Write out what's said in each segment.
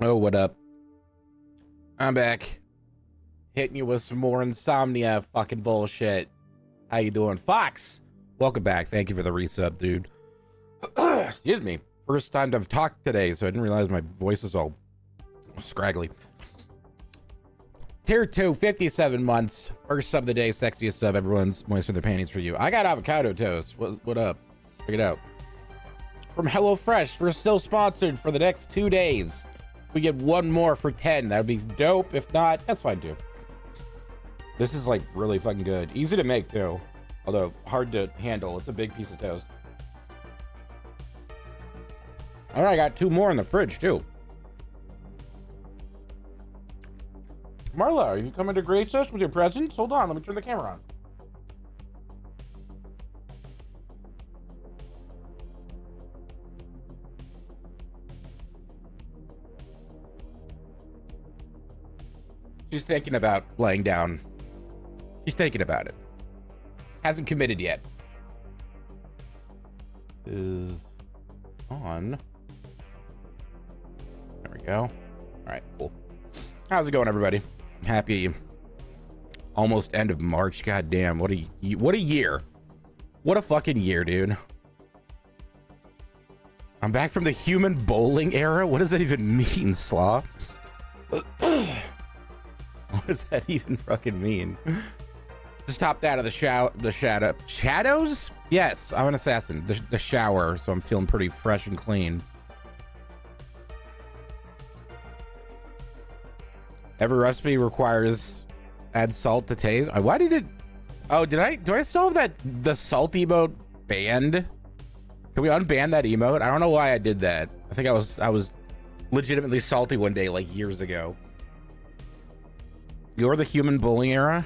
Oh, what up? I'm back. Hitting you with some more insomnia fucking bullshit. How you doing? Fox! Welcome back. Thank you for the resub, dude. Excuse me. First time I've talked today, so I didn't realize my voice is all scraggly. Tier 2, 57 months. First sub of the day, sexiest sub. Everyone's moist with their panties for you. I got avocado toast. What up? Check it out. From HelloFresh, we're still sponsored for the next 2 days. We get one more for 10. That'd be dope. If not, that's fine too. This is like really fucking good. Easy to make too. Although hard to handle. It's a big piece of toast. All right, I got 2 more in the fridge too. Marla, are you coming to grace us with your presents? Hold on, let me turn the camera on. She's thinking about laying down. She's thinking about it. Hasn't committed yet. Is on. There we go. All right, cool. How's it going, everybody? Happy almost end of March. God damn, what a year. What a fucking year, dude. I'm back from the human bowling era. What does that even mean, Slaw? What does that even fucking mean? Just hopped out of the shadows? Yes, I'm an assassin. The shower, so I'm feeling pretty fresh and clean. Every recipe requires add salt to taste. Why did it? Oh, do I still have the salt emote banned? Can we unban that emote? I don't know why I did that. I think I was legitimately salty one day like years ago. You're the human bullying era?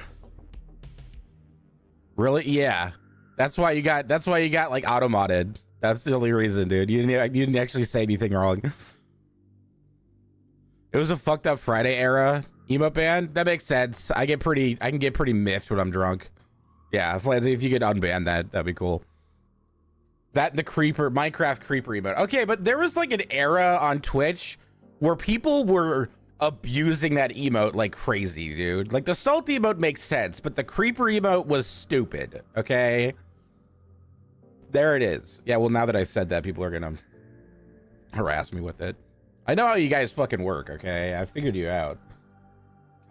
Really? Yeah. That's why you got like auto-modded. That's the only reason, dude. You didn't actually say anything wrong. It was a fucked up Friday era emote ban. That makes sense. I can get pretty miffed when I'm drunk. Yeah, if you could unban that'd be cool. That and the Minecraft creeper emote. Okay, but there was like an era on Twitch where people were abusing that emote like crazy, dude. Like the salt emote makes sense, but the creeper emote was stupid. Okay, there it is. Yeah, well, now that I said that, people are gonna harass me with it. I know how you guys fucking work. Okay, I figured you out.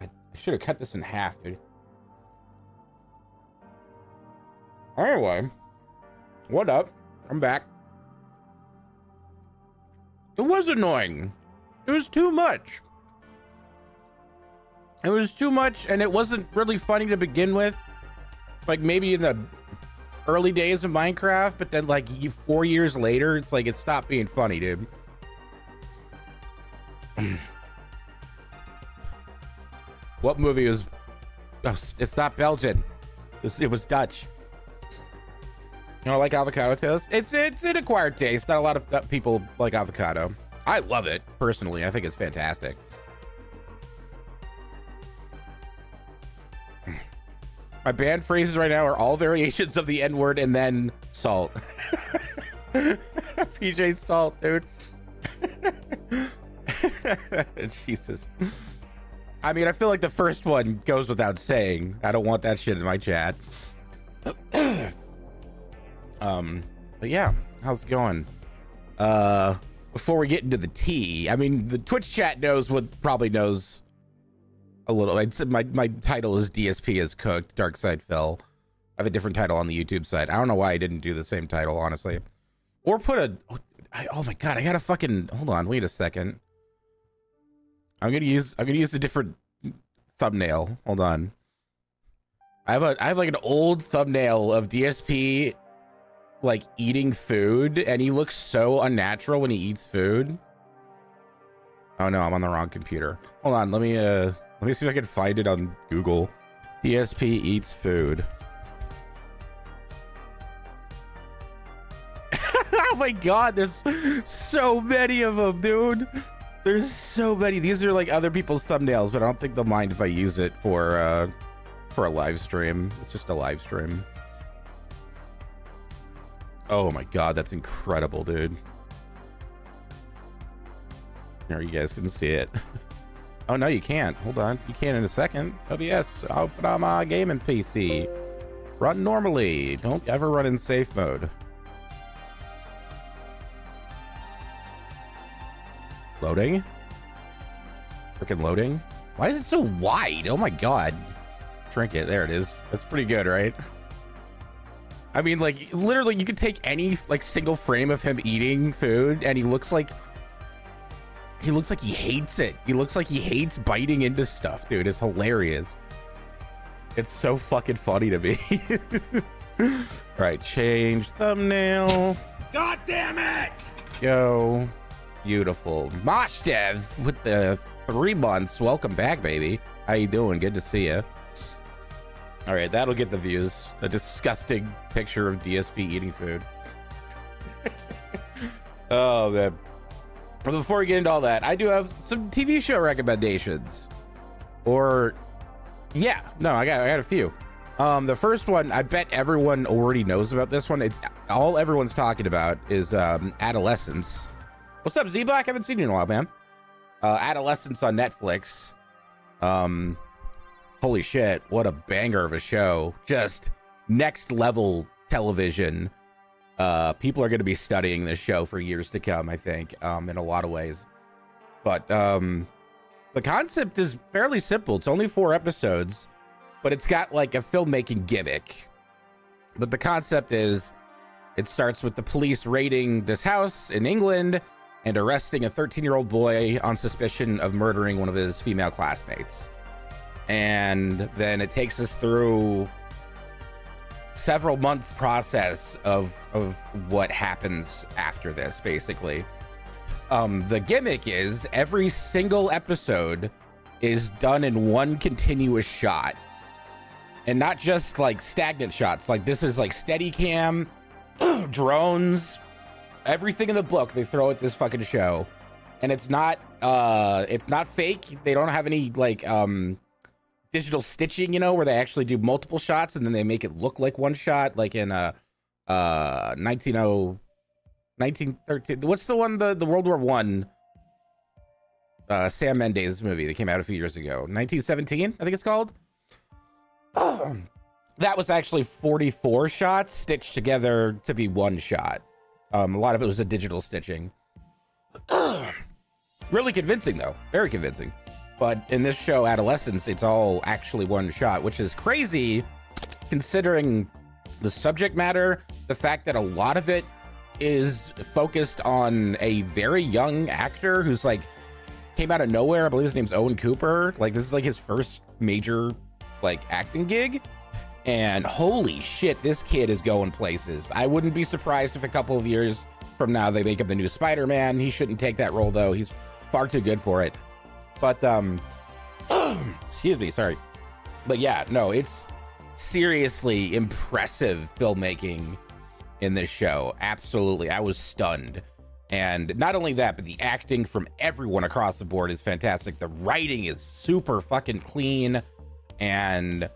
I should have cut this in half, dude. Anyway, what up? I'm back. It was annoying. It was too much. It was too much, and it wasn't really funny to begin with. Like maybe in the early days of Minecraft, but then like 4 years later, it's like it stopped being funny, dude. What movie was? Oh, it's not Belgian. It was Dutch. You know, like avocado toast. It's an acquired taste. Not a lot of people like avocado. I love it personally. I think it's fantastic. My banned phrases right now are all variations of the N-word and then salt. PJ Salt, dude. Jesus. I mean, I feel like the first one goes without saying. I don't want that shit in my chat. But yeah, how's it going? Before we get into the tea, I mean, the Twitch chat probably knows a little. My title is DSP is cooked. Dark Side Fell. I have a different title on the YouTube side. I don't know why I didn't do the same title, honestly. Or put oh my god, I gotta fucking hold on. Wait a second. I'm gonna use a different thumbnail. Hold on. I have like an old thumbnail of DSP like eating food, and he looks so unnatural when he eats food. Oh no, I'm on the wrong computer. Hold on, let me see if I can find it on Google. DSP eats food. Oh my god, there's so many of them, dude. There's so many. These are like other people's thumbnails, but I don't think they'll mind if I use it for a live stream. It's just a live stream. Oh my god, that's incredible, dude. Here, you guys can see it. Oh, no, you can't. Hold on. You can in a second. OBS, open on my gaming PC. Run normally. Don't ever run in safe mode. Loading. Freaking loading. Why is it so wide? Oh my god. Shrink it. There it is. That's pretty good, right? I mean, like, literally, you could take any, like, single frame of him eating food, and he looks like he hates it. He looks like he hates biting into stuff, dude. It's hilarious. It's so fucking funny to me. All right, change thumbnail. God damn it! Go. Beautiful. Moshdev with the 3 months. Welcome back, baby. How you doing? Good to see you. All right, that'll get the views. A disgusting picture of DSP eating food. Oh, man. But before we get into all that, I do have some TV show recommendations. Or, yeah, no, I got a few. The first one, I bet everyone already knows about this one. It's all everyone's talking about is Adolescence. What's up, Z-Black? Haven't seen you in a while, man. Adolescence on Netflix. Holy shit, what a banger of a show. Just next level television. People are going to be studying this show for years to come, I think, in a lot of ways. But the concept is fairly simple. It's only 4 episodes, but it's got like a filmmaking gimmick. But the concept is it starts with the police raiding this house in England and arresting a 13-year-old boy on suspicion of murdering one of his female classmates. And then it takes us through several month process of what happens after this, basically. The gimmick is every single episode is done in one continuous shot, and not just like stagnant shots. Like, this is like steady cam, drones, everything in the book they throw at this fucking show. And it's not fake. They don't have any like digital stitching, you know, where they actually do multiple shots and then they make it look like one shot, like in 1913. What's the one, the World War One Sam Mendes movie that came out a few years ago? 1917, I think it's called. That was actually 44 shots stitched together to be one shot. A lot of it was a digital stitching. Really convincing, though. Very convincing. But in this show, Adolescence, it's all actually one shot, which is crazy considering the subject matter, the fact that a lot of it is focused on a very young actor who's like came out of nowhere. I believe his name's Owen Cooper. Like, this is like his first major like acting gig. And holy shit, this kid is going places. I wouldn't be surprised if a couple of years from now they make him the new Spider-Man. He shouldn't take that role, though. He's far too good for it. But excuse me, sorry. But yeah, no, it's seriously impressive filmmaking in this show. Absolutely. I was stunned. And not only that, but the acting from everyone across the board is fantastic. The writing is super fucking clean and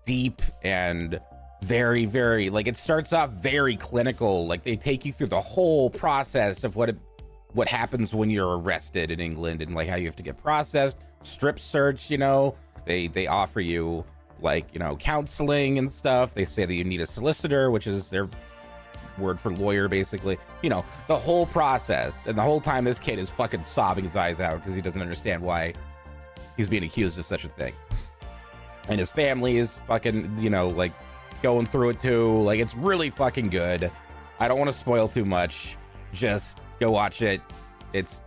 deep and very, very, like, it starts off very clinical. Like, they take you through the whole process of what happens when you're arrested in England and like how you have to get processed, strip search, you know, they offer you like, you know, counseling and stuff. They say that you need a solicitor, which is their word for lawyer, basically, you know, the whole process. And the whole time this kid is fucking sobbing his eyes out because he doesn't understand why he's being accused of such a thing. And his family is fucking, you know, like going through it too. Like, it's really fucking good. I don't want to spoil too much. Just go watch it. It's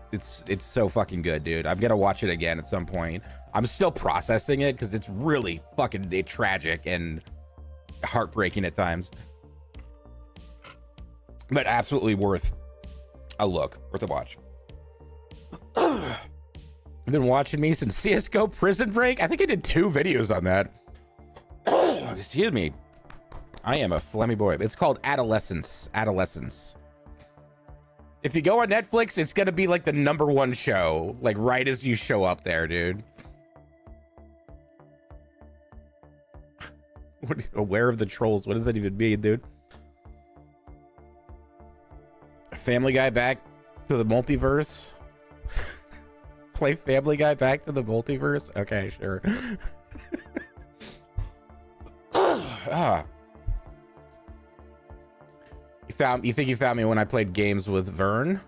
so fucking good, dude. I'm gonna watch it again at some point. I'm still processing it because it's really fucking tragic and heartbreaking at times, but absolutely worth a look, worth a watch. I've been watching me since CSGO Prison Break. I think I did 2 videos on that. Excuse me. I am a phlegmy boy. It's called Adolescence. If you go on Netflix, it's gonna be like the #1 show, like right as you show up there, dude. Aware of the trolls. What does that even mean, dude? Family Guy back to the multiverse. Play Family Guy Back to the Multiverse? Okay, sure. You think you found me when I played games with Vern?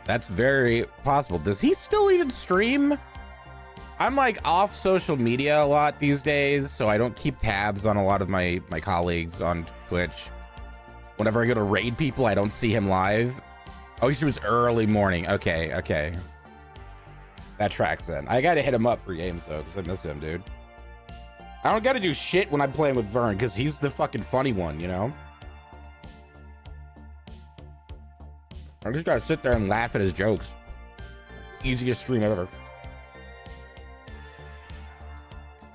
That's very possible. Does he still even stream? I'm like off social media a lot these days, so I don't keep tabs on a lot of my colleagues on Twitch. Whenever I go to raid people, I don't see him live. Oh, he streams early morning. Okay. That tracks then. I gotta hit him up for games though, because I miss him, dude. I don't gotta do shit when I'm playing with Vern, because he's the fucking funny one, you know? I just gotta sit there and laugh at his jokes. Easiest stream ever.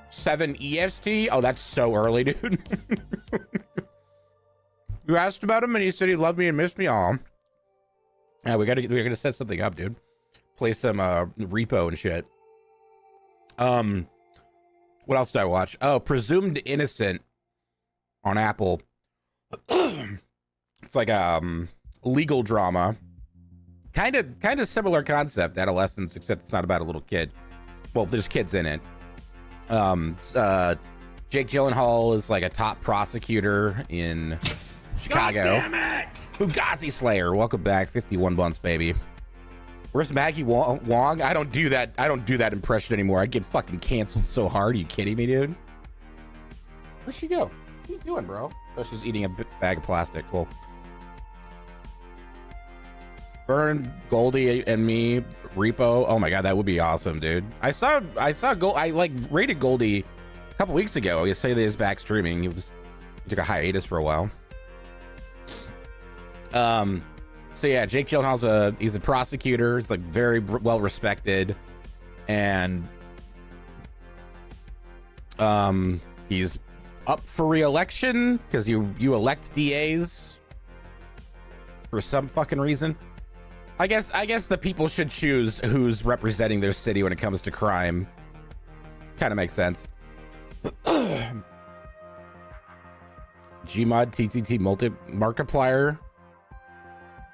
7 EST? Oh, that's so early, dude. You asked about him and he said he loved me and missed me. Aw. Yeah, we're gonna set something up, dude. Play some repo and shit. What else did I watch? Oh, Presumed Innocent on Apple. It's like legal drama. Kind of similar concept, adolescence, except it's not about a little kid. Well, there's kids in it. Jake Gyllenhaal is like a top prosecutor in Chicago. God damn it! Fugazi Slayer, welcome back. 51 months, baby. Where's Maggie Wong? I don't do that impression anymore. I get fucking canceled so hard. Are you kidding me, dude? Where'd she go? What are you doing, bro? Oh, she's eating a bag of plastic. Cool. Vern, Goldie, and me, Repo. Oh my god, that would be awesome, dude. I saw I like rated Goldie a couple weeks ago. He said that he's back streaming. He took a hiatus for a while. So yeah, Jake Gyllenhaal's he's a prosecutor. It's like very well respected, and he's up for re-election because you elect DAs for some fucking reason. I guess the people should choose who's representing their city when it comes to crime. Kind of makes sense. Gmod TTT Markiplier.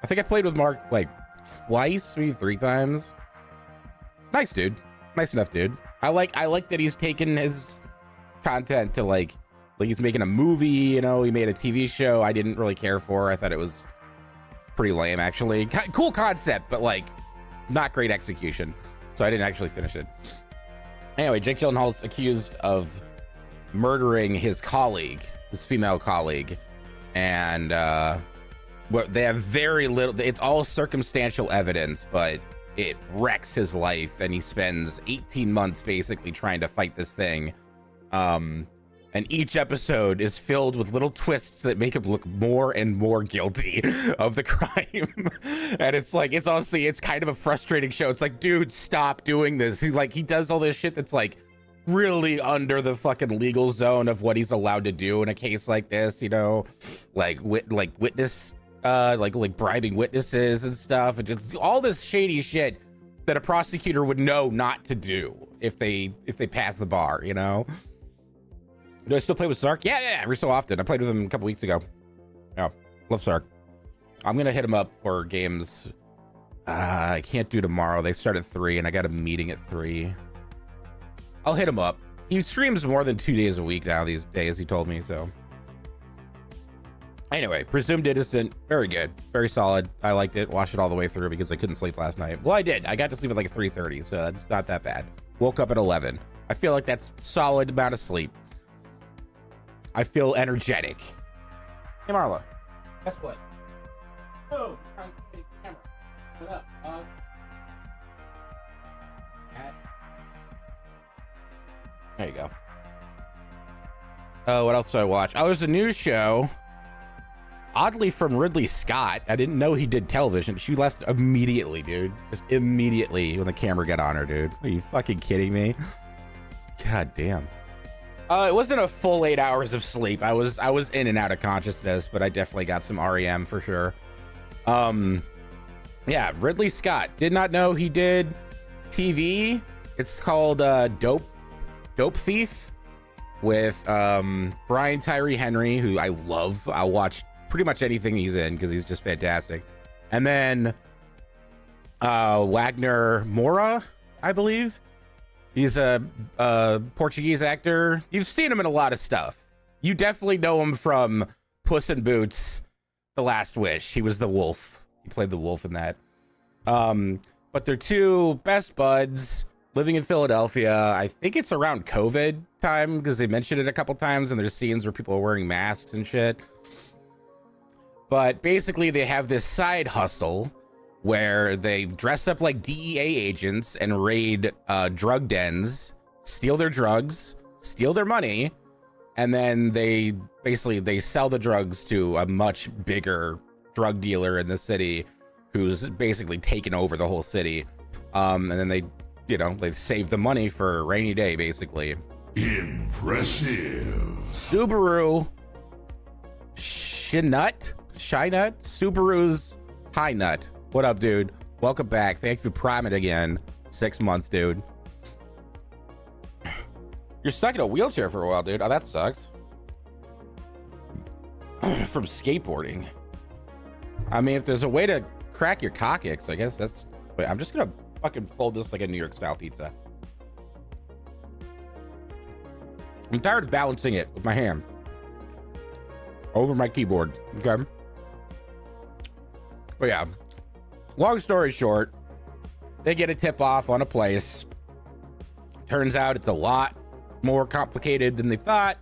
I think I played with Mark like twice, maybe 3 times. Nice dude. Nice enough dude. I like that he's taken his content to like he's making a movie, you know, he made a TV show I didn't really care for. I thought it was pretty lame actually. Cool concept, but like not great execution. So I didn't actually finish it. Anyway, Jake Gyllenhaal's accused of murdering his colleague, his female colleague, and they have very little. It's all circumstantial evidence, but it wrecks his life, and he spends 18 months basically trying to fight this thing. And each episode is filled with little twists that make him look more and more guilty of the crime. And it's like, it's honestly, it's kind of a frustrating show. It's like, dude, stop doing this. He does all this shit that's like really under the fucking legal zone of what he's allowed to do in a case like this, you know, like witness, like bribing witnesses and stuff, and just all this shady shit that a prosecutor would know not to do if they pass the bar, you know. Do I still play with Sark? Yeah, every so often. I played with him a couple weeks ago. Yeah, love Sark. I'm gonna hit him up for games. I can't do tomorrow. They start at 3 and I got a meeting at 3. I'll hit him up. He streams more than 2 days a week now these days, he told me, so. Anyway, Presumed Innocent, very good, very solid. I liked it, watched it all the way through because I couldn't sleep last night. Well, I did. I got to sleep at like 3:30, so that's not that bad. Woke up at 11. I feel like that's solid amount of sleep. I feel energetic. Hey, Marla. Guess what? Oh, trying to get a camera. What up? There you go. Oh, what else did I watch? Oh, there's a news show. Oddly from Ridley Scott. I didn't know he did television. She left immediately, dude. Just immediately when the camera got on her, dude. Are you fucking kidding me? God damn. It wasn't a full 8 hours of sleep. I was in and out of consciousness, but I definitely got some REM for sure. Yeah, Ridley Scott. Did not know he did TV. It's called Dope Thief with Brian Tyree Henry, who I love. I'll watch pretty much anything he's in because he's just fantastic. And then Wagner Moura, I believe. He's a Portuguese actor. You've seen him in a lot of stuff. You definitely know him from Puss in Boots, The Last Wish. He was the wolf. He played the wolf in that. But they're two best buds living in Philadelphia. I think it's around COVID time because they mentioned it a couple times and there's scenes where people are wearing masks and shit. But basically they have this side hustle where they dress up like DEA agents and raid drug dens, steal their drugs, steal their money, and then they sell the drugs to a much bigger drug dealer in the city who's basically taken over the whole city. And then they save the money for a rainy day, basically. Impressive. Subaru Shinut? Subaru's High Nut. What up, dude? Welcome back. Thank you for priming again. 6 months, dude. You're stuck in a wheelchair for a while, dude. Oh, that sucks. From skateboarding. I mean, if there's a way to crack your coccyx, I guess that's... Wait, I'm just gonna fucking fold this like a New York style pizza. I'm tired of balancing it with my hand over my keyboard. Okay. But yeah, long story short, they get a tip off on a place. Turns out it's a lot more complicated than they thought.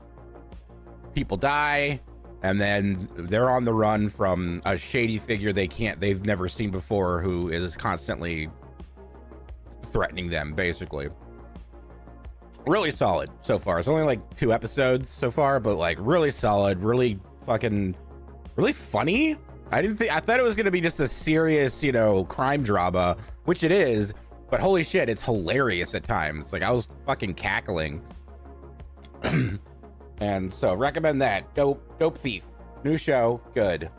People die, and then they're on the run from a shady figure they've never seen before, who is constantly threatening them, basically. Really solid so far. It's only like 2 episodes so far, but like really solid, really funny. I thought it was gonna be just a serious, crime drama, which it is, but holy shit, it's hilarious at times. Like I was fucking cackling. And so recommend that. Dope Thief. New show, good.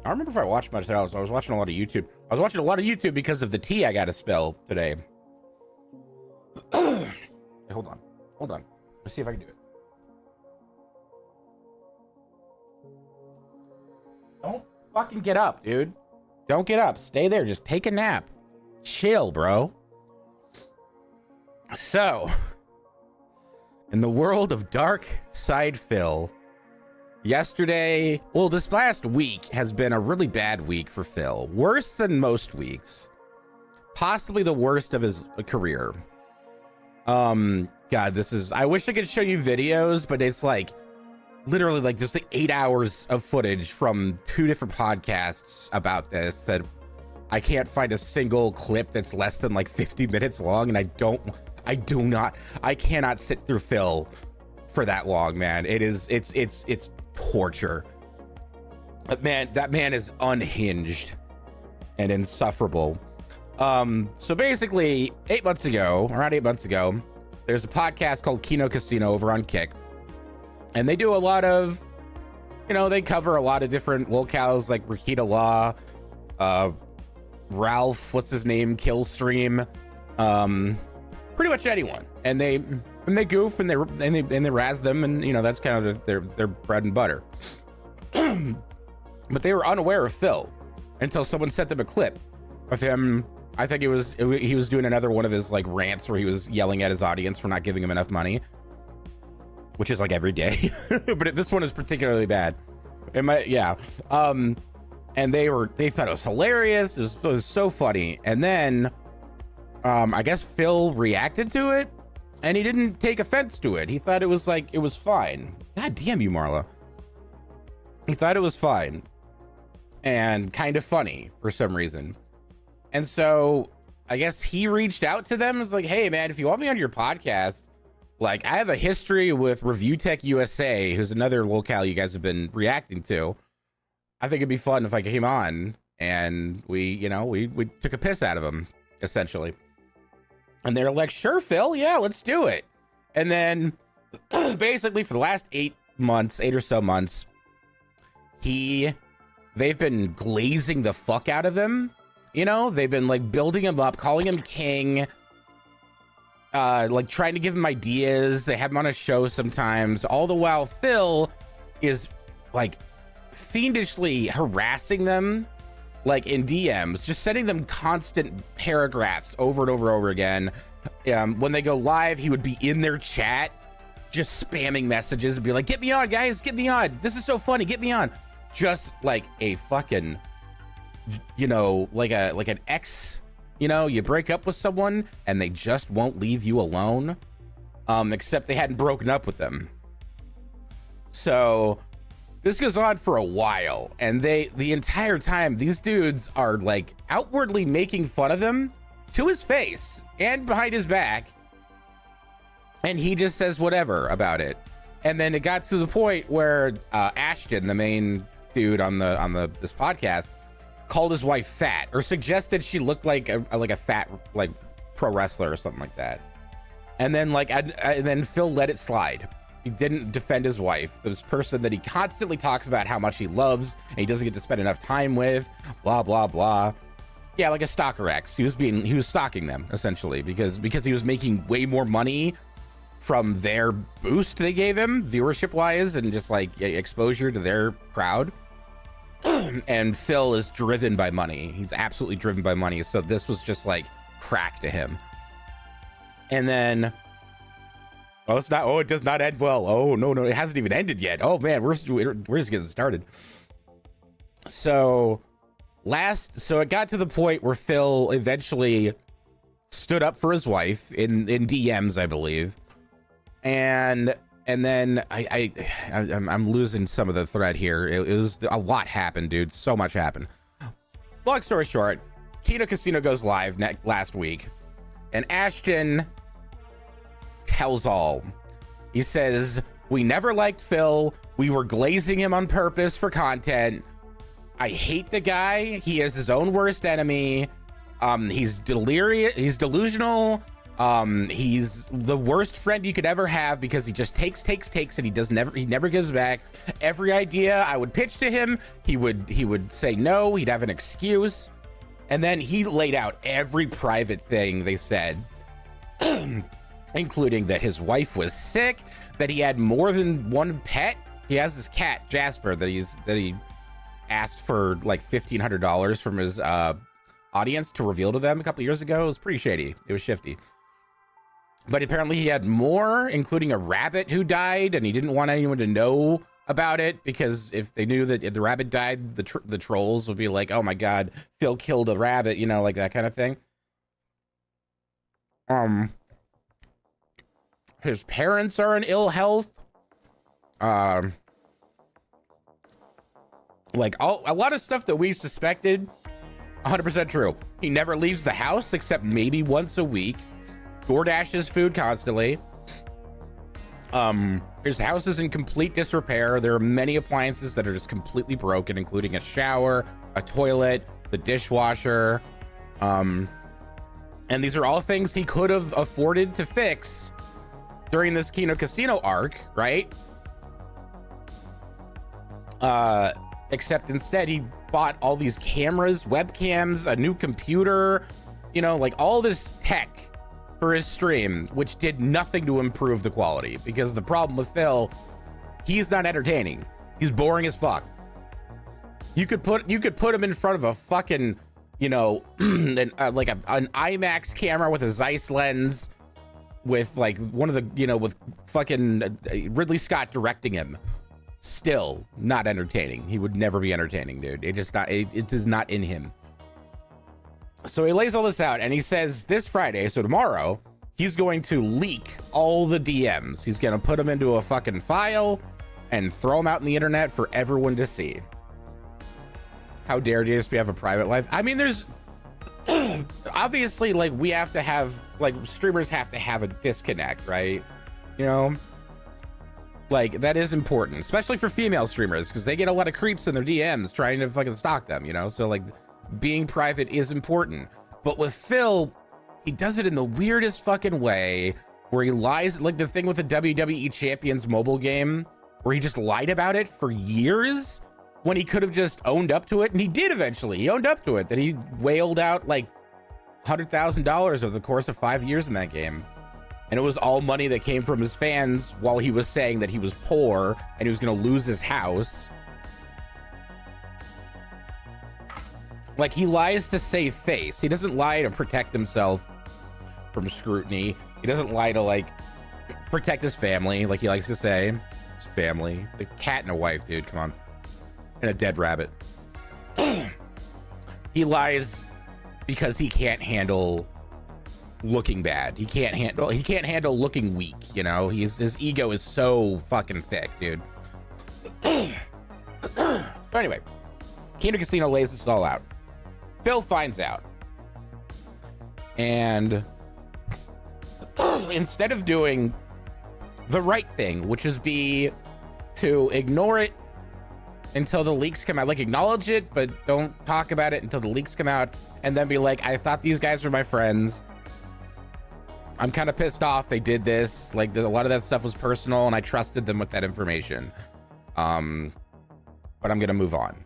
I don't remember if I watched much else. I was watching a lot of YouTube. I was watching a lot of YouTube because of the tea I got to spill today. Hey, hold on. Let's see if I can do it. Don't fucking get up, dude. Don't get up. Stay there. Just take a nap. Chill, bro. So, in the world of dark side Phil, this last week has been a really bad week for Phil. Worse than most weeks. Possibly the worst of his career. God, I wish I could show you videos, but it's like literally like just like 8 hours of footage from 2 different podcasts about this that I can't find a single clip that's less than like 50 minutes long, and I cannot sit through Phil for that long, man. It's torture. But man, that man is unhinged and insufferable. So basically around 8 months ago, there's a podcast called Kino Casino over on Kick, and they do a lot of, they cover a lot of different locales like Rakita Law, Ralph, what's his name, Killstream, pretty much anyone, and they goof and they razz them, and that's kind of their bread and butter. But they were unaware of Phil until someone sent them a clip of him. I think he was doing another one of his like rants where he was yelling at his audience for not giving him enough money, which is like every day. But this one is particularly bad. And they thought it was hilarious. It was so funny. And then I guess Phil reacted to it, and he didn't take offense to it. He thought it was fine. God damn you, Marla. He thought it was fine and kind of funny for some reason. And so I guess he reached out to them and was like, hey man, if you want me on your podcast, like I have a history with Review Tech USA, who's another locale you guys have been reacting to. I think it'd be fun if I came on and we took a piss out of him, essentially. And they're like, sure, Phil, yeah, let's do it. And then basically for the last 8 or so months, they've been glazing the fuck out of him. They've been like building him up, calling him king, like trying to give him ideas. They have him on a show sometimes. All the while Phil is like fiendishly harassing them like in DMs, just sending them constant paragraphs over and over and over again. When they go live, he would be in their chat, just spamming messages and be like, get me on, guys, get me on. This is so funny, get me on. Just like a fucking, you know, like an ex, you know, you break up with someone and they just won't leave you alone, except they hadn't broken up with them. So this goes on for a while, and the entire time, these dudes are like outwardly making fun of him to his face and behind his back, and he just says whatever about it. And then it got to the point where Ashton, the main dude on this podcast, called his wife fat, or suggested she looked like a fat like pro wrestler or something like that. And then and then Phil let it slide. He didn't defend his wife, this person that he constantly talks about how much he loves and he doesn't get to spend enough time with, blah blah blah. Yeah, like a stalker ex. He was stalking them essentially because he was making way more money from their boost they gave him viewership wise and just like exposure to their crowd. And Phil is driven by money. He's absolutely driven by money. So this was just like crack to him. And then, it does not end well. Oh, no, it hasn't even ended yet. Oh man, we're just getting started. So it got to the point where Phil eventually stood up for his wife in DMs, I believe. And then I'm losing some of the thread here. It was a lot happened, dude. So much happened. Long story short, Kino Casino goes live last week, and Ashton tells all. He says, we never liked Phil. We were glazing him on purpose for content. I hate the guy. He is his own worst enemy. He's delirious. He's delusional. He's the worst friend you could ever have because he just takes, and he never gives back. Every idea I would pitch to him, he would say no. He'd have an excuse. And then he laid out every private thing they said, including that his wife was sick, that he had more than one pet. He has this cat, Jasper, that he asked for like $1,500 from his audience to reveal to them a couple years ago. It was pretty shady. It was shifty. But apparently he had more, including a rabbit who died, and he didn't want anyone to know about it because if they knew that if the rabbit died, the trolls would be like, oh my God, Phil killed a rabbit, you know, like that kind of thing. His parents are in ill health. Like a lot of stuff that we suspected, 100% true. He never leaves the house except maybe once a week. DoorDashes food constantly. His house is in complete disrepair. There are many appliances that are just completely broken, including a shower, a toilet, the dishwasher. And these are all things he could have afforded to fix during this Kino Casino arc, right? Except instead he bought all these cameras, webcams, a new computer, you know, like all this tech for his stream, which did nothing to improve the quality, because the problem with Phil, he's not entertaining. He's boring as fuck. You could put him in front of a fucking, you know, like an IMAX camera with a Zeiss lens, with like one of the, you know, with fucking Ridley Scott directing him. Still not entertaining. He would never be entertaining, dude. It is not in him. So he lays all this out, and he says this Friday, so tomorrow, he's going to leak all the DMs. He's going to put them into a fucking file and throw them out in the internet for everyone to see. How dare DSP have a private life? I mean, there's obviously, like, we have to have, like, streamers have to have a disconnect, right? You know? Like, that is important, especially for female streamers, because they get a lot of creeps in their DMs trying to fucking stalk them, you know? So, like, being private is important. But with Phil, he does it in the weirdest fucking way, where he lies, like the thing with the WWE Champions mobile game, where he just lied about it for years when he could have just owned up to it. And he did eventually. He owned up to it, that he whaled out like $100,000 over the course of 5 years in that game. And it was all money that came from his fans while he was saying that he was poor and he was going to lose his house. Like, he lies to save face. He doesn't lie to protect himself from scrutiny. He doesn't lie to, like, protect his family, like he likes to say. His family. It's a cat and a wife, dude. Come on. And a dead rabbit. He lies because he can't handle looking bad. He can't handle looking weak, you know? His ego is so fucking thick, dude. So anyway, Kino Casino lays this all out. Phil finds out. And instead of doing the right thing, which is to ignore it until the leaks come out, like acknowledge it, but don't talk about it until the leaks come out, and then be like, I thought these guys were my friends. I'm kind of pissed off they did this. Like, a lot of that stuff was personal, and I trusted them with that information. But I'm gonna move on.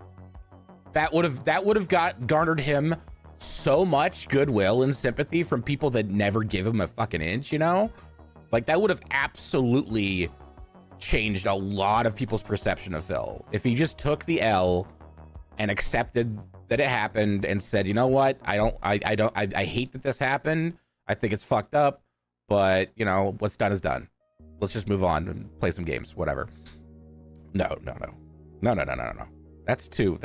That would have garnered him so much goodwill and sympathy from people that never give him a fucking inch, you know? Like, that would have absolutely changed a lot of people's perception of Phil. If he just took the L and accepted that it happened and said, you know what? I hate that this happened. I think it's fucked up, but you know, what's done is done. Let's just move on and play some games, whatever. No. That's too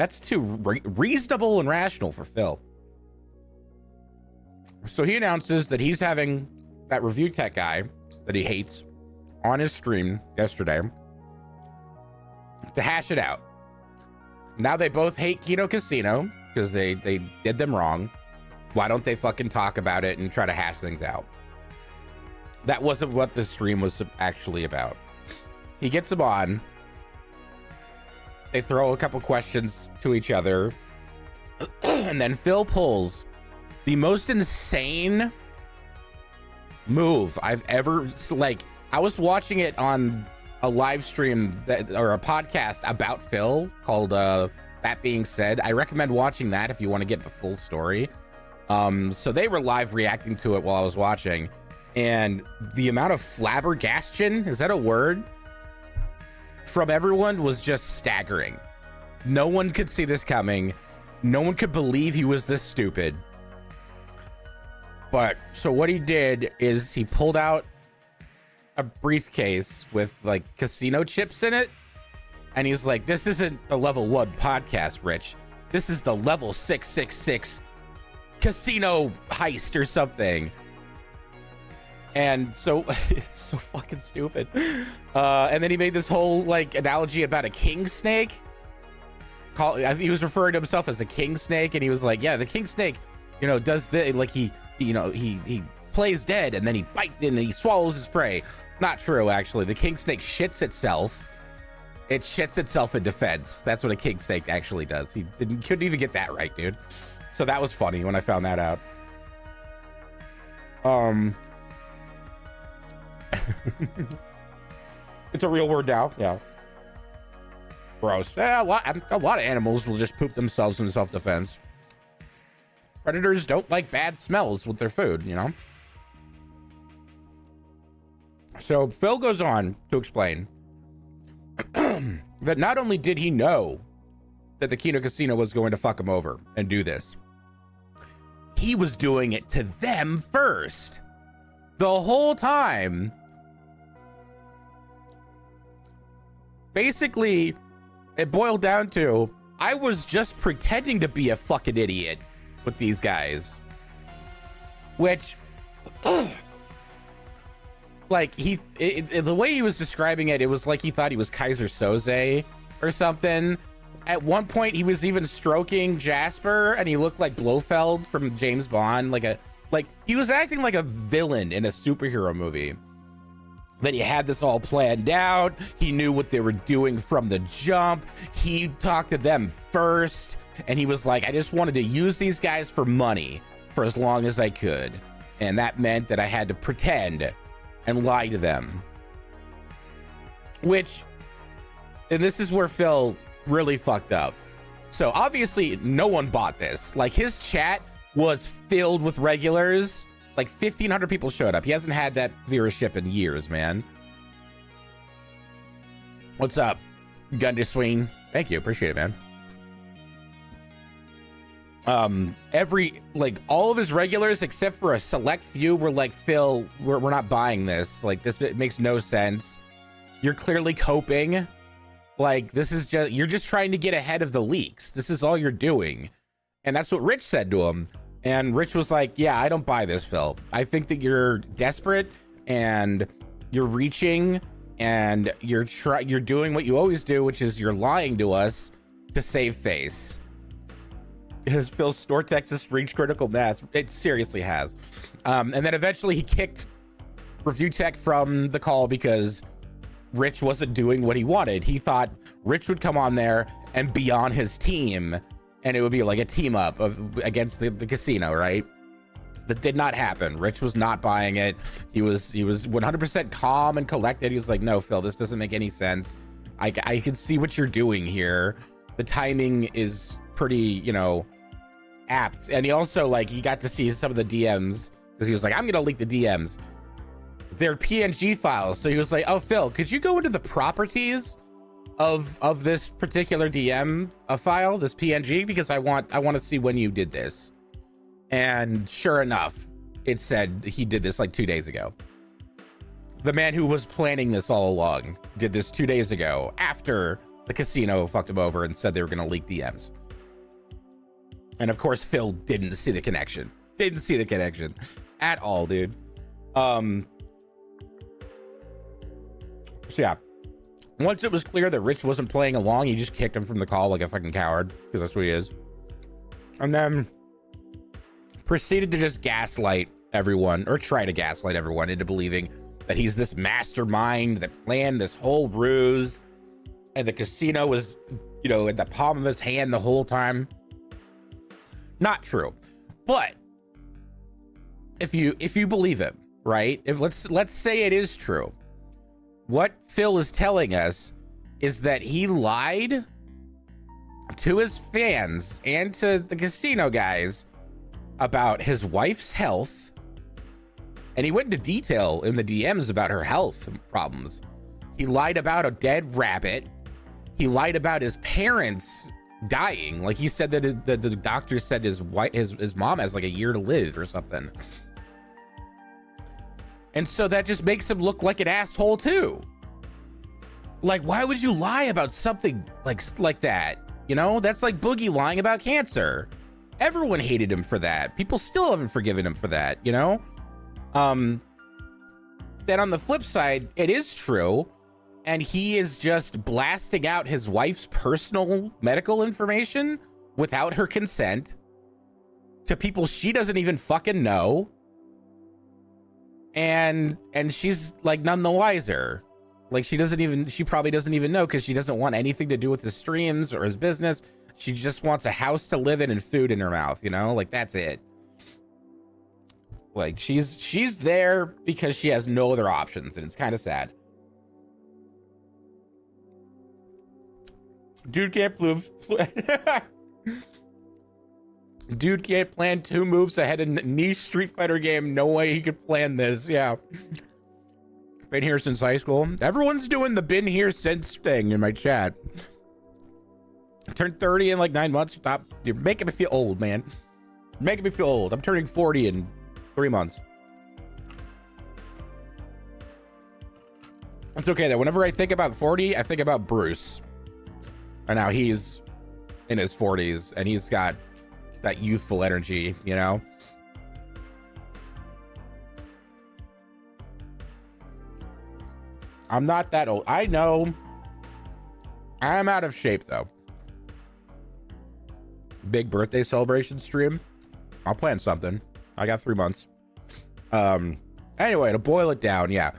reasonable and rational for Phil. So he announces that he's having that review tech guy that he hates on his stream yesterday to hash it out. Now they both hate Kino Casino because they did them wrong. Why don't they fucking talk about it and try to hash things out? That wasn't what the stream was actually about. He gets him on. They throw a couple questions to each other. And then Phil pulls the most insane move I've ever, like, I was watching it on a live stream or a podcast about Phil called That Being Said. I recommend watching that if you want to get the full story. So they were live reacting to it while I was watching, and the amount of flabbergastion, is that a word, from everyone was just staggering. No one could see this coming. No one could believe he was this stupid. But so what he did is he pulled out a briefcase with like casino chips in it, and he's like, this isn't the level 1 podcast, Rich. This is the level 666 casino heist or something. And so it's so fucking stupid. And then he made this whole like analogy about a king snake. He was referring to himself as a king snake, and he was like, yeah, the king snake, you know, does the, like, he plays dead and then he bites and he swallows his prey. Not true, actually. The king snake shits itself. It shits itself in defense. That's what a king snake actually does. He couldn't even get that right, dude. So that was funny when I found that out. It's a real word now. Yeah. Gross. Yeah, a lot of animals will just poop themselves in self-defense. Predators don't like bad smells with their food, you know? So Phil goes on to explain that not only did he know that the Kino Casino was going to fuck him over and do this, he was doing it to them first. The whole time. Basically, it boiled down to, I was just pretending to be a fucking idiot with these guys. Which, like, the way he was describing it, it was like he thought he was Kaiser Soze or something. At one point, he was even stroking Jasper, and he looked like Blofeld from James Bond, like he was acting like a villain in a superhero movie. That he had this all planned out. He knew what they were doing from the jump. He talked to them first, and he was like, I just wanted to use these guys for money for as long as I could. And that meant that I had to pretend and lie to them. Which, and this is where Phil really fucked up. So obviously no one bought this. Like, his chat was filled with regulars. Like 1,500 people showed up. He hasn't had that viewership in years, man. What's up, Gundy Swing? Thank you, appreciate it, man. All of his regulars except for a select few were like, Phil, we're not buying this. Like, this, it makes no sense. You're clearly coping. Like, this is just, you're just trying to get ahead of the leaks. This is all you're doing. And that's what Rich said to him. And Rich was like, yeah, I don't buy this, Phil. I think that you're desperate and you're reaching and you're doing what you always do, which is you're lying to us to save face. Has Phil Snortex's reached critical mass? It seriously has. And then eventually he kicked Review Tech from the call because Rich wasn't doing what he wanted. He thought Rich would come on there and be on his team, and it would be like a team up against the casino, right? That did not happen. Rich was not buying it. He was 100% calm and collected. He was like, no, Phil, this doesn't make any sense. I can see what you're doing here. The timing is pretty, apt. And he also, he got to see some of the DMs because he was like, I'm going to leak the DMs. They're PNG files. So he was like, oh, Phil, could you go into the properties of this particular DM file, this PNG, because I want to see when you did this. And sure enough, it said he did this like 2 days ago. The man who was planning this all along did this 2 days ago after the casino fucked him over and said they were going to leak DMs. And of course, Phil didn't see the connection. Didn't see the connection at all, dude. So yeah, once it was clear that Rich wasn't playing along, he just kicked him from the call like a fucking coward, because that's what he is. And then proceeded to just gaslight everyone, or try to gaslight everyone into believing that he's this mastermind that planned this whole ruse, and the casino was, at the palm of his hand the whole time. Not true. But if you believe him, right? If let's say it is true. What Phil is telling us is that he lied to his fans and to the casino guys about his wife's health. And he went into detail in the DMs about her health problems. He lied about a dead rabbit. He lied about his parents dying. Like, he said that the doctor said his mom has like a year to live or something. And so that just makes him look like an asshole too. Like, why would you lie about something like that? That's like Boogie lying about cancer. Everyone hated him for that. People still haven't forgiven him for that, Then on the flip side, it is true. And he is just blasting out his wife's personal medical information without her consent to people she doesn't even fucking know. And she's like none the wiser. Like, she probably doesn't even know, because she doesn't want anything to do with his streams or his business. She just wants a house to live in and food in her mouth, like, that's it. Like, she's there because she has no other options, and it's kind of sad. Dude can't Dude can't plan 2 moves ahead in niche Street Fighter game. No way he could plan this. Yeah. Been here since high school. Everyone's doing the been here since thing in my chat. I turned 30 in like 9 months. Stop. You're making me feel old, man. You're making me feel old. I'm turning 40 in 3 months. It's okay though. Whenever I think about 40, I think about Bruce. And now he's in his 40s and he's got that youthful energy, I'm not that old. I know. I'm out of shape though. Big birthday celebration stream. I'll plan something. I got 3 months. Anyway, to boil it down, yeah.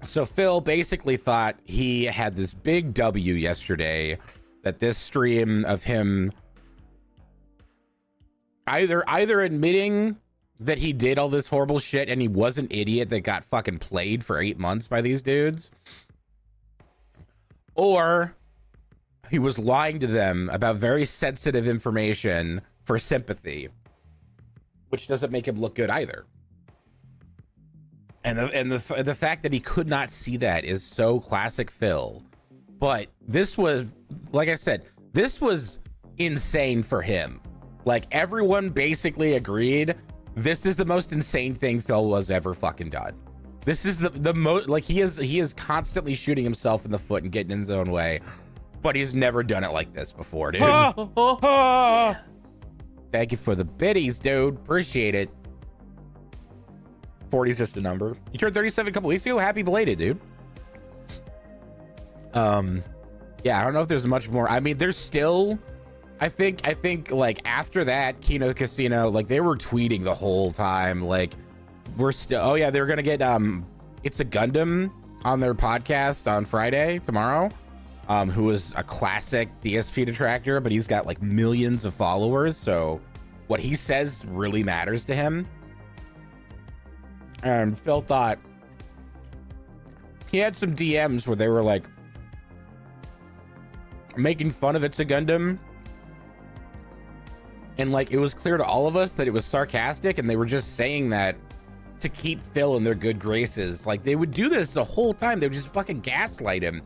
So Phil basically thought he had this big W yesterday, that this stream of him either admitting that he did all this horrible shit and he was an idiot that got fucking played for 8 months by these dudes, or he was lying to them about very sensitive information for sympathy, which doesn't make him look good either. And the fact that he could not see that is so classic Phil. But this was, like I said, this was insane for him. Like, everyone basically agreed this is the most insane thing Phil has ever fucking done. This is the most, like, he is constantly shooting himself in the foot and getting in his own way, but he's never done it like this before, dude. Thank you for the biddies, dude. Appreciate it. 40's just a number. You turned 37 a couple weeks ago. Happy belated, dude. Yeah, I don't know if there's much more. I mean, there's still, I think like after that Kino Casino, like they were tweeting the whole time, like we're still, oh yeah, they're gonna get It's a Gundam on their podcast on Friday, tomorrow, who is a classic DSP detractor, but he's got like millions of followers, so what he says really matters to him. And Phil thought he had some DMs where they were like making fun of It's a Gundam, and like it was clear to all of us that it was sarcastic, and they were just saying that to keep Phil in their good graces. Like they would do this the whole time. They would just fucking gaslight him,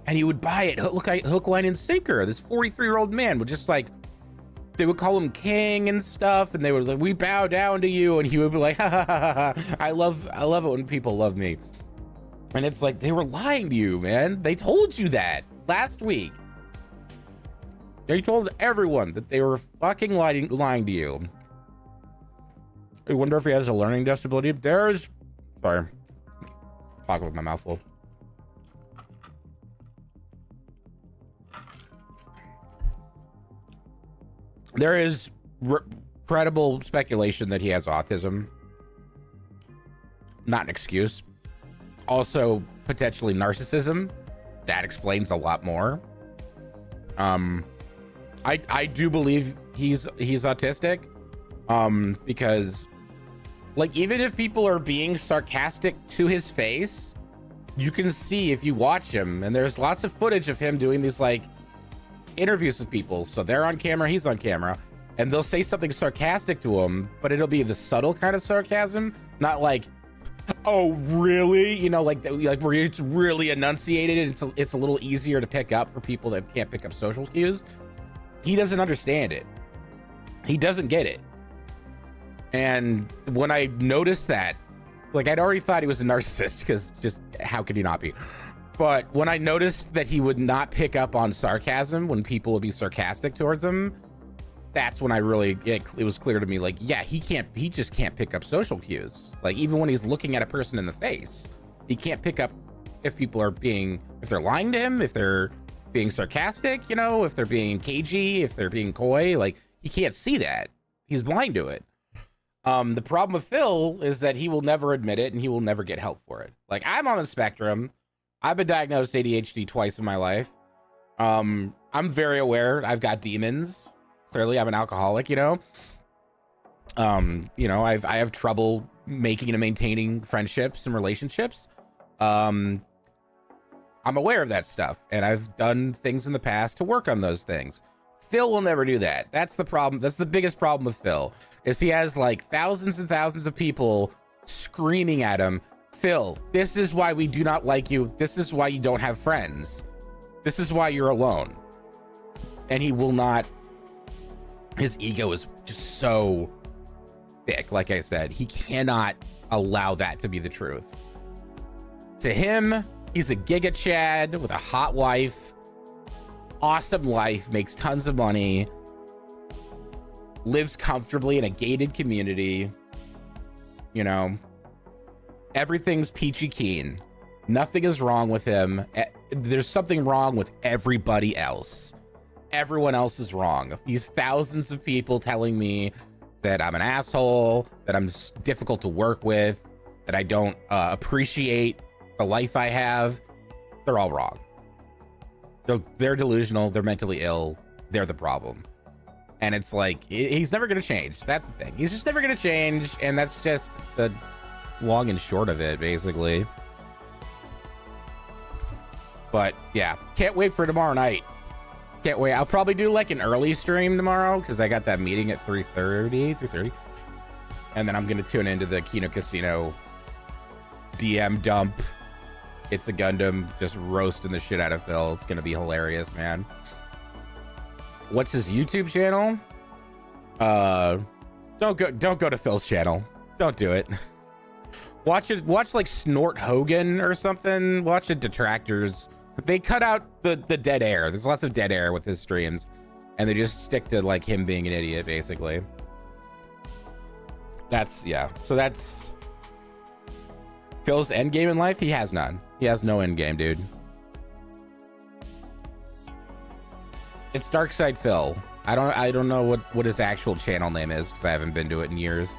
and he would buy it hook, line, and sinker. This 43-year-old man would just like, they would call him king and stuff, and they would like, we bow down to you, and he would be like, ha ha ha ha, I love it when people love me. And it's like, they were lying to you, man. They told you that last week. They told everyone that they were fucking lying to you. I wonder if he has a learning disability. Sorry, talking with my mouth full. There is credible speculation that he has autism. Not an excuse. Also, potentially narcissism. That explains a lot more. I do believe he's autistic. Because like, even if people are being sarcastic to his face, you can see if you watch him, and there's lots of footage of him doing these like interviews with people, so they're on camera, he's on camera, and they'll say something sarcastic to him, but it'll be the subtle kind of sarcasm, not like, oh really, you know, like where it's really enunciated. It's a little easier to pick up for people that can't pick up social cues. He doesn't understand it. He doesn't get it. And when I noticed that, like, I'd already thought he was a narcissist, because just how could he not be? But when I noticed that he would not pick up on sarcasm when people would be sarcastic towards him, that's when I really, it was clear to me, like, yeah, he just can't pick up social cues. Like, even when he's looking at a person in the face, he can't pick up if people are if they're lying to him, if they're being sarcastic, you know, if they're being cagey, if they're being coy. Like, he can't see that. He's blind to it. The problem with Phil is that he will never admit it, and he will never get help for it. Like, I'm on the spectrum. I've been diagnosed ADHD twice in my life. I'm very aware I've got demons. Clearly, I'm an alcoholic, you know. You know, I have trouble making and maintaining friendships and relationships. I'm aware of that stuff, and I've done things in the past to work on those things. Phil will never do that. That's the problem. That's the biggest problem with Phil, is he has like thousands and thousands of people screaming at him, Phil, this is why we do not like you. This is why you don't have friends. This is why you're alone. And he will not, his ego is just so thick. Like I said, he cannot allow that to be the truth. To him, he's a giga chad with a hot wife, awesome life, makes tons of money, lives comfortably in a gated community, you know, everything's peachy keen. Nothing is wrong with him. There's something wrong with everybody else. Everyone else is wrong. These thousands of people telling me that I'm an asshole, that I'm difficult to work with, that I don't appreciate the life I have, they're all wrong. They're delusional. They're mentally ill. They're the problem. And it's like, he's never going to change. That's the thing. He's just never going to change. And that's just the long and short of it, basically. But yeah, can't wait for tomorrow night. Can't wait. I'll probably do like an early stream tomorrow, because I got that meeting at 3:30. And then I'm going to tune into the Kino Casino DM dump. It's a Gundam, just roasting the shit out of Phil. It's going to be hilarious, man. What's his YouTube channel? Don't go to Phil's channel. Don't do it. Watch like Snort Hogan or something. Watch the detractors. They cut out the dead air. There's lots of dead air with his streams, and they just stick to like him being an idiot, basically. Yeah. So that's Phil's end game in life. He has none. He has no end game, dude. It's Darkside Phil. I don't know what his actual channel name is because I haven't been to it in years.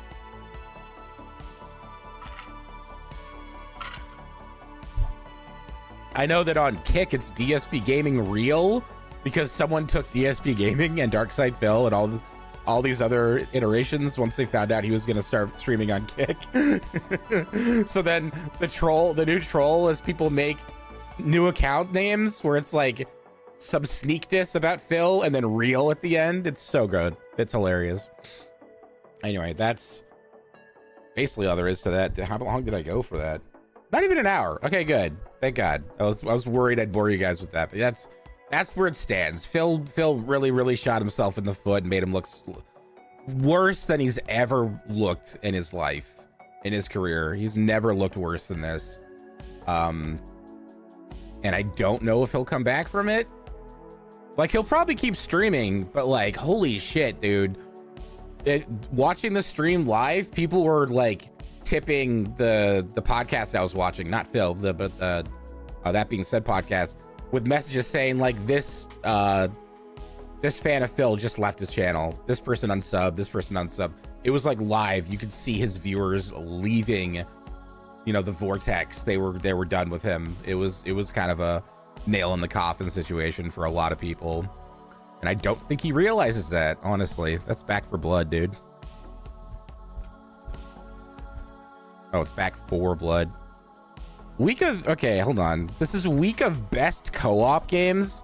I know that on Kick it's DSP Gaming Real because someone took DSP Gaming and Darkside Phil and all these other iterations once they found out he was going to start streaming on Kick. So then the new troll is people make new account names where it's like some sneak diss about Phil and then real at the end. It's so good. It's hilarious. Anyway, that's basically all there is to that. How long did I go for that? Not even an hour. Okay, good. Thank God. I was worried I'd bore you guys with that, but that's where it stands. Phil really shot himself in the foot and made him look worse than he's ever looked in his life, in his career. He's never looked worse than this. And I don't know if he'll come back from it. Like, he'll probably keep streaming, but like, holy shit, dude. Watching the stream live, people were like tipping the podcast I was watching, not Phil, but That Being Said podcast, with messages saying like this fan of Phil just left his channel. This person unsub. It was like live. You could see his viewers leaving, you know, the vortex. They were done with him. It was kind of a nail in the coffin situation for a lot of people. And I don't think he realizes that, honestly. That's Back for Blood, dude. Oh, it's Back for Blood. Okay, hold on. This is a week of best co-op games.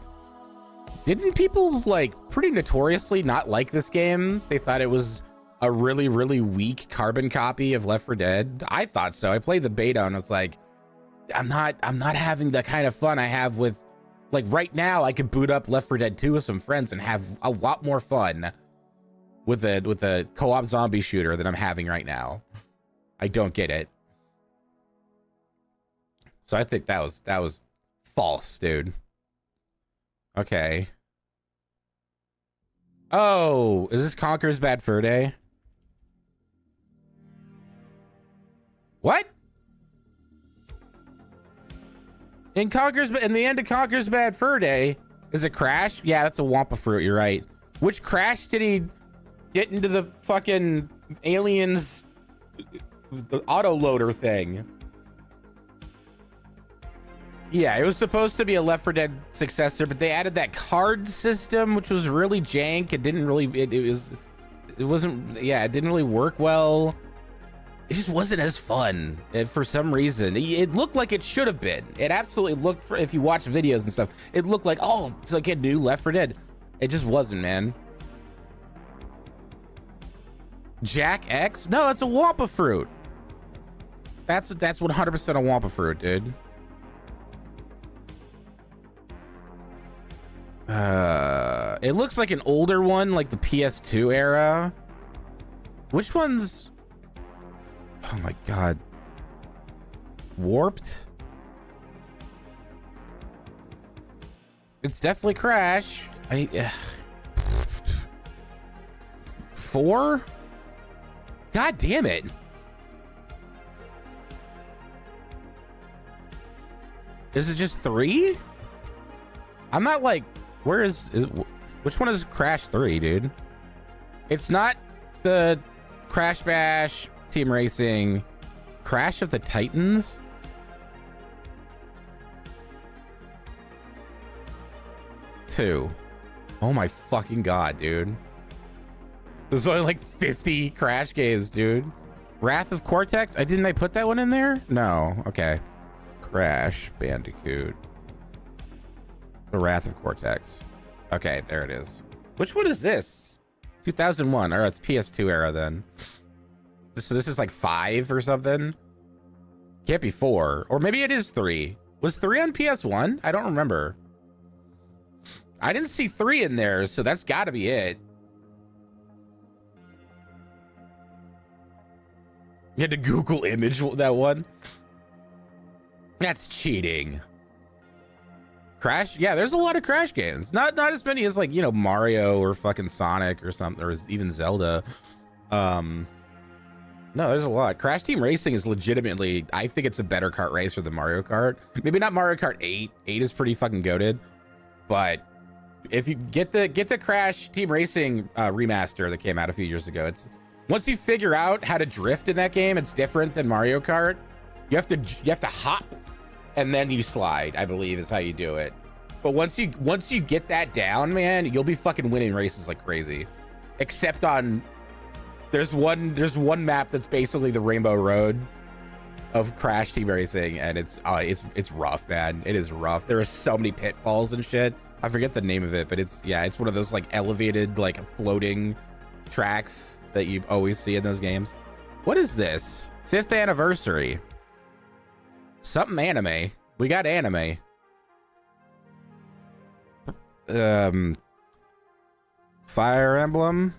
Didn't people like pretty notoriously not like this game? They thought it was a really weak carbon copy of Left 4 Dead. I thought so. I played the beta and was like, I'm not having the kind of fun I have with, like, right now I could boot up Left 4 Dead 2 with some friends and have a lot more fun with a co-op zombie shooter than I'm having right now. I don't get it. So I think that was false, dude. Okay. Oh, is this Conker's Bad Fur Day? What? In the end of Conker's Bad Fur Day, is it Crash? Yeah, that's a Wampa fruit. You're right. Which Crash did he get into the fucking aliens, the autoloader thing? Yeah, it was supposed to be a Left 4 Dead successor, but they added that card system, which was really jank. It didn't really, it didn't really work well. It just wasn't as fun for some reason. It looked like it should have been. It absolutely looked, if you watch videos and stuff, it looked like, oh, it's like a new Left 4 Dead. It just wasn't, man. Jack X? No, it's a Wampa fruit. That's 100% a Wampa fruit, dude. It looks like an older one, like the PS2 era. Which one's... Oh my god. Warped? It's definitely Crash. 4? God damn it. Is it just 3? I'm not like, which one is Crash 3, dude? It's not the Crash Bash, Team Racing, Crash of the Titans? Two. Oh my fucking god, dude. There's only like 50 Crash games, dude. Wrath of Cortex? Didn't I put that one in there? No. Okay. Crash Bandicoot. The Wrath of Cortex. Okay, there it is. Which one is this? 2001. All right, it's PS2 era then. So this is like 5 or something? Can't be 4. Or maybe it is 3. Was 3 on PS1? I don't remember. I didn't see 3 in there, so that's got to be it. You had to Google image that one. That's cheating. Crash? Yeah, there's a lot of Crash games. Not as many as like, you know, Mario or fucking Sonic or something, or even Zelda. No, there's a lot. Crash Team Racing is legitimately, I think it's a better kart racer than Mario Kart. Maybe not Mario Kart 8. 8 is pretty fucking goated. But if you get the Crash Team Racing remaster that came out a few years ago, it's once you figure out how to drift in that game, it's different than Mario Kart. You have to hop and then you slide, I believe is how you do it. But once you get that down, man, you'll be fucking winning races like crazy. Except on there's one map that's basically the Rainbow Road of Crash Team Racing, and it's rough, man. It is rough. There are so many pitfalls and shit. I forget the name of it, but it's one of those like elevated, like floating tracks that you always see in those games. What is this? 5th anniversary. Something anime. We got anime. Fire Emblem.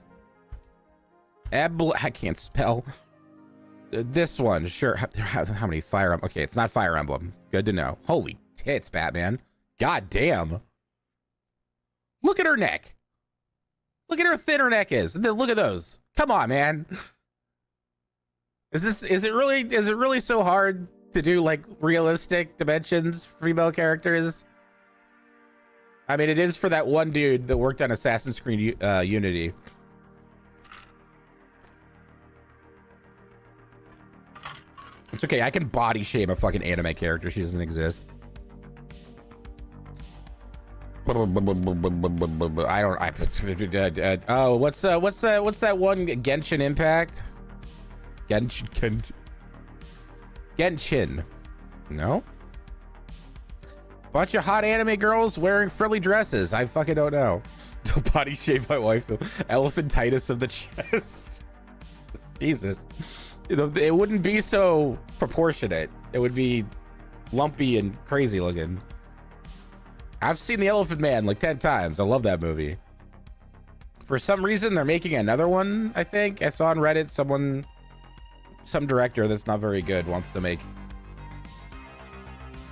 I can't spell. This one, sure. How many Fire Emblem? Okay, it's not Fire Emblem. Good to know. Holy tits, Batman. God damn. Look at her neck. Look at how thin her neck is. Look at those. Come on, man. Is it really so hard to do like realistic dimensions for female characters? I mean, it is for that one dude that worked on Assassin's Creed Unity. It's okay. I can body shame a fucking anime character. She doesn't exist. Oh, what's that one? Genshin Impact? Genshin. No? Bunch of hot anime girls wearing frilly dresses. I fucking don't know. Don't body shame my wife. Elephantitis of the chest. Jesus. It wouldn't be so proportionate. It would be lumpy and crazy looking. I've seen The Elephant Man like 10 times. I love that movie. For some reason, they're making another one, I think. I saw on Reddit some director that's not very good wants to make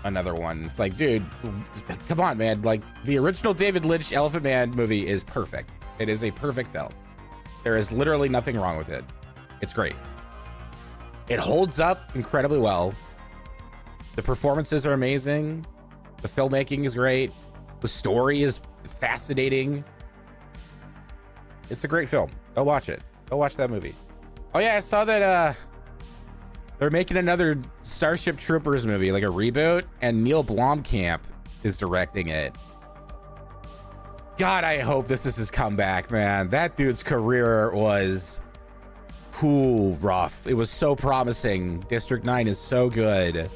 another one. It's like, dude, come on, man. Like, the original David Lynch Elephant Man movie is perfect. It is a perfect film. There is literally nothing wrong with it. It's great. It holds up incredibly well. The performances are amazing. The filmmaking is great. The story is fascinating. It's a great film. Go watch it. Go watch that movie. Oh yeah, I saw that they're making another Starship Troopers movie, like a reboot, and Neil Blomkamp is directing it. God, I hope this is his comeback, man. That dude's career was rough. It was so promising. District 9 is so good.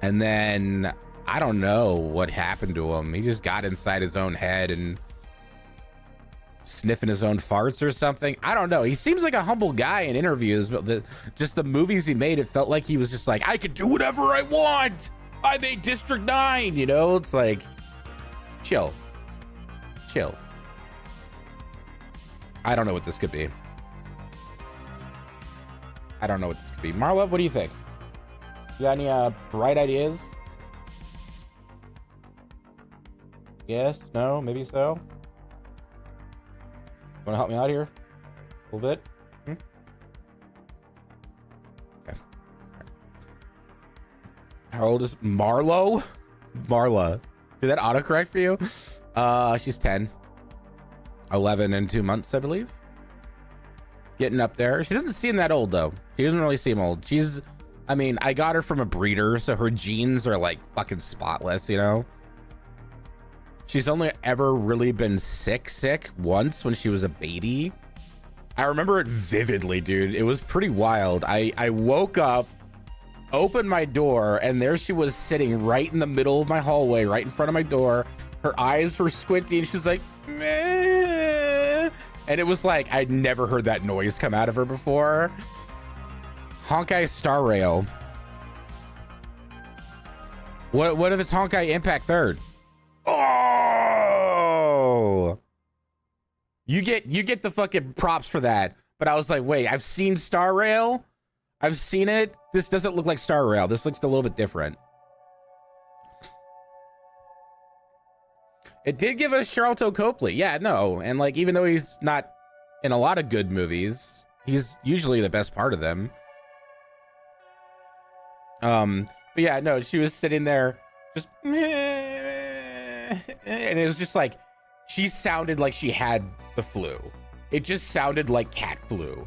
And then I don't know what happened to him. He just got inside his own head and sniffing his own farts or something. I don't know. He seems like a humble guy in interviews, but the movies he made, it felt like he was just like, I could do whatever I want. I made District 9, you know? It's like, chill. I don't know what this could be. Marla, what do you think? You got any bright ideas? Yes, no, maybe so. Want to help me out here a little bit? Okay. How old is Marla? Did that autocorrect for you? She's 10. 11 and 2 months, I believe. Getting up there. She doesn't seem that old though. She doesn't really seem old. I mean, I got her from a breeder, so her genes are like fucking spotless, you know? She's only ever really been sick once when she was a baby. I remember it vividly, dude. It was pretty wild. I woke up, opened my door, and there she was sitting right in the middle of my hallway, right in front of my door. Her eyes were squinty, and she was like, meh. And it was like, I'd never heard that noise come out of her before. Honkai Star Rail. What if it's Honkai Impact 3rd? Oh, you get the fucking props for that. But I was like, wait, I've seen Star Rail. I've seen it. This doesn't look like Star Rail. This looks a little bit different. It did give us Charlton Copley. Yeah, no. And like, even though he's not in a lot of good movies, he's usually the best part of them. But yeah, no, she was sitting there just, and it was just like, she sounded like she had the flu. It just sounded like cat flu.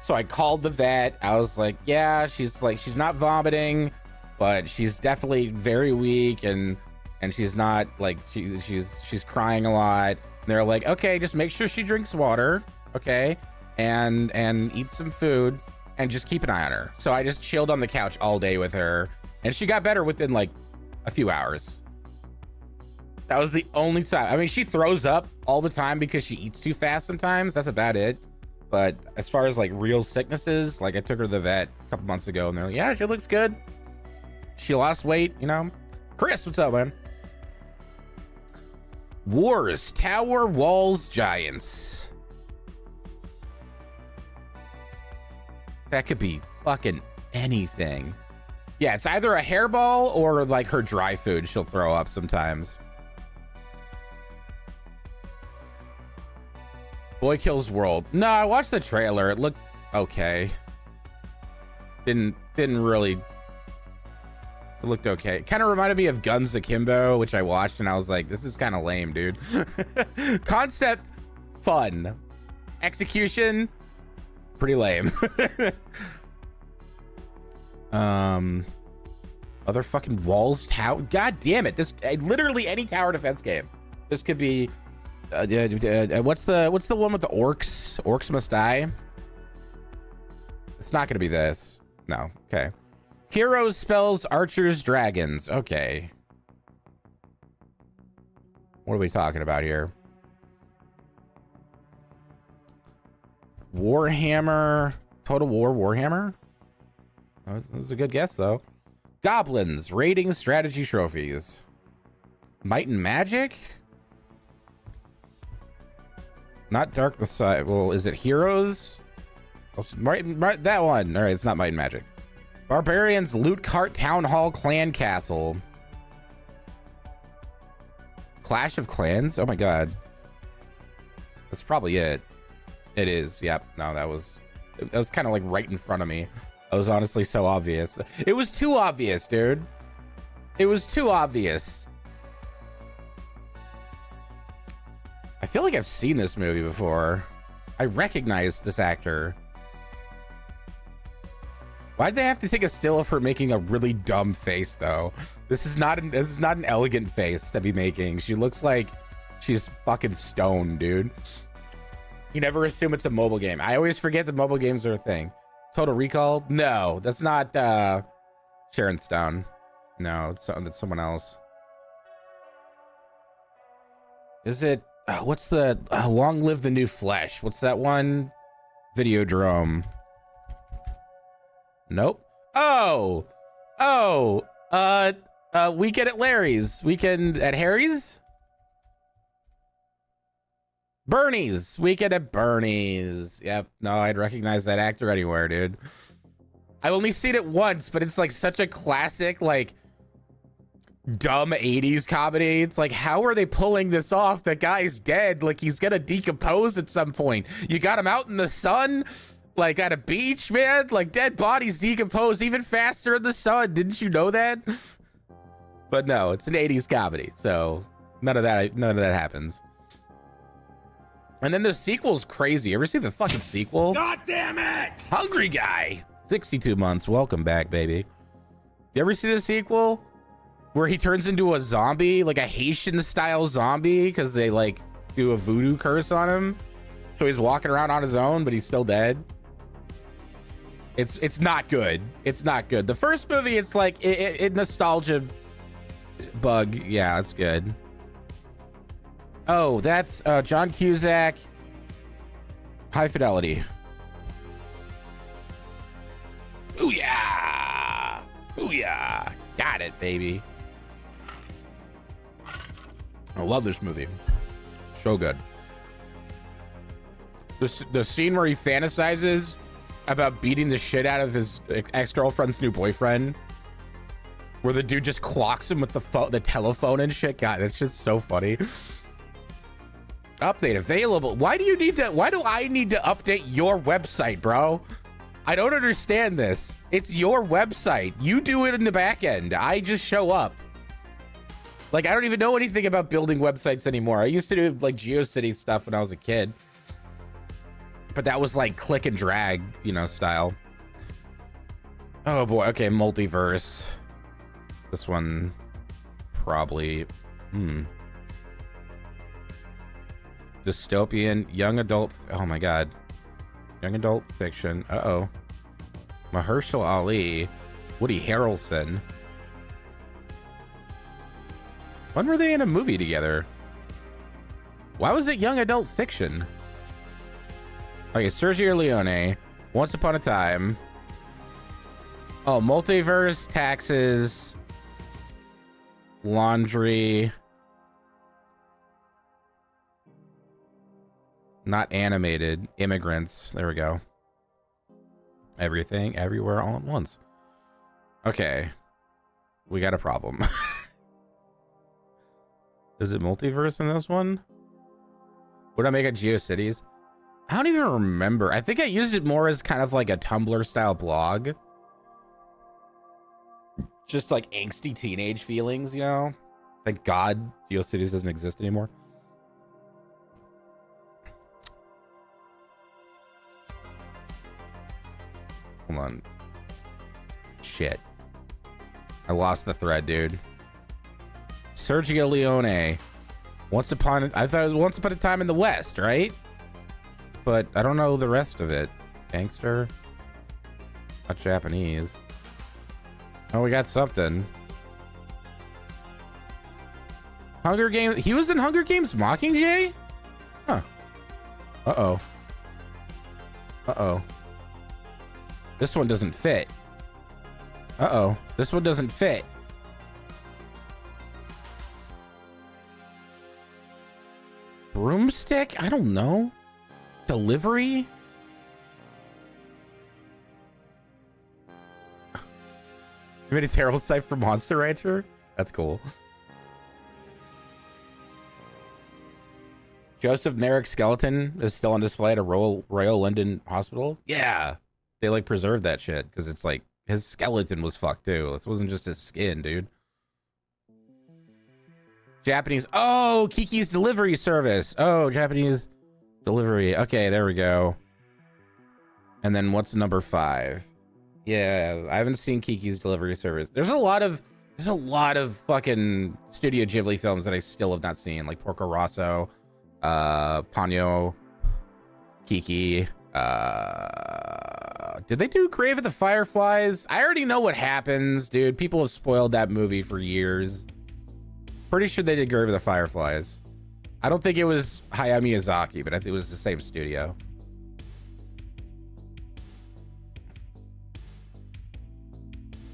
So I called the vet. I was like, yeah, she's not vomiting, but she's definitely very weak, and she's not like, she's crying a lot. And they're like, okay, just make sure she drinks water, okay, and eat some food, and just keep an eye on her. So I just chilled on the couch all day with her, and she got better within like a few hours. That was the only time. I mean, she throws up all the time because she eats too fast sometimes. That's about it. But as far as like real sicknesses, like I took her to the vet a couple months ago, and they're like, yeah, she looks good. She lost weight, you know. Chris, what's up, man? Wars, Tower, Walls, Giants. That could be fucking anything. Yeah, it's either a hairball or like her dry food she'll throw up sometimes. Boy Kills World. No, I watched the trailer. It looked okay. Didn't really. It looked okay. It kind of reminded me of Guns Akimbo, which I watched and I was like, this is kind of lame, dude. Concept, fun. Execution, pretty lame. Other fucking Walls, Tower. God damn it. This literally any tower defense game. This could be. What's the one with the orcs? Orcs Must Die. It's not gonna be this. No. Okay. Heroes, spells, archers, dragons. Okay. What are we talking about here? Warhammer. Total War Warhammer. That was a good guess though. Goblins, raiding, strategy, trophies. Might and Magic. Not Dark Messiah. Well, is it Heroes? Oh, right, that one. All right, it's not Might and Magic. Barbarians, Loot Cart, Town Hall, Clan Castle. Clash of Clans? Oh my god. That's probably it. It is. Yep. No, that was kind of like right in front of me. That was honestly so obvious. It was too obvious, dude. It was too obvious. I feel like I've seen this movie before. I recognize this actor. Why'd they have to take a still of her making a really dumb face though? This is not an elegant face to be making. She looks like she's fucking stoned, dude. You never assume it's a mobile game. I always forget that mobile games are a thing. Total Recall? No, that's not Sharon Stone. No, that's someone else. Is it? What's the Long Live the New Flesh? What's that one? Videodrome. Nope. Oh, Weekend at Larry's. Weekend at Harry's. Bernie's. Weekend at Bernie's. Yep. No, I'd recognize that actor anywhere, dude. I've only seen it once, but it's like such a classic, like dumb 80s comedy. It's like, how are they pulling this off? The guy's dead. Like he's gonna decompose at some point. You got him out in the sun, like at a beach, man. Like dead bodies decompose even faster in the sun. Didn't you know that? But no, it's an 80s comedy, so none of that happens. And then the sequel's crazy. Ever see the fucking sequel? God damn it! Hungry Guy. 62 months. Welcome back, baby. You ever see the sequel where he turns into a zombie, like a Haitian style zombie, because they like do a voodoo curse on him, so he's walking around on his own, but he's still dead? It's not good. It's not good. The first movie, it's like it nostalgia bug. Yeah, it's good. Oh, that's John Cusack. High Fidelity. Ooh yeah. Ooh yeah. Got it, baby. I love this movie. So good. The scene where he fantasizes about beating the shit out of his ex-girlfriend's new boyfriend, where the dude just clocks him with the telephone and shit. God, that's just so funny. Update available. Why do I need to update your website, bro? I don't understand this. It's your website. You do it in the back end. I just show up. Like, I don't even know anything about building websites anymore. I used to do like GeoCities stuff when I was a kid, but that was like click and drag, you know, style. Oh boy. Okay, multiverse. This one probably dystopian young adult. Oh my god, young adult fiction. Mahershala Ali, Woody Harrelson. When were they in a movie together? Why was it young adult fiction? Okay, Sergio Leone, Once Upon a Time. Oh, multiverse, taxes, laundry. Not animated. Immigrants. There we go. Everything, everywhere, all at once. Okay. We got a problem. Is it multiverse in this one? Would I make a GeoCities? I don't even remember. I think I used it more as kind of like a Tumblr style blog. Just like angsty teenage feelings, you know? Thank God GeoCities doesn't exist anymore. Hold on. Shit. I lost the thread, dude. Sergio Leone. I thought it was Once Upon a Time in the West, right? But I don't know the rest of it. Gangster. Not Japanese. Oh, we got something. Hunger Games. He was in Hunger Games Mockingjay? Huh. Uh-oh. Uh-oh. This one doesn't fit. Uh-oh. This one doesn't fit. Broomstick? I don't know. Delivery? You made a terrible site for Monster Rancher? That's cool. Joseph Merrick's skeleton is still on display at a Royal London hospital. Yeah. They like preserved that shit because it's like his skeleton was fucked too. This wasn't just his skin, dude. Japanese. Oh, Kiki's Delivery Service. Oh, Japanese delivery. Okay, there we go. And then what's number 5? Yeah, I haven't seen Kiki's Delivery Service. There's a lot of fucking Studio Ghibli films that I still have not seen, like Porco Rosso, Ponyo, Kiki. Did they do Grave of the Fireflies? I already know what happens, dude. People have spoiled that movie for years. Pretty sure they did Grave of the Fireflies. I don't think it was Hayao Miyazaki, but I think it was the same studio.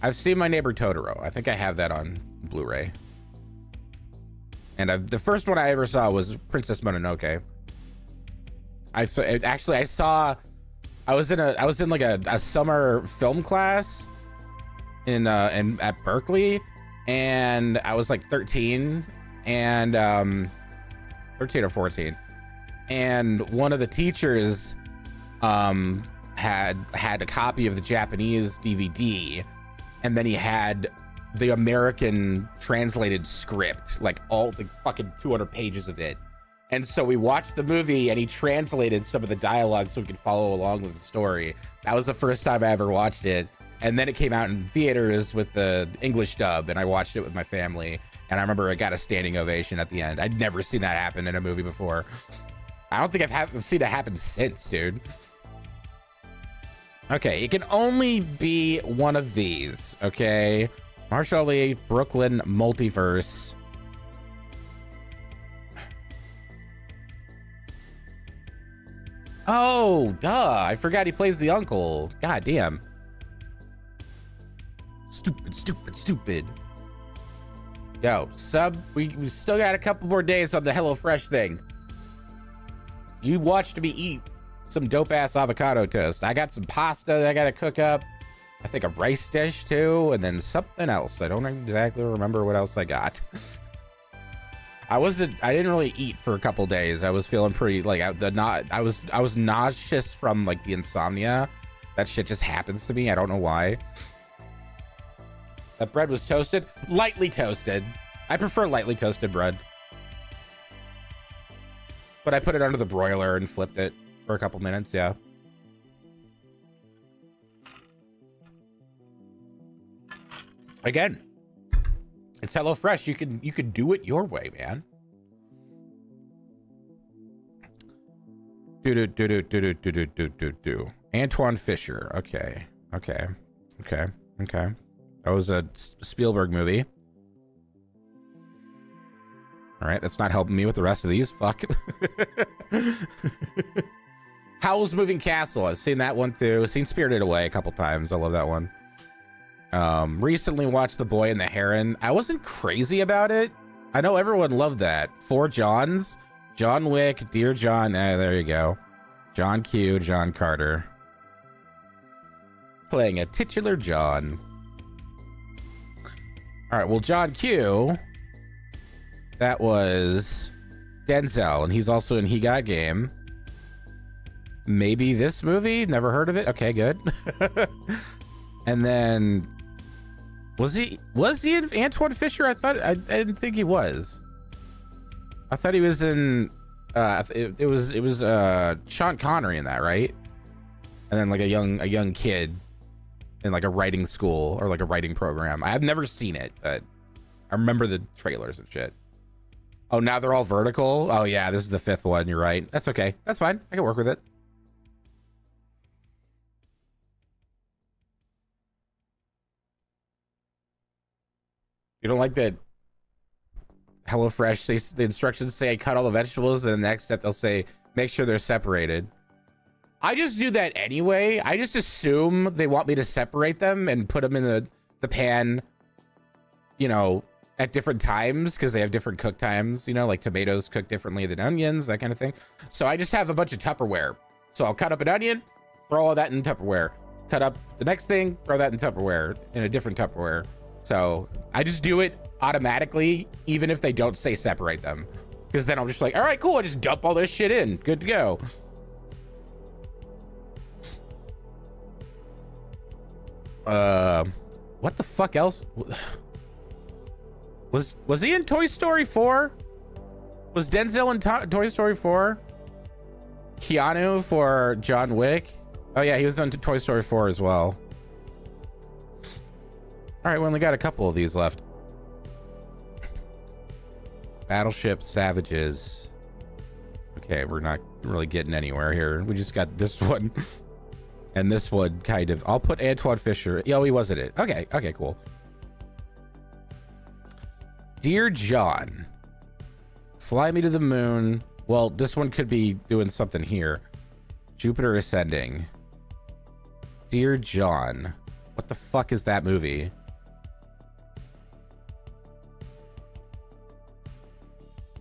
I've seen My Neighbor Totoro. I think I have that on Blu-ray. And the first one I ever saw was Princess Mononoke. I was in like a summer film class at Berkeley, and I was like 13 and 13 or 14, and one of the teachers had a copy of the Japanese DVD, and then he had the American translated script, like all the fucking 200 pages of it. And so we watched the movie, and he translated some of the dialogue so we could follow along with the story. That was the first time I ever watched it. And then it came out in theaters with the English dub, and I watched it with my family. And I remember I got a standing ovation at the end. I'd never seen that happen in a movie before. I don't think I've seen it happen since, dude. Okay, it can only be one of these, okay? Mahershala Ali, Brooklyn Multiverse. Oh, duh. I forgot he plays the uncle. God damn. Stupid. Yo, sub, we still got a couple more days on the HelloFresh thing. You watched me eat some dope ass avocado toast. I got some pasta that I gotta cook up. I think a rice dish too, and then something else. I don't exactly remember what else I got. I didn't really eat for a couple days. I was feeling pretty like I was nauseous from like the insomnia. That shit just happens to me. I don't know why. That bread was toasted, lightly toasted. I prefer lightly toasted bread. But I put it under the broiler and flipped it for a couple minutes, yeah. Again, it's HelloFresh. You can do it your way, man. Antoine Fisher. Okay. That was a Spielberg movie. All right, that's not helping me with the rest of these. Fuck. Howl's Moving Castle. I've seen that one too. Seen Spirited Away a couple times. I love that one. Recently watched The Boy and the Heron. I wasn't crazy about it. I know everyone loved that. 4 Johns. John Wick, Dear John. There you go. John Q, John Carter. Playing a titular John. All right, well, John Q, that was Denzel, and he's also in He Got Game. Maybe this movie? Never heard of it? Okay, good. And then, was he in Antoine Fisher? I didn't think he was. I thought he was in, it was Sean Connery in that, right? And then like a young kid in like a writing school or like a writing program. I've never seen it, but I remember the trailers and shit. Oh, now they're all vertical? Oh yeah, this is the 5th one. You're right. That's okay. That's fine. I can work with it. You don't like that HelloFresh, the instructions say cut all the vegetables, and the next step they'll say make sure they're separated. I just do that anyway. I just assume they want me to separate them and put them in the pan, you know, at different times because they have different cook times, you know, like tomatoes cook differently than onions, that kind of thing. So I just have a bunch of Tupperware. So I'll cut up an onion, throw all that in Tupperware. Cut up the next thing, throw that in Tupperware, in a different Tupperware. So I just do it automatically, even if they don't say separate them. Because then I'm just like, all right, cool. I just dump all this shit in. Good to go. What the fuck else? Was he in Toy Story 4? Was Denzel in Toy Story 4? Keanu for John Wick? Oh yeah, he was on Toy Story 4 as well. All right, we only got a couple of these left. Battleship Savages. Okay, we're not really getting anywhere here. We just got this one. And this one kind of. I'll put Antoine Fisher. Yo, he wasn't it. Okay, cool. Dear John, Fly Me to the Moon. Well, this one could be doing something here. Jupiter Ascending. Dear John. What the fuck is that movie?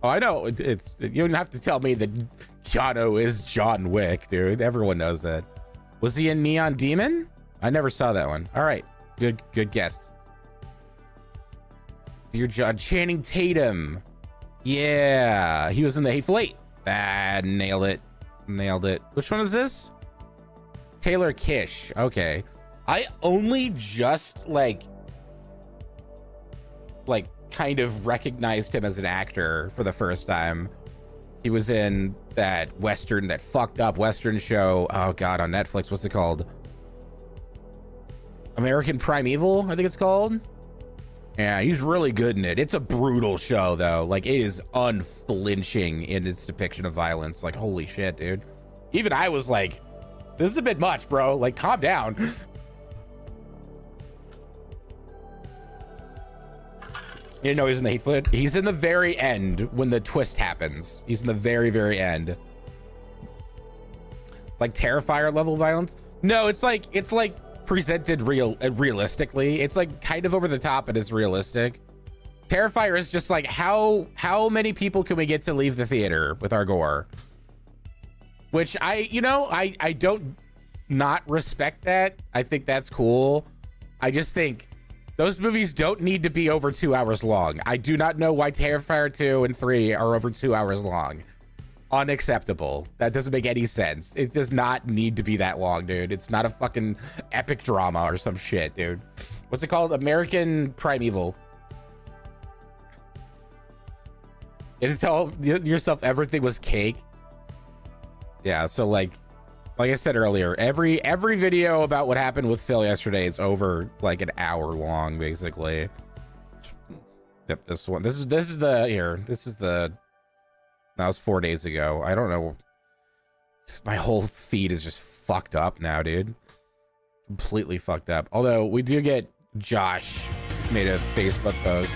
Oh, I know. It's you don't have to tell me that Keanu is John Wick, dude. Everyone knows that. Was he in Neon Demon? I never saw that one. All right. Good guess. Dear John, Channing Tatum. Yeah, he was in The Hateful Eight. Ah, nailed it. Which one is this? Taylor Kish. Okay. I only just like kind of recognized him as an actor for the first time. He was in that fucked up Western show. Oh God, on Netflix. What's it called? American Primeval, I think it's called. Yeah, he's really good in it. It's a brutal show though. Like it is unflinching in its depiction of violence. Like holy shit, dude. Even I was like, this is a bit much, bro. Like calm down. You didn't know he's in the Hateful Eight? He's in the very end when the twist happens. He's in the very, very end. Like Terrifier level violence? No, it's like presented realistically. It's like kind of over the top, but it's realistic. Terrifier is just like how many people can we get to leave the theater with our gore? which I don't not respect that. I think that's cool. I just think those movies don't need to be over 2 hours long. I do not know why Terrifier 2 and 3 are over 2 hours long. Unacceptable. That doesn't make any sense. It does not need to be that long, dude. It's not a fucking epic drama or some shit, dude. What's it called? American Primeval. You had to tell yourself everything was cake. Yeah, so like I said earlier, every video about what happened with Phil yesterday is over like an hour long, basically. Yep, this one. This is the that was 4 days ago. I don't know. My whole feed is just fucked up now, dude. Completely fucked up. Although we do get Josh made a Facebook post.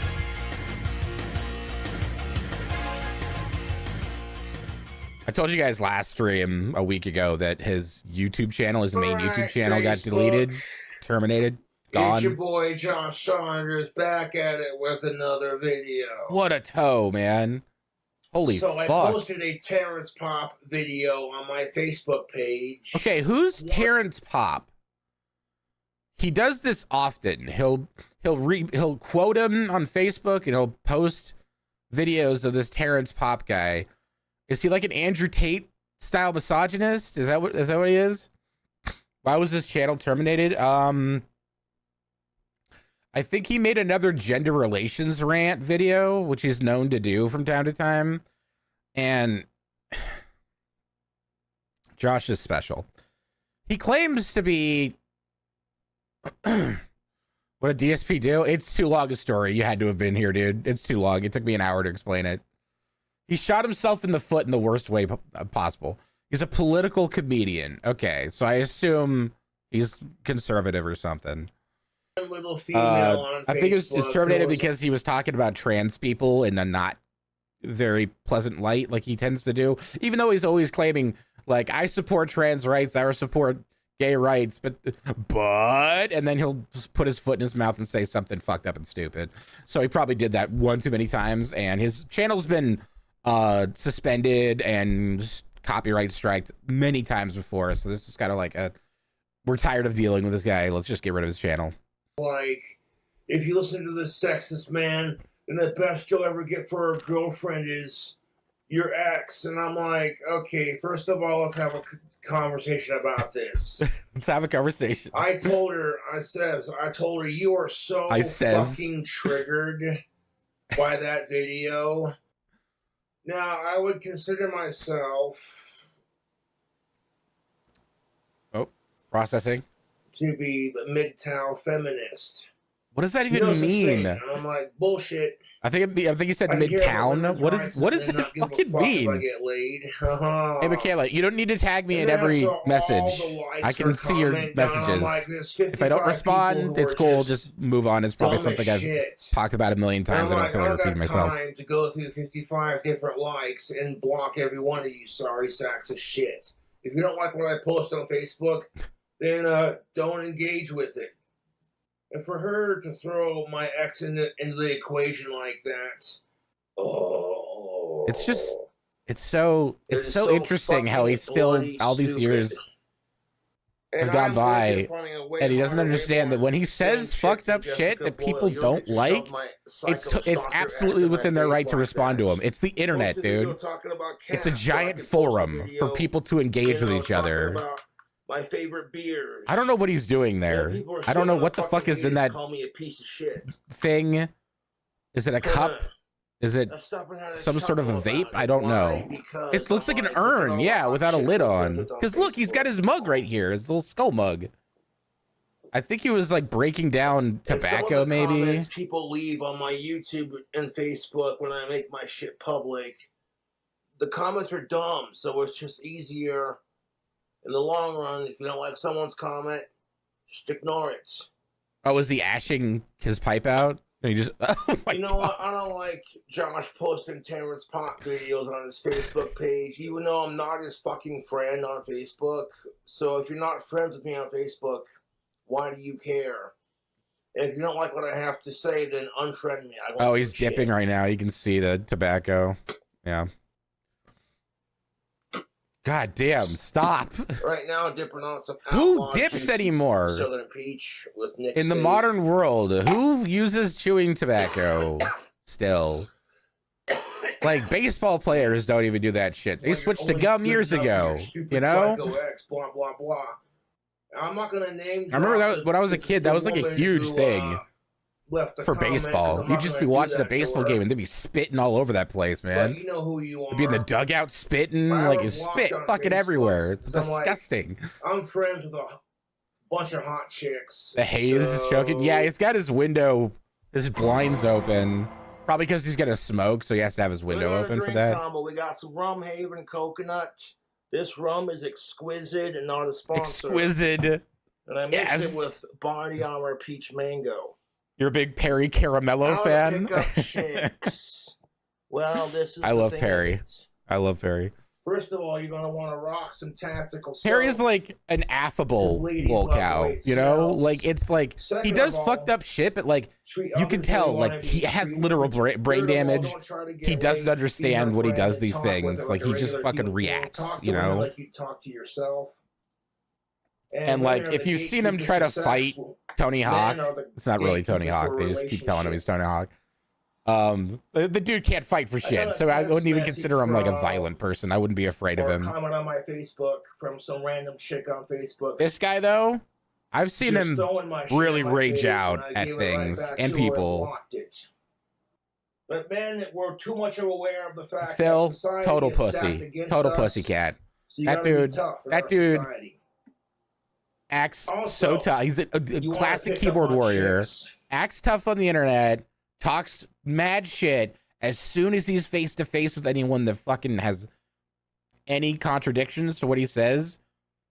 I told you guys last stream a week ago that his YouTube channel, his main YouTube channel, got deleted, terminated, gone. It's your boy Josh Saunders back at it with another video. What a toe, man. Holy fuck. I posted a Terrence Pop video on my Facebook page. Okay, who's Terrence Pop? He does this often. He'll quote him on Facebook and he'll post videos of this Terrence Pop guy. Is he like an Andrew Tate style misogynist? Is that what he is? Why was this channel terminated? I think he made another gender relations rant video, which he's known to do from time to time. And Josh is special. He claims to be what a DSP do? It's too long a story. You had to have been here, dude. It's too long. It took me an hour to explain it. He shot himself in the foot in the worst way possible. He's a political comedian. Okay, so I assume he's conservative or something. Little female on I think it was terminated because he was talking about trans people in a not very pleasant light, like he tends to do. Even though he's always claiming, like, I support trans rights, I support gay rights, but and then he'll just put his foot in his mouth and say something fucked up and stupid. So he probably did that one too many times, and his channel's been suspended and copyright striked many times before. So this is kind of like we're tired of dealing with this guy. Let's just get rid of his channel. Like, if you listen to this sexist man, then the best you'll ever get for a girlfriend is your ex. And I'm like, okay, first of all, let's have a conversation about this. Let's have a conversation. I told her, you are so fucking triggered by that video. Now, I would consider myself... Oh, processing. To be the MGTOW feminist. What does that even mean? And I'm like, bullshit. I think you said Midtown. What does that fucking mean? I get laid. Hey, Michaela, you don't need to tag me in every message. I can see your messages. Like, if I don't respond, it's cool. Just move on. It's probably something I've talked about a million times. I don't feel like repeating myself. I don't have time to go through 55 different likes and block every one of you sorry sacks of shit. If you don't like what I post on Facebook, then don't engage with it. And for her to throw my ex into the equation like that, it's so interesting how he's still all these years have gone by, and he doesn't understand that when he says fucked up shit that people don't like, it's absolutely within their right to respond to him. It's the internet, dude. It's a giant forum for people to engage with each other. My favorite beers. I don't know what he's doing there. I don't know what the fuck is in that call me a piece of shit thing. Is it a cup? Is it some sort of a vape? I don't know. It looks like an urn, yeah, without a lid on. Because look, he's got his mug right here, his little skull mug. I think he was like breaking down tobacco, maybe. People leave on my YouTube and Facebook when I make my shit public. The comments are dumb, so it's just easier. In the long run, if you don't like someone's comment, just ignore it. Oh, is he ashing his pipe out? And he just, oh my God. What? I don't like Josh posting Terrence Pop videos on his Facebook page, even though I'm not his fucking friend on Facebook. So if you're not friends with me on Facebook, why do you care? And if you don't like what I have to say, then unfriend me. Oh, he's dipping right now. You can see the tobacco. Yeah. God damn, stop. Right now, dipping on some Who outlaw dips juicy anymore? Southern Peach with Nick In the Safe. modern world, who uses chewing tobacco still? Like, baseball players don't even do that shit. They Well, you're switched to only gum good years enough for ago, your stupid you know? Psycho X, blah, blah, blah. I'm not going to name I remember drop that when I was a kid, that was like a woman huge who, thing left the for comment, 'cause baseball. I'm You'd not just gonna be do watching a that to baseball her. game and they'd be spitting all over that place, But man. you know who you are. They'd be in the dugout spitting, I like, ever you walked spit on fucking Facebook, everywhere. It's 'cause I'm like, disgusting. I'm friends with a bunch of hot chicks. The haze is choking. Yeah, he's got his window, his blinds open. Probably because he's gonna smoke, so he has to have his window We're gonna open for drink that. combo. We got some rum Haven coconut. This rum is exquisite and not a sponsor. Exquisite. And I mixed Yes. it with Body Armor Peach Mango. You're a big Perry Caramello How to fan? pick up chicks. Well, this is I the love thing Perry. of it. I love Perry. First of all, you're gonna want to rock some tactical. Perry is soap. like an affable Ladies lol love cow, the way it you know? smells. Like, it's like, he Second does of all, fucked up shit, but like, Treat you can others tell, how you wanna like, he be has treated. literal brain Third of all, damage. don't try to get He doesn't laid, understand be when he her does friend, these and talk with things. her Like, a he just regular fucking human being. reacts, Talk to you women know? like you talk to yourself. And women like, are if the you've seen him gatekeepers try to to sex. fight Tony Hawk, Men are the it's not really Tony gatekeepers Hawk. for They just keep telling him he's Tony Hawk. The dude can't fight for I got shit, a so I text wouldn't even message consider him like a from- violent person. I wouldn't be afraid of Or a him. comment on my Facebook from some random chick on Facebook. This guy, though, I've seen just him throwing my shit really in my rage face, out and I at gave it right things back and to her people. blocked it. But men were too much aware of the fact Phil, that society total is stacked pussy. against Total us, pussycat. so you That gotta be dude- tough in that our dude- society. Acts Also, so tough. He's a You wanna classic pick up keyboard on warrior. chicks. Acts tough on the internet. Talks mad shit. As soon as he's face to face with anyone that fucking has any contradictions to what he says,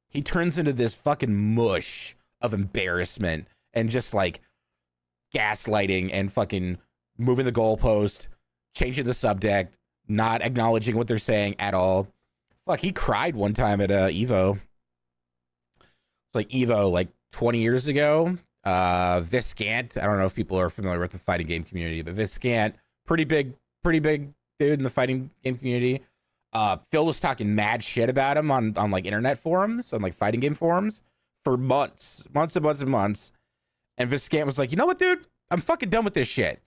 he turns into this fucking mush of embarrassment and just like gaslighting and fucking moving the goalpost, changing the subject, not acknowledging what they're saying at all. Fuck, he cried one time at Evo. It's like Evo, like 20 years ago. Viscant, I don't know if people are familiar with the fighting game community, but Viscant, pretty big dude in the fighting game community. Phil was talking mad shit about him on like internet forums, on like fighting game forums for months and months and months. And Viscant was like, you know what, dude? I'm fucking done with this shit.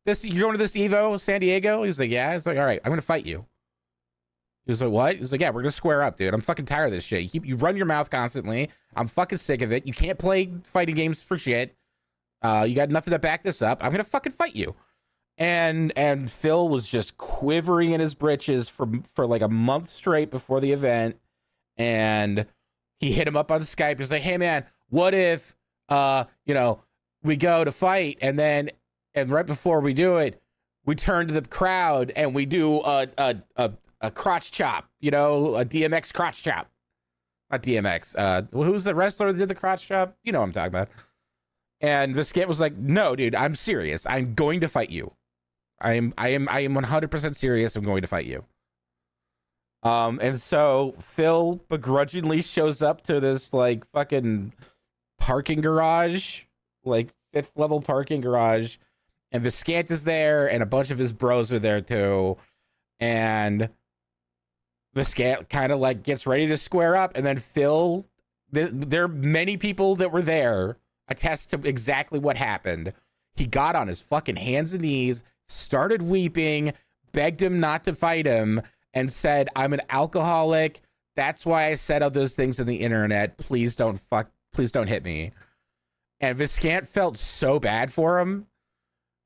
You're going to this Evo, San Diego? He's like, yeah. He's like, all right, I'm gonna fight you. He was like, what? He's like, yeah, we're gonna square up, dude. I'm fucking tired of this shit. You run your mouth constantly. I'm fucking sick of it. You can't play fighting games for shit. You got nothing to back this up. I'm gonna fucking fight you. And Phil was just quivering in his britches for like a month straight before the event. And he hit him up on Skype. He's like, hey man, what if we go to fight and right before we do it, we turn to the crowd and we do a crotch chop, a DMX crotch chop. Not DMX. Who's the wrestler that did the crotch chop? You know what I'm talking about. And Viscant was like, no, dude, I'm serious. I'm going to fight you. I am 100% serious. I'm going to fight you. And so Phil begrudgingly shows up to this like fucking parking garage, like 5th level parking garage, and Viscant is there, and a bunch of his bros are there too, and Viscant kind of like gets ready to square up, and then Phil, there are many people that were there attest to exactly what happened. He got on his fucking hands and knees, started weeping, begged him not to fight him, and said, I'm an alcoholic. That's why I said all those things on the internet. Please don't hit me. And Viscant felt so bad for him.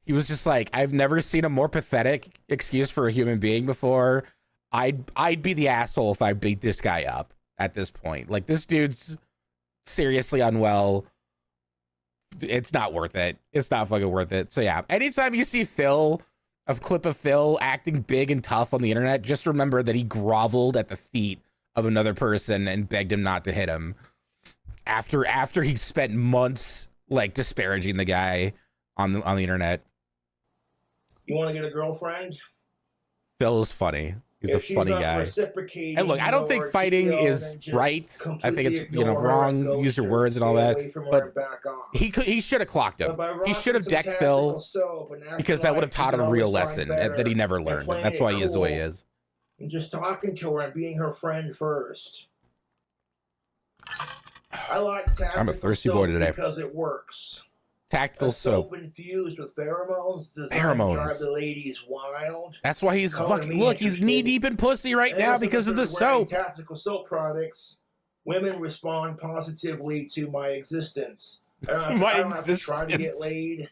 He was just like, I've never seen a more pathetic excuse for a human being before. I'd be the asshole if I beat this guy up at this point. Like, this dude's seriously unwell. It's not worth it. It's not fucking worth it. So yeah, anytime you see a clip of Phil acting big and tough on the internet, just remember that he groveled at the feet of another person and begged him not to hit him after he spent months like disparaging the guy on the internet. You want to get a girlfriend? Phil is funny. He's If a funny guy. And look, I don't think fighting is right. I think it's wrong. Use your words and all that. But he should have clocked him. He should have decked Phil because that would have taught him a real lesson that he never learned. That's why he is the way he is. and just talking to her and being her friend first. I like tactical I'm a thirsty boy today. because it works. Tactical soap. Infused with pheromones designed Pheromones. to drive the ladies wild. That's why he's fucking, look, he's knee deep in pussy right now because of the soap. Tactical soap products, women respond positively to my existence. I don't have to try to get laid.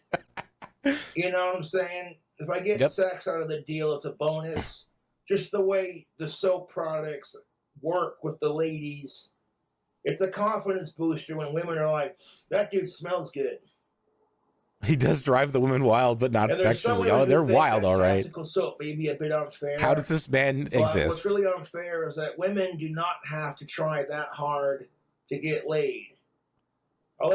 You know what I'm saying? If I get sex out of the deal, it's a bonus. Just the way the soap products work with the ladies, it's a confidence booster when women are like, that dude smells good. He does drive the women wild, but not sexually. Oh, they're wild, all right. Tactical soap may be a bit unfair. How does this man exist? What's really unfair is that women do not have to try that hard to get laid.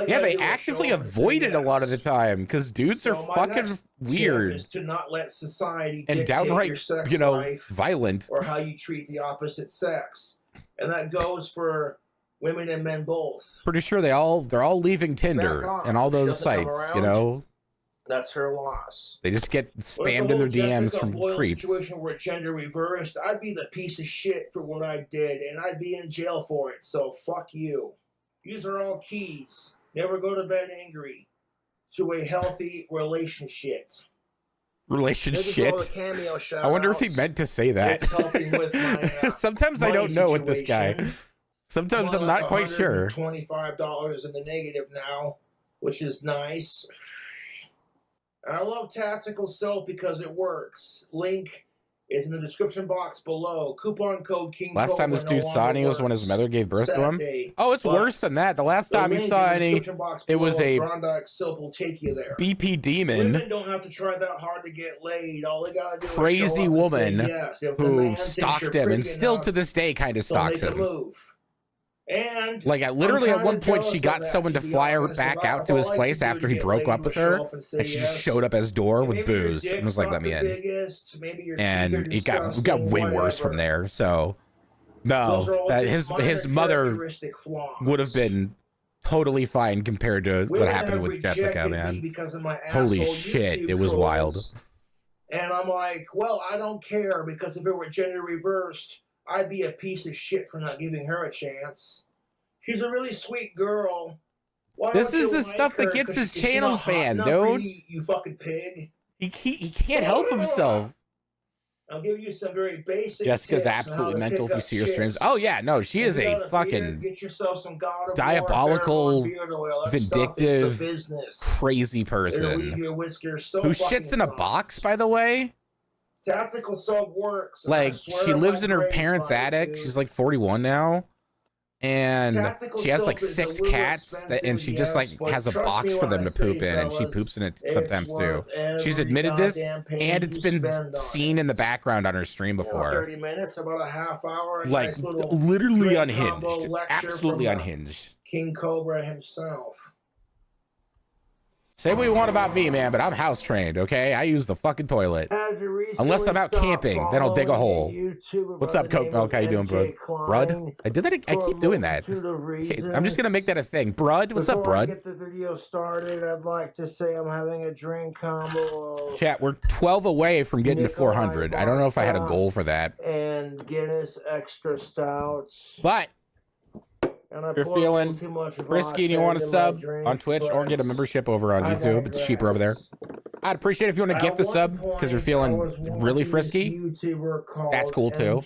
Yeah, they actively avoid it a lot of the time because dudes are fucking weird. Is to not let society and downright, your sex you know, life violent, or how you treat the opposite sex, and that goes for women and men both. Pretty sure they're all leaving Tinder and all those sites. You know, that's her loss. They just get spammed in their DMs from creeps. Situation where gender reversed, I'd be the piece of shit for what I did, and I'd be in jail for it. So fuck you. These are all keys. Never go to bed angry. To a healthy relationship. Relationship? I wonder if he meant to say that. My, sometimes I don't know with this guy. Sometimes I'm not quite sure. $25 in the negative now, which is nice. And I love tactical soap because it works. Link is in the description box below. Coupon code King. Last time this dude saw any was when his mother gave birth to him. Oh, it's worse than that. The last time he saw any, it was a soap will take you there. BP demon. Women don't have to try that hard to get laid. All they gotta do crazy is show woman up and say yes. who stalked him and still to this day kind of stalks him. And like literally at one point she got someone to fly her back out to his place after he broke up with her, and she just showed up at his door with booze and was like, let me in. And it got way worse from there. So no, that his mother would have been totally fine compared to what happened with Jessica, man. Holy shit, it was wild. And I'm like, well, I don't care, because if it were gender reversed, I'd be a piece of shit for not giving her a chance. She's a really sweet girl. This is the stuff that gets his channels banned, dude. You fucking pig. He can't help himself. I'll give you some very basic Jessica's tips absolutely on how to mental if you pick see up her streams. chicks. Oh yeah, no, she is a fucking get yourself some diabolical, vindictive, business. crazy person who shits in a box, by the way. Tactical soap works. Like, she lives in her parents' attic. She's like 41 now. And she has like 6 cats, and she just like has a box for them to poop in, and she poops in it sometimes too. She's admitted this, and it's been seen in the background on her stream before. 30 minutes, about a half hour. Like, literally unhinged. Absolutely unhinged. King Cobra himself. Say what you want about me, man, but I'm house trained, okay? I use the fucking toilet. Unless I'm out camping, then I'll dig a hole. What's up, Coke Milk? How you doing, bro? Brud? I did that. I keep doing that. Okay, I'm just gonna make that a thing. Brud? What's up, Brud? Before I get the video started, I'd like to say I'm having a drink combo. Chat, we're 12 away from getting to 400. I don't know if I had a goal for that. And Guinness Extra Stouts. But if you're feeling frisky and you want to sub on Twitch or get a membership over on YouTube, it's cheaper over there. I'd appreciate if you want to gift a sub because you're feeling really frisky. That's cool too.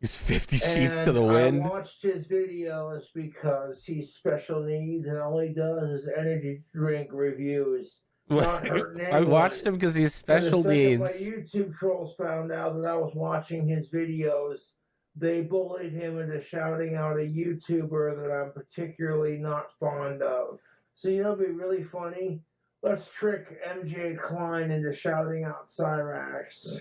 Use 50 sheets to the wind. I watched his videos because he's special needs and all he does is energy drink reviews. I watched him because he's special needs. My YouTube trolls found out that I was watching his videos. They bullied him into shouting out a YouTuber that I'm particularly not fond of. So you know what'd be really funny? Let's trick MJ Klein into shouting out Cyrax.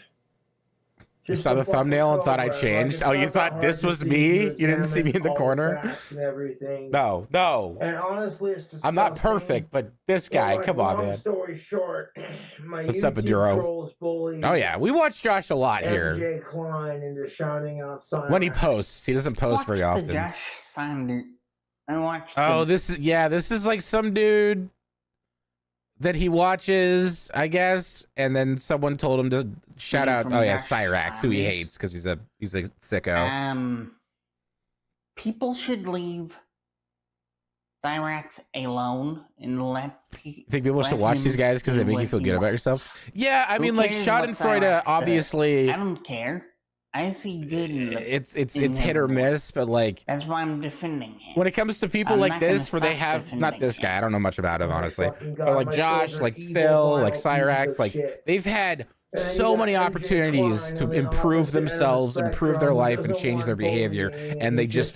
You saw the thumbnail and thought I changed? Oh, you thought this was me? You didn't see me in the corner? No, no. And honestly, it's just I'm not perfect, but this guy, come on, man. Story short, my what's up, Aduro? Oh yeah, we watch Josh a lot here. MJ Klein into shouting out Cyrax. When he posts, he doesn't post very often. Josh Simon. I watched. Oh, this is like some dude that he watches, I guess, and then someone told him to shout out. Oh yeah, Cyrax, who he hates because he's a sicko. People should leave Cyrax alone and let You think people should watch these guys because they make you feel good about yourself? Yeah, I mean, like Schadenfreude, obviously. I don't care. I see good in it's hit or miss, but like that's why I'm defending him. When it comes to people like this, where they have not this guy, I don't know much about him honestly, but like Josh, like Phil, like Cyrax, like they've had so many opportunities to improve themselves, improve their life, and change their behavior, and they just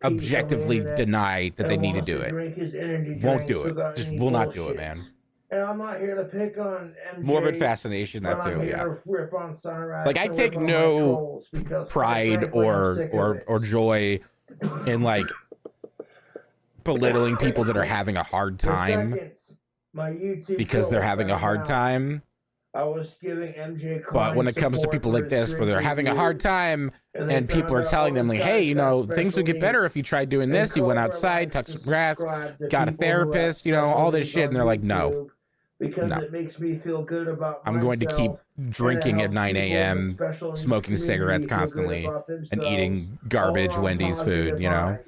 objectively deny that they need to do it. Won't do it. Just will not do it, man. And I'm not here to pick on MJ. Morbid fascination, that too, yeah. Rip on like I take no pride or joy in like belittling people that are having a hard time because they're having a hard time. I was giving MJ but when it comes to people like this, where they're having a hard time and people are telling them like, hey, you know, things would get better if you tried doing this. You went outside, touched some grass, got a therapist, you know, all this shit. And they're like, no. Because it makes me feel good about I'm going to keep drinking at 9 a.m., smoking cigarettes constantly, and eating garbage Wendy's food, you know?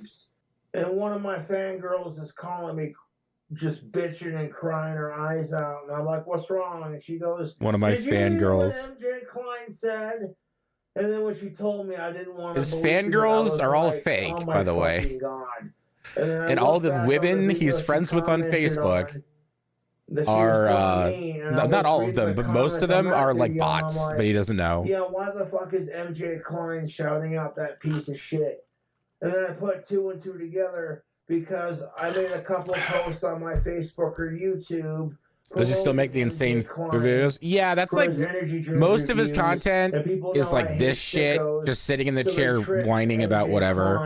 And one of my fangirls is calling me just bitching and crying her eyes out. And I'm like, what's wrong? And she goes, one of my fangirls. MJ Klein said. And then when she told me, I didn't want to. His fangirls are all fake, by the way. And all the women he's friends with on Facebook are not all of them, but most of them are like bots, but he doesn't know. Yeah, why the fuck is MJ Klein shouting out that piece of shit? And then I put two and two together because I made a couple posts on my Facebook or YouTube. Does he still make the insane videos? Yeah, that's like most of his content is like this shit, just sitting in the chair whining about whatever.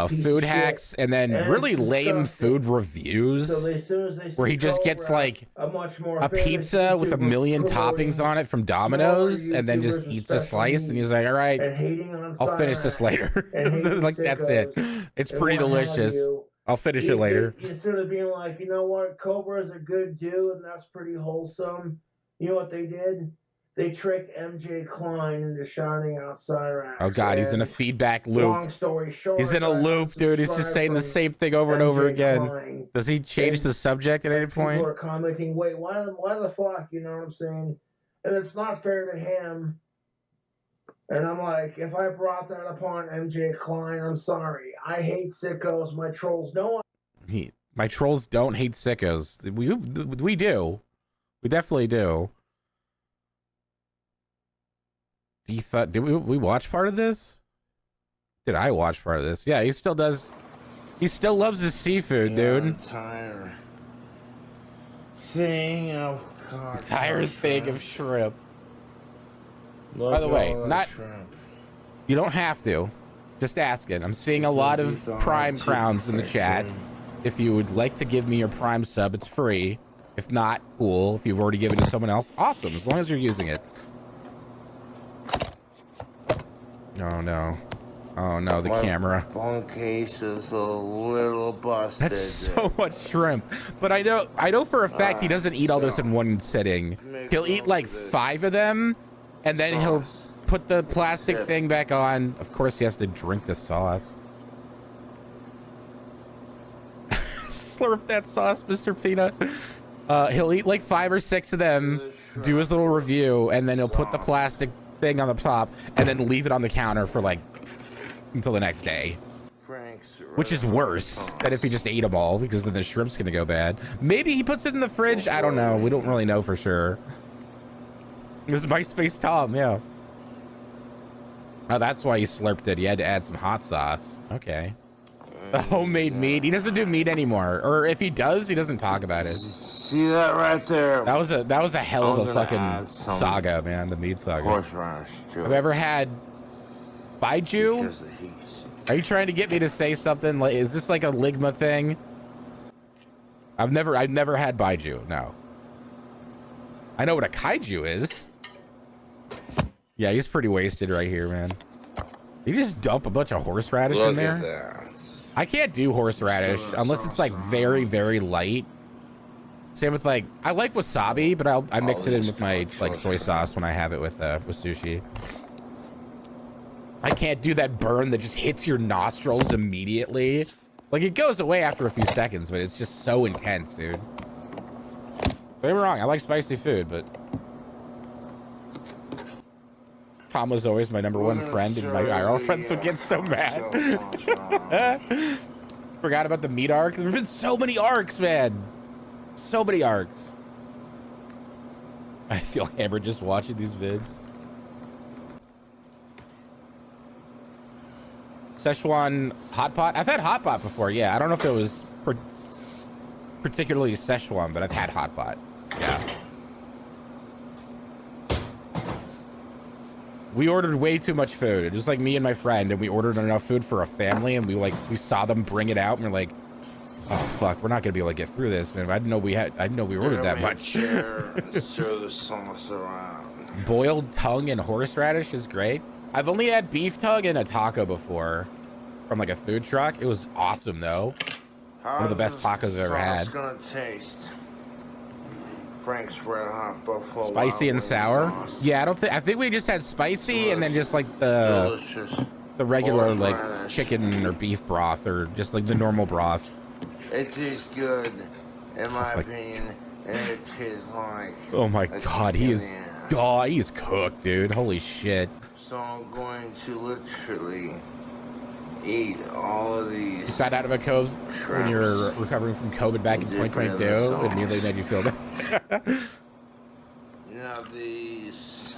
Food hacks, and then really lame food reviews where he just gets like a pizza with a million toppings on it from Domino's and then just eats a slice and he's like, all right, I'll finish this later. Like that's it. It's pretty delicious. I'll finish it later. Instead of being like, you know what, Cobra's a good dude and that's pretty wholesome. You know what they did? They tricked MJ Klein into shouting out Cyrax. Oh God, he's in a feedback loop. Long story short, he's in a loop, dude. He's just saying the same thing over and over again. Klein. Does he change the subject at any point? People are commenting, wait, why the fuck? You know what I'm saying? And it's not fair to him. And I'm like, if I brought that upon MJ Klein, I'm sorry. I hate sickos. My trolls don't. My trolls don't hate sickos. We do. We definitely do. Did we watch part of this? Did I watch part of this? Yeah, he still does. He still loves his seafood, dude. Entire thing of shrimp. By the way, you don't have to. Just ask it. I'm seeing a lot of Prime crowns in the chat. If you would like to give me your Prime sub, it's free. If not, cool. If you've already given it to someone else, awesome. As long as you're using it. Oh no. Oh no, the camera. Phone case is a little busted. That's so much shrimp. But I know for a fact he doesn't eat all this in one sitting. He'll eat like 5 of them. And then he'll put the plastic thing back on. Of course, he has to drink the sauce. Slurp that sauce, Mr. Peanut. He'll eat like 5 or 6 of them, do his little review, and then he'll put the plastic thing on the top, and then leave it on the counter for like until the next day. Which is worse than if he just ate them all, because then the shrimp's gonna go bad. Maybe he puts it in the fridge. I don't know. We don't really know for sure. It was MySpace Tom, yeah. Oh, that's why he slurped it. He had to add some hot sauce. Okay. The homemade meat. He doesn't do meat anymore, or if he does, he doesn't talk about it. See that right there? That was a hell of a fucking saga, man. The meat saga. Have you ever had Baiju? Are you trying to get me to say something? Like, is this like a Ligma thing? I've never had Baiju. No. I know what a kaiju is. Yeah, he's pretty wasted right here, man. You just dump a bunch of horseradish in there? Look at that. I can't do horseradish unless it's like very, very light. Same with like, I like wasabi, but I mix it in with my like soy sauce when I have it with sushi. I can't do that burn that just hits your nostrils immediately. Like it goes away after a few seconds, but it's just so intense, dude. Don't get me wrong, I like spicy food, but Tom was always my number one friend, and my IRL friends would get so mad. Forgot about the meat arc. There's been so many arcs, man. So many arcs. I feel hammered just watching these vids. Szechuan hot pot. I've had hot pot before. Yeah, I don't know if it was particularly Szechuan, but I've had hot pot. Yeah. We ordered way too much food. It was like me and my friend, and we ordered enough food for a family, and we saw them bring it out, and we're like, oh fuck, we're not gonna be able to get through this, man. I didn't know we ordered that much. Stir the sauce around. Boiled tongue and horseradish is great. I've only had beef tongue in a taco before from like a food truck. It was awesome though. One of the best tacos I've ever had. It's gonna taste Frank's Red Hot Buffalo. Spicy and sour. Yeah, I think we just had spicy and then just like the regular like chicken or beef broth or just like the normal broth. It tastes good, in my opinion, and it tastes like. Oh my god, he's cooked, dude. Holy shit. So I'm going to literally eat all of these. You got out of a cove when you were recovering from COVID back in 2022. It immediately made you feel that. Now these.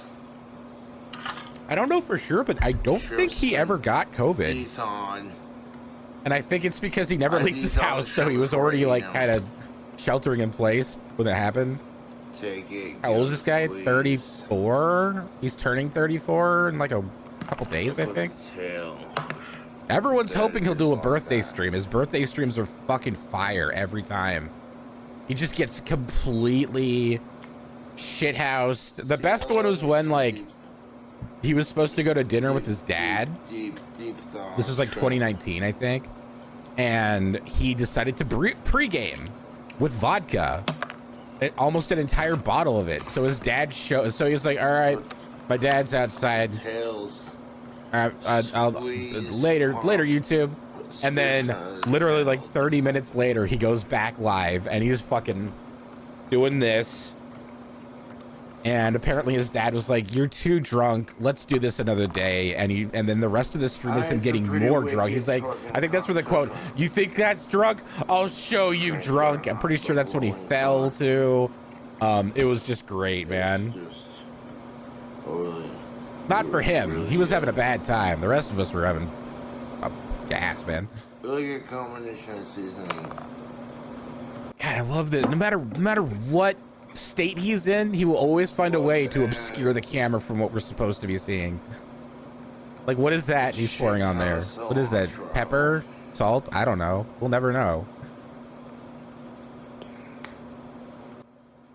I don't know for sure, but I don't think he ever got COVID. Teeth on. And I think it's because he never leaves his house, so he was already like kind of sheltering in place when it happened. Take it. How old is this guy? 34? He's turning 34 in like a couple days, I think. Everyone's hoping he'll do a birthday stream. His birthday streams are fucking fire every time. He just gets completely shithoused. The best one was when like he was supposed to go to dinner with his dad. This was like 2019, I think. And he decided to pregame with vodka. Almost an entire bottle of it. So his dad so he was like, all right, my dad's outside. All right, I'll later YouTube. And then literally like 30 minutes later, he goes back live and he's fucking doing this. And apparently his dad was like, you're too drunk. Let's do this another day. And then the rest of the stream is him getting more drunk. He's like, I think that's where the quote, you think that's drunk? I'll show you drunk. I'm pretty sure that's when he fell to. It was just great, man. Not for him. He was having a bad time. The rest of us were having a gas, man. Really good combination of seasoning. God, I love that. No matter what state he's in, he will always find a way to obscure the camera from what we're supposed to be seeing. Like, what is that he's pouring on there? What is that? Pepper? Salt? I don't know. We'll never know.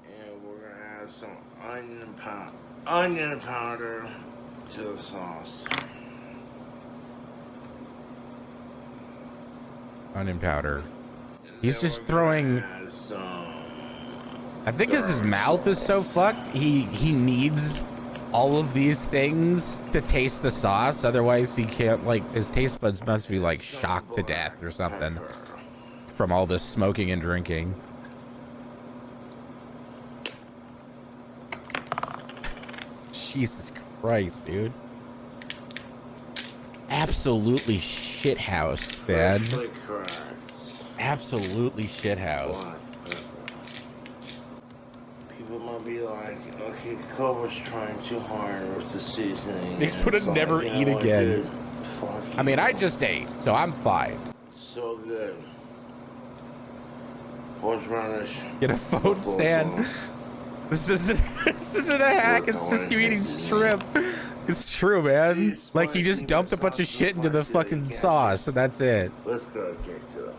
And we're gonna add some onion powder to the sauce. Onion powder. He's just throwing. I think because his mouth is so fucked, he needs all of these things to taste the sauce. Otherwise, he can't, like, his taste buds must be, like, shocked to death or something from all this smoking and drinking. Jesus Christ, dude. Absolutely shithouse, man. Absolutely shithouse. People might be like, okay, Cobra's trying too hard with the seasoning. He's gonna never eat again. I mean, I just ate, so I'm fine. So good. Horseradish. Get a phone stand. This isn't a hack. It's just you eating shrimp. It's true, man. Like, he just dumped a bunch of shit into the fucking sauce, and that's it. Let's go kick it up.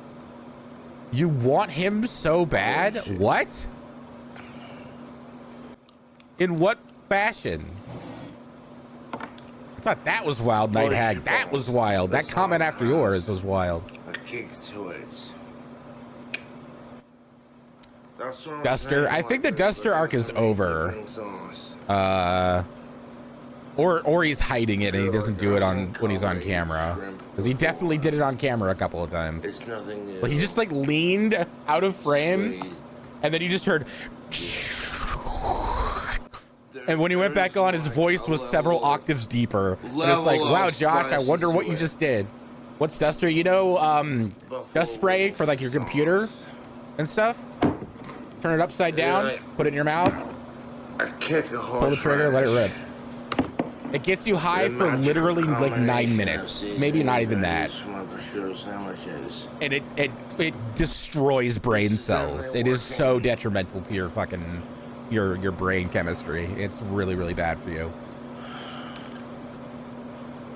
You want him so bad? What? In what fashion? I thought that was wild, Night Hag. That was wild. That comment after yours was wild. A kick to it. That's what I'm Duster. saying, I think the Duster arc is over. Sauce. Or he's hiding it and he doesn't do it on when he's on camera. Because he definitely did it on camera a couple of times. It's nothing new. But he just like leaned out of frame, and then you just heard. And when he went back on, his voice was several octaves deeper. And it's like, wow, Josh, I wonder what you just did. What's Duster? You know, dust spray for like your computer and stuff. Turn it upside down, put it in your mouth, pull the trigger, let it rip. It gets you high for literally like 9 minutes, maybe not even that. And it destroys brain cells. It is so detrimental to your fucking your brain chemistry. It's really, really bad for you.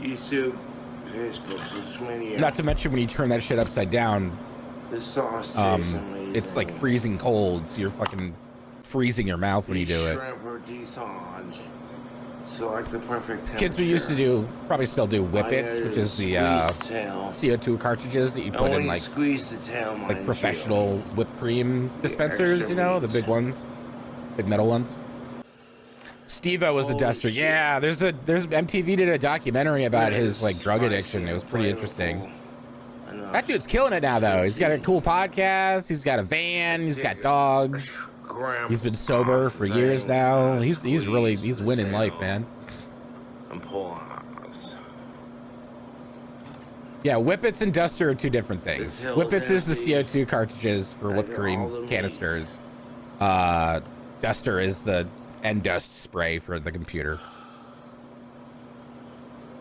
YouTube, Facebook, social media. Not to mention when you turn that shit upside down, The sauce tastes amazing. it's like freezing cold, so you're fucking freezing your mouth when you do it. Shrimp are dethawed. So like the perfect temperature. Kids we used to do, probably still do whippets, which is the CO2 cartridges that you put in like squeeze the tail, like professional whipped cream dispensers, you know, the big ones, big metal ones. Steve-O was the Duster. Yeah, there's MTV did a documentary about his like drug addiction. It was pretty interesting. That dude's killing it now though. He's got a cool podcast, he's got a van, he's got dogs. He's been sober for years now. He's winning life, man. And pull out. Yeah, Whippets and Duster are two different things. Whippets is the CO2 cartridges for whipped cream canisters. Duster is the end dust spray for the computer.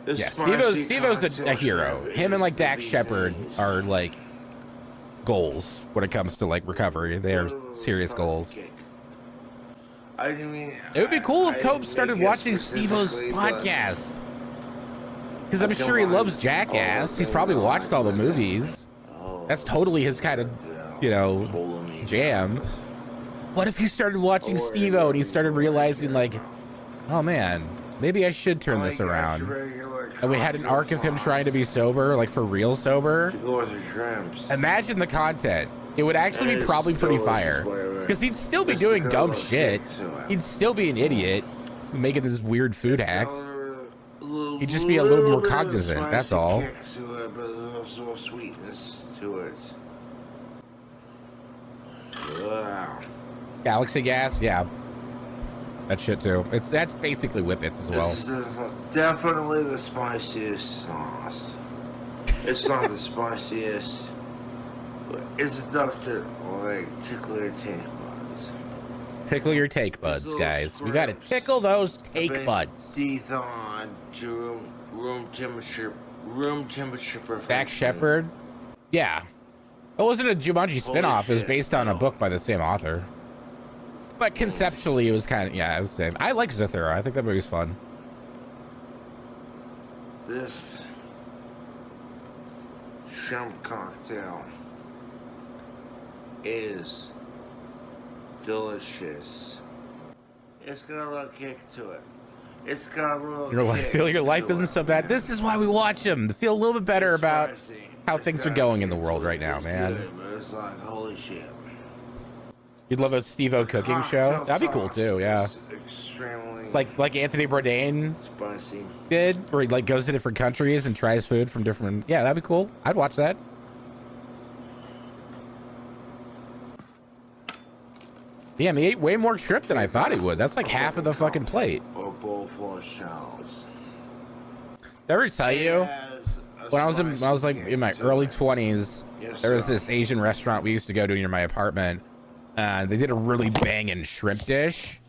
Yeah, Steve-O's a hero. Him and like Dax Shepard are like goals when it comes to like recovery. They are serious goals. It would be cool if Cope started watching Steve-O's podcast. Because I'm sure he loves Jackass. He's probably watched all the movies. That's totally his kind of, you know, jam. What if he started watching Steve-O and he started realizing like, oh man, maybe I should turn this around. And we had an arc of him trying to be sober, like for real sober. Imagine the content. It would actually be probably pretty fire. Because he'd still be doing dumb shit. He'd still be an idiot making these weird food hacks. He'd just be a little more cognizant, that's all. Sweetness to it. Wow. Galaxy gas, yeah. That shit too. That's basically Whippets as well. This is definitely the spiciest sauce. It's not the spiciest. It's enough to like tickle your taste buds. Tickle your take buds, guys. We gotta tickle those take buds. Dethawed to room temperature perfection. Dax Shepard? Yeah. It wasn't a Jumanji spinoff. It was based on a book by the same author. But conceptually, it was kind of, yeah, it was the same. I like Zathura. I think that movie's fun. This shrimp cocktail is delicious. It's got a little kick to it. It's got a little Feel your life isn't so bad. This is why we watch them, to feel a little bit better about how things are going in the world right now, man. But it's like, holy shit. You'd love a Steve-O cooking show? That'd be cool too, yeah. Extremely Like Anthony Bourdain spicy. did, where he like goes to different countries and tries food from different. Yeah, that'd be cool. I'd watch that. Damn, he ate way more shrimp than I thought he would. That's like half of the fucking plate. Or bowl full of shells. Did I ever tell you? When I was like in my early 20s, there was this Asian restaurant we used to go to near my apartment. They did a really banging shrimp dish,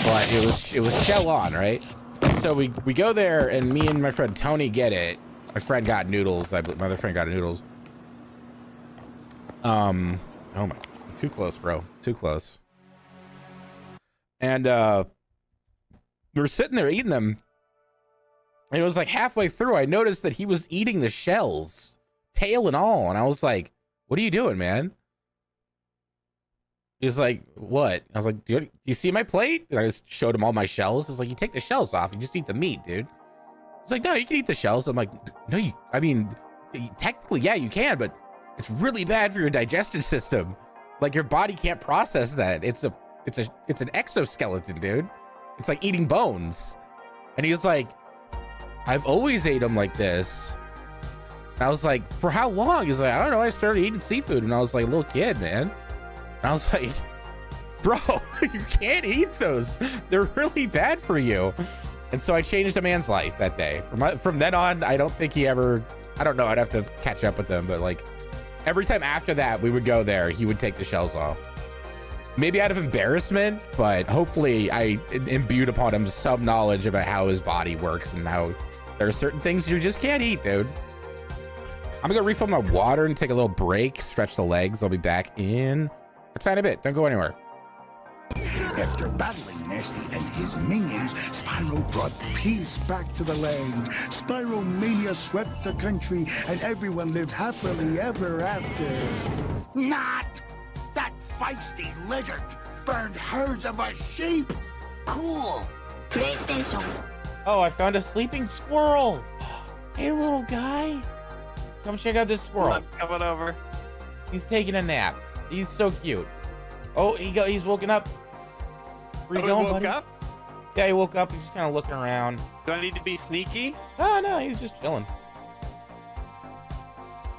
but it was shell on, right? So we go there, and me and my friend Tony get it. My friend got noodles. My other friend got noodles. Oh my, too close, bro. Too close. And we were sitting there eating them, and it was like halfway through, I noticed that he was eating the shells, tail and all, and I was like, "What are you doing, man?" He's like, "What?" I was like, "Do you see my plate?" And I just showed him all my shells. It's like, you take the shells off, you just eat the meat, dude. He's like, "No, you can eat the shells." I'm like, "No, technically, yeah, you can, but it's really bad for your digestion system." Like your body can't process that. It's an exoskeleton, dude. It's like eating bones. And he was like, I've always ate them like this. And I was like, for how long? He's like, I don't know. I started eating seafood when I was like a little kid, man. And I was like, bro, you can't eat those. They're really bad for you. And so I changed a man's life that day. From then on, I don't think he ever, I don't know. I'd have to catch up with him. But like every time after that, we would go there, he would take the shells off. Maybe out of embarrassment, but hopefully I imbued upon him some knowledge about how his body works and how there are certain things you just can't eat, dude. I'm gonna go refill my water and take a little break, stretch the legs. I'll be back in a tiny bit. Don't go anywhere. After battling Nasty and his minions, Spyro brought peace back to the land. Spyromania swept the country, and everyone lived happily ever after. Not! That feisty lizard burned herds of our sheep! Cool! PlayStation. Oh, I found a sleeping squirrel. Hey, little guy. Come check out this squirrel. I'm coming over. He's taking a nap. He's so cute. Oh, he's woken up. Where you going, woke buddy? up? Yeah, he woke up. He's just kind of looking around. Do I need to be sneaky? Oh, no, he's just chilling.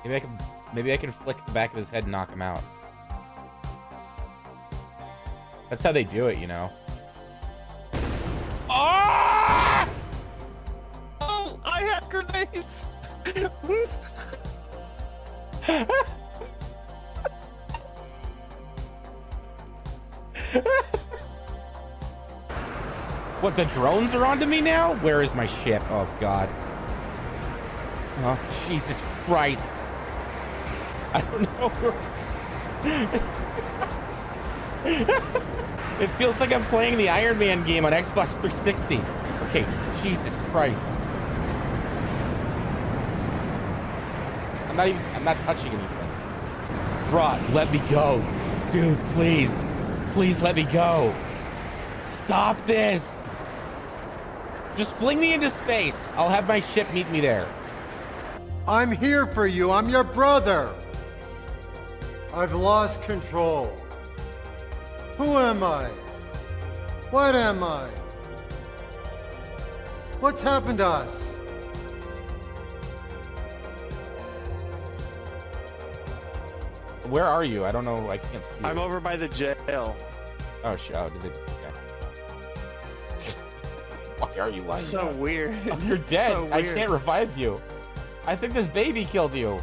Maybe I can flick the back of his head and knock him out. That's how they do it, you know. Oh! Oh, I have grenades. What, the drones are onto me now? Where is my ship? Oh, God. Oh, Jesus Christ. I don't know. It feels like I'm playing the Iron Man game on Xbox 360. Okay, Jesus Christ. I'm not touching anything. Rod, let me go. Dude, please. Please let me go. Stop this. Just fling me into space. I'll have my ship meet me there. I'm here for you. I'm your brother. I've lost control. Who am I? What am I? What's happened to us? Where are you? I don't know. I can't see. I'm over by the jail. Oh, shit. Oh, did they? Okay. Why are you lying? So weird. Oh, you're dead. So I weird. can't revive you. I think this baby killed you.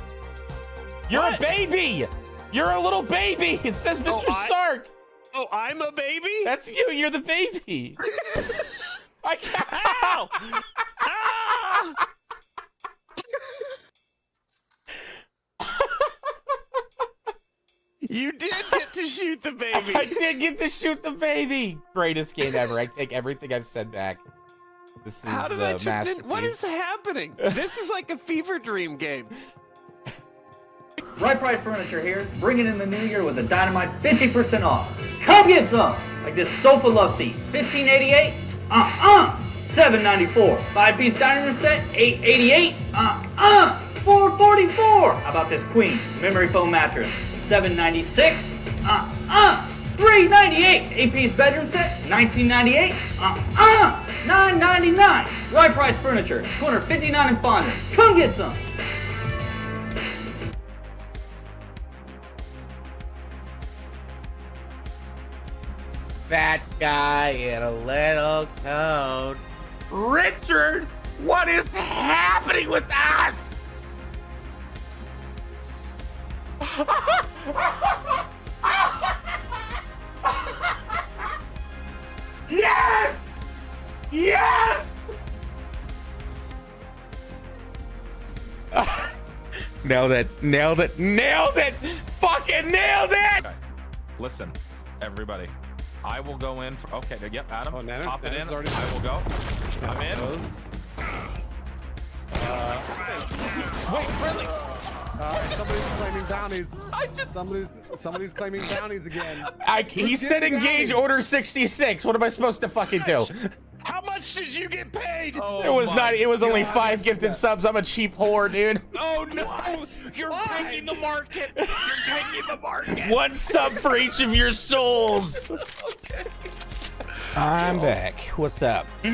You're What? a baby. You're a little baby. It says Mr. Stark. Oh, I'm a baby? That's you. You're the baby. I can't. Ow! Ah! You did get to shoot the baby. I did get to shoot the baby. Greatest game ever. I take everything I've said back. This is How did I what masterpiece. is happening? This is like a fever dream game. Right Price Furniture here, bringing in the new year with a dynamite 50% off. Come get some! Like this sofa love seat, $15.88? $7.94. 5-piece dining room set, $8.88? $4.44. How about this queen memory foam mattress, $7.96? $3.98. 8-piece bedroom set, $19.98? $9.99. Right Price Furniture, corner 59 and Fonda. Come get some! That guy in a little coat. Richard, what is happening with us? Yes! Yes! Nailed it. Nailed it. Nailed it. Fucking nailed it. Okay. Listen, everybody. I will go in for, okay, yep, Adam. Oh, Nana's- Pop it in. Nana's already- I will go. I'm in. Wait, friendly! Somebody's claiming bounties. Somebody's claiming bounties again. He said engage order 66. What am I supposed to fucking do? How much much did you get paid? Oh, It was my not. It was only God. 5 gifted subs. I'm a cheap whore, dude. Oh no! You're taking the market. You're taking the market. 1 sub for each of your souls. Okay. I'm back. What's up? I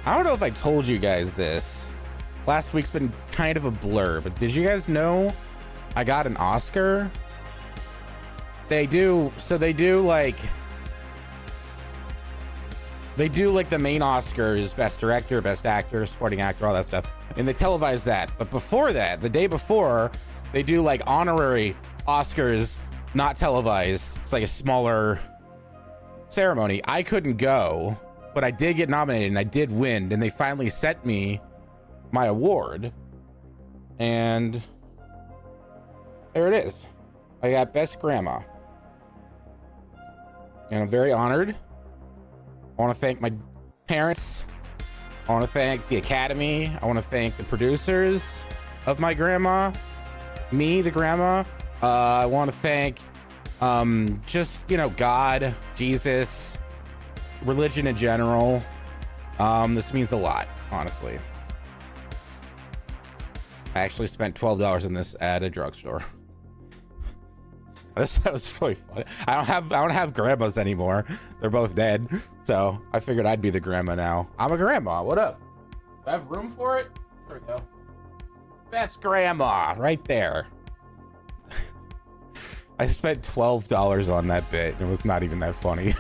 don't know if I told you guys this. Last week's been kind of a blur, but did you guys know I got an Oscar? They do like the main Oscars, best director, best actor, supporting actor, all that stuff. And they televise that. But before that, the day before, they do like honorary Oscars, not televised. It's like a smaller ceremony. I couldn't go, but I did get nominated and I did win. And they finally sent me my award. And there it is. I got Best Grandma. And I'm very honored. I want to thank my parents. I want to thank the Academy. I want to thank the producers of my grandma. Me, the grandma. I want to thank just, you know, God, Jesus, religion in general. This means a lot, honestly. I actually spent $12 on this at a drugstore. That was really funny. I don't have grandmas anymore. They're both dead. So I figured I'd be the grandma now. I'm a grandma. What up? Do I have room for it? There we go. Best grandma right there. I spent $12 on that bit. It was not even that funny.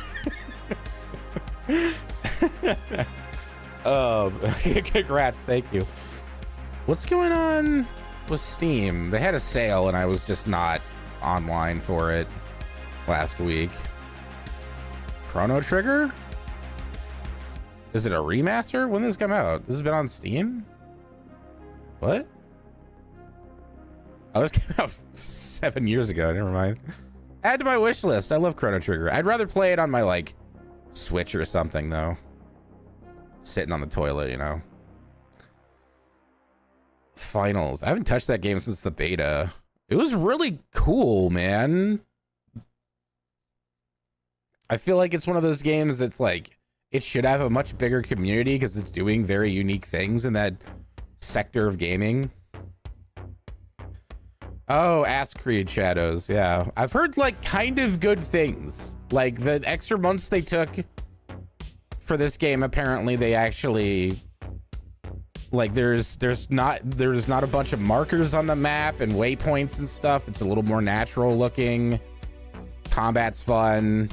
Congrats. Thank you. What's going on with Steam? They had a sale and I was just not online for it last week. Chrono Trigger? Is it a remaster? When did this come out? This has been on Steam? What? Oh, this came out 7 years ago. Never mind. Add to my wish list. I love Chrono Trigger. I'd rather play it on my like Switch or something though. Sitting on the toilet, you know. Finals. I haven't touched that game since the beta. It was really cool, man. I feel like it's one of those games that's like, it should have a much bigger community because it's doing very unique things in that sector of gaming. Oh, Ass Creed Shadows. Yeah. I've heard like kind of good things. Like the extra months they took for this game, apparently they actually like there's not a bunch of markers on the map and waypoints and stuff. It's a little more natural looking. Combat's fun.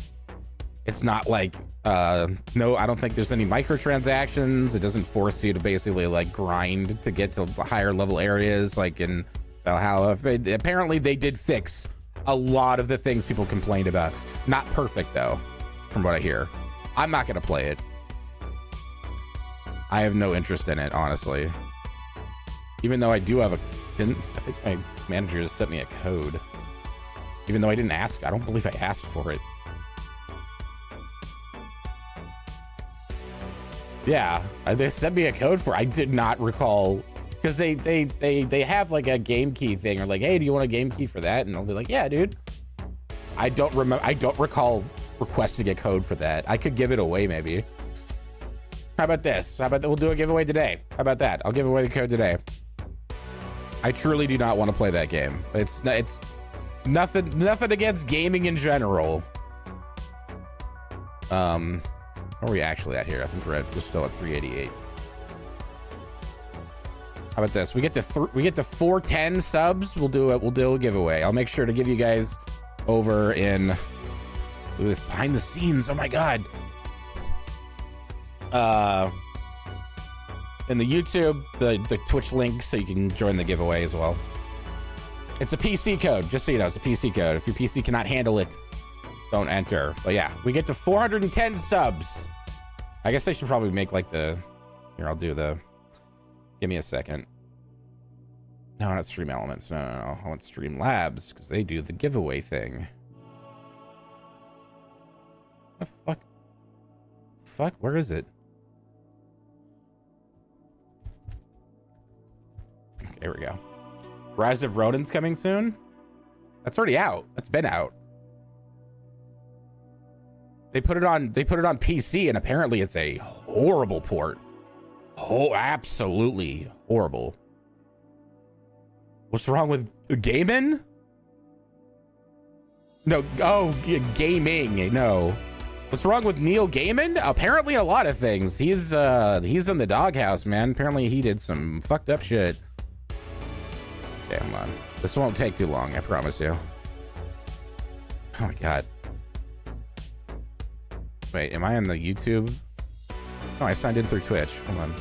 It's not like no, I don't think there's any microtransactions. It doesn't force you to basically like grind to get to higher level areas like in Valhalla. Apparently they did fix a lot of the things people complained about. Not perfect though, from what I hear. I'm not gonna play it. I have no interest in it, honestly. Even though I do have I think my manager has sent me a code. Even though I didn't ask, I don't believe I asked for it. Yeah, they sent me a code for it. I did not recall, because they have like a game key thing, or like, hey, do you want a game key for that? And I'll be like, yeah, dude. I don't recall requesting a code for that. I could give it away maybe. How about this? How about that? We'll do a giveaway today. How about that? I'll give away the code today. I truly do not want to play that game. It's nothing against gaming in general. Where are we actually at here? I think we're still at 388. How about this? We get to 410 subs. We'll do a giveaway. I'll make sure to give you guys over in look at this behind the scenes. Oh my god. In the YouTube, the Twitch link, so you can join the giveaway as well. It's a PC code, just so you know. It's a PC code. If your PC cannot handle it, don't enter. But yeah, we get to 410 subs. I guess I should probably make like the here. I'll do the. Give me a second. No, not Stream Elements. No. I want Stream Labs because they do the giveaway thing. The fuck? Where is it? There we go. Rise of Ronin's coming soon. That's already out. That's been out. They put it on PC, and apparently it's a horrible port. Oh, absolutely horrible. What's wrong with gaming? No, oh, gaming. No. What's wrong with Neil Gaiman? Apparently a lot of things. He's in the doghouse, man. Apparently he did some fucked up shit. Okay, hold on. This won't take too long, I promise you. Oh my god. Wait, am I on the YouTube? Oh, I signed in through Twitch. Hold on.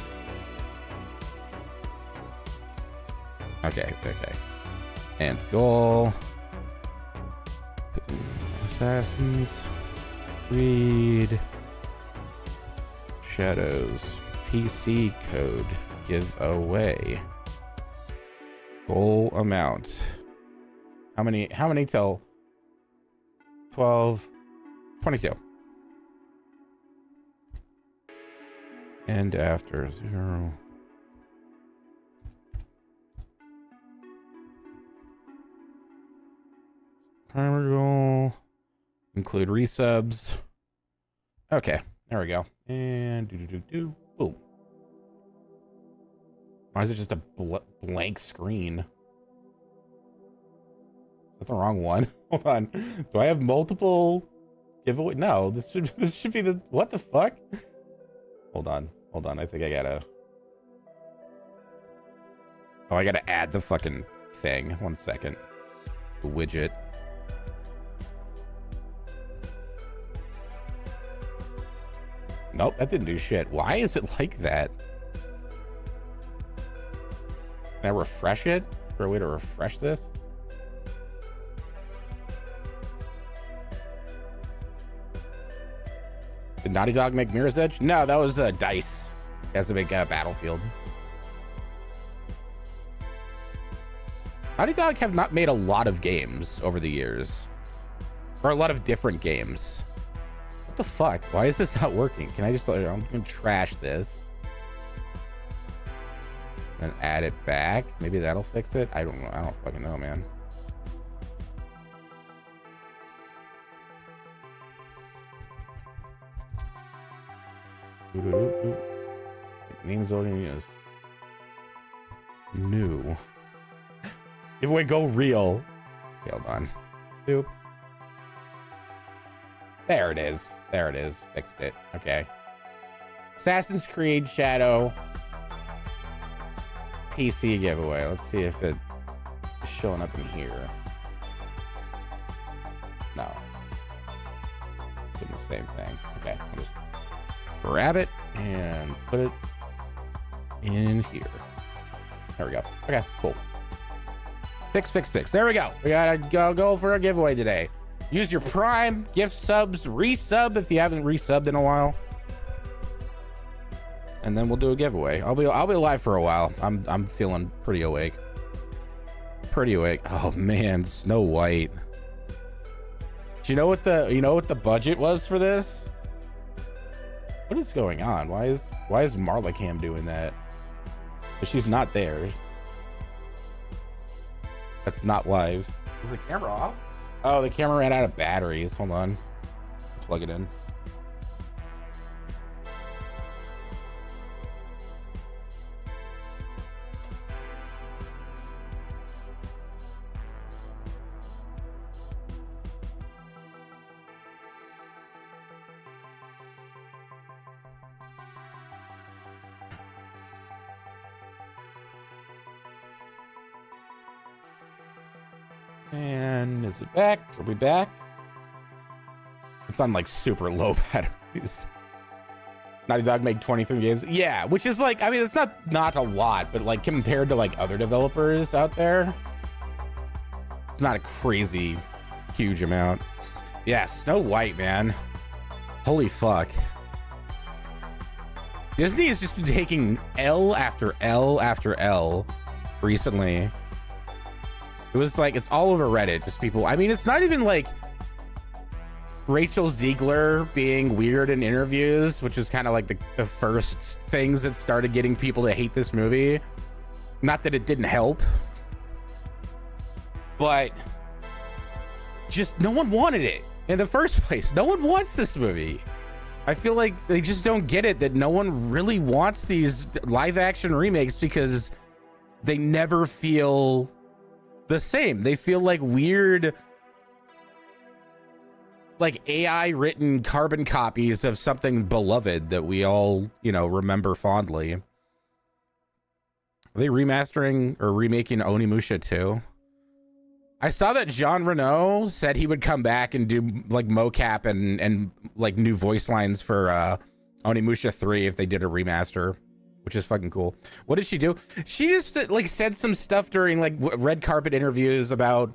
Okay. And goal. Assassins. Read. Shadows. PC code. Giveaway. Goal amount. How many till 12, 22. And after 0. Primary goal. Include resubs. Okay, there we go. And boom. Why is it just a blank screen? Is that the wrong one? Hold on. Do I have multiple giveaway? No, this should be the, what the fuck? Hold on. I think I gotta. Oh, I gotta add the fucking thing. 1 second. The widget. Nope, that didn't do shit. Why is it like that? Can I refresh it? Is there a way to refresh this? Did Naughty Dog make Mirror's Edge? No, that was DICE. It has to make Battlefield. Naughty Dog have not made a lot of games over the years. Or a lot of different games. What the fuck? Why is this not working? Can I just, I'm gonna trash this. And add it back. Maybe that'll fix it. I don't know. I don't fucking know, man. Names already used. New. Giveaway go real. Okay, hold on. Doop. There it is. There it is. Fixed it. Okay. Assassin's Creed Shadow PC giveaway. Let's see if it is showing up in here. No. Doing the same thing. Okay. I'll just grab it and put it in here. There we go. Okay, cool. Fix. There we go. We gotta go for a giveaway today. Use your Prime, gift subs, resub if you haven't resubbed in a while. And then we'll do a giveaway. I'll be alive for a while. I'm feeling pretty awake. Oh man, Snow White. Do you know what the budget was for this? What is going on? Why is Marla Cam doing that? But she's not there. That's not live. Is the camera off? Oh, the camera ran out of batteries. Hold on. Plug it in. And is it back? Are we back? It's on like super low batteries. Naughty Dog made 23 games. Yeah, which is like, I mean, it's not a lot, but like compared to like other developers out there, it's not a crazy huge amount. Yeah, Snow White, man. Holy fuck. Disney has just been taking L after L after L recently. It was like, it's all over Reddit, just people. I mean, it's not even like Rachel Ziegler being weird in interviews, which is kind of like the first things that started getting people to hate this movie. Not that it didn't help, but just no one wanted it. in the first place. No one wants this movie. I feel like they just don't get it that no one really wants these live action remakes because they never feel the same. They feel like weird, like AI written carbon copies of something beloved that we all, you know, remember fondly. Are they remastering or remaking Onimusha 2? I saw that Jean Reno said he would come back and do like mocap and like new voice lines for Onimusha 3 if they did a remaster, which is fucking cool. What did she do? She just like said some stuff during like red carpet interviews about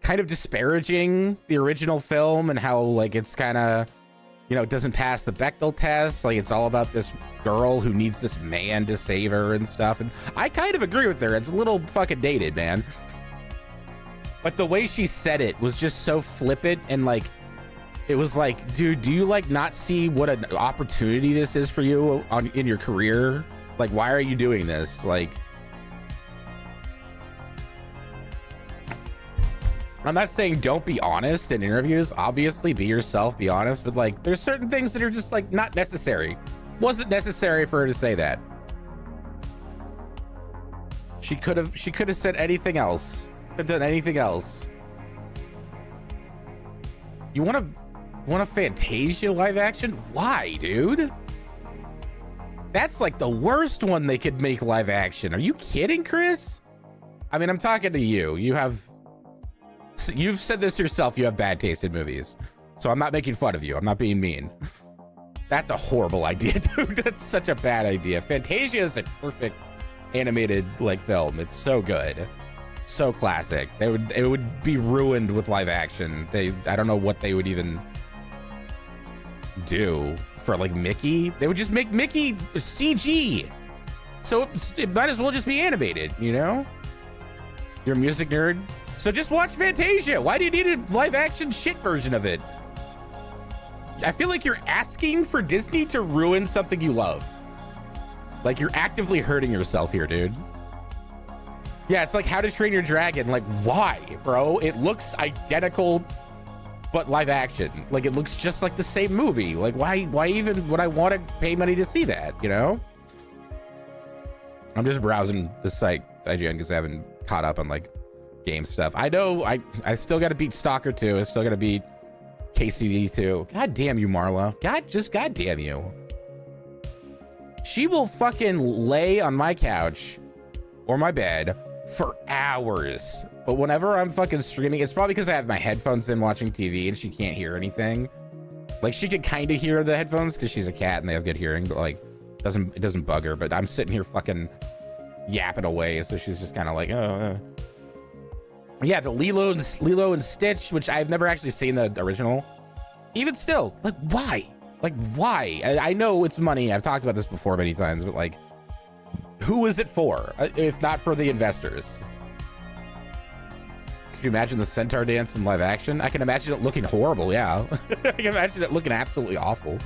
kind of disparaging the original film and how like it's kind of, you know, it doesn't pass the Bechdel test. Like it's all about this girl who needs this man to save her and stuff. And I kind of agree with her. It's a little fucking dated, man. But the way she said it was just so flippant and like, it was like, dude, do you like not see what an opportunity this is for you in your career? Like, why are you doing this? Like, I'm not saying don't be honest in interviews. Obviously, be yourself, be honest. But like, there's certain things that are just like not necessary. Wasn't necessary for her to say that. She could have said anything else. Could have done anything else. You want a Fantasia live action? Why, dude? That's like the worst one they could make live action. Are you kidding, Chris? I mean, I'm talking to you. You've said this yourself. You have bad taste in movies. So I'm not making fun of you. I'm not being mean. That's a horrible idea, dude. That's such a bad idea. Fantasia is a perfect animated like film. It's so good. So classic. It would be ruined with live action. I don't know what they would even do for like Mickey. They would just make Mickey CG. So it might as well just be animated, you know? You're a music nerd. So just watch Fantasia. Why do you need a live action shit version of it? I feel like you're asking for Disney to ruin something you love. Like you're actively hurting yourself here, dude. Yeah, it's like How to Train Your Dragon. Like, why, bro? It looks identical, but live action. Like, it looks just like the same movie. Like, why even would I want to pay money to see that, you know? I'm just browsing the site, IGN, because I haven't caught up on, like, game stuff. I know I still got to beat Stalker 2. I still got to beat KCD 2. God damn you, Marla. God damn you. She will fucking lay on my couch or my bed for hours, but whenever I'm fucking streaming, it's probably because I have my headphones in watching TV and she can't hear anything. Like she can kind of hear the headphones because she's a cat and they have good hearing, but like it doesn't bug her. But I'm sitting here fucking yapping away, so she's just kind of like, oh. Yeah, the Lilo and Stitch, which I've never actually seen the original. Even still, like why? Like why? I know it's money. I've talked about this before many times, but like, who is it for, if not for the investors? Could you imagine the centaur dance in live action? I can imagine it looking horrible, yeah. I can imagine it looking absolutely awful.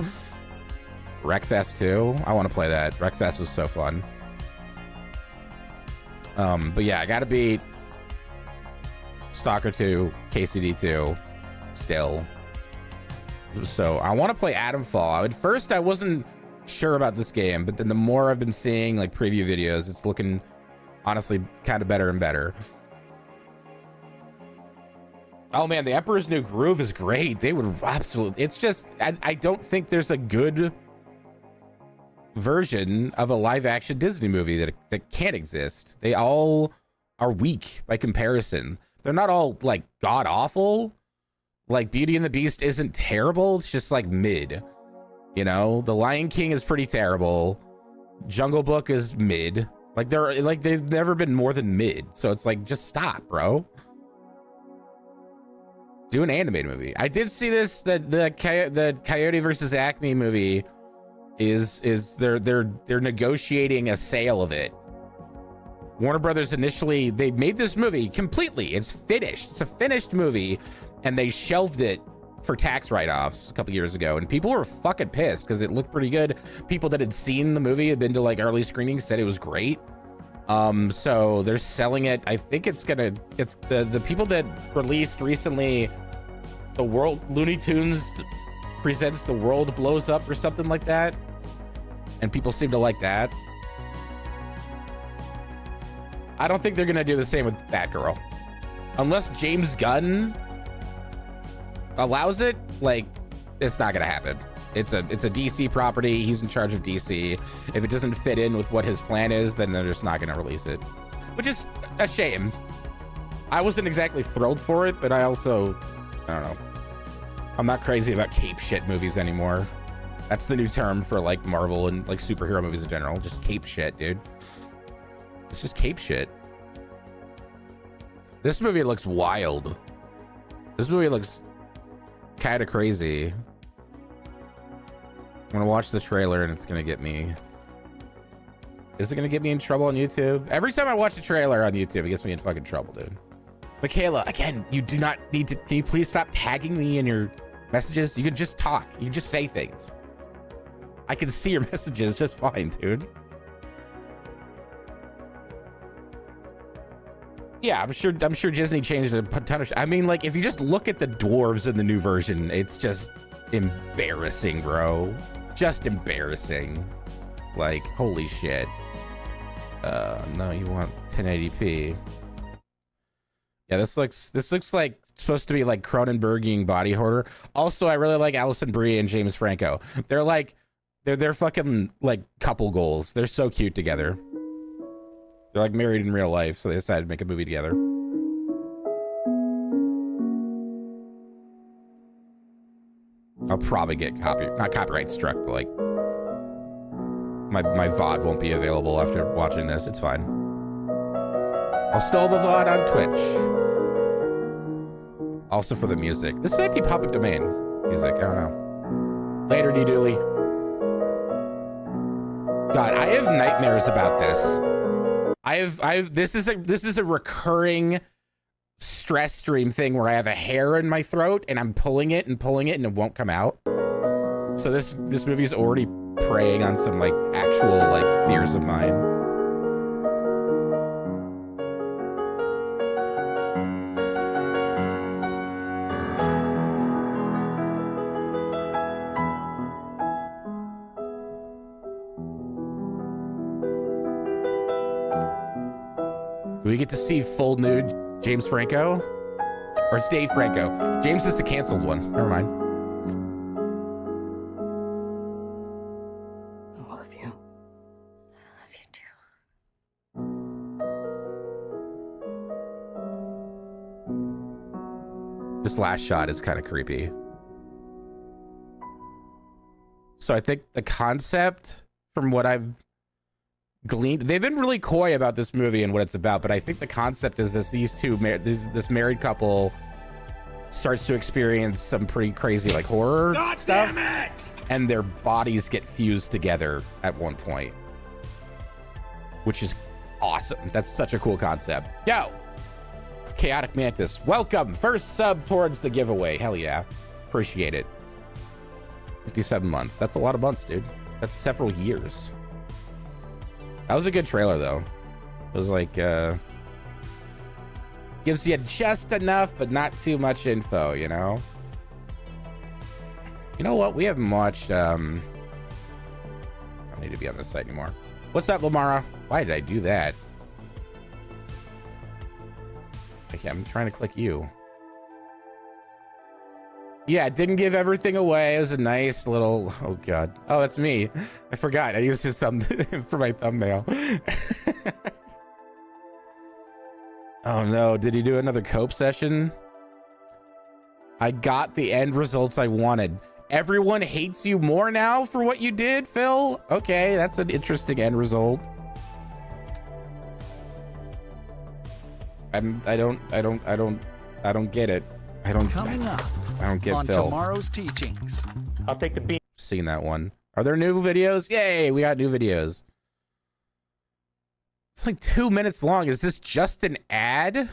Wreckfest 2? I want to play that. Wreckfest was so fun. But yeah, I gotta beat Stalker 2, KCD 2, still. So I want to play Atomfall. At first, I wasn't sure about this game, but then the more I've been seeing like preview videos, it's looking honestly kind of better and better. Oh man, the Emperor's New Groove is great. They would absolutely, it's just I don't think there's a good version of a live action Disney movie that can't exist. They all are weak by comparison. They're not all like god awful. Like Beauty and the Beast isn't terrible, it's just like mid. You know, The Lion King is pretty terrible. Jungle Book is mid. Like they've never been more than mid. So it's like, just stop, bro. Do an animated movie. I did see this, the Coyote versus Acme movie is they're negotiating a sale of it. Warner Brothers initially, they made this movie completely. It's finished. It's a finished movie, and they shelved it for tax write-offs a couple years ago, and people were fucking pissed because it looked pretty good. People that had seen the movie, had been to like early screenings, said it was great. So they're selling it. I think it's the people that released recently the world, Looney Tunes presents The World Blows Up or something like that, and people seem to like that. I don't think they're gonna do the same with Batgirl, unless James Gunn allows it. Like, it's not gonna happen. It's a DC property. He's in charge of DC. If it doesn't fit in with what his plan is, then they're just not gonna release it, which is a shame. I wasn't exactly thrilled for it, but I don't know. I'm not crazy about cape shit movies anymore. That's the new term for like Marvel and like superhero movies in general. Just cape shit, dude. It's just cape shit. This movie looks wild. This movie looks kind of crazy. I'm gonna watch the trailer and it's gonna get me. Is it gonna get me in trouble on YouTube? Every time I watch a trailer on YouTube, it gets me in fucking trouble, dude. Michaela, again, you do not need to. Can you please stop tagging me in your messages? You can just talk. You can just say things. I can see your messages just fine, dude. Yeah, I'm sure Disney changed a ton of. I mean, like, if you just look at the dwarves in the new version, it's just embarrassing, bro. Just embarrassing. Like, holy shit. No, you want 1080p. Yeah, this looks like it's supposed to be like Cronenbergian body horror. Also, I really like Alison Brie and James Franco. They're fucking like couple goals. They're so cute together. They're like married in real life, so they decided to make a movie together. I'll probably get not copyright struck, but like my VOD won't be available after watching this. It's fine. I'll still have a VOD on Twitch. Also for the music. This might be public domain music. I don't know. Later, D-Dooley. God, I have nightmares about this. This is a recurring stress stream thing where I have a hair in my throat and I'm pulling it and it won't come out. So this movie is already preying on some like actual like fears of mine. Do we get to see full nude James Franco? Or it's Dave Franco. James is the canceled one. Never mind. I love you. I love you too. This last shot is kind of creepy. So I think the concept, from what I've gleaned, they've been really coy about this movie and what it's about, but I think the concept is this married couple starts to experience some pretty crazy like horror stuff, and their bodies get fused together at one point, which is awesome. That's such a cool concept. Yo, Chaotic Mantis, welcome. First sub towards the giveaway. Hell yeah, appreciate it. 57 months. That's a lot of months, dude. That's several years. That was a good trailer, though. It was like, gives you just enough, but not too much info, you know? You know what? We haven't watched, I don't need to be on this site anymore. What's up, Lamara? Why did I do that? Okay, I'm trying to click you. Yeah, it didn't give everything away. It was a nice little, oh God. Oh, that's me. I forgot. I used his thumb for my thumbnail. Oh no, did he do another cope session? I got the end results I wanted. Everyone hates you more now for what you did, Phil? Okay, that's an interesting end result. I don't get it. Coming up I don't get on Phil. Tomorrow's teachings. I'll take the beat. Seen that one. Are there new videos? Yay, we got new videos. It's like 2 minutes long. Is this just an ad?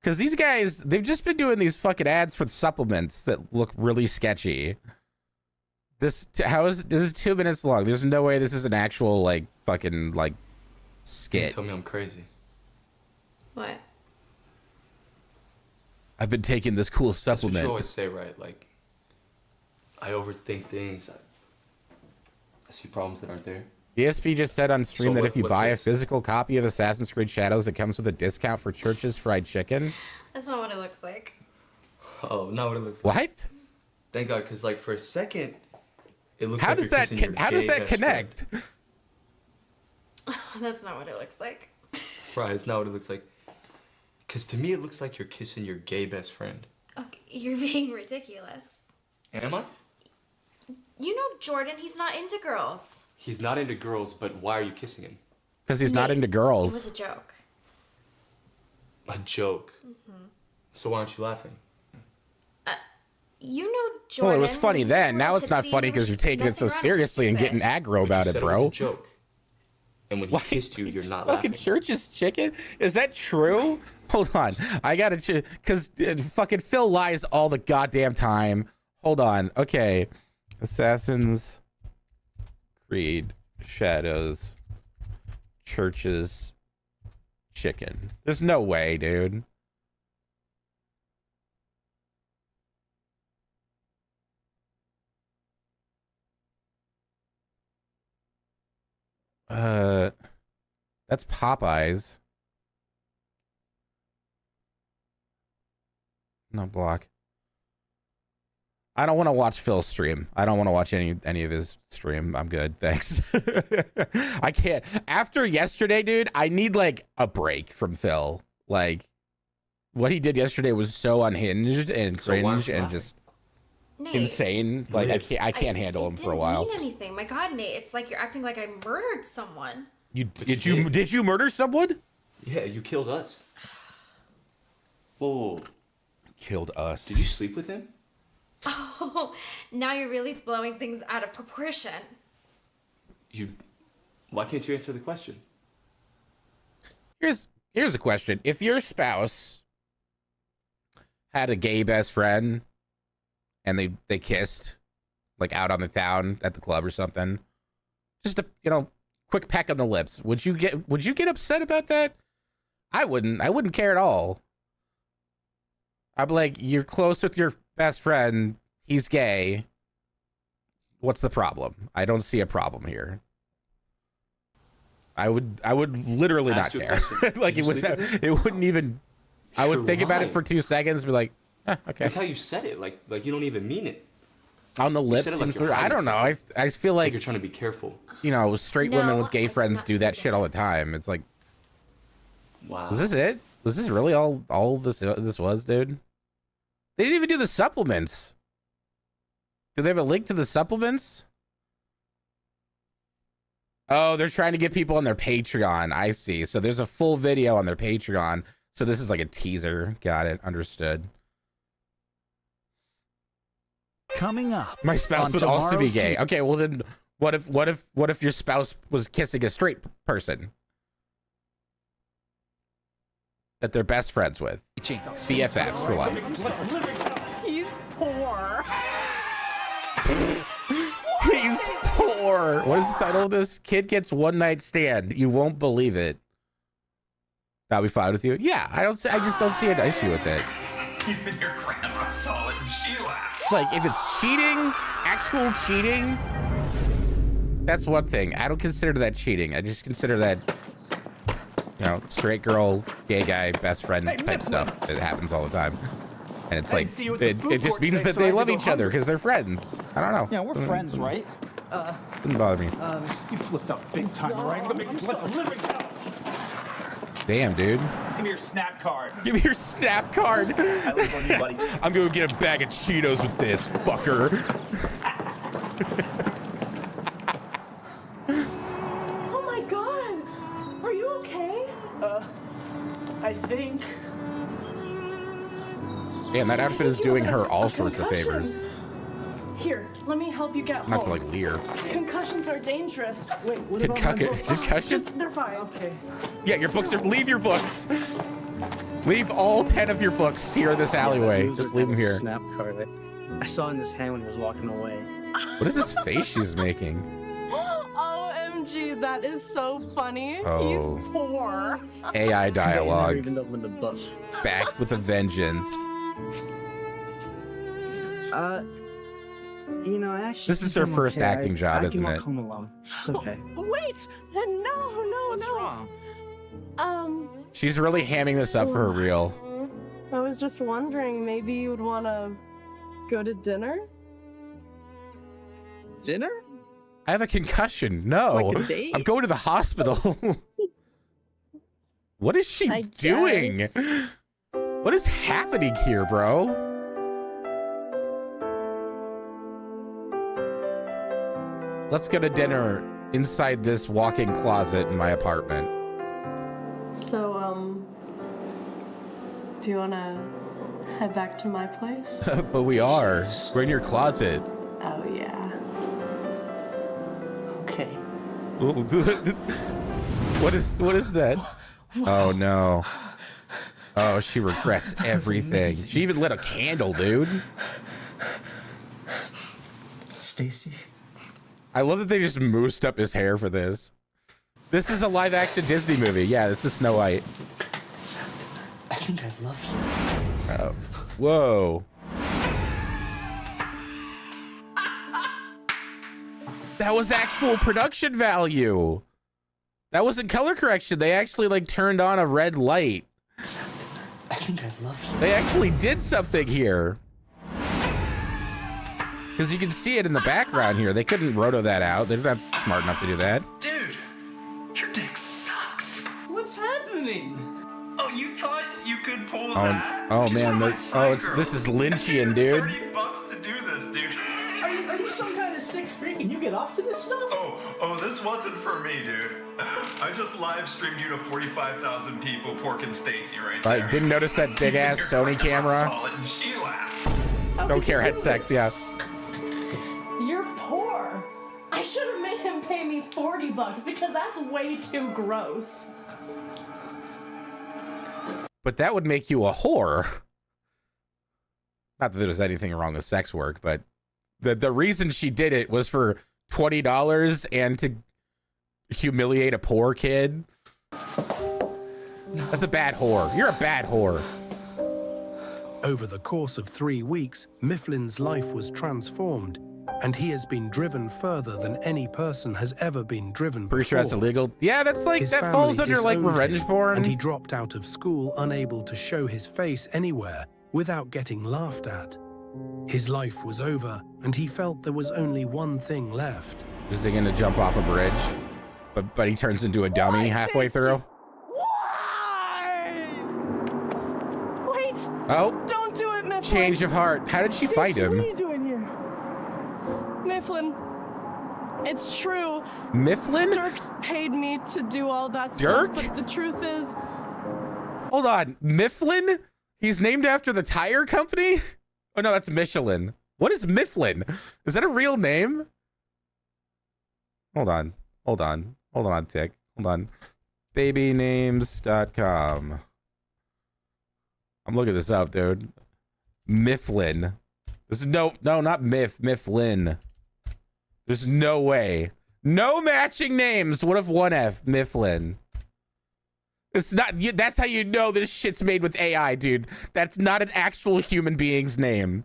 Because these guys, they've just been doing these fucking ads for the supplements that look really sketchy. This is 2 minutes long. There's no way this is an actual like fucking like skit. Tell me I'm crazy. What? I've been taking this cool That's what supplement. you always say, right? Like, I overthink things. I see problems that aren't there. DSP just said on stream that if you what's buy a this? physical copy of Assassin's Creed Shadows, it comes with a discount for Church's Fried Chicken. That's not what it looks like. Oh, not what it looks like. What? Thank God, because like for a second, it looks How like does you're that kissing your how does gay that best connect? That's not what it looks like. friend. Right, it's not what it looks like. Because to me, it looks like you're kissing your gay best friend. Okay, you're being ridiculous. Am I? You know Jordan, he's not into girls. He's not into girls, but why are you kissing him? Because he's not Nate, into It girls. was a joke. A joke. So why aren't you laughing? You know Jordan. Well, it was funny he gets then. a Now little it's not tipsy, funny he was because you're just taking it so messing around, seriously and getting stupid. aggro about you it, said bro. It was a joke. And when he kissed you, you're not laughing. Fucking Church's Chicken? Is that true? Hold on. I gotta because fucking Phil lies all the goddamn time. Hold on. Okay. Assassin's Creed Shadows Church's Chicken. There's no way, dude. That's Popeyes. No block. I don't want to watch Phil's stream. I don't want to watch any of his stream. I'm good. Thanks. I can't. After yesterday, dude, I need like a break from Phil. Like what he did yesterday was so unhinged and cringe and just Nate, insane. Like I can't handle him for a while. It didn't mean anything. My God, Nate, it's like you're acting like I murdered someone. Did you murder someone? Yeah, you killed us. Whoa. Killed us. Did you sleep with him? Oh, now you're really blowing things out of proportion. Why can't you answer the question? Here's the question. If your spouse had a gay best friend and they kissed like out on the town at the club or something, just a quick peck on the lips, would you get upset about that? I wouldn't care at all. I'd be like, you're close with your best friend, he's gay, what's the problem? I don't see a problem here. I would literally not care. Like it wouldn't even. I would think about it for 2 seconds, be like, okay. Like how you said it, like you don't even mean it. On the lips, Like I don't know. I feel like you're trying to be careful. Straight women with gay friends do that shit all the time. It's like, wow. Was this it? Was this really all this was, dude? They didn't even do the supplements. Do they have a link to the supplements? Oh, they're trying to get people on their Patreon. I see. So there's a full video on their Patreon. So this is like a teaser. Got it. Understood. Coming up. My spouse would also be gay. Okay, well then what if your spouse was kissing a straight person that they're best friends with? BFFs for life. He's poor. He's poor. What is the title of this? Kid gets one night stand. You won't believe it. That'll be fine with you? Yeah, I just don't see an issue with it. Even your grandma saw it and she laughed. Like, if it's cheating, actual cheating, that's one thing. I don't consider that cheating. I just consider that, straight girl, gay guy, best friend type stuff. It happens all the time. And it's like, it just means that they love each other because they're friends. I don't know. Yeah, we're friends, right? Doesn't bother me. You flipped up big time, right? Let me flip a living hell. Damn, dude. Give me your snap card. Give me your snap card. I live on you, buddy. I'm going to get a bag of Cheetos with this, fucker. Oh my God! Are you okay? I think. Damn, that outfit is doing her all sorts of favors. Here, let me help you get home. Not to like leer. Concussions are dangerous. Wait, what about my books? Concussion? They're fine. Okay. Yeah, your books are. Leave your books. Leave all 10 of your books here in this alleyway. Just leave them here. Snap card. I saw it in his hand when he was walking away. What is this face she's making? OMG, that is so funny. Oh. He's poor. AI dialogue. Even opened the book. Back with a vengeance. You know, I actually. This is her first acting job, isn't it? Home alone. It's okay. Wait! No. What's wrong? She's really hamming this up for her reel. I was just wondering, maybe you'd want to go to dinner? Dinner? I have a concussion. No, Like a date? I'm going to the hospital. What is she doing? guess. What is happening here, bro? Let's go to dinner inside this walk-in closet in my apartment. So, do you want to head back to my place? But we are. We're in your closet. Oh, yeah. Okay. What is that? Oh no. Oh, she regrets everything. She even lit a candle, dude. Stacy. I love that they just moosed up his hair for this. This is a live action Disney movie. Yeah, this is Snow White. I think I love you. Oh. Whoa. That was actual production value. That wasn't color correction. They actually like turned on a red light. I think I love you. They actually did something here. Because you can see it in the background here. They couldn't roto that out. They're not smart enough to do that. Dude, your dick sucks. What's happening? Oh, you thought you could pull Oh, that? oh She's man, one of my this side girls. is Lynchian, dude. $30 to do this, dude. Are you some kind of sick freak and you get off to this stuff? Oh, this wasn't for me, dude. I just live streamed you to 45,000 people, Pork and Stacy right there. I didn't notice that big ass Sony camera. Saw it and she laughed. Don't care, had sex, yeah. You're poor. I should have made him pay me $40 because that's way too gross. But that would make you a whore. Not that there's anything wrong with sex work, but the reason she did it was for $20 and to humiliate a poor kid. That's a bad whore. You're a bad whore. Over the course of 3 weeks, Mifflin's life was transformed, and he has been driven further than any person has ever been driven before. Pretty sure that's illegal. Yeah, that's like, His that family falls under like disowned revenge him, porn. and he dropped out of school unable to show his face anywhere without getting laughed at. His life was over, and he felt there was only one thing left. Is he gonna jump off a bridge? But he turns into a dummy halfway through. Wait! Oh. Don't do it, Mifflin! Change of heart. How did she fight What are him? you doing here? Mifflin, it's true. Mifflin? Dirk paid me to do all that Dirk? stuff, but the truth is... Hold on. Mifflin? He's named after the tire company? Oh no, that's Michelin. What is Mifflin? Is that a real name? Hold on. Hold on a tick. Hold on. Babynames.com. I'm looking this up, dude. Mifflin. This is no, not Mifflin. There's no way. No matching names. What if one F? Mifflin. It's not, that's how you know this shit's made with AI, dude. That's not an actual human being's name.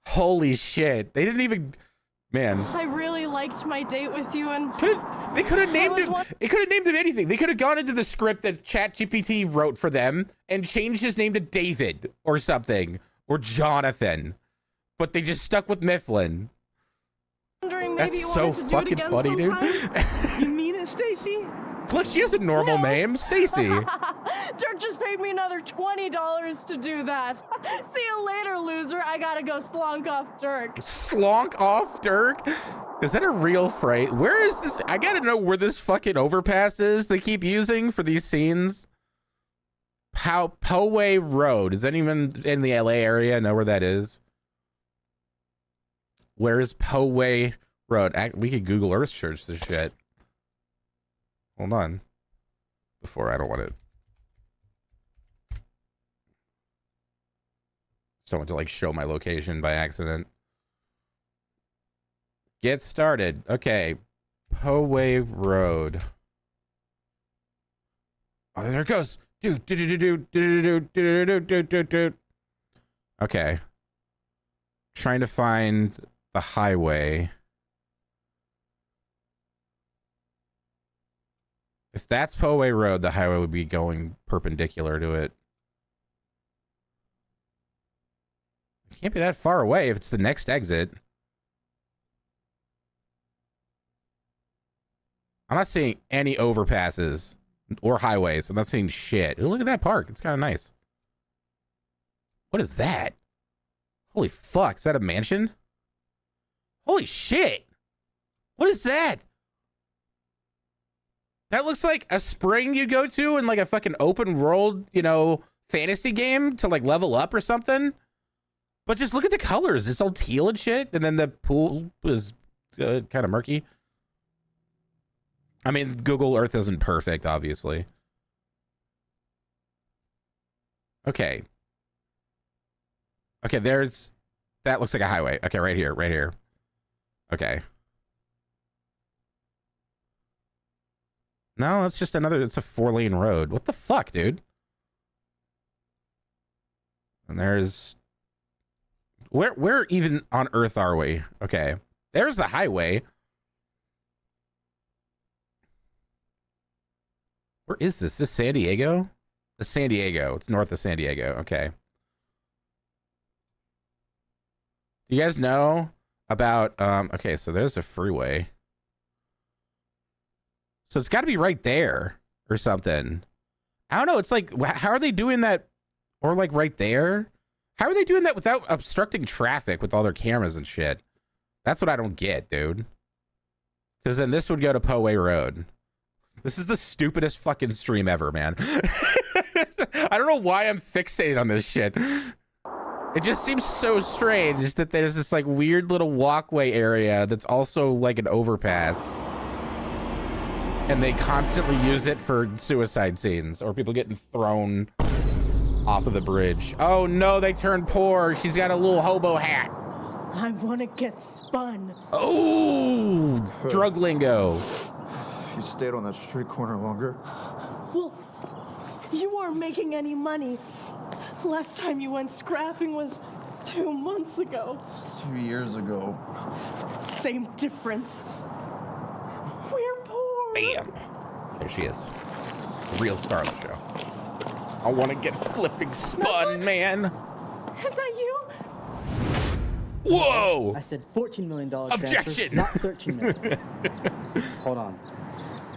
Holy shit. They didn't even, man. I really liked my date with you, and... They could have named him, it could have named him anything. They could have gone into the script that ChatGPT wrote for them and changed his name to David or something, or Jonathan. But they just stuck with Mifflin. That's so fucking funny, dude. You mean it, Stacy? Look, she has a normal name, Stacy. Dirk just paid me another $20 to do that. See you later, loser. I gotta go slonk off Dirk. Slonk off Dirk? Is that a real phrase? Where is this? I gotta know where this fucking overpass is they keep using for these scenes. Poway Road. Is anyone in the LA area know where that is? Where is Poway Road? We could Google Earth search this shit. Hold on. Before, I don't want it. Just don't want to like show my location by accident. Get started. Okay. Poway Road. Oh, there it goes. Okay. Trying to find the highway. If that's Poway Road, the highway would be going perpendicular to it. It can't be that far away if it's the next exit. I'm not seeing any overpasses or highways. I'm not seeing shit. Ooh, look at that park. It's kind of nice. What is that? Holy fuck. Is that a mansion? Holy shit. What is that? That looks like a spring you go to in like a fucking open world, you know, fantasy game to like level up or something. But just look at the colors. It's all teal and shit. And then the pool is kind of murky. I mean, Google Earth isn't perfect, obviously. Okay. Okay, there's... That looks like a highway. Okay, right here, right here. Okay. No, it's just another... It's a 4-lane road. What the fuck, dude? And there's... Where even on Earth are we? Okay. There's the highway. Where is this? Is this San Diego? It's San Diego. It's north of San Diego. Okay. Do you guys know about... okay, so there's a freeway. So it's got to be right there or something. I don't know. It's like, how are they doing that? Or like right there? How are they doing that without obstructing traffic with all their cameras and shit? That's what I don't get, dude. Because then this would go to Poway Road. This is the stupidest fucking stream ever, man. I don't know why I'm fixated on this shit. It just seems so strange that there's this like weird little walkway area that's also like an overpass. And they constantly use it for suicide scenes or people getting thrown off of the bridge. Oh no, they turned poor. She's got a little hobo hat. I want to get spun. Oh, drug lingo. You stayed on that street corner longer. Well, you weren't making any money. Last time you went scrapping was 2 months ago. 2 years ago. Same difference. We're poor. Bam. There she is. The real star of the show. I want to get flipping spun, man. Is that you? Whoa! I said $14 million. Objection! Transfer, not $13 million. Hold on.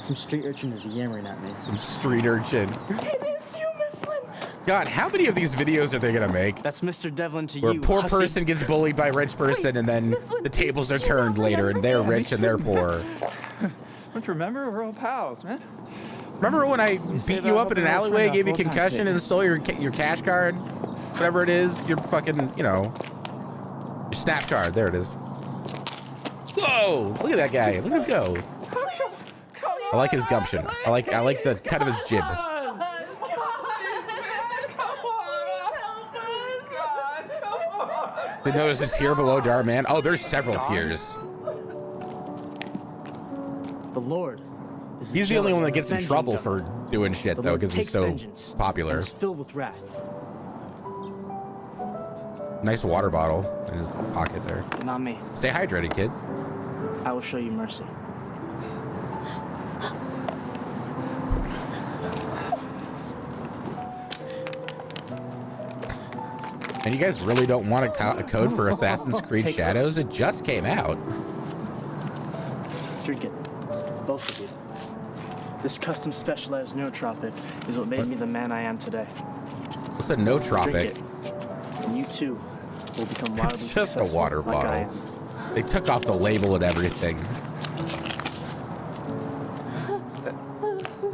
Some street urchin is yammering at me. Some street urchin. It is you, Mifflin. God, how many of these videos are they gonna make? That's Mr. Devlin to where you. Poor hussy. person gets bullied by rich person, and then the tables are turned later, and they're rich and they're poor. Don't you remember? We're all pals, man. Remember when I beat you up in an alleyway, gave you concussion, and stole your cash card, whatever it is, your fucking, you know, your snap card. There it is. Whoa! Look at that guy. Look at him go. I like his gumption. I like the cut of his jib. Did you know there's a tier below Dar Man? Oh, there's several tiers. The Lord. He's the only one that gets in trouble for doing shit, though, because he's so popular. It's filled with wrath. Nice water bottle in his pocket there. Not me. Stay hydrated, kids. I will show you mercy. And you guys really don't want a code for Assassin's Creed Shadows? It just came out. Drink it. Both of you. This custom specialized nootropic is what made me the man I am today. What's a nootropic? Drink it, and you too will become wildly It's just a successful water like I bottle. am. They took off the label and everything.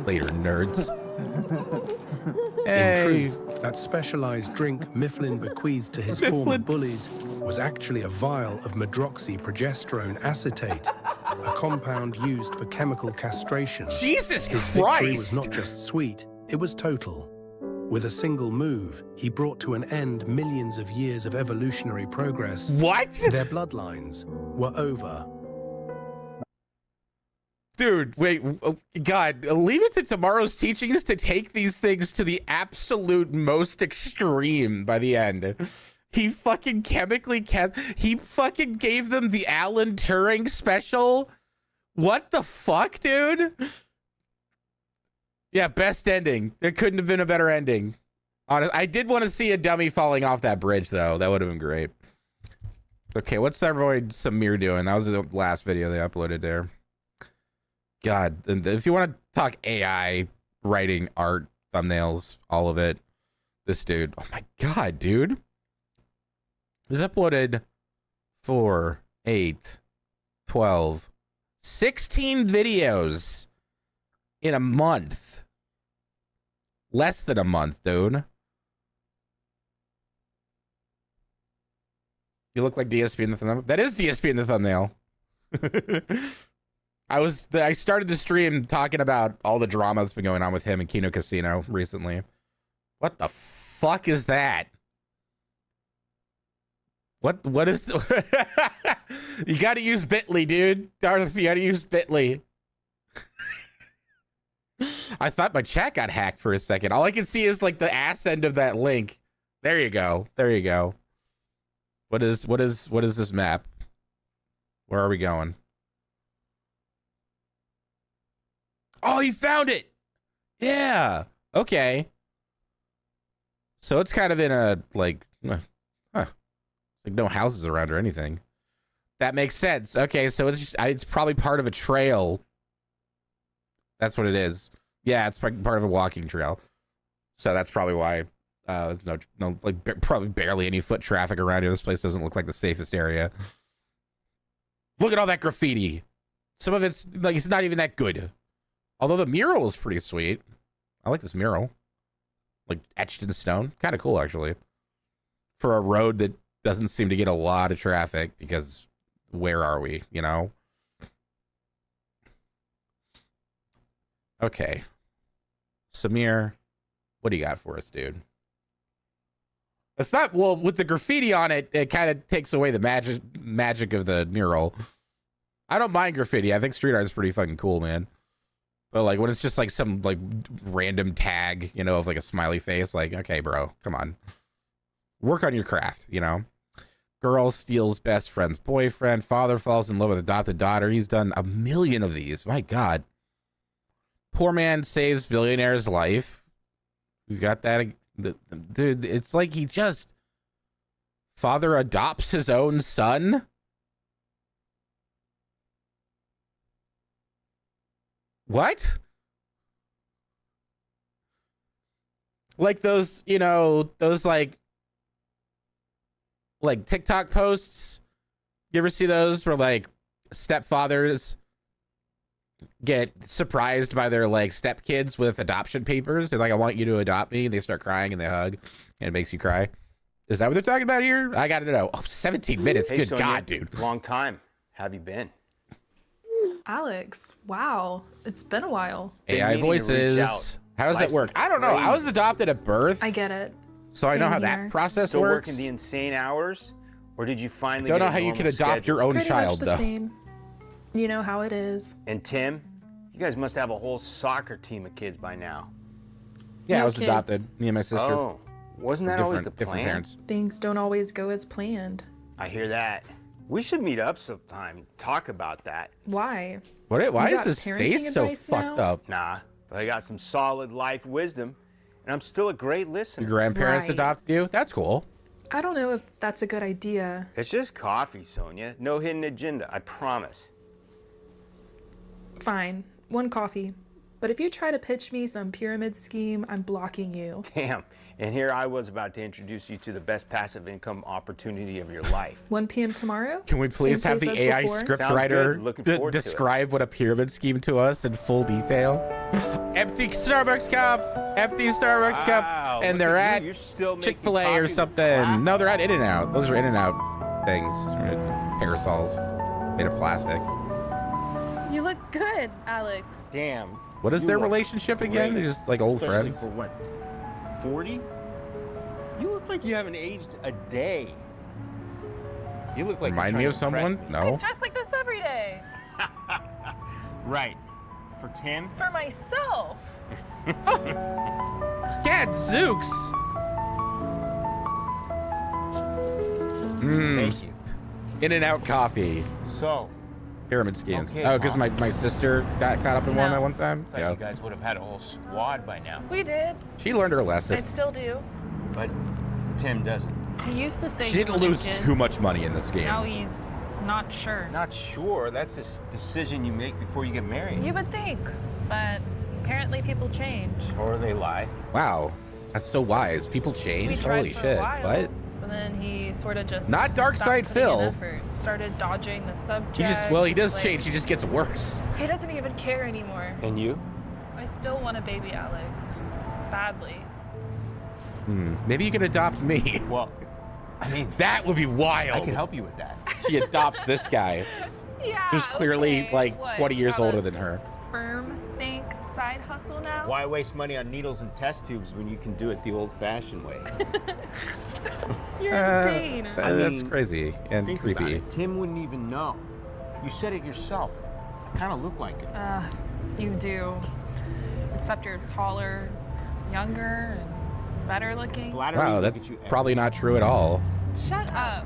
Later, nerds. Hey. In truth, that specialized drink Mifflin bequeathed to his former bullies was actually a vial of medroxyprogesterone acetate, a compound used for chemical castration. Jesus His Christ! victory was not just sweet, it was total. With a single move, he brought to an end millions of years of evolutionary progress. What? Their bloodlines were over. Dude, wait, God, leave it to tomorrow's teachings to take these things to the absolute most extreme by the end. He fucking chemically he fucking gave them the Alan Turing special. What the fuck, dude? Yeah, best ending. There couldn't have been a better ending. I did want to see a dummy falling off that bridge, though. That would have been great. Okay, what's that boy Samir doing? That was the last video they uploaded there. God, if you want to talk AI, writing, art, thumbnails, all of it, this dude. Oh my God, dude. He's uploaded 4, 8, 12, 16 videos in a month. Less than a month, dude. You look like DSP in the thumbnail. That is DSP in the thumbnail. I started the stream talking about all the drama that's been going on with him and Kino Casino recently. What the fuck is that? What is you gotta use Bitly, dude. Darth, you gotta use Bitly. I thought my chat got hacked for a second. All I can see is like the ass end of that link. There you go. There you go. What is this map? Where are we going? Oh, you found it. Yeah. Okay. So it's kind of in a like no houses around or anything. That makes sense. Okay, so it's probably part of a trail. That's what it is. Yeah, it's part of a walking trail. So that's probably why there's no like probably barely any foot traffic around here. This place doesn't look like the safest area. Look at all that graffiti. Some of it's like it's not even that good. Although the mural is pretty sweet. I like this mural. Like etched in stone. Kind of cool actually. For a road that doesn't seem to get a lot of traffic because where are we, you know? Okay. Samir, what do you got for us, dude? It's not, well, with the graffiti on it, it kind of takes away the magic of the mural. I don't mind graffiti. I think street art is pretty fucking cool, man. But like when it's just like some like random tag, you know, of like a smiley face, like, okay, bro, come on. Work on your craft, you know? Girl steals best friend's boyfriend. Father falls in love with adopted daughter. He's done a million of these. My God. Poor man saves billionaire's life. He's got that. Dude, it's like he just... Father adopts his own son? What? Like those, you know, those like TikTok posts. You ever see those where like stepfathers get surprised by their like stepkids with adoption papers? They're like, I want you to adopt me. And they start crying and they hug and it makes you cry. Is that what they're talking about here? I got to know. Oh, 17 minutes. Hey, Good Sonia. God, dude. Long time. How have you been? Alex, wow. It's been a while. AI voices. How does that work? I don't know. I was adopted at birth. I get it. So I know Same how here. that process Still works. working the insane hours? Or did you finally Don't get know a how you normal can adopt schedule? your own Pretty child, much the though. same. You know how it is. And Tim? You guys must have a whole soccer team of kids by now. Yeah, No I was kids. adopted. Me and my sister. Oh, wasn't that always the Different plan? parents. Things don't always go as planned. I hear that. We should meet up sometime, talk about that. Why? Why You is got his parenting face so advice fucked now? up? Nah, but I got some solid life wisdom, and I'm still a great listener. Your grandparents Right. adopted you? That's cool. I don't know if that's a good idea. It's just coffee, Sonia. No hidden agenda, I promise. Fine, one coffee. But if you try to pitch me some pyramid scheme, I'm blocking you. Damn, and here I was about to introduce you to the best passive income opportunity of your life. 1 p.m. tomorrow? Can we please Same have the place as AI before? Sounds scriptwriter good. Looking forward to it. describe what a pyramid scheme to us in full detail? Empty Starbucks cup! Empty Starbucks cup! Wow, And look they're at at you. You're still making Chick-fil-A coffee or with something. glass. No, they're at In-N-Out. Those are In-N-Out things. Parasols made of plastic. You look good, Alex. Damn. What is you their look relationship again? great. They're just like old Especially friends. For what? 40? You look like you haven't aged a day. You look like Remind you're me of trying to someone? impress No. Dress like this every day. me. Right. For Tim? For myself. Gadzooks! Thank you. In-N-Out coffee. So, Pyramid schemes. Okay, Oh, because Mom. my sister got caught up in one No. that one time? I thought you guys would have had a whole squad by now. We did. She learned her I lesson. still do. But Tim doesn't. He used to say She he didn't wanted lose kids. too much money in this game. Now he's not sure. Not sure. That's a decision you make before you get married. You would think, but apparently people change. Or they lie. Wow. That's so wise. People We change. tried Holy for shit. a while, What? but then he sort of just Not Dark stopped Side putting in Phil. effort, started dodging the subject. He just, well, he does like, change. He just gets worse. He doesn't even care anymore. And you? I still want a baby Alex. Badly. Maybe you can adopt me. Well, I mean, that would be wild. I can help you with that. She adopts this guy. Yeah. Who's clearly okay. like What, 20 years got a older than her. Sperm think side hustle now? Why waste money on needles and test tubes when you can do it the old-fashioned way? You're insane. That's crazy and think about creepy. it. Tim wouldn't even know. You said it yourself. I kind of look like it. You do. Except you're taller, younger, and better looking. Wow, that's probably not true at all. Shut up.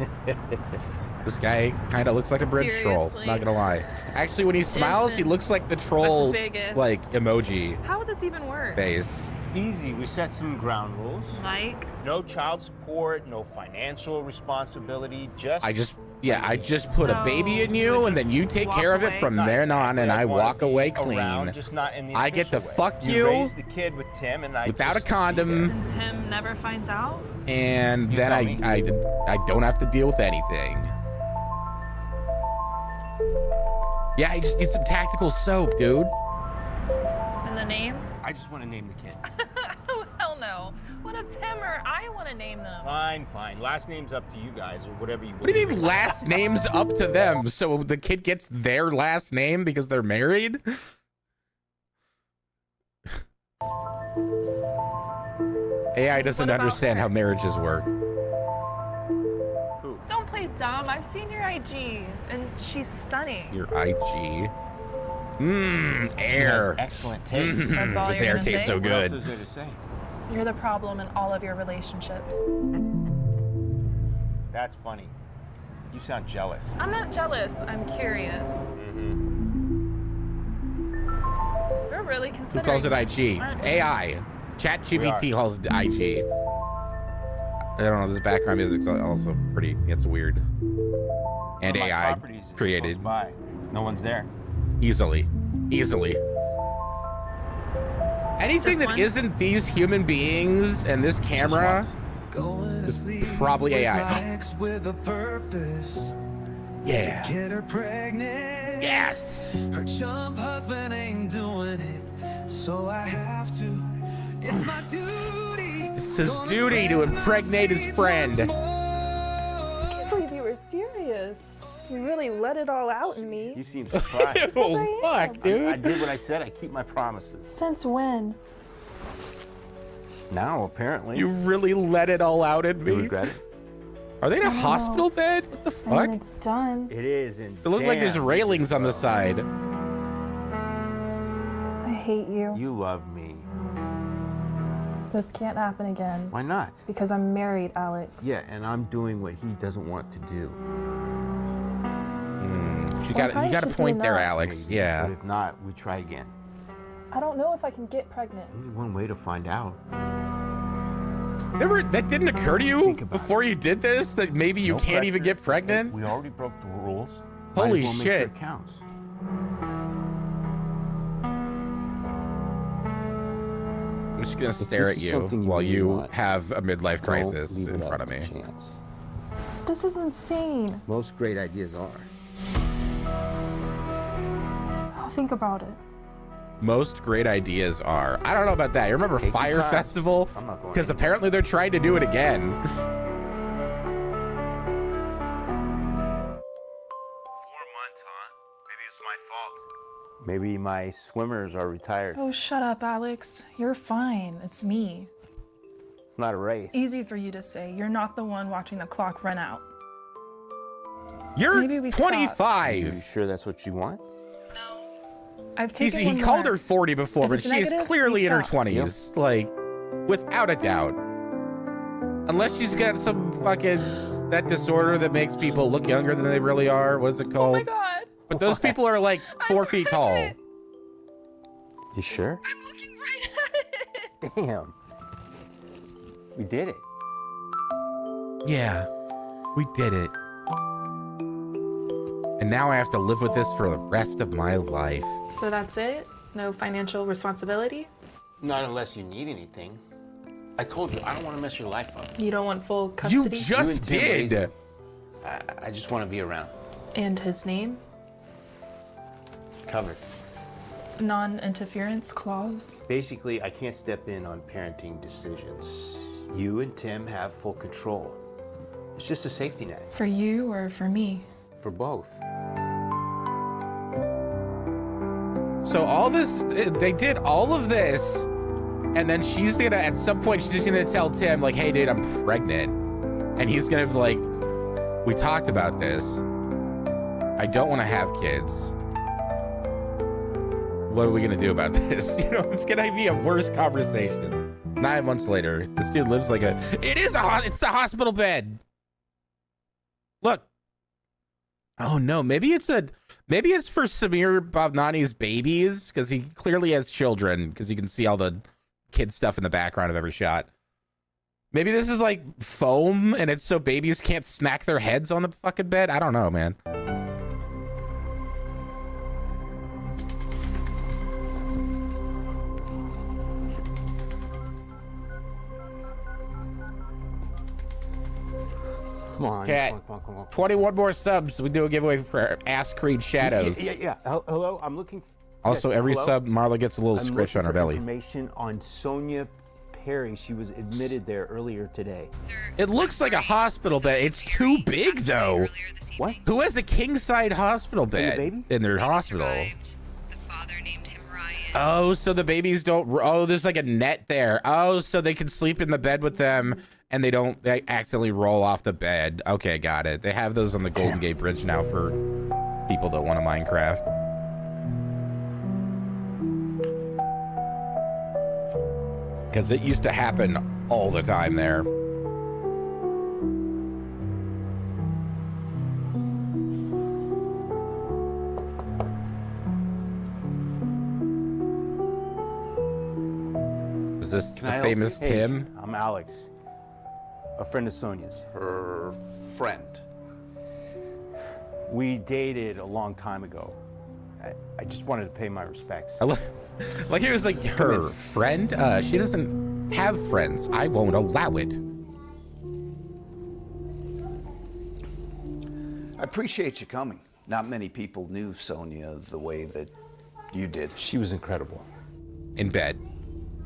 This guy kind of looks like a bridge troll. Seriously? Not gonna lie. Actually, when he smiles, he looks like the troll, biggest. like emoji How would this even work? face. Easy. We set some ground rules. Like? No child support, no financial responsibility, just... I just put a baby in you, and then you take care of it from then on, and I walk away clean. Around, just not in the I get to official way. fuck You you raise the kid with Tim, and I without a just condom, And Tim never finds out? and You then tell me. I don't have to deal with anything. Yeah, I just need some tactical soap, dude. And the name? I just want to name the kid. Oh, hell no. What if Tim or I want to name them? Fine. Last name's up to you guys, or whatever you want. What do you mean last name's up to them? So the kid gets their last name because they're married? AI doesn't What about understand her? how marriages work. Don't play dumb. I've seen your IG, and she's stunning. Your IG. Air. Excellent taste. That's all This you're air gonna tastes say? so What good. else is there to say? You're the problem in all of your relationships. That's funny. You sound jealous. I'm not jealous. I'm curious. You're really Who considering calls it this, IG? aren't you? AI. ChatGPT We are. calls it IG. I don't know. This background music's also pretty. It's weird. And One of my AI properties is created close by. No one's there. easily. Anything Just that once? isn't these human beings and this camera is probably AI. With a purpose. Yeah. To get her pregnant. Yes. Her chump husband ain't doing it, so I have to. It's my duty. It's his duty to impregnate his friend. I can't believe you were serious. You really let it all out in me. You seem surprised. Oh, fuck, dude. I did what I said. I keep my promises. Since when? Now, apparently. You really let it all out in You me? regret it? Are they in a I don't hospital know. bed? What the I fuck? mean, it's done. It is, and It looked like there's damn, railings on the side. I hate you. You love me. This can't happen again. Why not? Because I'm married, Alex. Yeah, and I'm doing what he doesn't want to do. You got Well, a should be point there, enough. Alex. But Yeah. if not, we try again. I don't know if I can get pregnant. Only one way to find out. That didn't occur to you Think about before you did this? That maybe you No can't even pressure. get pregnant? We already broke the rules. Holy Might as well make sure shit. it counts. I'm just gonna If stare this at is you something you while really you want, have a midlife crisis Don't leave in it front up of me. to chance. This is insane. Most great ideas are. I'll think about it. Most great ideas are. I don't know about that. You remember Take your Fire time. Festival? I'm not going Because anywhere. apparently they're trying to do it again. 4 months, huh? Maybe it's my fault. Maybe my swimmers are retired. Oh, shut up, Alex. You're fine. It's me. It's not a race. Easy for you to say. You're not the one watching the clock run out. You're Maybe we stop. 25. You sure that's what you want? I've taken He one called more. her 40 before, If but it's she is negative, clearly we in her stop. 20s. Like, without a doubt. Unless she's got some fucking that disorder that makes people look younger than they really are? What is it called? Oh my god. But those people are like 4 feet tall. You sure? I'm looking right at it. Damn. We did it. Yeah, we did it. And now I have to live with this for the rest of my life. So that's it? No financial responsibility? Not unless you need anything. I told you, I don't want to mess your life up. You don't want full custody? You just did. I just want to be around. And his name? Covered. Non-interference clause? Basically, I can't step in on parenting decisions. You and Tim have full control. It's just a safety net. For you or for me? For both. So all this, they did all of this, and then she's gonna, at some point, she's just gonna tell Tim, like, hey, dude, I'm pregnant. And he's gonna be like, we talked about this. I don't want to have kids. What are we gonna do about this? You know, it's gonna be a worse conversation. 9 months later, this dude lives like it's the hospital bed. Look. Oh no, maybe it's for Samir Bhavnani's babies, because he clearly has children, because you can see all the kid stuff in the background of every shot. Maybe this is like foam, and it's so babies can't smack their heads on the fucking bed. I don't know, man. Come on, Cat, come on. 21 more subs. We do a giveaway for Ass Creed Shadows. Yeah. Hello, I'm looking. Also, every hello? sub, Marla gets a little I'm scritch looking on her for belly. Information on Sonia Perry. She was admitted there earlier today. It looks like a hospital bed. It's too big, though. What? Who has a king-side hospital bed baby? in their hospital? Oh, so the babies don't. Oh, there's like a net there. Oh, so they can sleep in the bed with them, and they accidentally roll off the bed. Okay, got it. They have those on the Golden Gate Bridge now for people that want to Minecraft. Because it used to happen all the time there. Is this the famous Tim? I'm Alex, a friend of Sonia's. Her friend. We dated a long time ago. I just wanted to pay my respects. Like it was like her friend. She doesn't have friends. I won't allow it. I appreciate you coming. Not many people knew Sonia the way that you did. She was incredible. In bed.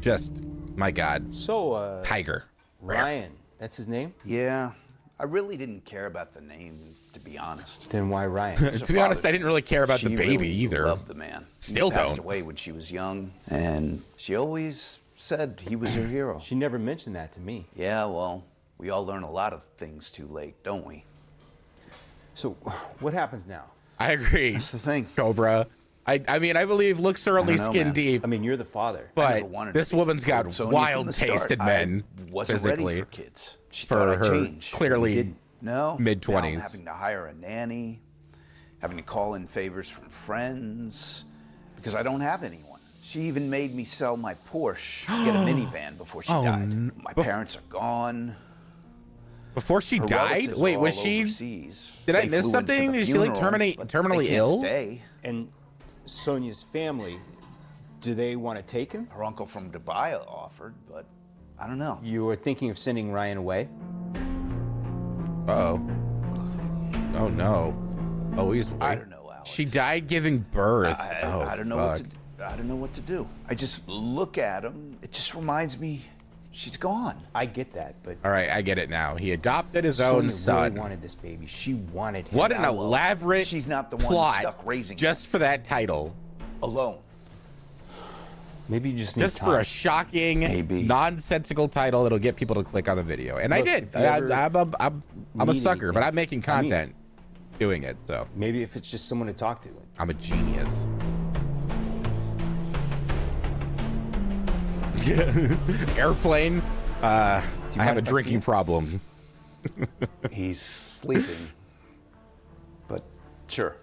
Just, my God. So, Tiger. Ryan, that's his name? Yeah. I really didn't care about the name, to be honest. Then why Ryan? To be honest, I didn't really care about the baby really either. Loved the man. Still he passed don't. away when she was young, and she always said he was her hero. She never mentioned that to me. Yeah, well, we all learn a lot of things too late, don't we? So, what happens now? I agree. That's the thing. Cobra. I mean, I believe looks are only skin deep. I mean, you're the father. But this woman's got wild taste in men. Wasn't physically. ready for kids. She for thought I'd her change. clearly No. mid-20s. Now I'm having to hire a nanny, having to call in favors from friends, because I don't have anyone. She even made me sell my Porsche, get a minivan before she died. My parents are gone. Before she Her died? relatives Wait, are was all she? overseas. Did I They miss flew in for something? the Is she like funeral, but terminally they can't ill? stay. And Sonia's family, do they want to take him? Her uncle from Dubai offered, but I don't know. You were thinking of sending Ryan away? Uh-oh. Oh, no. Oh, he's... I don't know, Alex. She died giving birth. I don't know what to. I don't know what to do. I just look at him. It just reminds me, she's gone. I get that, but All right, I get it now. He adopted his Sonia own son. really wanted this baby. She wanted him. What an elaborate She's not the one plot stuck raising just for that title. alone. Maybe you just need Just for a shocking, nonsensical title that'll get people to click on the video. And Look, I did. if you ever I'm a need sucker, but anything- I'm making I mean- content doing it, so. Maybe if it's just someone to talk to. I'm a genius. Airplane. I have a drinking problem. He's sleeping. But sure.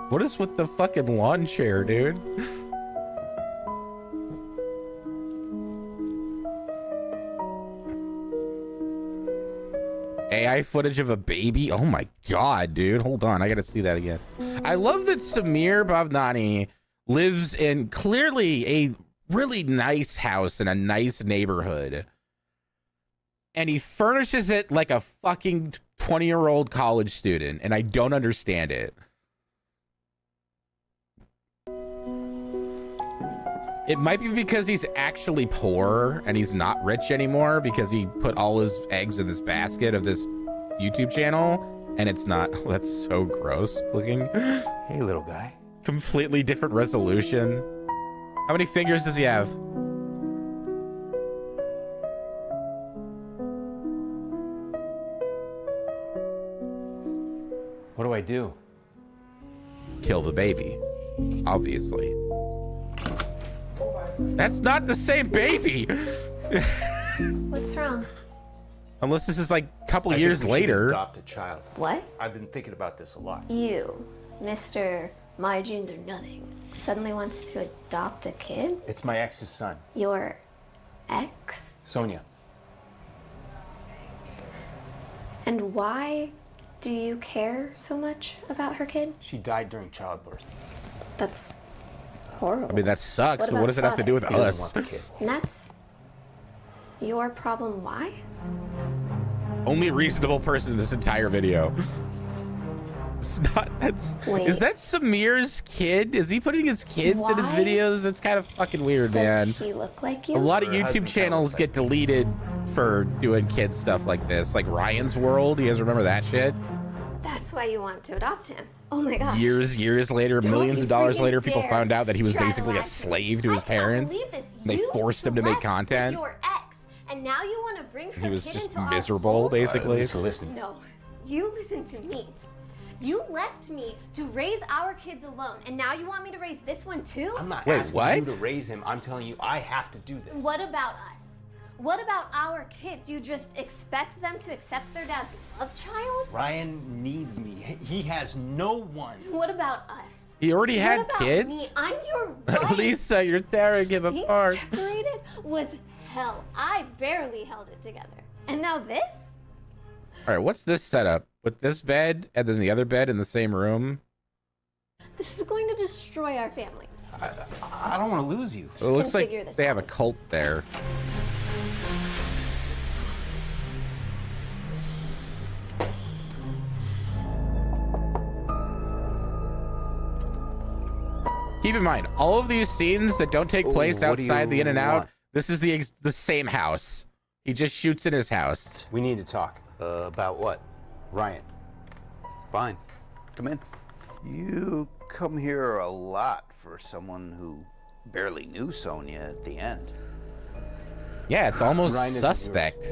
What is with the fucking lawn chair, dude? AI footage of a baby? Oh my god, dude. Hold on, I gotta see that again. I love that Samir Bhavnani lives in clearly a really nice house in a nice neighborhood. And he furnishes it like a fucking 20-year-old college student, and I don't understand it. It might be because he's actually poor and he's not rich anymore because he put all his eggs in this basket of this YouTube channel, and it's not. Oh, that's so gross looking. Hey, little guy. Completely different resolution. How many fingers does he have? What do I do? Kill the baby, obviously. That's not the same baby. What's wrong? Unless this is like a couple I years think we should later. Adopt a child. What? I've been thinking about this a lot. You, Mr. My Genes Are Nothing, suddenly wants to adopt a kid? It's my ex's son, Your ex? Sonia. And why do you care so much about her kid? She died during childbirth. That's horrible. I mean, that sucks, but about what does it have to do with He doesn't us? want the kid. And that's your problem. Why? Only reasonable person in this entire video. It's not. Wait. Is that Samir's kid? Is he putting his kids in his Why videos? It's kind of fucking weird, man. Does he look like you? A lot of Her YouTube husband channels get deleted for doing kid stuff like this, like Ryan's World. You guys remember that shit? That's why you want to adopt him. Oh my gosh. Years later, Don't millions you of dollars freaking later, people dare found out that he was try to basically a lie to me. slave to his parents. Believe this. They You forced him to make slept with content. Your ex, and now you want to bring her He was kid just into our miserable, home? basically. Listen. No, you listen to me. You left me to raise our kids alone, and now you want me to raise this one too? I'm not Wait, asking what? you to raise him. I'm telling you, I have to do this. What about us? What about our kids? You just expect them to accept their dad's love child? Ryan needs me. He has no one. What about us? He already had What about kids? me? I'm your wife. Lisa, you're tearing him Being apart. separated was hell. I barely held it together. And now this? All right, what's this setup? With this bed and then the other bed in the same room? This is going to destroy our family. I don't want to lose you. It looks like figure this they have a cult there. Keep in mind, all of these scenes that don't take place what do you outside the In and Out, want? this is the same house. He just shoots in his house. We need to talk. About what? Ryan. Fine. Come in. You come here a lot for someone who barely knew Sonia at the end. Yeah, it's almost Ryan isn't suspect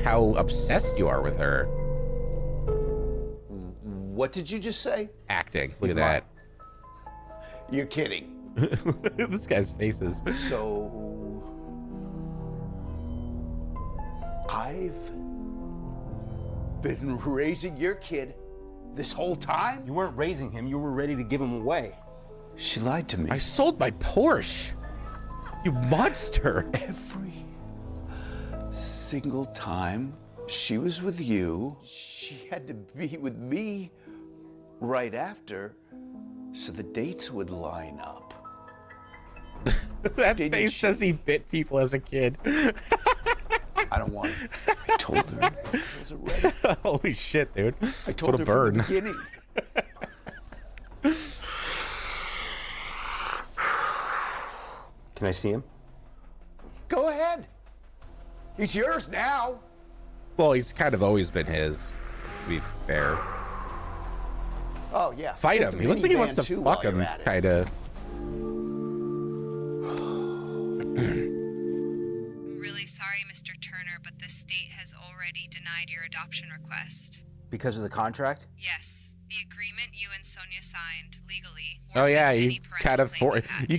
how obsessed you are with her. What did you just say? Acting. Look at that. You're kidding. This guy's faces. So I've been raising your kid this whole time? You weren't raising him. You were ready to give him away. She lied to me. I sold my Porsche. You monster. Every single time she was with you, she had to be with me right after so the dates would line up. That face says he bit people as a kid. I don't want it. I told her it was already. Holy shit, dude. I told what a her burn. from the beginning. Can I see him? Go ahead. He's yours now. Well, he's kind of always been his, to be fair. Oh, yeah. Fight Get him. the He looks like he wants to minivan, too, fuck while him, you're at it. kind of. I'm really sorry, Mr. Turner, but the state has already denied your adoption request. Because of the contract? Yes. The agreement you and Sonia signed legally. Oh yeah, forfeits you any parental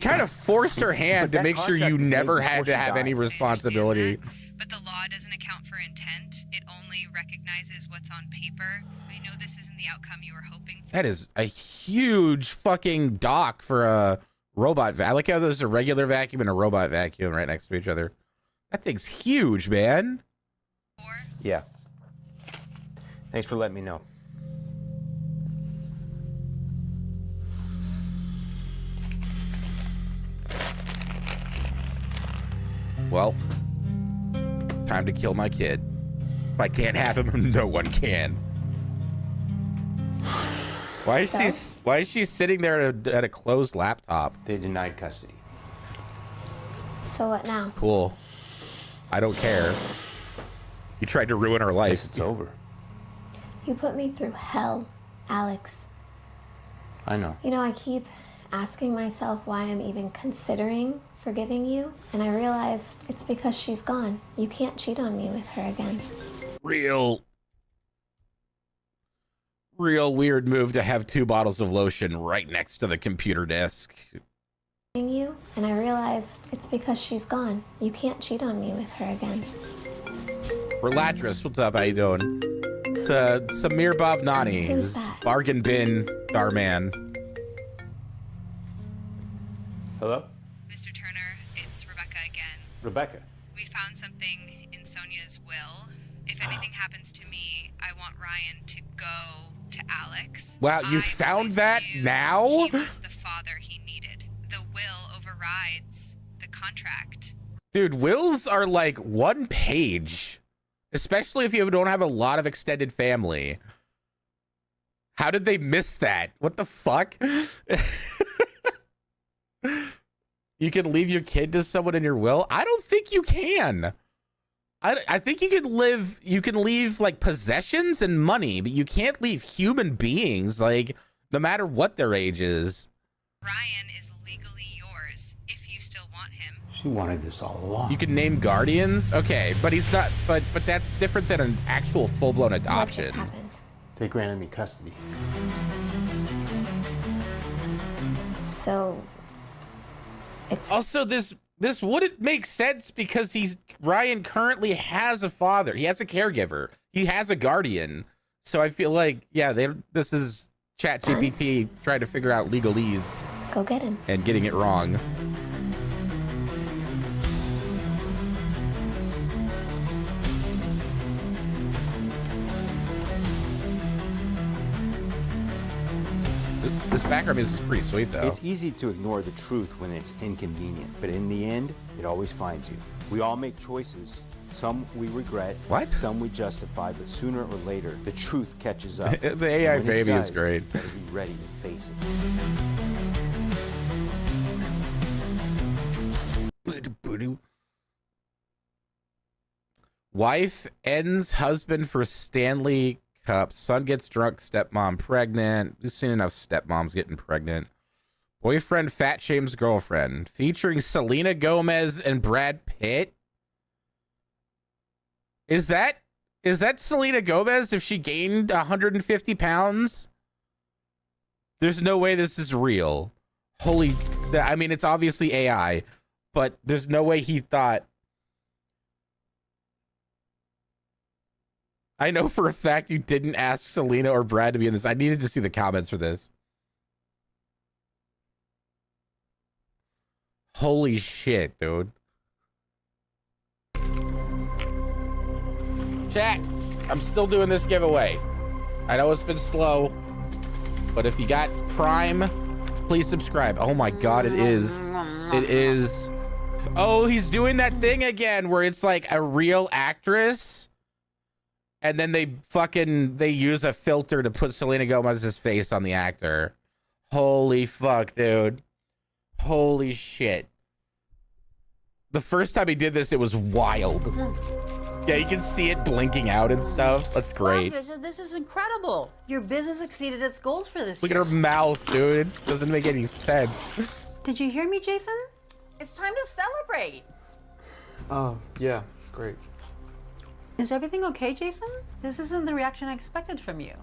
kind of forced her hand to that make sure you contract was made never had before to she have died. any responsibility. But the law doesn't account for intent. It only recognizes what's on paper. I know this isn't the outcome you were hoping for. That is a huge fucking dock for a robot I like how there's a regular vacuum and a robot vacuum right next to each other. That thing's huge, man. Yeah. Thanks for letting me know. Well, time to kill my kid. If I can't have him, no one can. Why is she sitting there at a closed laptop? They denied custody. So what now? Cool. I don't care. You tried to ruin her life. It's over. You put me through hell, Alex. I know. You know, I keep asking myself why I'm even considering forgiving you, and I realized it's because she's gone. You can't cheat on me with her again. Real weird move to have 2 bottles of lotion right next to the computer desk. You, and I realized it's because she's gone. You can't cheat on me with her again. Relatris, what's up? How you doing? It's Samir Bhavnani. Who's that? Bargain bin Darman. Hello? Mr. Turner, it's Rebecca again. Rebecca. We found something in Sonia's will. If anything happens to me, I want Ryan to go to Alex. Wow, you found that now? He was the father he needed. The will overrides the contract. Dude, wills are like 1 page. Especially if you don't have a lot of extended family. How did they miss that? What the fuck? You can leave your kid to someone in your will? I don't think you can. I think you can leave like possessions and money, but you can't leave human beings, like no matter what their age is. Ryan is legally yours if you still want him. She wanted this all along. You can name guardians? Okay, but he's not, but that's different than an actual full-blown adoption. What just happened? They granted me custody. So it's also this wouldn't make sense because Ryan currently has a father. He has a caregiver. He has a guardian. So I feel like, yeah, this is ChatGPT trying to figure out legalese. Go get him. And getting it wrong. This background music is pretty sweet, though. It's easy to ignore the truth when it's inconvenient, but in the end, it always finds you. We all make choices. Some we regret, some we justify, but sooner or later, the truth catches up. The AI And when it baby is does, great. You better be ready to face it. Wife ends husband for Stanley Cup. Son gets drunk, stepmom pregnant. We've seen enough stepmoms getting pregnant. Boyfriend fat shames girlfriend. Featuring Selena Gomez and Brad Pitt. Is that Selena Gomez if she gained 150 pounds? There's no way this is real. Holy, I mean, it's obviously AI, but there's no way he thought. I know for a fact you didn't ask Selena or Brad to be in this. I needed to see the comments for this. Holy shit, dude. Chat, I'm still doing this giveaway. I know it's been slow, but if you got Prime, please subscribe. Oh my God, it is. It is. Oh, he's doing that thing again where it's like a real actress. And then they use a filter to put Selena Gomez's face on the actor. Holy fuck, dude. Holy shit. The first time he did this, it was wild. Yeah, you can see it blinking out and stuff. That's great. Wow, Jason, this is incredible. Your business exceeded its goals for this Look year. at her mouth, dude. It doesn't make any sense. Did you hear me, Jason? It's time to celebrate. Oh, yeah, great. Is everything okay, Jason? This isn't the reaction I expected from you.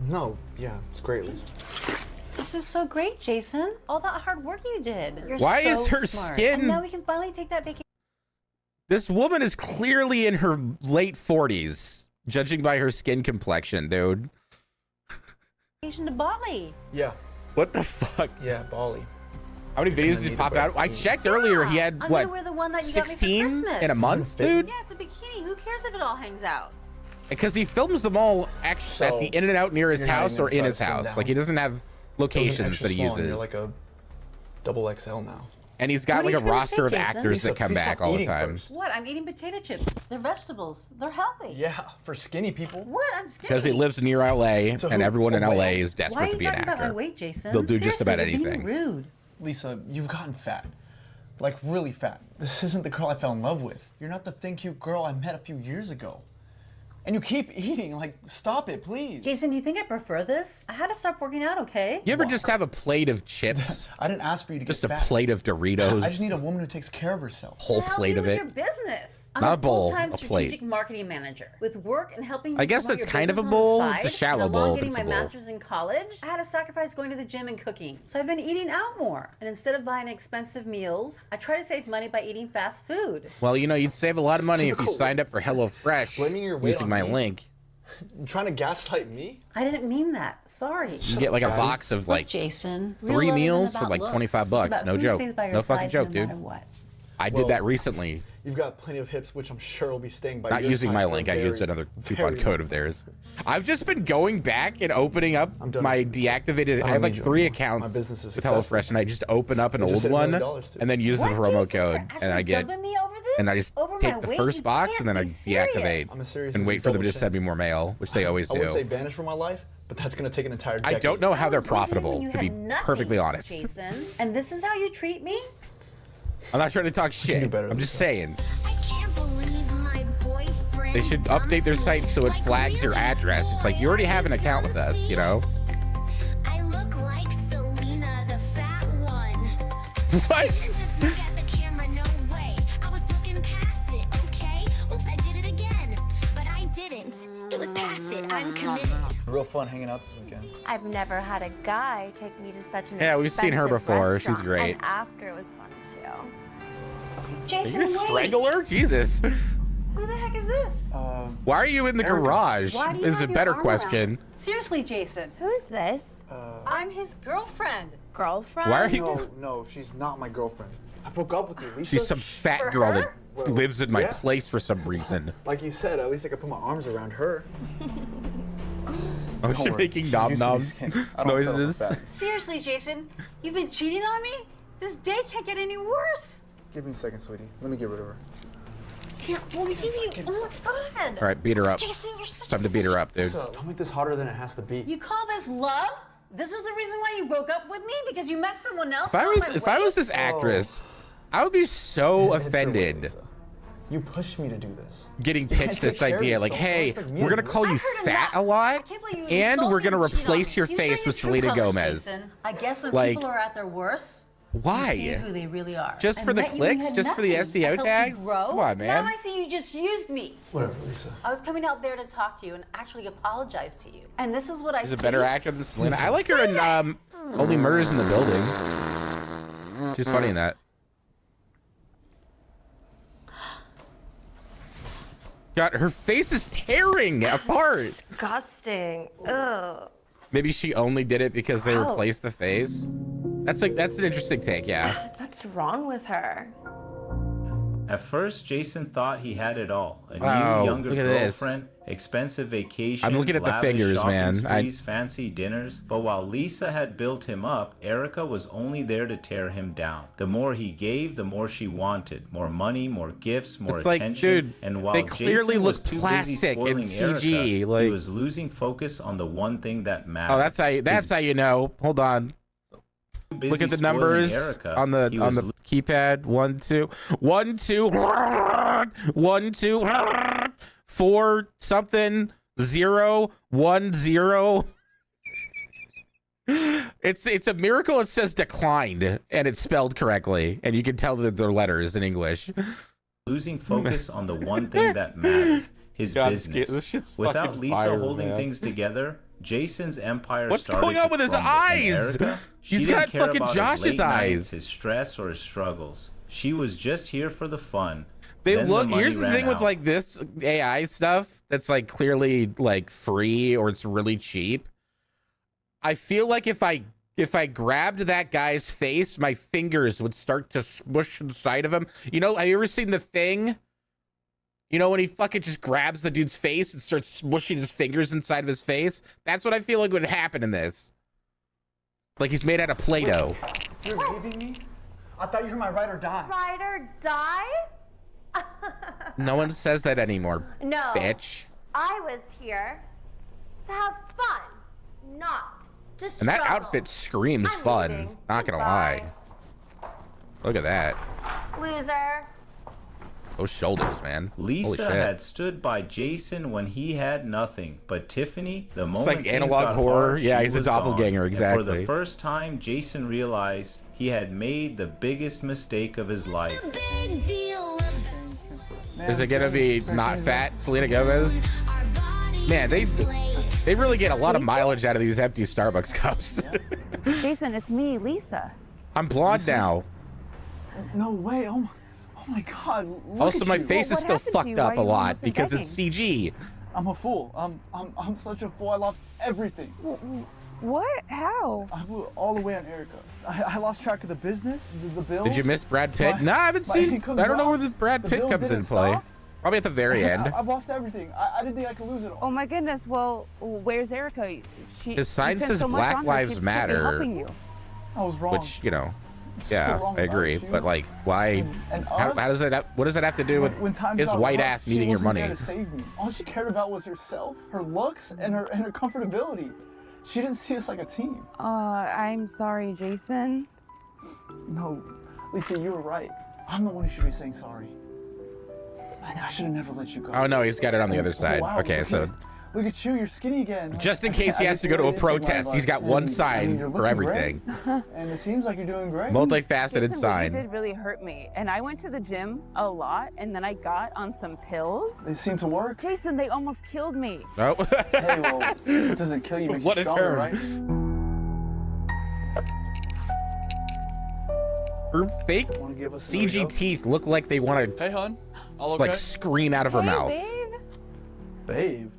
No, yeah, it's great, Lisa. This is so great, Jason. All that hard work you did. You're Why so is her smart. skin- And now we can finally take that This woman is clearly in her late 40s, judging by her skin complexion, dude. vacation to Bali. Yeah. What the fuck? Yeah, Bali. How many videos did he pop out? I checked earlier. He had, I'm what, gonna wear the one that you got me for 16 Christmas. in a month, dude? Yeah, it's a bikini. Who cares if it all hangs out? Because he films them all actually at the in and out near his you're not house even or gonna in try his to slim house. down. Like, he doesn't have It was locations an that extra he small, and uses. You're like a double XL now. And he's got What like are a you trying to roster say, of Jason? actors that come Please back stop all the eating time. first. What? I'm eating potato chips. They're vegetables. They're healthy. Yeah, for skinny people. What? I'm skinny. Because he lives near LA, So and who- everyone in oh, wait. LA is Why are desperate you to be an talking about my actor. weight, Jason? They'll do just about Seriously, you're anything. being rude. Lisa, you've gotten fat. Like, really fat. This isn't the girl I fell in love with. You're not the thin, cute girl I met a few years ago. And you keep eating. Like, stop it, please. Jason, do you think I prefer this? I had to stop working out, okay? You ever just have a plate of chips? I didn't ask for you to Just get a fat. plate of Doritos? I just need a woman who takes care of herself. Whole plate of it? Your business. I'm Not a a bowl, full-time a plate. strategic marketing manager. With work and helping you I guess promote that's your kind of a business on the bowl. side, It's a shallow and along bowl, but getting it's a my bowl. master's in college, I had to sacrifice going to the gym and cooking. So I've been eating out more. And instead of buying expensive meals, I try to save money by eating fast food. Well, you know, you'd save a lot of money if you Typical. signed up for HelloFresh Blaming your weight using on my me? link. You trying to gaslight me? I didn't mean that. Sorry. You can get like a box of like Jason, 3 meals for like 25 bucks. No joke. No fucking joke, dude. I did that recently. You've got plenty of hips, which I'm sure will be staying by Not your using side my for link. I used another coupon very code of theirs. I've just been going back and opening up my deactivated. I have like 3 accounts My business is with successful. HelloFresh, and I just open up an We just old hit $1 one million too. and then use the What, promo Jason? code, You're and actually I get, dubbing me over this? and I just Over my take the weight? first You box can't and then I be serious. deactivate I'm serious and as wait a for them to double just send me more mail, which they always I wouldn't say do. vanish from my life, but that's gonna take an entire I decade. don't know how they're I was with you when profitable, you to be had nothing, perfectly honest. Jason, and this is how you treat me? I'm not trying to talk shit. better I'm than just that. saying. Can't believe my boyfriend. They should update their site so it flags your address. It's like, you already have an account with us, you know? I look like Selena, the fat one. What? Just look at the camera, no way. I was looking past it, okay? Oops, I did it again. But I didn't. It was past it. I'm committed. Real fun hanging out this weekend. I've never had a guy take me to such an Yeah, we've seen her expensive before. She's restaurant, great. And after it was fun too. Are Jason, you a wait. strangler? Jesus. Who the heck is this? Why are you in the garage? Why do you Is a have your better arm question. around? Seriously, Jason. Who's this? I'm his girlfriend. Girlfriend? Why are you? No, she's not my girlfriend. I broke up with you, Lisa. She's some fat For girl her? that lives in my yeah. place for some reason. Like you said, at least I could put my arms around her. Oh, Don't she's worry, making she nom used to be nom skinny. I don't settle for noises. fat. Seriously, Jason, you've been cheating on me? This day can't get any worse. Give me a second, sweetie. Let me get rid of her. Can't believe you. Oh my God. All right, beat her up. Jason, you're It's such time to beat her up, dude. So, don't make this harder than it has to be. You call this love? This is the reason why you broke up with me? Because you met someone else? If I was this actress, I would be so It's her way, offended. Lisa. You pushed me to do this. Getting You can't pitched this take care of idea like, yourself. hey, Don't expect me we're to gonna do it. call you I've heard fat enough. a lot, I can't believe you and insult we're me gonna and cheat on replace me. your You face show with your true Selena colors, Gomez. Jason. I guess when Like, people are at their worst, why? you see who they really are. Just I for the met you when you clicks? had Just for the nothing. SEO I helped you tags? grow. Come on, man. Now I see you just used me. Whatever, Lisa. I was coming out there to talk to you and actually apologize to you. And this is what I She's see. a better actor than Selena. I like her in Only Murders in the Building. She's funny in that. God, her face is tearing apart. Disgusting. Ugh. Maybe she only did it because they Gross. replaced the face. That's an interesting take, yeah. What's wrong with her? At first, Jason thought he had it all. A Wow, new, younger look at this. girlfriend, expensive vacations, I'm looking at the lavish fingers, shopping man. sprees, fancy dinners. But while Lisa had built him up, Erica was only there to tear him down. The more he gave, the more she wanted. More money, more gifts, more It's like, attention. dude, and while they clearly Jason was look too busy plastic and spoiling CG, Erica, like- he was losing focus on the one thing that mattered. Oh, that's how you know. Hold on. Busy Look at the spoiling numbers Erica, on the he was keypad. 1 2 1 2 1 2 4 something 0 1 0. It's a miracle it says declined and it's spelled correctly and you can tell that they're letters in English. losing focus on the one thing that mattered, his God, business. this shit's Without fucking Lisa fire, holding man. things together, Jason's empire What's started going on to with his crumble, and eyes? Erica, she He's didn't got care fucking about his Josh's late nights, eyes. his stress, or his struggles. She was just here for the fun. They Then look, money here's the ran thing with out. like this AI stuff that's like clearly like free or it's really cheap. I feel like if I grabbed that guy's face, my fingers would start to smush inside of him. You know, have you ever seen The Thing? You know, when he fucking just grabs the dude's face and starts smushing his fingers inside of his face? That's what I feel like would happen in this. Like he's made out of Play-Doh. You're leaving me? I thought you were my ride or die. Ride or die? No one says that anymore, No. bitch. I was here to have fun, not to And that struggle. outfit screams fun. leaving. Not gonna lie. Look at that. Loser. Those shoulders, man. Holy Lisa shit. had stood by Jason when he had nothing, but Tiffany, the moment like things analog got horror. hard, Yeah, she he's a was gone. doppelganger, And exactly. for the first time, Jason realized he had made the biggest mistake of his life. Is it gonna be not fat Selena Gomez? Man, they really get a lot of mileage out of these empty Starbucks cups. Jason, it's me, Lisa. I'm blonde now. No way. Oh my God. Look Also, at my you. face is still fucked up a lot because it's CG. I'm a fool. I'm such a fool. I lost everything. What? How? I blew it all the way on Erica. I lost track of the business, the bills. Did you miss Brad Pitt? No, I haven't my seen. income I don't know dropped, where the Brad the Pitt bills comes didn't in play. stop. Probably at the very end. I've lost everything. I didn't think I could lose it all. Oh my goodness. Well, where's Erica? His sign you spent says so much Black on her. Lives She should be Matter. helping you. I was wrong. Which, you know, So yeah, wrong I agree. about you. But like, why? And How us? does that? What does that have to do with When times his got white rough, ass she needing your wasn't money? there to save me. All she cared about was herself, her looks, and her comfortability. She didn't see us like a team. I'm sorry, Jason. No, Lisa, you were right. I'm the one who should be saying sorry. I should have never let you go. Oh no, he's got it on the other side. Wow, Okay, so look at you, you're skinny again. just in I case he can't- has I to go to a just related to my protest, he's life. got one And, sign you're for looking everything. great. And it seems like you're doing great. Multifaceted Jason, sign. You did really hurt me. And I went to the gym a lot, and then I got on some pills. They seem to work. Jason, they almost killed me. Oh. Hey, well, it doesn't kill you, makes What you a stronger, turn. right? Her fake Wanna give us CG another go? teeth look like they want to Hey, hon. All okay? like scream out of her mouth. Babe.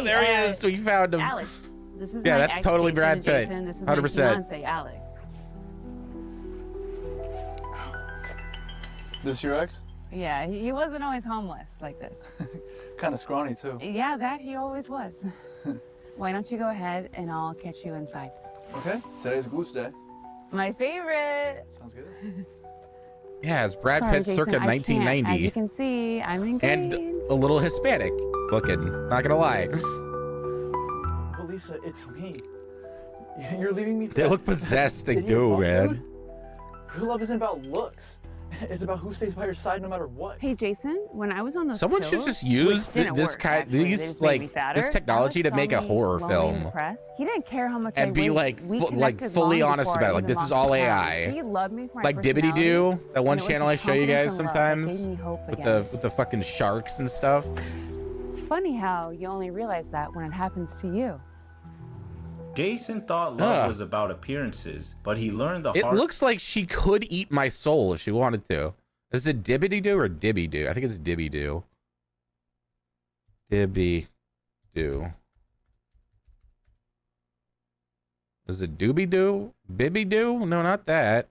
There he is. We found him. Alex, this is Yeah, my that's ex, totally Jason, Brad and Pitt. Jason. This is 100%. my fiance, Alex. This your ex? Yeah, he wasn't always homeless like this. Kind of scrawny, too. Yeah, that he always was. Why don't you go ahead and I'll catch you inside? Okay, today's Goose Day. My favorite. Sounds good. Yeah, it's Brad Sorry, Pitt Jason, circa I can't. As you 1990. can see, I'm engaged. And a little Hispanic looking. Not gonna lie. Well, Lisa, it's me. You're leaving me for They that- look possessed. They idiot do, buff man. dude? Real love isn't about looks. It's about who stays by your side no matter what. Hey, Jason, when I was on those Someone should pills, just use which didn't this work, kind, actually, they these just made me like fatter, this technology to Alex make a saw me horror lonely in film the press. He didn't care how much I and be weighed. like, We like connected fully long honest before about it. I Like even this is lost all count. AI. He loved me for my Like Dibbity personality, Doo, that one and it was channel I his show you guys confidence and love that sometimes gave me hope with again. the fucking sharks and stuff. Funny how you only realize that when it happens to you. Jason thought love Ugh. was about appearances, but he learned the It hard looks like she could eat my soul if she wanted to. Is it Dibbity Doo or Dibby Doo? I think it's Dibby Doo. Dibby Doo. Is it Doobie Doo? Bibby Doo? No, not that.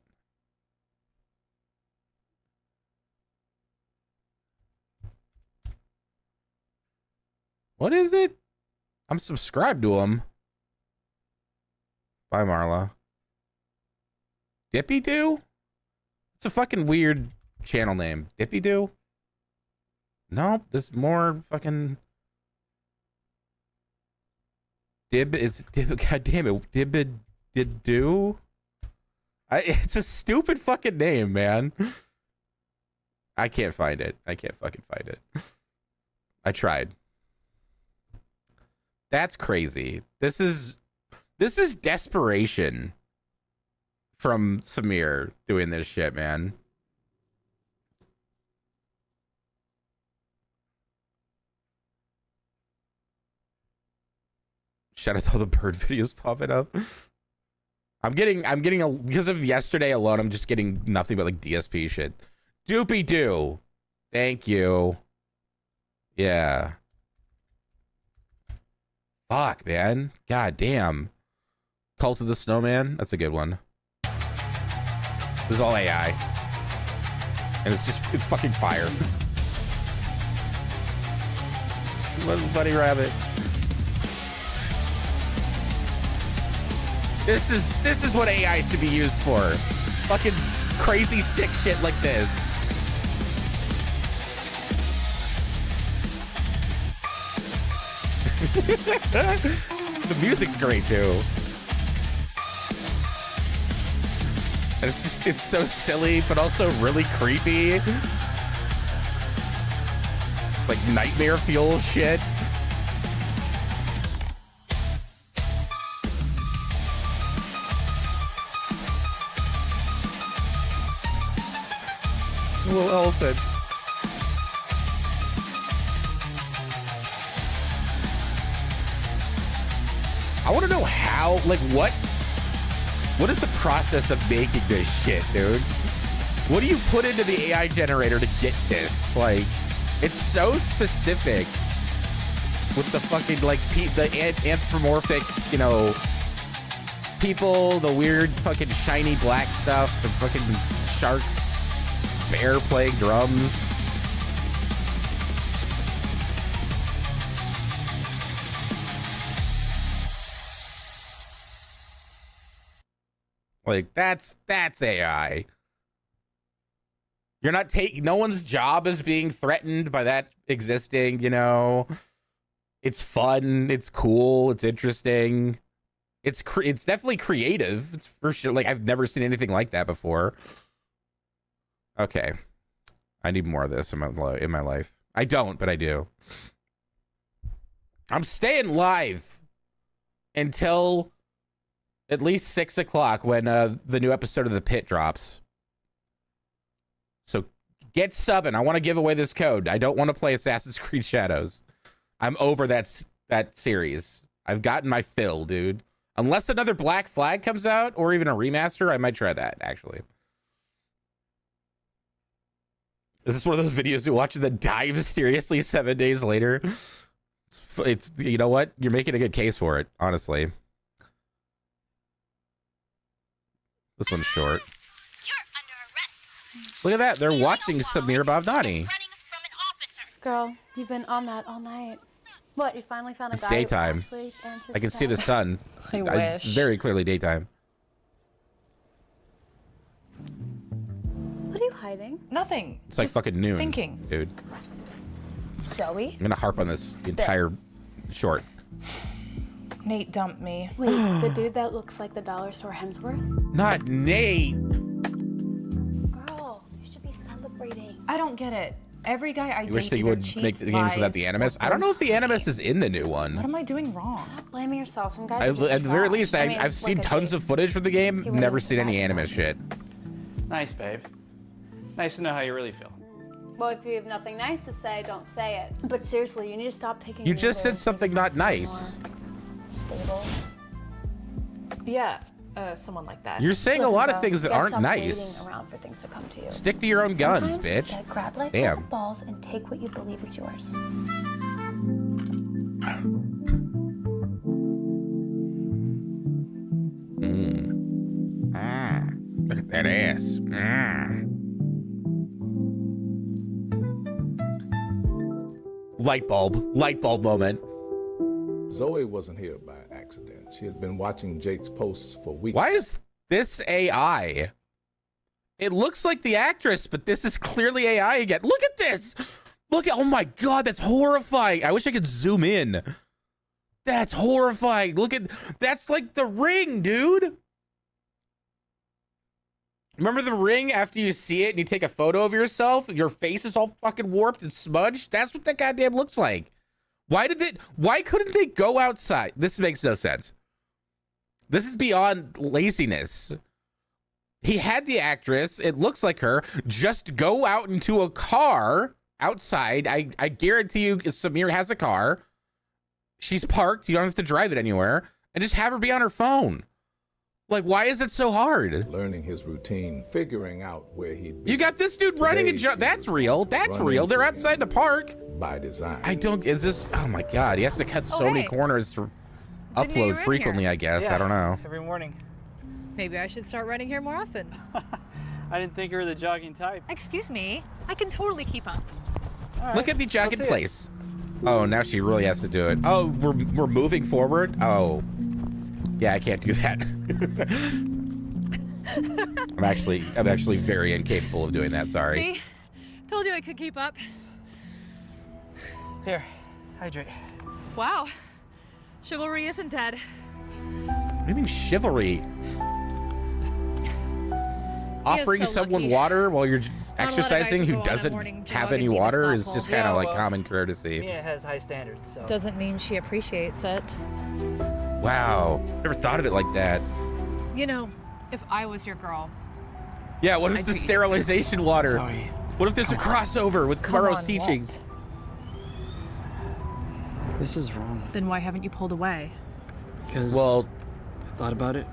What is it? I'm subscribed to him. Bye, Marla. Dippy Doo? It's a fucking weird channel name. Dippy Doo? Nope, there's more fucking Dib is God damn it. Did do? It's a stupid fucking name, man. I can't find it. I can't fucking find it. I tried. That's crazy. This is desperation from Samir doing this shit, man. Shout out to all the bird videos popping up. I'm getting because of yesterday alone, I'm just getting nothing but like DSP shit. Doopy doo. Thank you. Yeah. Fuck, man. God damn. Cult of the Snowman. That's a good one. This is all AI. And it's fucking fire. Little bunny rabbit. This is what AI should be used for. Fucking crazy sick shit like this. The music's great too. And it's so silly, but also really creepy. Like nightmare fuel shit. Little elephant. I want to know how, like, what is the process of making this shit, dude? What do you put into the AI generator to get this? Like, it's so specific with the fucking, like, the anthropomorphic, you know, people, the weird fucking shiny black stuff, the fucking sharks, bear playing drums. Like, that's AI. You're not taking, no one's job is being threatened by that existing, you know. It's fun, it's cool, it's interesting. It's definitely creative. It's for sure. Like, I've never seen anything like that before. Okay. I need more of this in my life. I don't, but I do. I'm staying live until at least 6 o'clock when the new episode of The Pit drops. So get subbing. I want to give away this code. I don't want to play Assassin's Creed Shadows. I'm over that series. I've gotten my fill, dude. Unless another Black Flag comes out or even a remaster, I might try that, actually. Is this one of those videos you watch and then die mysteriously 7 days later? It's, you know what? You're making a good case for it, honestly. This one's short. Look at that. They're watching Samir Bhavnani. Girl, you've been on that all night. What, you finally found a It's guy who daytime. actually answers I can your see the text? sun. I It's wish. very clearly daytime. What are you hiding? Nothing. It's like fucking noon, thinking. dude. Zoe? I'm gonna harp on this entire short. Nate dumped me. Wait, the dude that looks like the dollar store Hemsworth? Not Nate. Girl, you should be celebrating. I don't get it. Every guy I You date wish they either would cheats, make the games without lies, the or Animus. I don't know if the ghosts Animus is in the new What one. am I doing wrong? Stop blaming yourself. Some guys I, are just at the very trash. least, I mean, I've seen look at tons Jake. of footage from the game. He really Never was seen any bad. anime shit. Nice, babe. Nice to know how you really feel. Well, if you have nothing nice to say, don't say it. But seriously, you need to stop picking. You just said something not nice. Stable. Yeah, someone like that. You're saying a Listen, lot of Zoe, things that you gotta aren't stop nice. waiting around for things to come to you. Stick to your own guns, Sometimes bitch. you gotta grab life by Damn. the balls and take what you believe is yours. Look at that ass. Light bulb moment. Zoe wasn't here by accident. She had been watching Jake's posts for weeks. Why is this AI? It looks like the actress, but this is clearly AI again. Look at this. Look at, oh my God, that's horrifying. I wish I could zoom in. That's horrifying. Look at, that's like the Ring, dude. Remember the Ring after you see it and you take a photo of yourself? Your face is all fucking warped and smudged? That's what that goddamn looks like. Why couldn't they go outside? This makes no sense. This is beyond laziness. He had the actress, it looks like her, just go out into a car outside. I guarantee you Samir has a car. she's parked. You don't have to drive it anywhere, and just have her be on her phone. Like, why is it so hard? Learning his routine, figuring out where he'd be. You got this dude running a job. That's real. That's real. They're outside the park. By design. I don't, is this, oh my God. He has to cut so many corners to upload frequently, I guess. Yeah, I don't know. Every morning. Maybe I should start running here more often. I didn't think you were the jogging type. Excuse me, I can totally keep up. Right, look at the jogging place. Oh, now she really has to do it. Oh, we're moving forward? Oh. Yeah, I can't do that. I'm actually very incapable of doing that, sorry. See? Told you I could keep up. Here, hydrate. Wow. Chivalry isn't dead. What do you mean chivalry? Offering so someone lucky. water while you're Not exercising who a lot of guys doesn't will go on a morning have jog any and be water is thoughtful. just kind of like common courtesy. Mia has high standards, so. Doesn't mean she appreciates it. Wow. Never thought of it like that. You know, if I was your girl. Yeah, what if the sterilization water? Zoe. What if there's a crossover with tomorrow's teachings? This is wrong. Then why haven't you pulled away? Because well, I thought about it.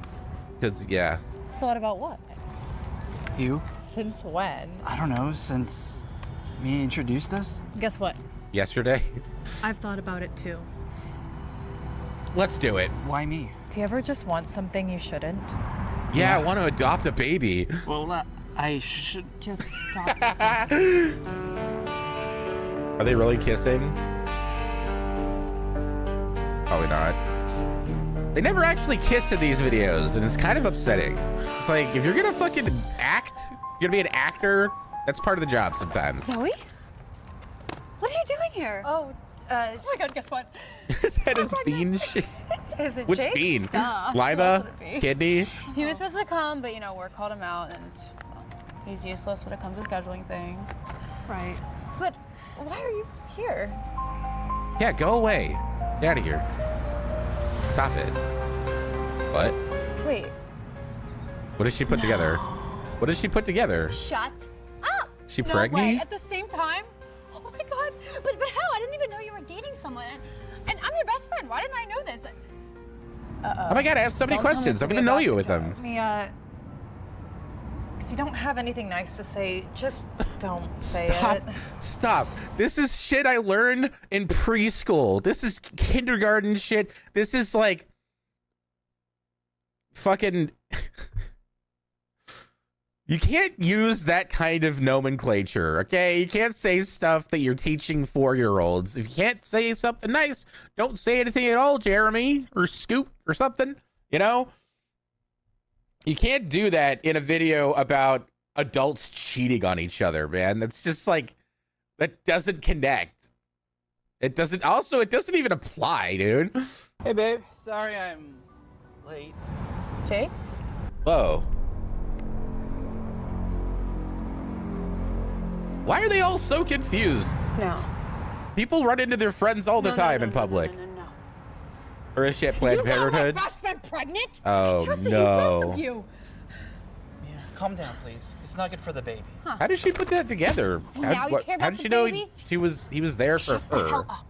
Because yeah. Thought about what? You? Since when? I don't know, since Mia introduced us. Guess what? Yesterday. I've thought about it too. Let's do it. Why me? Do you ever just want something you shouldn't? Yeah, I want to adopt a baby. Well, I should just stop. Are they really kissing? Probably not. They never actually kiss in these videos, and it's kind of upsetting. It's like, if you're gonna fucking act, you're gonna be an actor, that's part of the job sometimes. Zoe? What are you doing here? Oh my God, guess what? His head is bean shit. Is it Which Jake's? bean? Duh. Lima? What else would it be? Kidney? He was supposed to come, but work called him out, and well, he's useless when it comes to scheduling things. Right. But why are you here? Yeah, go away. Get out of here. Stop it. What? Wait. What does she put together? What does she put together? Shut up! She No pregnant? way. At the same time? Oh my God! But how? I didn't even know you were dating someone, and I'm your best friend. Why didn't I know this? Oh my God, I have so many questions. I'm gonna know you with them. Mia, if you don't have anything nice to say, just don't say Stop. it. Stop. This is shit I learned in preschool. This is kindergarten shit. This is like fucking you can't use that kind of nomenclature, okay? You can't say stuff that you're teaching 4-year-olds. If you can't say something nice, don't say anything at all, Jeremy, or Scoop, or something, you know? You can't do that in a video about adults cheating on each other, man. That's just like, that doesn't connect. It doesn't even apply, dude. Hey, babe. Sorry I'm late. Jake? Whoa. Why are they all so confused? No. People run into their friends all the time in public. No. Or is she at Planned Parenthood? Best friend pregnant? Oh, I trusted no. you, both of you. Mia, calm down, please. It's not good for the baby. How did she put that together? And now you care about how did the she know baby? he was there for Shut the her? hell up.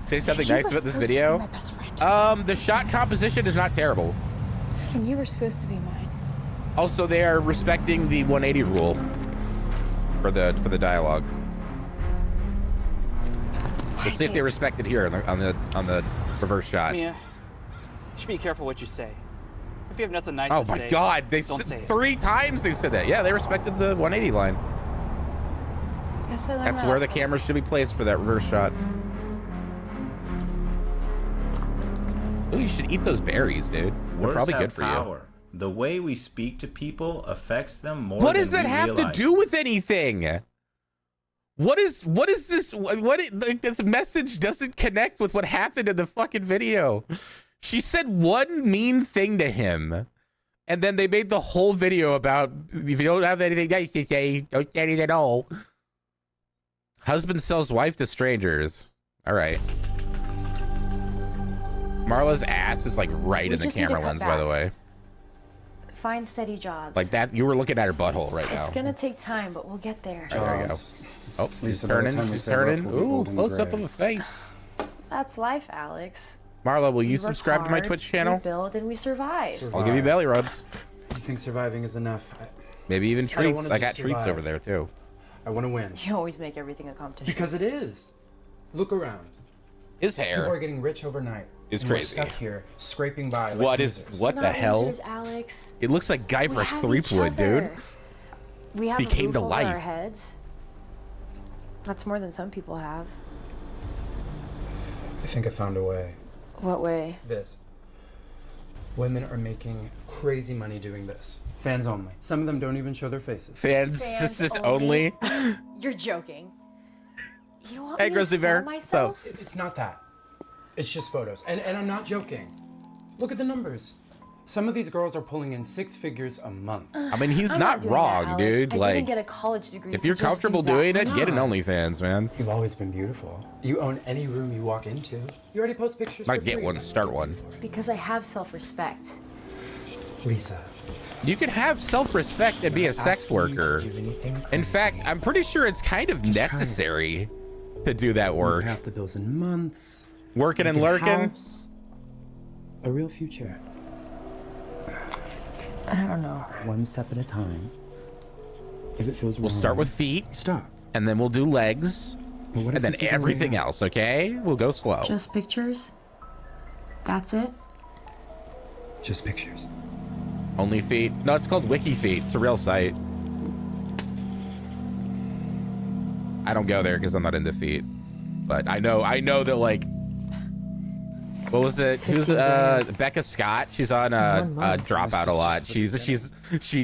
Say something You nice were about this supposed to video. be my best friend. The shot composition is not terrible. And you were supposed to be mine. Also, they are respecting the 180 rule for the dialogue. Let's see if they respect it here on the reverse shot. Mia, you should be careful what you say. If you have nothing nice Oh to my say, God! They don't say it. 3 times they said that. Yeah, they respected the 180 line. Guess I learned That's my where the lesson. camera should be placed for that reverse shot. Ooh, you should eat those berries, dude. They're Words probably have good for power. The way we speak to people affects them more. What than does that we have realize. to do with anything? What is this? This message doesn't connect with what happened in the fucking video. She said one mean thing to him, and then they made the whole video about if you don't have anything nice to say, don't say anything at all. Husband sells wife to strangers. All right. Marla's ass is like right in the just need to camera cut lens, by the back. way. Find steady jobs. Like that, you were looking at her butthole right now. It's gonna take time, but we'll get there. There you go. Oh, he's Lisa, by the turning. time we He's save up, turning. we'll be Ooh, old and close up gray. of a face. That's life, Alex. Marla, will you We work subscribe to my hard, Twitch channel? We build and we survive. I'll give you belly rubs. You think surviving is enough? Maybe even I don't treats. wanna I got just treats survive. over there too. I want to win. You always make everything a competition. Because it is. Look around. His hair People are getting rich overnight. is and we're crazy. stuck here, scraping by. What like is? losers. What We're the not hell? losers, Alex. It looks like Guybrush We have Threepwood, each dude. other. We have He a came roof to over life. our heads. That's more than some people have. I think I found a way. What way? This. Women are making crazy money doing this. Fans only. Some of them don't even show their faces. Fans only. You're joking. You don't want Hey, me to Grizzly sell Bear. myself? It's not that. It's just photos. And I'm not joking. Look at the numbers. Some of these girls are pulling in 6 figures a month. I mean, he's I'm not doing wrong, that, Alex. dude. I Like, didn't get a college degree if to you're just do comfortable that. doing it, get an not. OnlyFans, man. You've always been beautiful. You own any room you walk into. You already post pictures Might for get free. one. Start one. Because I have self-respect. Lisa. You can have self-respect and be a sex worker. In fact, I'm pretty sure it's kind of necessary to do that work. Half the bills in months. Working and Make a lurking. house, a real future. I don't know. One step at a time. If it feels We'll wrong, start with feet. Stop. And then we'll do legs. But what And if then this isn't everything working out? else, okay? We'll go slow. Just pictures? That's it? Just pictures. Only feet. No, it's called Wiki Feet. It's a real site. I don't go there because I'm not into feet. But I know that, like, what was it? Who's Becca Scott? She's on Dropout a lot. She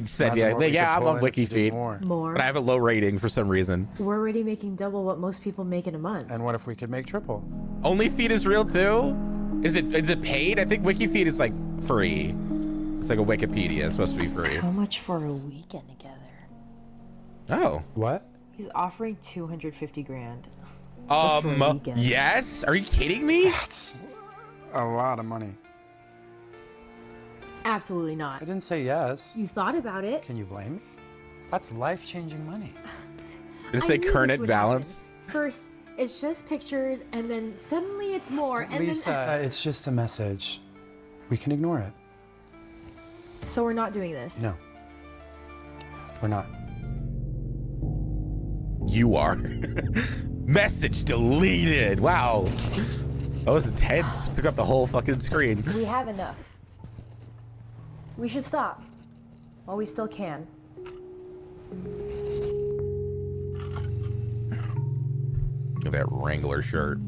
said, I love Wiki Feet. More. But I have a low rating for some reason. We're already making double what most people make in a month. And what if we could make triple? Only Feet is real too? Is it paid? I think Wiki Feet is like free. It's like a Wikipedia. It's supposed to be free. How much for a weekend together? Oh. What? He's offering 250 grand. Just for a weekend. Yes? Are you kidding me? That's a lot of money. Absolutely not. I didn't say yes. You thought about it. Can you blame me? That's life-changing money. Did it I say knew this current would balance? happen. First, it's just pictures, and then suddenly it's more, and Lisa, then... it's just a message. We can ignore it. So we're not doing this? No. We're not. You are. Message deleted. Wow. That was intense. Took up the whole fucking screen. We have enough. We should stop. While we still can. Look at that Wrangler shirt.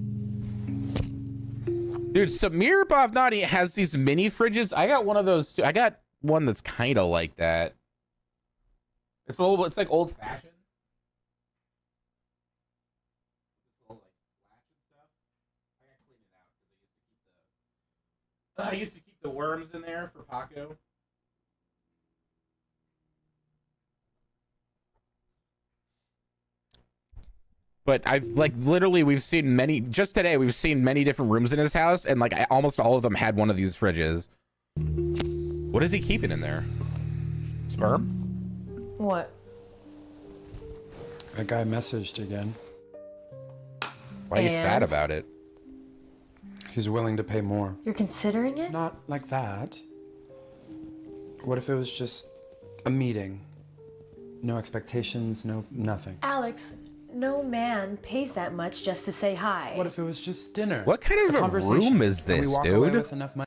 Dude, Samir Bhavnani has these mini fridges. I got one of those too. I got one that's kind of like that. It's old. It's like old fashioned. I used to keep the worms in there for Paco. But I've like literally we've seen many just today we've seen many different rooms in his house and like almost all of them had one of these fridges. What is he keeping in there? Sperm? What? That guy messaged again. Why are you sad about it? He's willing to pay more. You're considering it? Not like that. What if it was just a meeting? No expectations, no nothing. Alex, no man pays that much just to say hi. What if it was just dinner? What kind of a conversation, room is and this, we walk away dude? with enough money.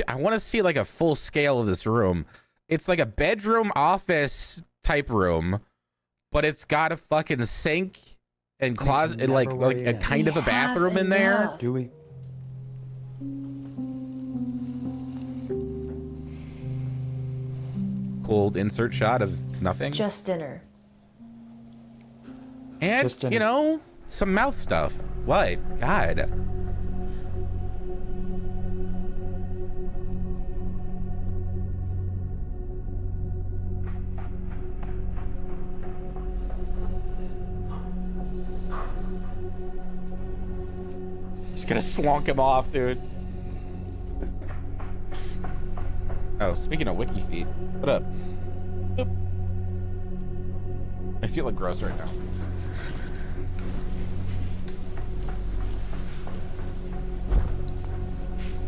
I want to see like a full scale of this room. It's like a bedroom office type room, but it's got a fucking sink and closet and like a kind of a bathroom in there. Do we? Cold insert shot of nothing. Just dinner. And, Just dinner. you know, some mouth stuff. What? God. Just gonna slonk him off, dude. Oh, speaking of wiki feet, what up? I feel like gross right now.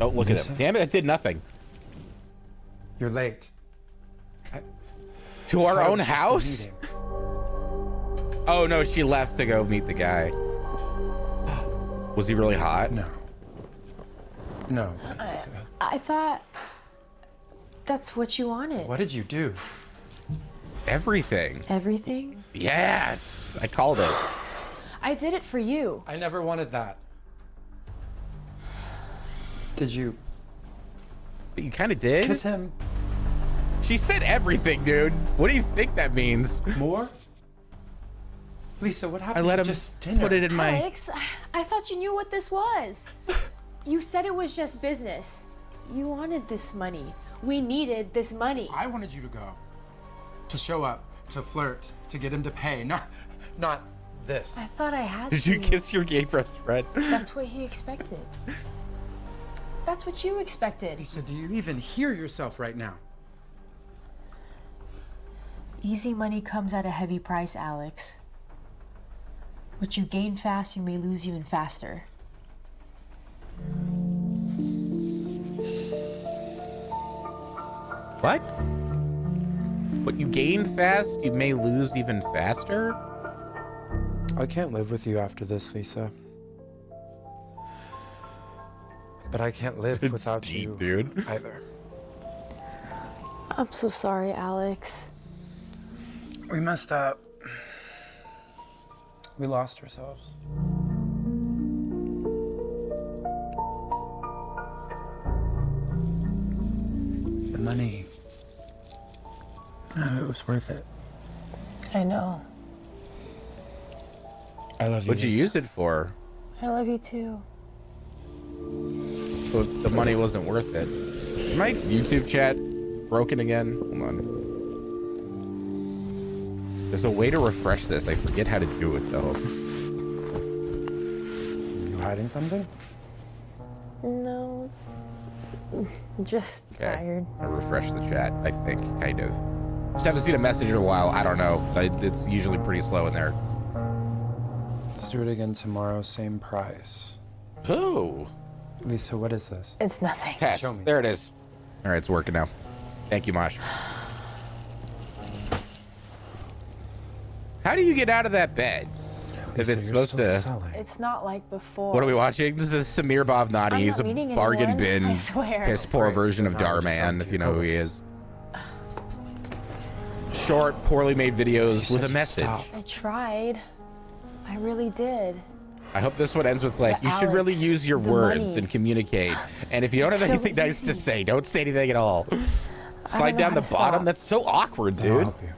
Oh, look at him. Damn it, it did nothing. You're late. To our own house? Oh no, she left to go meet the guy. Was he really hot? No. No. I thought that's what you wanted. What did you do? Everything. Everything? Yes, I called it. I did it for you. I never wanted that. Did you? But you kind of did. Kiss him. She said everything, dude. What do you think that means? More? Lisa, what happened? I let him just dinner? put it in my. Alex, I thought you knew what this was. You said it was just business. You wanted this money. We needed this money. I wanted you to go. To show up, to flirt, to get him to pay. Not this. I thought I had Did to. you kiss your gay best friend? That's what he expected. That's what you expected. Lisa, do you even hear yourself right now? Easy money comes at a heavy price, Alex. What you gain fast, you may lose even faster. What? What you gain fast, you may lose even faster? I can't live with you after this, Lisa. But I can't live without deep, you, dude. Either. I'm so sorry, Alex. We messed up. We lost ourselves. The money. No, it was worth it. I know. I love you. What'd you use it for? I love you too. So the money wasn't worth it. Is my YouTube chat broken again? Hold on. There's a way to refresh this. I forget how to do it though. You hiding something? No. Just tired. I refresh the chat, I think, kind of. Just haven't seen a message in a while. I don't know. It's usually pretty slow in there. Let's do it again tomorrow, same price. Who? Lisa, what is this? It's nothing. Test. Show me. There it is. All right, it's working now. Thank you, Mosh. How do you get out of that bed? If it's supposed to. It's not like before. What are we watching? This is Samir Bhavnani. I'm He's not a meeting bargain anyone, bin, I swear. piss poor version of Now we're just Darman, on if two you know who he couples. is. Short, poorly made videos with a message. I tried. I really did. I hope this one ends with like, But you should really Alex, use your the words money. and communicate. And if you don't have It's so anything nice to easy. say, don't say anything at all. Slide know down how the to bottom. stop. That's so awkward, I'll dude. help you.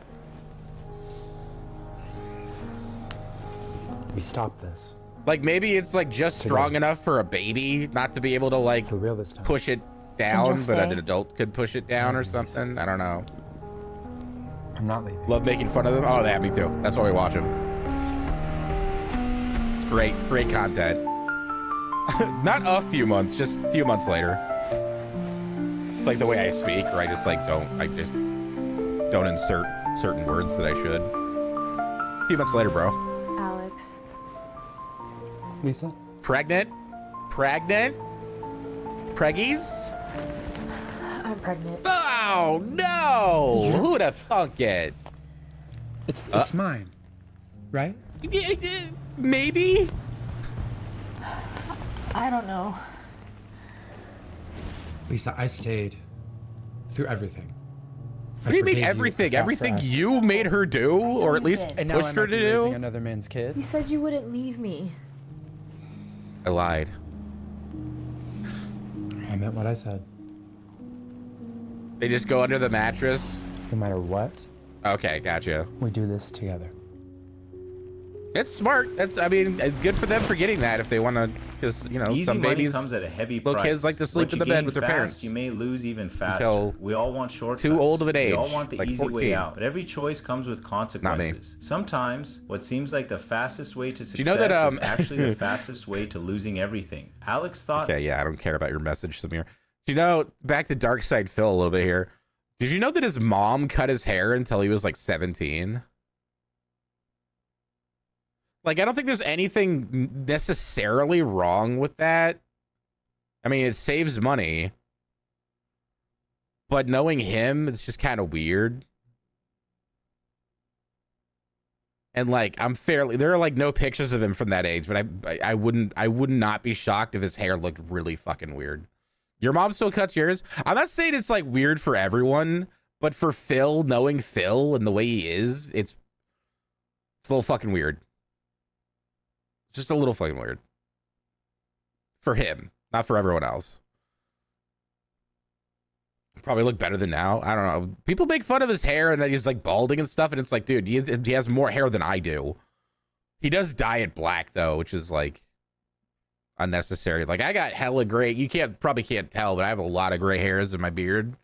We stop this. Like maybe it's like just strong enough for a baby not to be able to like For real this time. push it down, just but stay. an adult could push it down or something. I don't know. I'm not leaving. Love making fun of them. Oh, yeah, me too. That's why we watch them. It's great, great content. Not a few months, just a few months later. Like the way I speak, or I just don't insert certain words that I should. A few months later, bro. Alex. Lisa? Pregnant? Pregnant? Preggies? I'm pregnant. Oh no! Yeah. Who'd have thunk it? It's mine, right? Maybe. I don't know. Lisa, I stayed through everything. What do you mean everything? Everything you made her do, or at least And now pushed I her might to be raising do? another man's kid. You said you wouldn't leave me. I lied. I meant what I said. They just go under the mattress? No matter what, Okay, gotcha. we do this together. It's smart. I mean, good for them for getting that if they want to, because, you know, Easy some money babies, comes at a heavy little price. kids like to sleep What in you the bed gain with their fast, parents. You may lose even faster. Until We all want shortcuts. too old of an age, We all want the like easy 14. way out. But every choice comes with consequences. Sometimes what seems like the fastest way to success you know that, is actually the fastest way to losing everything. Alex thought. Okay, yeah, I don't care about your message, Samir. Do you know, back to Dark Side Phil a little bit here. Did you know that his mom cut his hair until he was like 17? Like, I don't think there's anything necessarily wrong with that. I mean, it saves money. But knowing him, it's just kind of weird. And like, there are like no pictures of him from that age, but I would not be shocked if his hair looked really fucking weird. Your mom still cuts yours? I'm not saying it's like weird for everyone, but for Phil, knowing Phil and the way he is, it's a little fucking weird. It's just a little fucking weird. For him, not for everyone else. Probably look better than now. I don't know. People make fun of his hair and that he's like balding and stuff, and it's like, dude, he has more hair than I do. He does dye it black though, which is like unnecessary. Like, I got hella gray. You probably can't tell, but I have a lot of gray hairs in my beard.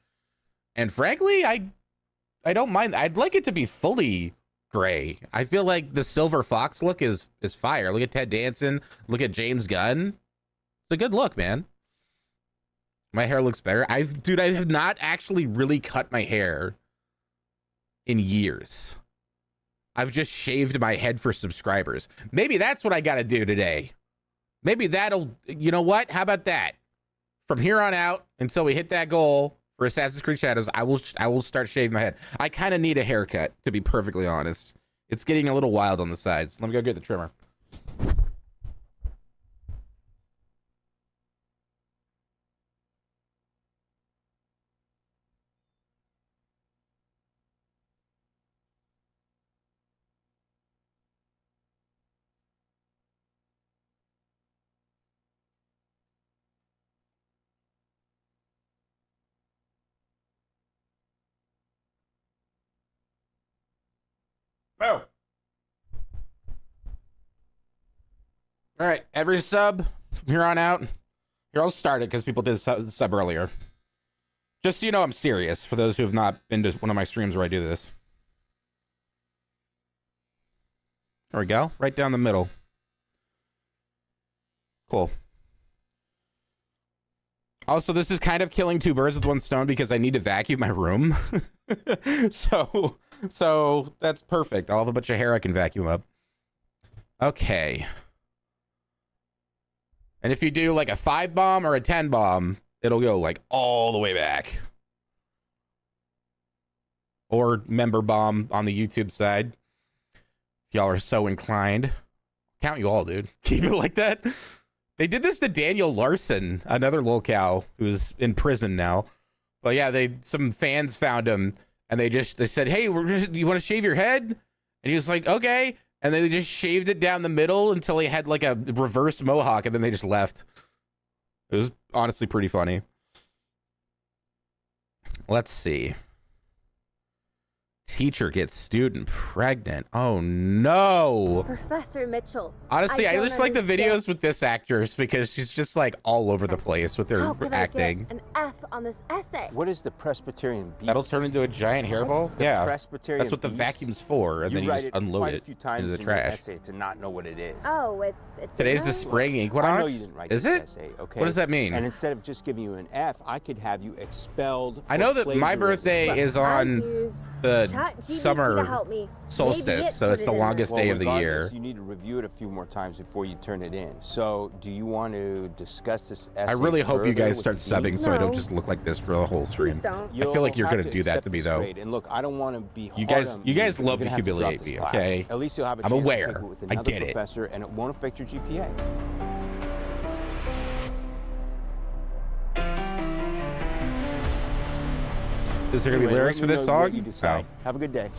And frankly, I don't mind. I'd like it to be fully gray. I feel like the silver fox look is fire. Look at Ted Danson. Look at James Gunn. It's a good look, man. My hair looks better. I have not actually really cut my hair in years. I've just shaved my head for subscribers. Maybe that's what I got to do today. Maybe that'll, you know what? How about that? From here on out, until we hit that goal for Assassin's Creed Shadows, I will start shaving my head. I kind of need a haircut, to be perfectly honest. It's getting a little wild on the sides. Let me go get the trimmer. Oh. All right, every sub from here on out. Here, I'll start it because people did sub earlier. Just so you know, I'm serious. For those who have not been to one of my streams where I do this. There we go. Right down the middle. Cool. Also, this is kind of killing two birds with one stone because I need to vacuum my room. So that's perfect. I'll have a bunch of hair I can vacuum up. Okay. And if you do like a 5 bomb or a 10 bomb, it'll go like all the way back. Or member bomb on the YouTube side. If y'all are so inclined. Count you all, dude. Keep it like that. They did this to Daniel Larson, another lolcow who's in prison now. But yeah, some fans found him. And they said, hey, you want to shave your head? And he was like, okay. And then they just shaved it down the middle until he had like a reverse mohawk. And then they just left. It was honestly pretty funny. Let's see. Teacher gets student pregnant. Oh no. Professor Mitchell. Honestly, I just like the videos with this actress because she's just like all over the place with her acting. An F on this essay. What is the Presbyterian beast? That'll turn into a giant hairball? Yeah. That's what the vacuum's for, and then you just unload it into the trash. Essay to not know what it is. Oh, it's Today's the spring equinox? I know you didn't write is this it? Essay, okay? What does that mean? And instead of just giving you an F, I could have you expelled. I know that my birthday is on the summer solstice, so it's the longest day of the year. You need to review it a few more times before you turn it in. So, do you want to discuss this essay? I really hope you guys start subbing so I don't just look like this for the whole stream. I feel like you're gonna do that to me though. And look, I don't want to be you guys love to humiliate me, okay? At least you'll have a chance I'm aware. to take it with I another get it. professor, and it won't affect your GPA. Is there gonna be lyrics for this song? No. Have a good day.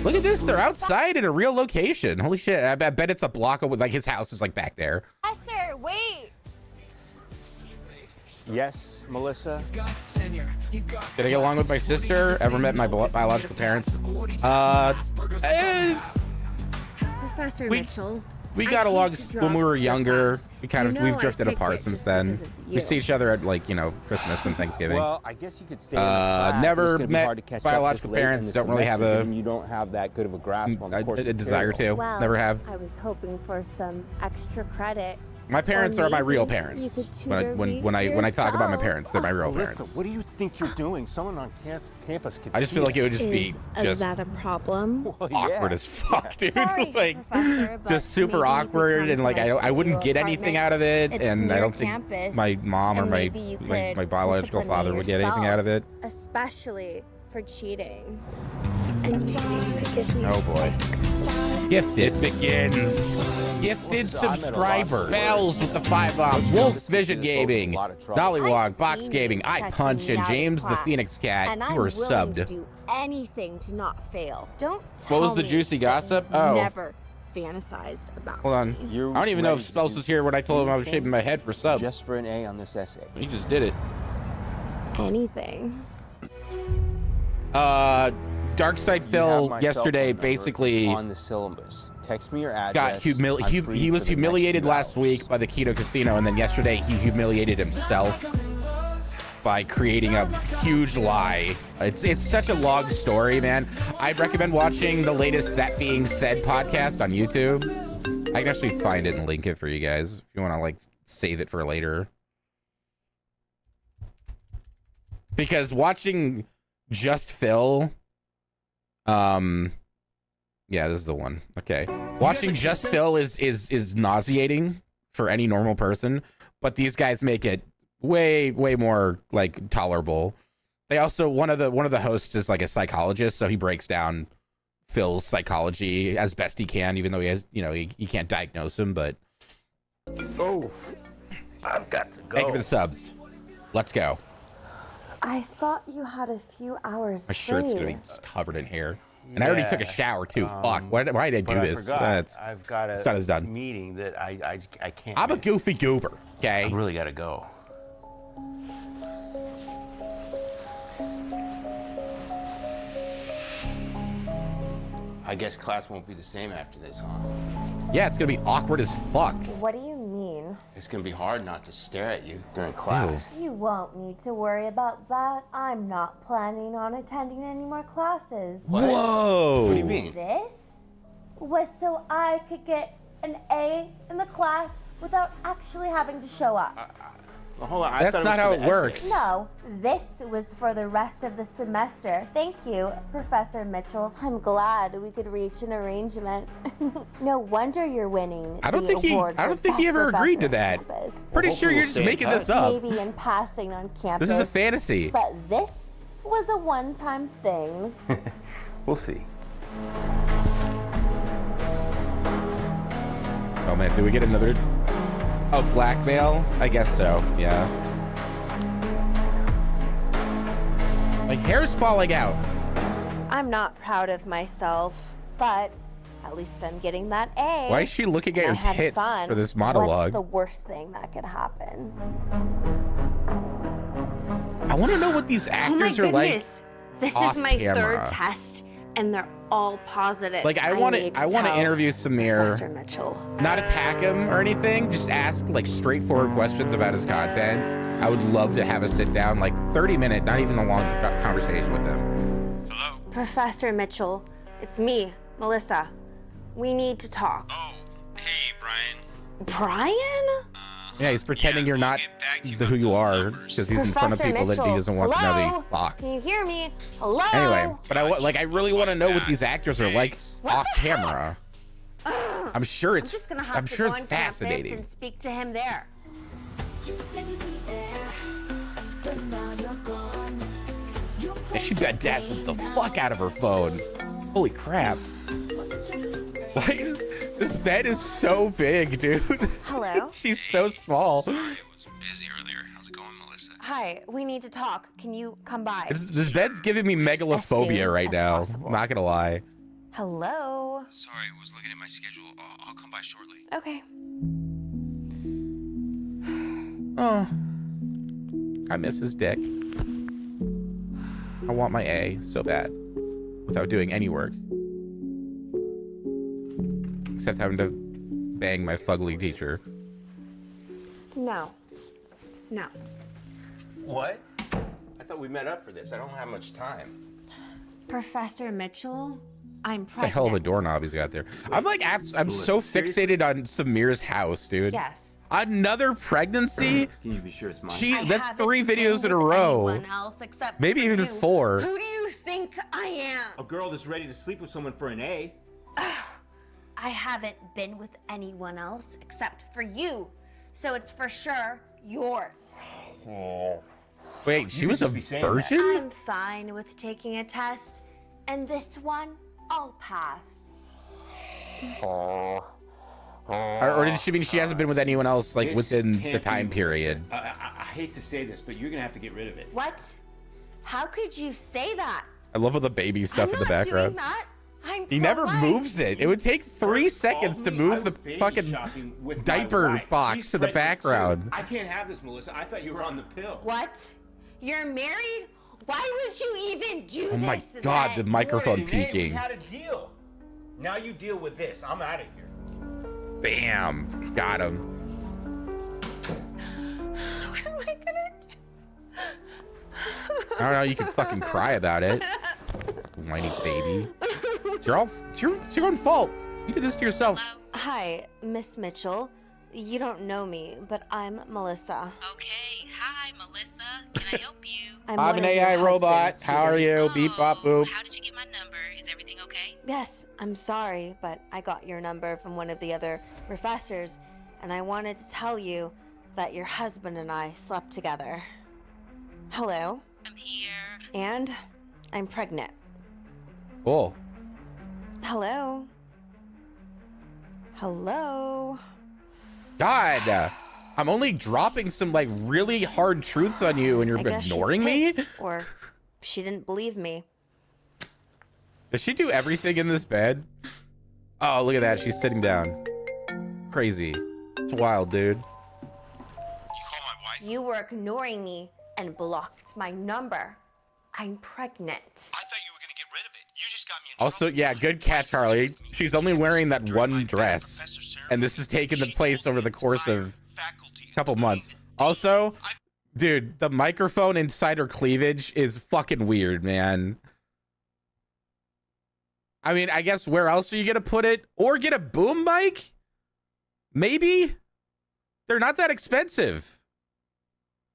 Look at this, they're outside in a real location. Holy shit, I bet it's a block with like his house is like back there. Professor, wait. Yes, Melissa? Did I get along with my sister? Ever met my biological parents? Professor Mitchell. We got along when we were younger. We've drifted apart since then. We see each other at like, Christmas and Thanksgiving. Well, I guess you could stay in the class. Never It's met hard to catch biological up this late in parents. the Don't really have semester, given you don't have that good of a grasp on the course a desire to. Well, Never have. I was hoping for some extra credit My parents are my real parents. you could When I talk about my parents, they're my real Melissa, parents. what do you think you're doing? Someone on campus could I just see feel like it would us. just be Is that a problem? awkward as fuck, dude. Sorry, like Professor, but just super maybe you could awkward, come and to like my I wouldn't studio get anything apartment. out of it, It's and I near don't think campus, my mom or and my maybe you my could biological discipline father me would get anything out of it. yourself, especially for cheating. And maybe you could give me Oh boy. Gifted begins. Gifted subscriber. Spells with the 5 Wolf Vision Gaming. Dollywog, Box Gaming, I Punch, and James the Phoenix Cat. And You I'm were willing subbed. to do anything to not fail. Don't tell What was the me juicy that gossip? you've Oh. Never fantasized about Hold on. me. I don't even know if Spells was here when I told him I was shaving my head for subs. Just for an A on this essay. He just did it. Anything. Darkside Phil yesterday basically on the syllabus. Text me your address. got he was humiliated last week by the Keto Casino, and then yesterday he humiliated himself by creating a huge lie. It's such a long story, man. I'd recommend watching the latest That Being Said podcast on YouTube. I can actually find it and link it for you guys if you want to like save it for later. Because watching Just Phil, yeah, this is the one. Okay, watching Just Phil is nauseating for any normal person, but these guys make it way more like tolerable. They also one of the hosts is like a psychologist, so he breaks down Phil's psychology as best he can, even though he has he can't diagnose him. But oh, I've got to go. Thank you for the subs. Let's go. I thought you had a few hours My shirt's gonna be just covered in hair. And I already took a shower too. Fuck. Why did I do this? I've got a Stuff is done. meeting that I can't. I'm a goofy goober. Okay. I really gotta go. I guess class won't be the same after this, huh? Yeah, it's gonna be awkward as fuck. What do you mean? It's gonna be hard not to stare at you during class. You won't need to worry about that. I'm not planning on attending any more classes. What? Whoa. What do you mean? This was so I could get an A in the class without actually having to show up. Well, hold on. That's not how it works. No, this was for the rest of the semester. Thank you, Professor Mitchell. I'm glad we could reach an arrangement. No wonder you're winning. I don't think he ever agreed to that. Pretty sure you're just making this up. Maybe in passing on campus. This is a fantasy. But this was a one-time thing. We'll see. Oh man, do we get another? Oh, blackmail? I guess so. Yeah. My hair's falling out. I'm not proud of myself, but at least I'm getting that A. Why is she looking at And your I had tits fun. for this monologue? What's the worst thing that could happen? I want to know what these actors are like. This off is my camera. third test, and they're all positive. Like I want to interview Samir. Professor Mitchell. Not attack him or anything. Just ask like straightforward questions about his content. I would love to have a sit down, like 30-minute, not even a long conversation with him. Hello. Professor Mitchell, it's me, Melissa. We need to talk. Oh, hey, Brian. Brian? Yeah, he's pretending you're not who you are because he's in front of people that he doesn't want to know that he's fucked. Can you hear me? Hello? Anyway, but I really want to know what these actors are like off camera. I'm sure it's fascinating. And speak to him there. And she bedazzled the fuck out of her phone. Holy crap. Why? This bed is so big, dude. Hello? She's so small. Busy earlier. How's it going, Melissa? Hi, we need to talk. Can you come by? This bed's giving me megalophobia right now. I'm not gonna lie. Hello? Sorry, I was looking at my schedule. I'll come by shortly. Okay. Oh. I miss his dick. I want my A so bad. Without doing any work. Except having to bang my fugly teacher. No. No. What? I thought we met up for this. I don't have much time. Professor Mitchell, I'm What the pregnant. hell of a doorknob he's got there. I'm like, I'm so fixated on Samir's house, dude. Yes. Another pregnancy? Can you be sure it's mine? That's 3 videos in a row. Else except Maybe even 4. Who do you think I am? A girl that's ready to sleep with someone for an A. I haven't been with anyone else except for you, so it's for sure yours. Wait, she was a virgin? I'm fine with taking a test, and this one, I'll pass. Or did she mean she hasn't been with anyone else like within the time period? I hate to say this, but you're gonna have to get rid of it. What? How could you say that? I love all the baby stuff in the background. He never moves it. It would take 3 seconds to move the fucking diaper box to the background. I can't have this, Melissa. I thought you were on the pill. What? You're married? Why would you even do this? Oh my god, the microphone peaking. We had a deal. Now you deal with this. I'm out of here. Bam. Got him. What am I gonna do? I don't know, you can fucking cry about it. Whiny baby. It's your own fault. You did this to yourself. Hi, Miss Mitchell. You don't know me, but I'm Melissa. Okay, hi, Melissa. Can I help you? I'm an AI robot. How are you? Beep, bop, boop. How did you get my number? Is everything okay? Yes, I'm sorry, but I got your number from one of the other professors, and I wanted to tell you that your husband and I slept together. Hello? I'm here. And I'm pregnant. Cool. Hello? Hello? God, I'm only dropping some like really hard truths on you and you're ignoring me? Or she didn't believe me. Does she do everything in this bed? Oh, look at that. She's sitting down. Crazy. It's wild, dude. You were ignoring me and blocked my number. I'm pregnant. I thought you were gonna get rid of it. You just got me Also, yeah, good catch, Harley. She's only wearing that one dress. And this has taken the place over the course of a couple months. Also, dude, the microphone inside her cleavage is fucking weird, man. I mean, I guess where else are you gonna put it? Or get a boom mic? Maybe? They're not that expensive.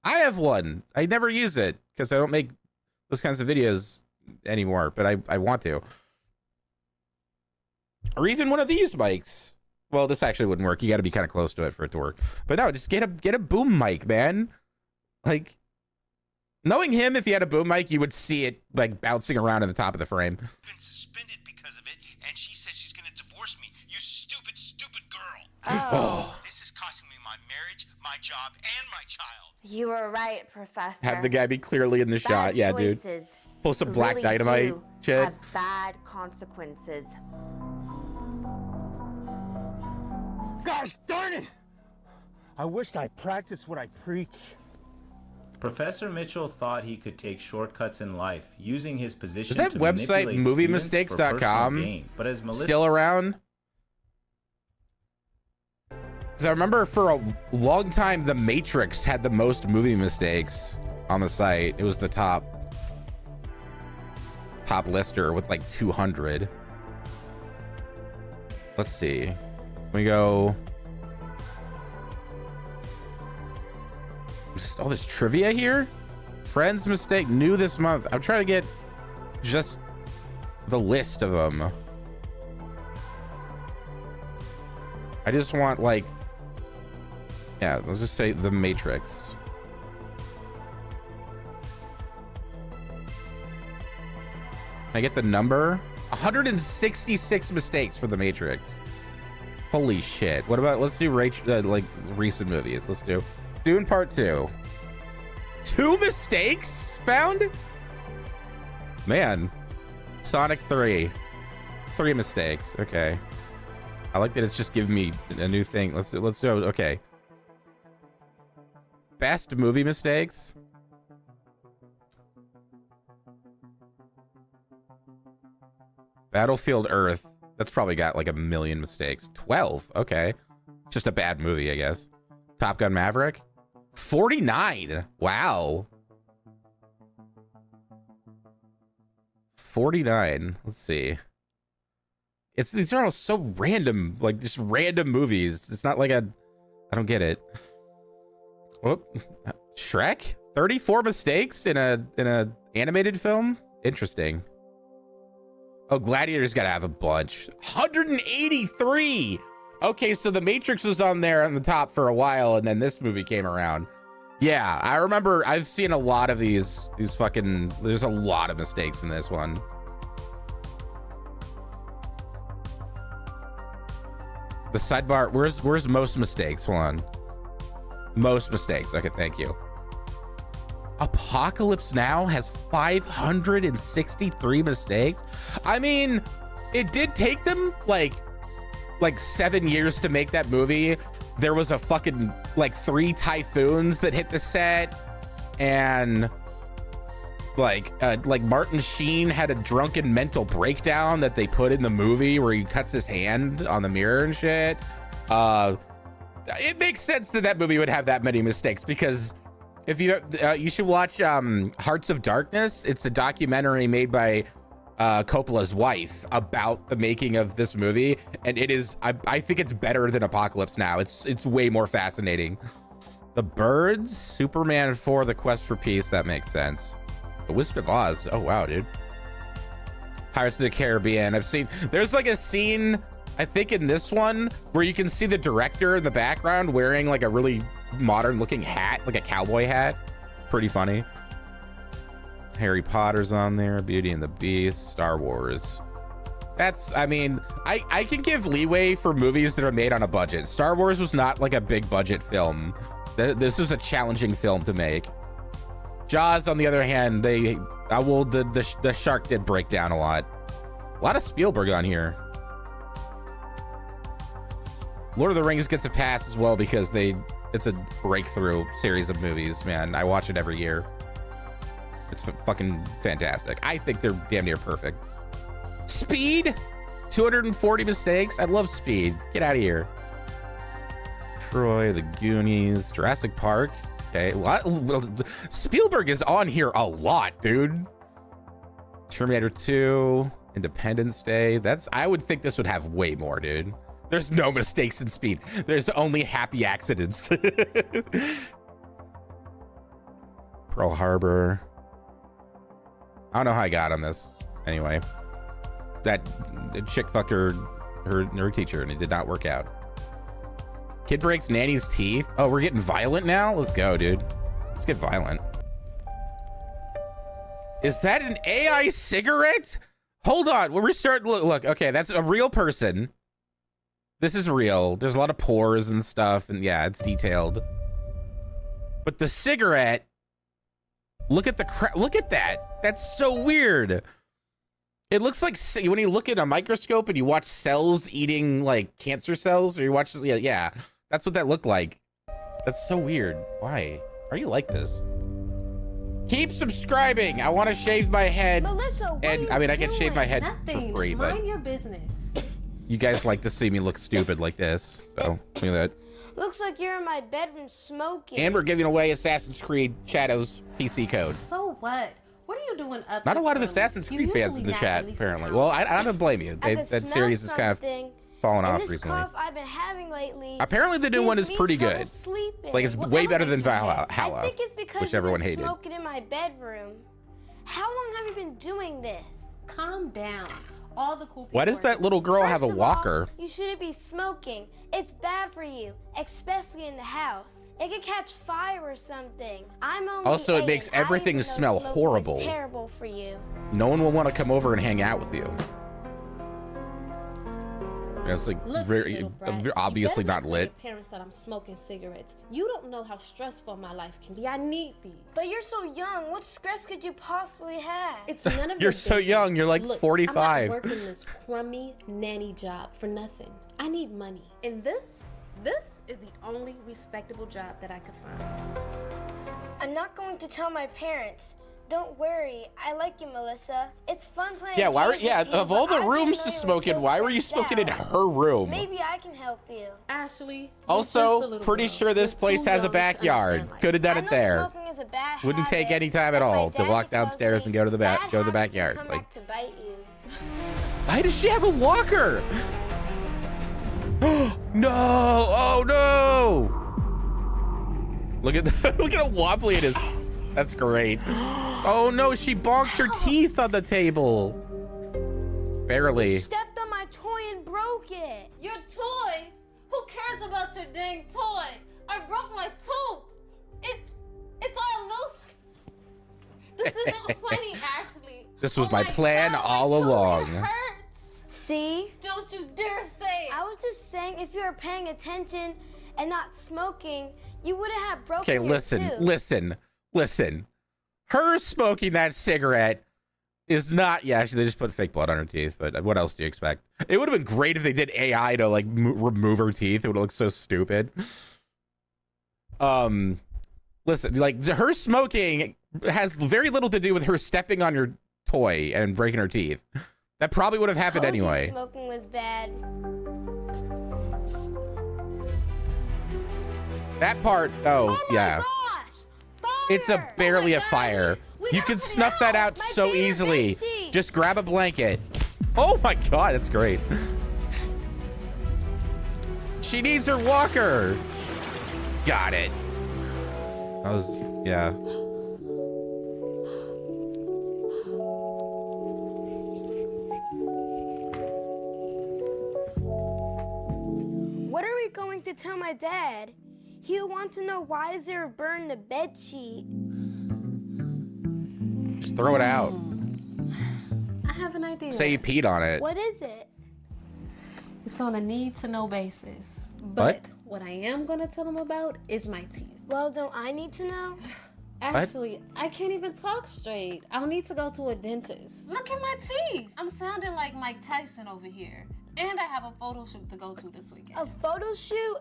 I have one. I never use it because I don't make those kinds of videos anymore, but I want to. Or even one of these mics. Well, this actually wouldn't work. You got to be kind of close to it for it to work. But no, just get a boom mic, man. Like, knowing him, if he had a boom mic, you would see it like bouncing around at the top of the frame. Been suspended because of it, and she said she's gonna divorce me. You stupid girl. Oh. This is costing me my marriage, my job, and my child. You were right, Professor. Have the guy be clearly in the shot. Yeah, dude. Pull some black dynamite shit. Have bad consequences. Gosh darn it! I wished I practiced what I preach. Professor Mitchell thought he could take shortcuts in life, using his position Is that to website manipulate moviemistakes.com but as Melissa still around? Because I remember for a long time, The Matrix had the most movie mistakes on the site. It was the top lister with like 200. Let's see. We go. All this trivia here. Friends mistake new this month. I'm trying to get just the list of them. I just want like, yeah, let's just say The Matrix. Can I get the number? 166 mistakes for The Matrix. Holy shit. What about, let's do like recent movies. Let's do Dune Part 2. 2 mistakes found? Man. Sonic 3. 3 mistakes. Okay. I like that it's just giving me a new thing. Let's do okay. Best movie mistakes. Battlefield Earth. That's probably got like 1 million mistakes. 12. Okay. Just a bad movie, I guess. Top Gun Maverick. 49. Wow. 49. Let's see. These are all so random, like just random movies. It's not like a I don't get it. Whoop. Shrek? 34 mistakes in a animated film? Interesting. Oh, Gladiator's got to have a bunch. 183. Okay, so The Matrix was on there on the top for a while, and then this movie came around. Yeah, I remember. I've seen a lot of these fucking. There's a lot of mistakes in this one. The sidebar. Where's most mistakes? Hold on. Most mistakes. Okay, thank you. Apocalypse Now has 563 mistakes. I mean, it did take them like 7 years to make that movie. There was a fucking like 3 typhoons that hit the set, and like Martin Sheen had a drunken mental breakdown that they put in the movie where he cuts his hand on the mirror and shit. It makes sense that movie would have that many mistakes, because if you should watch Hearts of Darkness. It's a documentary made by Coppola's wife about the making of this movie, and it is I think it's better than Apocalypse Now. It's way more fascinating. The Birds, Superman 4, The Quest for Peace, that makes sense. The Wizard of Oz, oh wow, dude. Pirates of the Caribbean, I've seen, there's like a scene I think in this one where you can see the director in the background wearing like a really modern looking hat, like a cowboy hat. Pretty funny. Harry Potter's on there, Beauty and the Beast, Star Wars. That's, I mean, I can give leeway for movies that are made on a budget. Star Wars was not like a big budget film. This was a challenging film to make. Jaws, on the other hand, the shark did break down a lot. A lot of Spielberg on here. Lord of the Rings gets a pass as well because it's a breakthrough series of movies, man. I watch it every year. It's fucking fantastic. I think they're damn near perfect. Speed, 240 mistakes. I love Speed. Get out of here. Troy, The Goonies, Jurassic Park. Okay, Spielberg is on here a lot, dude. Terminator 2, Independence Day. I would think this would have way more, dude. There's no mistakes in Speed. There's only happy accidents. Pearl Harbor. I don't know how I got on this. Anyway, that chick fucked her teacher, and it did not work out. Kid breaks nanny's teeth. Oh, we're getting violent now? Let's go, dude. Let's get violent. Is that an AI cigarette? Hold on. We're starting. Look. Okay, that's a real person. This is real. There's a lot of pores and stuff, and yeah, it's detailed. But the cigarette. Look at the look at that. That's so weird. It looks like when you look at a microscope and you watch cells eating like cancer cells, or you watch, yeah, that's what that looked like. That's so weird. Why are you like this? Keep subscribing. I want to shave my head. Melissa, and I mean, I can shave my head Nothing. for free, but mind your business. You guys like to see me look stupid like this, so look at that. Looks like you're in my bedroom smoking. And we're giving away Assassin's Creed Shadow's PC code. So what? What are you doing up? Not a lot of Assassin's Creed fans in the chat, apparently. Well, I don't blame you. That series has kind of fallen off recently. Cough I've been having lately. Apparently, the new one is pretty good. Like, it's way better than Valhalla, I think it's because which everyone hated. Smoking in my bedroom. How long have you been doing this? Calm down. All the cool people. Why does that little girl have a walker? You shouldn't be smoking. It's bad for you, especially in the house. It could catch fire or something. I'm only also, it makes everything smell horrible. It's terrible for you. No one will want to come over and hang out with you. It's like very obviously not lit. Your parents that I'm smoking cigarettes. You don't know how stressful my life can be. I need these. But you're so young. What stress could you possibly have? It's none of You're so young. You're like 45. I'm not working this crummy nanny job for nothing. I need money. And this is the only respectable job that I could find. I'm not going to tell my parents. Don't worry, I like you, Melissa. It's fun playing. Yeah, games with you, of all the but rooms to smoke in, why were you smoking in her room? Maybe I can help you. Ashley. Also, pretty sure this place has a backyard. Could have done it there. Wouldn't take any time at all to walk downstairs and go to the backyard. Come Like, back to bite you. why does she have a walker? No! Oh no! no! Look at look at how wobbly it is. That's great. Oh no, she bonked her teeth on the table. Barely. You stepped on my toy and broke it. Your toy? Who cares about your dang toy? I broke my tooth. It's all loose. This isn't funny, Ashley. This was my plan all along. See? Don't you dare say it. I was just saying, if you were paying attention and not smoking, you wouldn't have broken Okay, your tooth. listen. Her smoking that cigarette is not. Yeah, they just put fake blood on her teeth. But what else do you expect? It would have been great if they did AI to like remove her teeth. It would look so stupid. Listen, like her smoking has very little to do with her stepping on your toy and breaking her teeth. That probably would have happened Told you anyway. Smoking was bad. That part, yeah. It's barely a fire. You can snuff that out so easily. Just grab a blanket. Oh my God, that's great. She needs her walker. Got it. That was, yeah. What are we going to tell my dad? He'll want to know why is there a burn in the bed sheet. Just throw it out. I have an idea. Say you peed on it. What is it? It's on a need-to-know basis. But what I am going to tell him about is my teeth. Well, don't I need to know? Actually, I can't even talk straight. I'll need to go to a dentist. Look at my teeth. I'm sounding like Mike Tyson over here. And I have a photo shoot to go to this weekend. A photo shoot?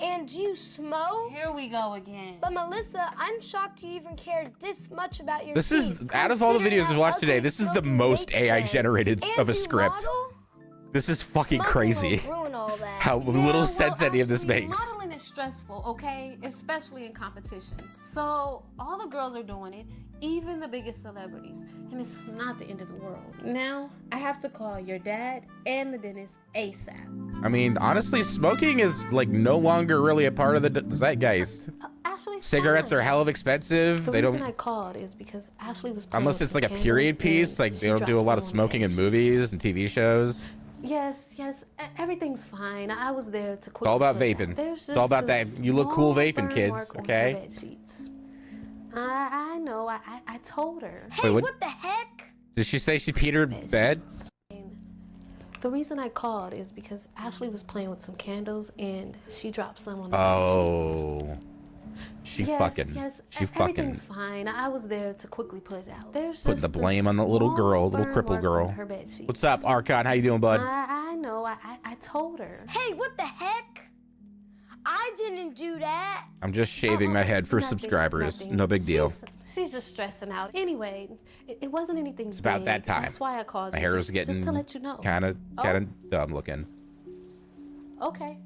And you smoke? Here we go again. But Melissa, I'm shocked you even cared this much about your This teeth. is, out of all the videos we've watched today, this is the most AI generated of a script. Model? This is fucking Smoking crazy. will ruin all that. How little sense any of this Actually, makes. Modeling is stressful, okay? Especially in competitions. So all the girls are doing it, even the biggest celebrities. And it's not the end of the world. Now, I have to call your dad and the dentist ASAP. I mean, honestly, smoking is like no longer really a part of the zeitgeist. Ashley's Cigarettes fine. are hell of expensive. The They reason don't, I called is because Ashley was playing unless with it's like a some period candles piece, like and they she don't do a dropped lot of some on smoking the in bed movies and TV shows. Yes, everything's fine. I was there to quickly. It's all about put it out. vaping. There's It's all about just that. a You look cool small vaping, burn kids. mark on her Okay. bed sheets. I know. I told her. Hey, Wait, what the heck? Did she say she peed her bed? The reason I called is because Ashley was playing with some candles and she dropped some on the Oh. She fucking. She fucking. Everything's fine. I was there to quickly put it out. There's Putting just the blame on the little girl, little crippled girl. her bed sheets. What's up, Archon? How you doing, bud? I know. I told her. Hey, what the heck? I didn't do that. I'm just shaving my head for Nothing, subscribers. nothing. No big deal. She's just stressing out. Anyway, it wasn't anything. It's about that time. That's why I called My you. hair is just getting to let you know. kind of dumb looking. Okay.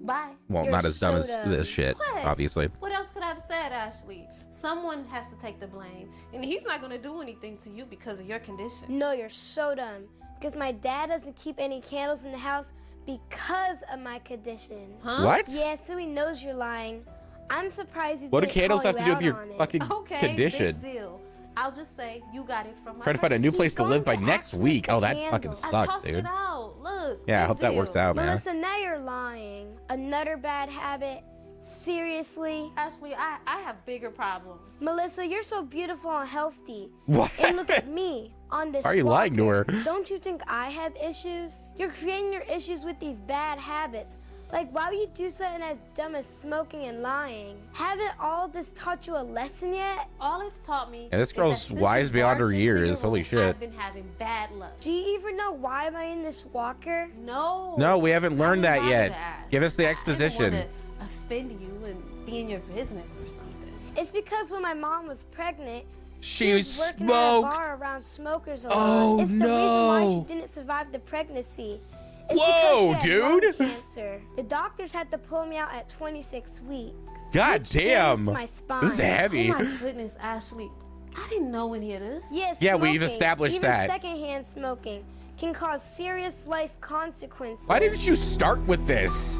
Bye. Well, You're not as dumb as so this shit, What? obviously. What else could I have said, Ashley? Someone has to take the blame, and he's not going to do anything to you because of your condition. No, you're so dumb. Because my dad doesn't keep any candles in the house because of my condition. Huh? What? Yeah, so he knows you're lying. I'm surprised he What do didn't candles call have to you do with out your on it. fucking Okay, condition? big deal. I'll just say you got it from my Trying to find a new purse. place to live by next week. Oh, that fucking candles. I sucks, tossed dude. it out. Look. Yeah, I big hope that works deal. out, man. Melissa, now you're lying. Another bad habit? Seriously? Ashley, I have bigger problems. Melissa, you're so beautiful and healthy. What? And look at me on this Why are you lying to her? walker. Don't you think I have issues? You're creating your issues with these bad habits. Like, why would you do something as dumb as smoking and lying? Haven't all this taught you a lesson yet? All it's taught me. Yeah, this is girl's that since wise you beyond her barged into years. your Holy room, shit. I've been having bad luck. Do you even know why am I in this walker? No. No, we haven't learned that yet. ask. Give us the I didn't exposition. want to offend you and be in your business or something. It's because when my mom was pregnant, She was working at a smoked. bar around smokers a lot. Oh, It's the reason why no. she didn't survive the pregnancy. It's Whoa, because she had lung dude. cancer. The doctors had to pull me out at 26 weeks. God which damn. damaged my spine. This is heavy. Oh my goodness, Ashley. I didn't know any of this. Yes, Yeah, we've smoking, established even that. secondhand smoking can cause serious life consequences. Why didn't you start with this?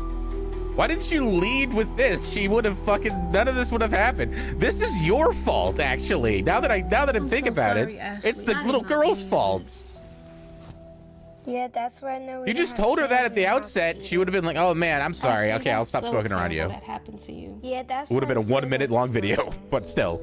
Why didn't you lead with this? She would have fucking, none of this would have happened. This is your fault, actually. Now that I'm thinking about it, Ashley. it's the little girl's fault. Yeah, that's why I know. You just told her that at the outset. She would have been like, "Oh man, I'm sorry. Ashley, Okay, I'll that's stop so smoking around you." terrible That happened to you. Yeah, that's. It would have been a why I'm 1 minute long video, but still.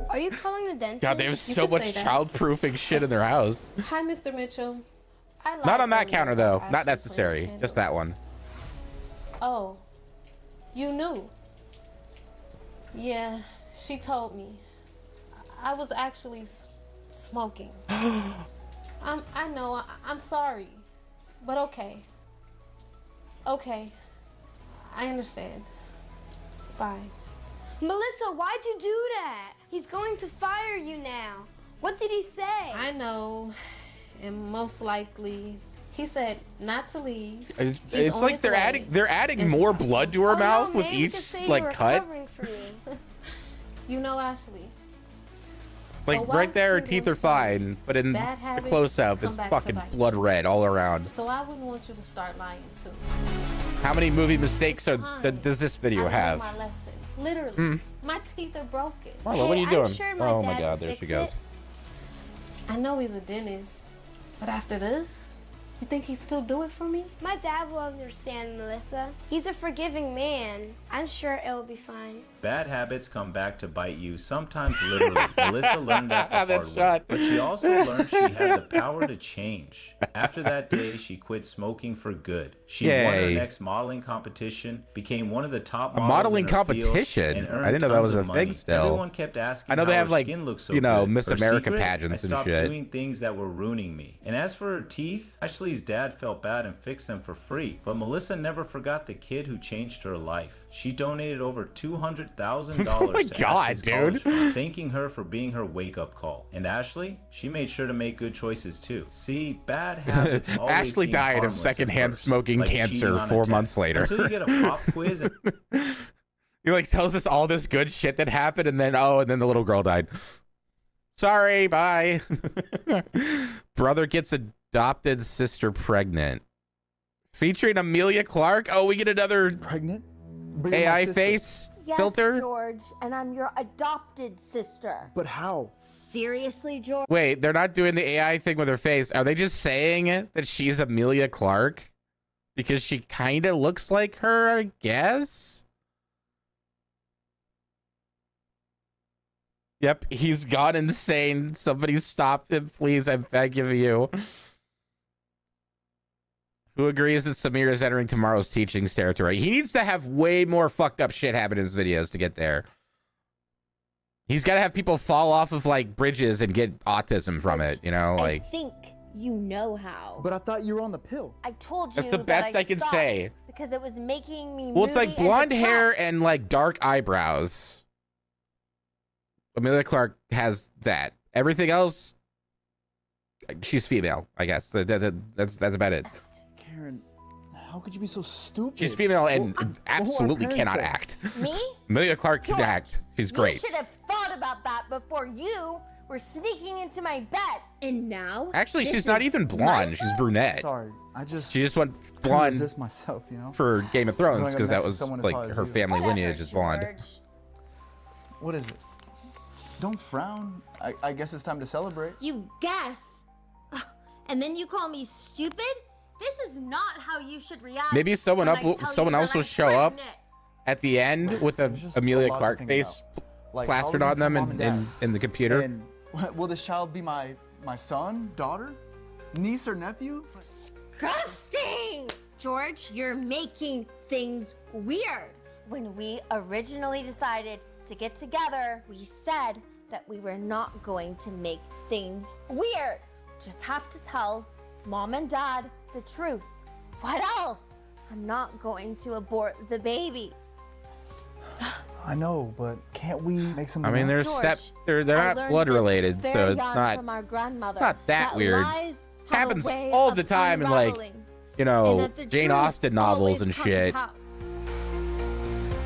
Are you calling the dentist? God, they have so much child-proofing shit in their house. Hi, Mr. Mitchell. I lied Not on that earlier counter though. about Not Ashley necessary. playing Just that candles. one. Oh, you knew. Yeah, she told me. I was actually smoking. I know. I'm sorry, but okay. Okay, I understand. Bye. Melissa, why'd you do that? He's going to fire you now. What did he say? I know, and most likely he said not to leave. It's He's on like his they're way. adding more blood to her mouth with man, you each could say you like were cut. covering for me. You know, Ashley. Like A right wise there, her kid teeth are once said, fine, but in "Bad the habits close-up, come it's back to fucking bite you." blood red all around. So I wouldn't want you to start lying too. How many movie mistakes fine. does this video I have? learned my lesson. Literally, Hmm. my teeth are broken. Marla, what are you I'm doing? sure my Oh dad my will God, there fix she goes. it. I know he's a dentist, but after this, you think he'd still do it for me? My dad will understand, Melissa. He's a forgiving man. I'm sure it will be fine. Bad habits come back to bite you, sometimes literally. Melissa learned that the That's hard way. shot. But she also learned she had the power to change. After that day, she quit smoking for good. She won her Yay. next modeling competition, became one of the top A models modeling in her field, competition? and earned I didn't know that tons was of a thing money. still. Everyone kept asking I know how they have her like, skin looked so you know, good. Miss Her America secret? pageants I and stopped shit. doing things that were ruining me. And as for her teeth, Ashley's dad felt bad and fixed them for free. But Melissa never forgot the kid who changed her life. She donated over $200,000 Oh my to God, Ashley's dude. college fund, thanking her for being her wake-up call. And Ashley, she made sure to make good choices too. See, bad habits always Ashley seem died of harmless at secondhand first, smoking like cancer cheating on a 4 test, months later. until you get a pop quiz and He like tells us all this good shit that happened, and then the little girl died. Sorry, bye. Brother gets adopted, sister pregnant. Featuring Amelia Clark. Oh, we get another pregnant AI face Yes, filter. George, and I'm your adopted sister. But how? Seriously, George? Wait, they're not doing the AI thing with her face. Are they just saying that she's Amelia Clark? Because she kind of looks like her, I guess? Yep, he's gone insane. Somebody stop him, please. I'm begging you. Who agrees that Samir is entering tomorrow's teachings territory? He needs to have way more fucked up shit happen in his videos to get there. He's got to have people fall off of like bridges and get autism from it, you know, like. I think you know how. But I thou you were on the pill. I told you That's the best I can stopped say. because it was making me Well, it's like moody and blonde depressed. hair and like dark eyebrows. Amelia Clark has that. Everything else, she's female, I guess. That's about it. Karen, how could you be so stupid? She's female and What will our absolutely parents cannot say? act. Me? Amelia Clark can George, act. She's You great. should have thought about that before you were sneaking into my bed. And now? Actually, this she's not is even my blonde. She's brunette. Sorry, I just. She just went couldn't blonde resist myself, you know. for Game of Thrones Growing up because that next to was someone as like hot as her you. family Whatever, lineage is blonde. George. What is it? Don't frown. I guess it's time to celebrate. You guess. And then you call me stupid? This is not how you should react. Maybe someone when up, I tell you someone that else will I'm show up pregnant. at the end with a just Amelia a lot to Clark think face Like, plastered I'll on them leave it to Mom in and Dad. the computer. And will this child be my son, daughter, niece, or nephew? Disgusting! George, you're making things weird. When we originally decided to get together, we said that we were not going to make things weird. Just have to tell Mom and Dad the truth. What else? I'm not going to abort the baby. I know, but can't we make some? I mean, they're George, they're I not learned blood this related, very so it's young not from our grandmother, not that weird. lies have a Happens way all of the time in like, unraveling, you and know, that the Jane truth Austen novels always and comes shit. out.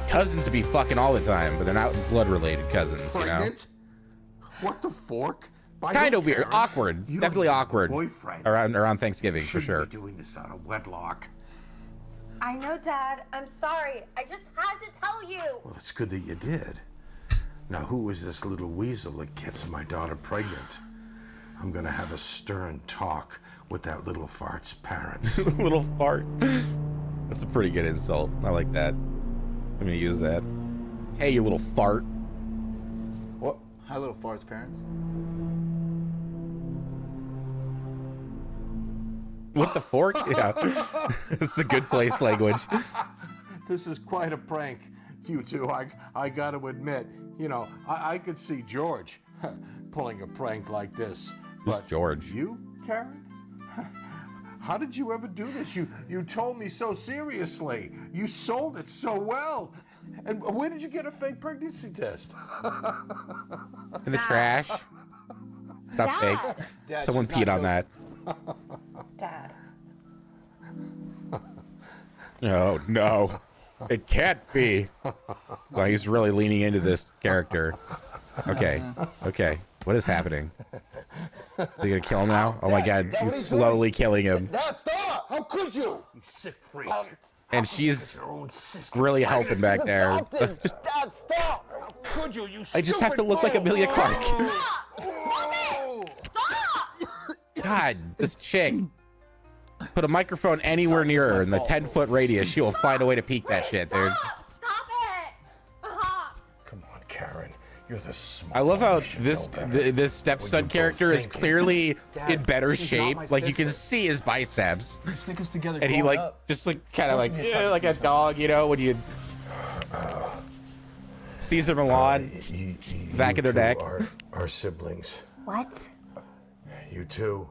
Cousins be fucking all the time, but they're not blood related cousins, you know. What the fork? Kind of weird, awkward, definitely awkward. Boyfriend. Around Thanksgiving for sure. Be doing this out of wedlock. I know, Dad. I'm sorry. I just had to tell you. Well, it's good that you did. Now, who is this little weasel that gets my daughter pregnant? I'm gonna have a stern talk with that little fart's parents. Little fart. That's a pretty good insult. I like that. I'm gonna use that. Hey, you little fart. What? Hi, little fart's parents? With the fork? Yeah. It's the good place language. This is quite a prank, you two. I got to admit, you know, I could see George pulling a prank like this. Who's George? You, Karen? How did you ever do this? You told me so seriously. You sold it so well. And where did you get a fake pregnancy test? In the trash. It's not fake. Dad, Someone she's peed not on that. Dad. No, no. It can't be. Well, he's really leaning into this character. Okay. Okay. What is happening? Is he gonna kill him now? Oh my god, he's slowly killing him. Dad, stop! How could you? You sick freak. And she's really helping back there. Dad, stop! How could you? You I just have to look like Amelia Clark. God, this chick. Put a microphone anywhere near her in the 10-foot radius. She will find a way to peek that shit, dude. Come on, Karen. You're the smart. I love how this stepson character is clearly in better shape. Like you can see his biceps. Stick us together. And he like just like kind of like like a dog, you know, when you Caesar Milan back in their neck. Our siblings. What? You two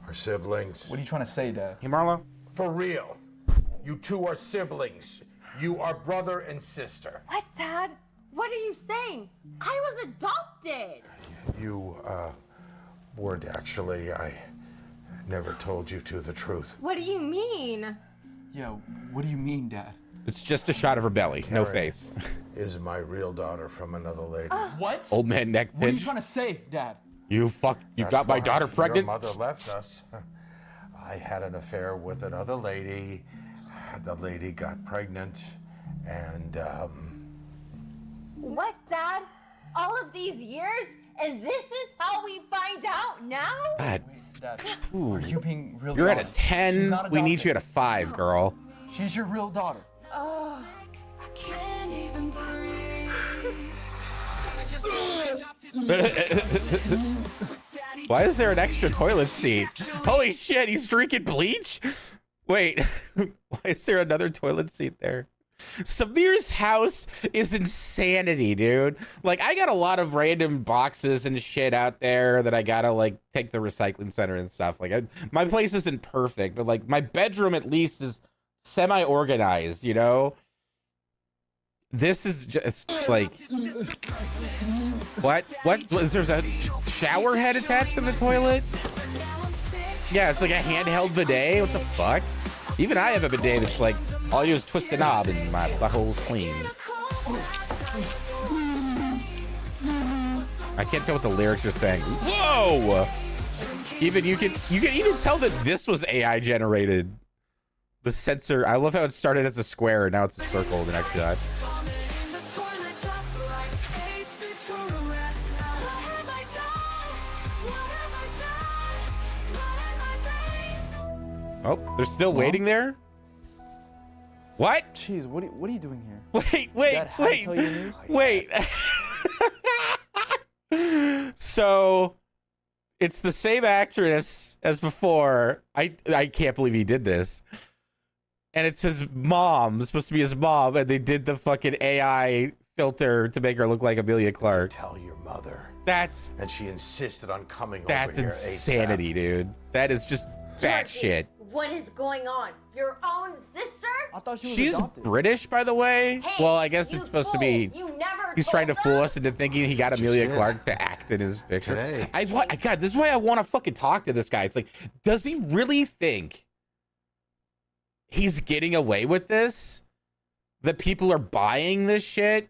are siblings. What are you trying to say, Dad? Hey, Marlo. For real. You two are siblings. You are brother and sister. What, Dad? What are you saying? I was adopted. You weren't actually. I never told you two the truth. What do you mean? Yeah, what do you mean, Dad? It's just a shot of her belly, no face. Is my real daughter from another lady. What? Old man neck What are you pinch. trying to say, Dad? You That's got my why daughter pregnant? Your mother left us. I had an affair with another lady. The lady got pregnant, and What, Dad? All of these years, and this is how we find out now? God. Dad, Ooh. are you being real? You're at a honest? 10. She's not We need adopted. you at a 5, girl. She's your real daughter. Oh. Why is there an extra toilet seat? Holy shit, he's drinking bleach? Wait, why is there another toilet seat there? Samir's house is insanity, dude. Like, I got a lot of random boxes and shit out there that I gotta, like, take the recycling center and stuff. Like, my place isn't perfect, but, like, my bedroom at least is semi-organized, you know? This is just, like... What? There's a shower head attached to the toilet? Yeah, it's like a handheld bidet. What the fuck? Even I have a bidet that's like, all I do is twist the knob and my butthole's clean. I can't tell what the lyrics are saying. Whoa! Even you can even tell that this was AI generated. The sensor, I love how it started as a square and now it's a circle in the next shot. Oh, they're still waiting there? What? Jeez, what are you doing here? Wait. So, it's the same actress as before. I can't believe he did this. And it's his mom. It's supposed to be his mom, and they did the fucking AI filter to make her look like Amelia Clark. tell your mother. That's... And she insisted on coming over That's here insanity, dude. That is just bad shit. What is going on? Your own sister? I thought she was She's adopted. British, by the way. Hey, Well, I guess you it's supposed to fool. be... You never He's trying to told fool them? us into thinking he got Amelia Clark to act in his picture. Today. God, this is why I want to fucking talk to this guy. It's like, does he really think he's getting away with this? That people are buying this shit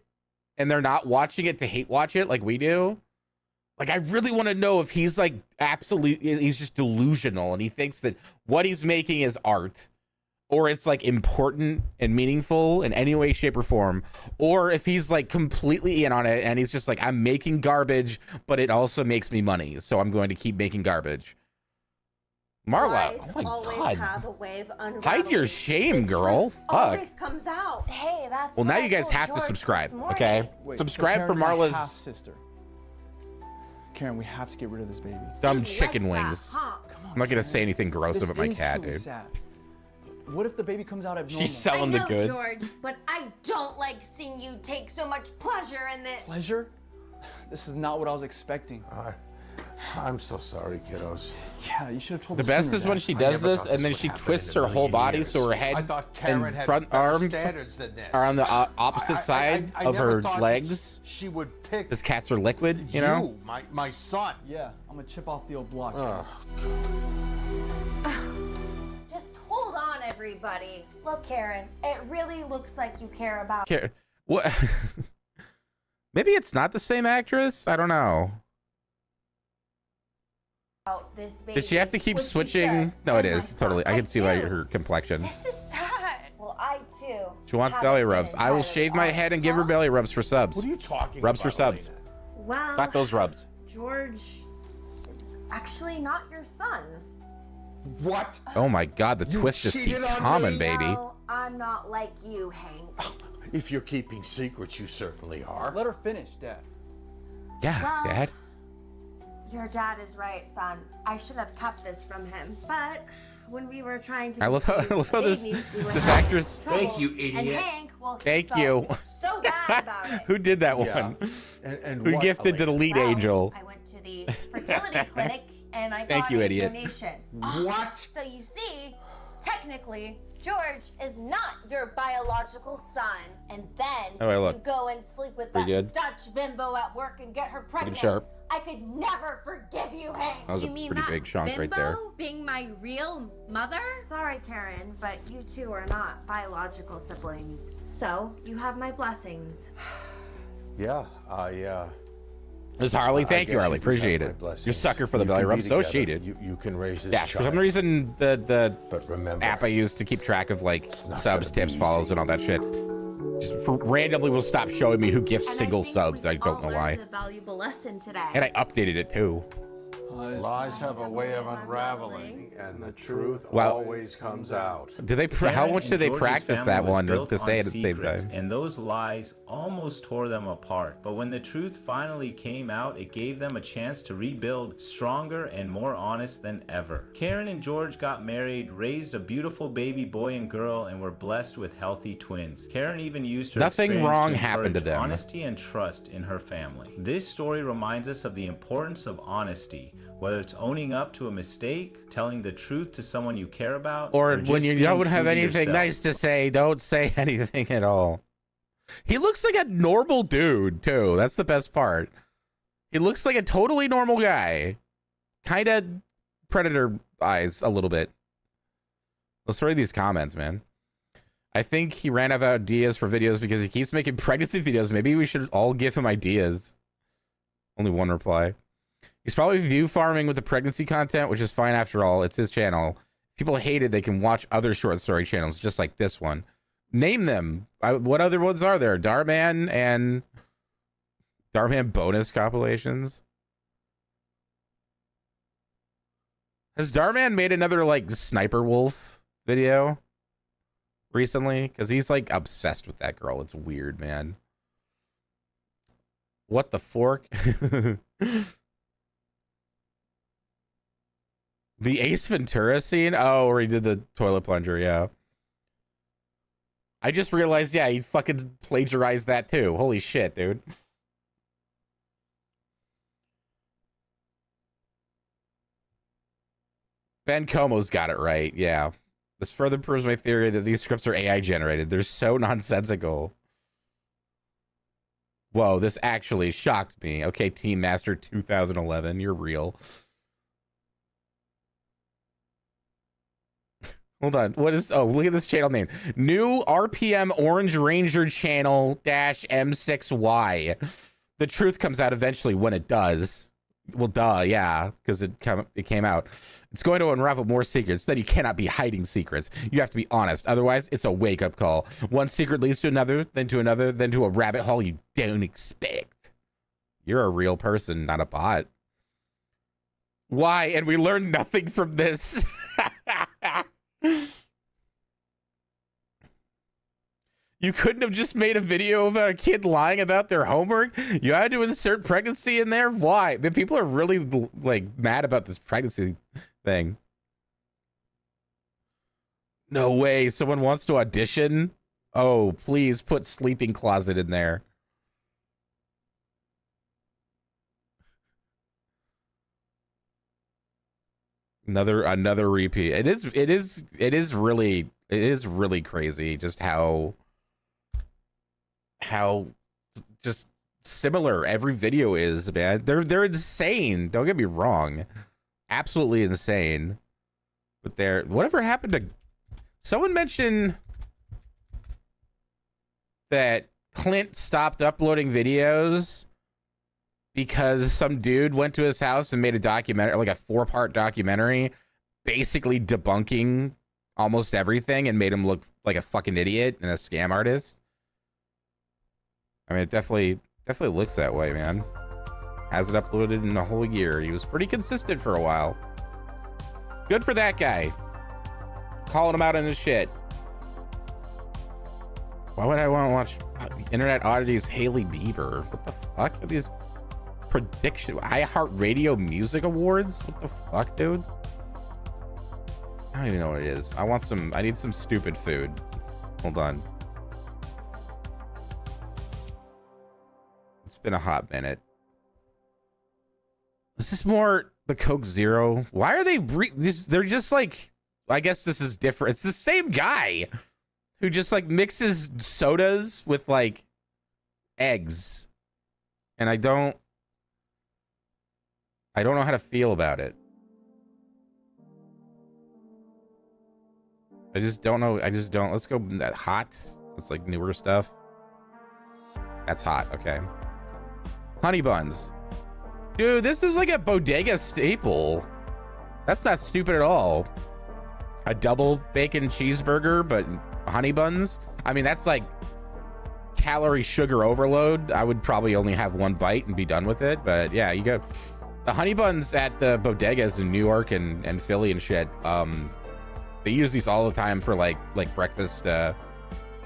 and they're not watching it to hate watch it like we do? Like, I really want to know if he's like he's just delusional and he thinks that what he's making is art, or it's like important and meaningful in any way, shape, or form, or if he's like completely in on it and he's just like, I'm making garbage, but it also makes me money, so I'm going to keep making garbage. Marla, oh my God. Have a way of Hide your shame, girl. Fuck. always comes out. Hey, that's Well, what now I you guys told have to George subscribe, this morning. okay? Wait, Subscribe so for Karen's my Marla's half-sister. Karen, we have to get rid of this baby. dumb chicken wings. Huh? I'm not gonna say anything gross This about my is cat, truly dude. sad. What if the baby comes out abnormal? She's selling the goods. George, but I don't like seeing you take so much pleasure in it. Pleasure? This is not what I was expecting. I'm so sorry, kiddos. Yeah, you should have told The us best sooner, is when Dad. she I does never this thought and this then would she happen twists in a her whole million body years. so her head I thought Karen and had front better arms standards than this. are on the opposite side I of never her thought legs. She would pick Because cats are liquid, you know? my son. Yeah, I'm gonna chip off the old block. Just hold on, everybody. Look, Karen, it really looks like you care about What? Maybe it's not the same actress? I don't know. this baby. Did she have to keep which she switching? should. No, it And my is. Totally. son. I can see by do. her complexion. This is sad. Well, I too. She wants haven't belly been rubs. I will entirely shave my honest. head and give her belly rubs for subs. What are you talking Rubs for about, subs. Well, Not those rubs. George is actually not your son. What? Oh my God, the You twist just keeps cheated on coming, me? baby. No, I'm not like you, Hank. If you're keeping secrets, you certainly are. Let her finish, Dad. Yeah, Well, Dad. Your dad is right, son. I should have kept this from him. But when we were trying to I love how this baby, we went this through actress. trouble. Thank you, And idiot. Hank, well, he Thank felt you. so bad about it. Who did that Yeah. one? And Who what, gifted to the lead Well, angel? I went to the fertility clinic and I Thank got you, a idiot. donation. What? So you see, technically, George is not your biological son. And then Oh, hey, look. you go and sleep with Pretty that good. Dutch bimbo at work and get her pregnant. sharp. I could never forgive you, Hank. That was a you mean pretty that big chunk bimbo right there. being my real mother? Sorry, Karen, but you two are not biological siblings. So you have my blessings. Yeah, This Harley, I thank you, guess Harley. you do have Appreciate my it. blessings. You're a sucker for the You belly can be rub. So together. she did. You can raise this Yeah, for child. some reason, the But remember, app I use to keep track of like not subs, gonna be tips, follows, and all that shit, just randomly will stop showing me who gifts And single I think subs. we I don't know all why. learned a valuable lesson today. And I updated it too. lies have a way of unraveling, and the truth Well- always comes out. Do they? How Karen much and do they George's practice family that was one built to say on it at the same secrets, time? and those lies almost tore them apart. But when the truth finally came out, it gave them a chance to rebuild stronger and more honest than ever. Karen and George got married, raised a beautiful baby boy and girl, and were blessed with healthy twins. Karen even used her Nothing experience wrong to happened to encourage them. honesty and trust in her family. This story reminds us of the importance of honesty, whether it's owning up to a mistake, telling the truth to someone you care about, Or just when you being don't have true to anything yourself. nice to say, don't say anything at all. He looks like a normal dude, too. That's the best part. He looks like a totally normal guy. Kind of Predator eyes a little bit. Let's read these comments, man. I think he ran out of ideas for videos because he keeps making pregnancy videos. Maybe we should all give him ideas. Only one reply. He's probably view farming with the pregnancy content, which is fine after all. It's his channel. If people hate it, they can watch other short story channels just like this one. Name them. What other ones are there? Darman and Darman bonus compilations. Has Darman made another like Sniper Wolf video recently? Because he's like obsessed with that girl. It's weird, man. What the fork? The Ace Ventura scene? Oh, where he did the toilet plunger, yeah. I just realized, yeah, he fucking plagiarized that too. Holy shit, dude. Ben Como's got it right, yeah. This further proves my theory that these scripts are AI generated. They're so nonsensical. Whoa, this actually shocked me. Okay, Team Master 2011, you're real. Hold on. What is... Oh, look at this channel name. New RPM Orange Ranger channel -M6Y. The truth comes out eventually when it does. Well, duh, yeah, because it came out. It's going to unravel more secrets. Then you cannot be hiding secrets. You have to be honest. Otherwise, it's a wake-up call. One secret leads to another, then to another, then to a rabbit hole you don't expect. You're a real person, not a bot. Why? And we learned nothing from this. You couldn't have just made a video about a kid lying about their homework? You had to insert pregnancy in there? Why? Man, people are really like mad about this pregnancy thing. No way. Someone wants to audition? Oh, please put sleeping closet in there. Another repeat. It is really crazy just how just similar every video is, man. They're insane. Don't get me wrong. Absolutely insane. But whatever happened to someone mentioned that Clint stopped uploading videos because some dude went to his house and made a documentary, like a 4-part documentary, basically debunking almost everything and made him look like a fucking idiot and a scam artist. I mean, it definitely looks that way, man. Hasn't uploaded in a whole year. He was pretty consistent for a while. Good for that guy. Calling him out on his shit. Why would I want to watch Internet Oddities Haley Bieber? What the fuck are these prediction iHeartRadio Music Awards? What the fuck, dude? I don't even know what it is. I need some stupid food. Hold on. It's been a hot minute. Is this more the Coke Zero? Why are they they're just like, I guess this is different. It's the same guy who just like mixes sodas with like eggs. And I don't know how to feel about it. I just don't know. Let's go that hot. That's like newer stuff. That's hot. Okay. Honey buns. Dude, this is like a bodega staple. That's not stupid at all. A double bacon cheeseburger, but honey buns? I mean, that's like calorie sugar overload. I would probably only have one bite and be done with it. But yeah, you go. The honey buns at the bodegas in New York and Philly and shit. They use these all the time for like breakfast,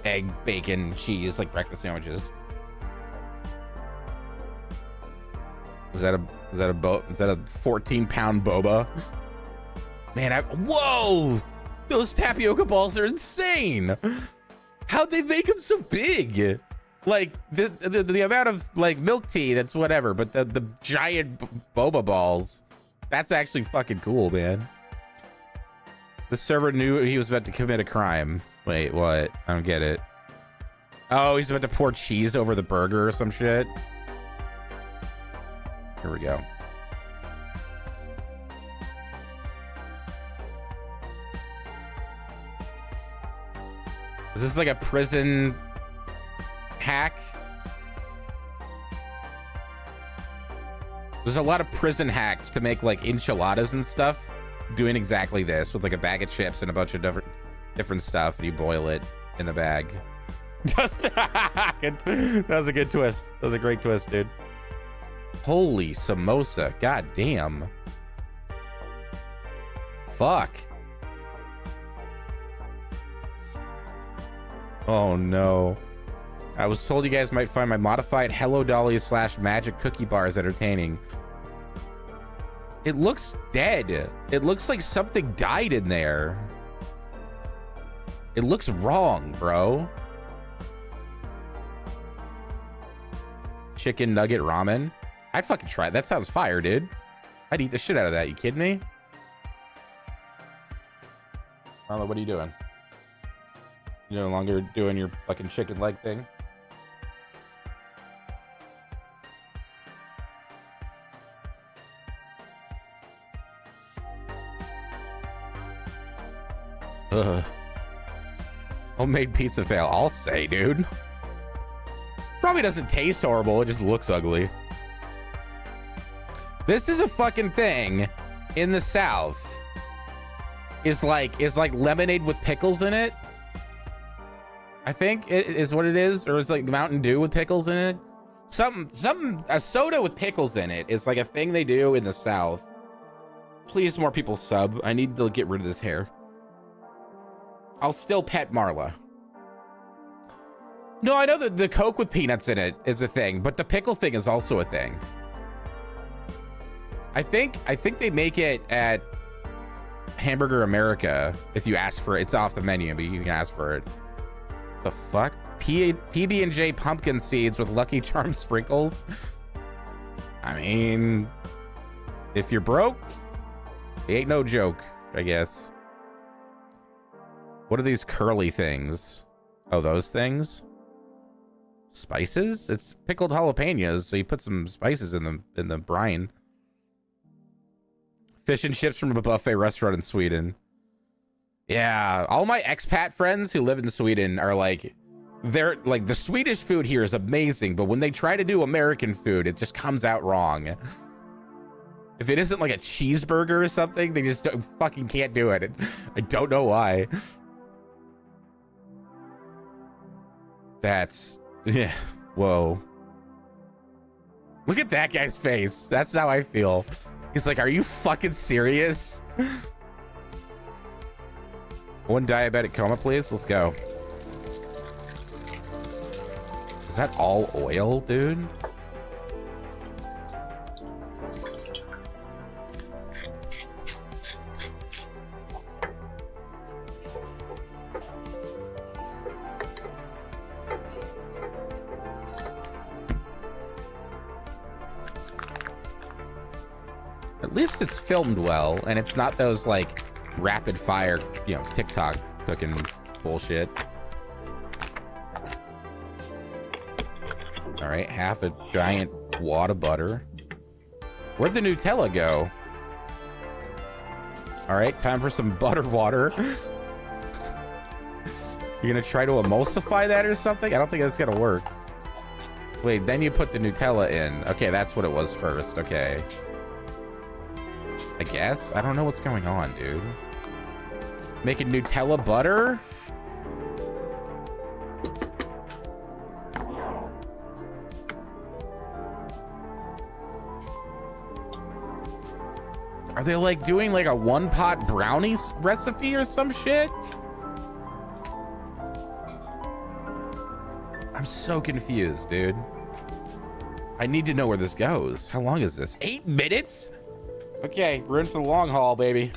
egg, bacon, cheese, like breakfast sandwiches. Is that a 14-pound boba? Man, whoa! Those tapioca balls are insane. How'd they make them so big? Like the amount of like milk tea, that's whatever, but the giant boba balls, that's actually fucking cool, man. The server knew he was about to commit a crime. Wait, what? I don't get it. Oh, he's about to pour cheese over the burger or some shit. Here we go. Is this like a prison hack? There's a lot of prison hacks to make like enchiladas and stuff, doing exactly this with like a bag of chips and a bunch of different stuff, and you boil it in the bag. That was a good twist. That was a great twist, dude. Holy samosa. God damn. Fuck. Oh no. I was told you guys might find my modified Hello Dolly / Magic Cookie Bars entertaining. It looks dead. It looks like something died in there. It looks wrong, bro. Chicken nugget ramen. I'd fucking try it. That sounds fire, dude. I'd eat the shit out of that. You kidding me? Marlo, what are you doing? You no longer doing your fucking chicken leg thing? Ugh. Homemade pizza fail, I'll say, dude. Probably doesn't taste horrible, it just looks ugly. This is a fucking thing in the South. Is like lemonade with pickles in it. I think it is what it is, or it's like Mountain Dew with pickles in it. A soda with pickles in it is like a thing they do in the South. Please, more people sub. I need to get rid of this hair. I'll still pet Marla. No, I know that the Coke with peanuts in it is a thing, but the pickle thing is also a thing. I think they make it at Hamburger America. If you ask for it, it's off the menu, but you can ask for it. The fuck? PB&J pumpkin seeds with Lucky Charms sprinkles. I mean, if you're broke, it ain't no joke, I guess. What are these curly things? Oh, those things? Spices? It's pickled jalapenos, so you put some spices in the brine. Fish and chips from a buffet restaurant in Sweden. Yeah, all my expat friends who live in Sweden are like, they're like, the Swedish food here is amazing, but when they try to do American food, it just comes out wrong. If it isn't like a cheeseburger or something, they just fucking can't do it. I don't know why. That's, yeah, whoa. Look at that guy's face. That's how I feel. He's like, are you fucking serious? One diabetic coma, please. Let's go. Is that all oil, dude? At least it's filmed well, and it's not those like rapid fire, you know, TikTok cooking bullshit. All right, half a giant wad of butter. Where'd the Nutella go? All right, time for some butter water. You're gonna try to emulsify that or something? I don't think that's gonna work. Wait, then you put the Nutella in. Okay, that's what it was first. Okay. I guess? I don't know what's going on, dude. Making Nutella butter? Are they like doing like a one-pot brownies recipe or some shit? I'm so confused, dude. I need to know where this goes. How long is this? 8 minutes? Okay, we're in for the long haul, baby.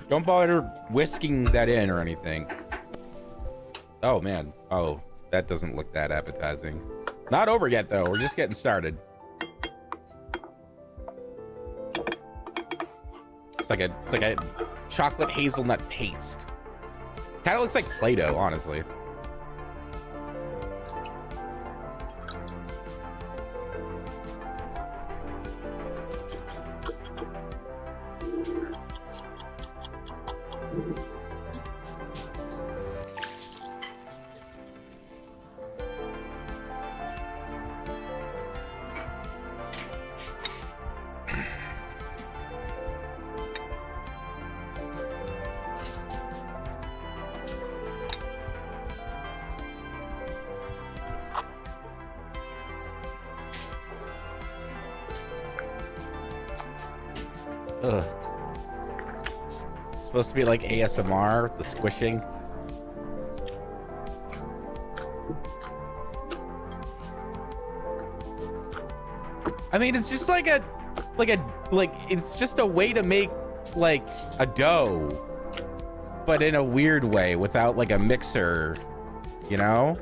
Don't bother whisking that in or anything. Oh, man. Oh, that doesn't look that appetizing. Not over yet, though. We're just getting started. It's like a chocolate hazelnut paste. Kind of looks like Play-Doh, honestly. Ugh. Supposed to be like ASMR, the squishing. I mean, it's just like it's just a way to make like a dough, but in a weird way without like a mixer, you know?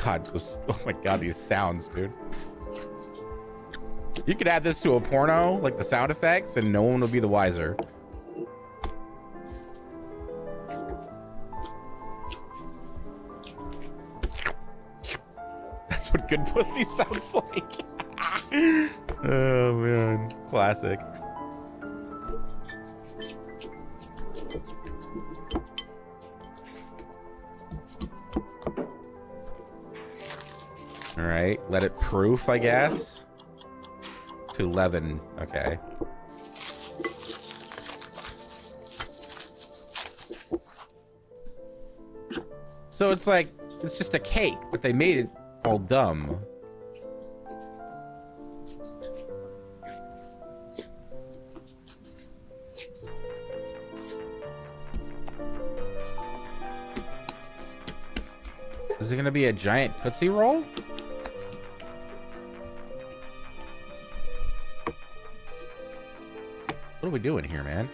God, oh my God, these sounds, dude. You could add this to a porno, like the sound effects, and no one would be the wiser. That's what good pussy sounds like. Oh man, classic. All right, let it proof, I guess. To 11, okay. So it's like, it's just a cake, but they made it all dumb. Is it gonna be a giant Tootsie Roll? What are we doing here, man?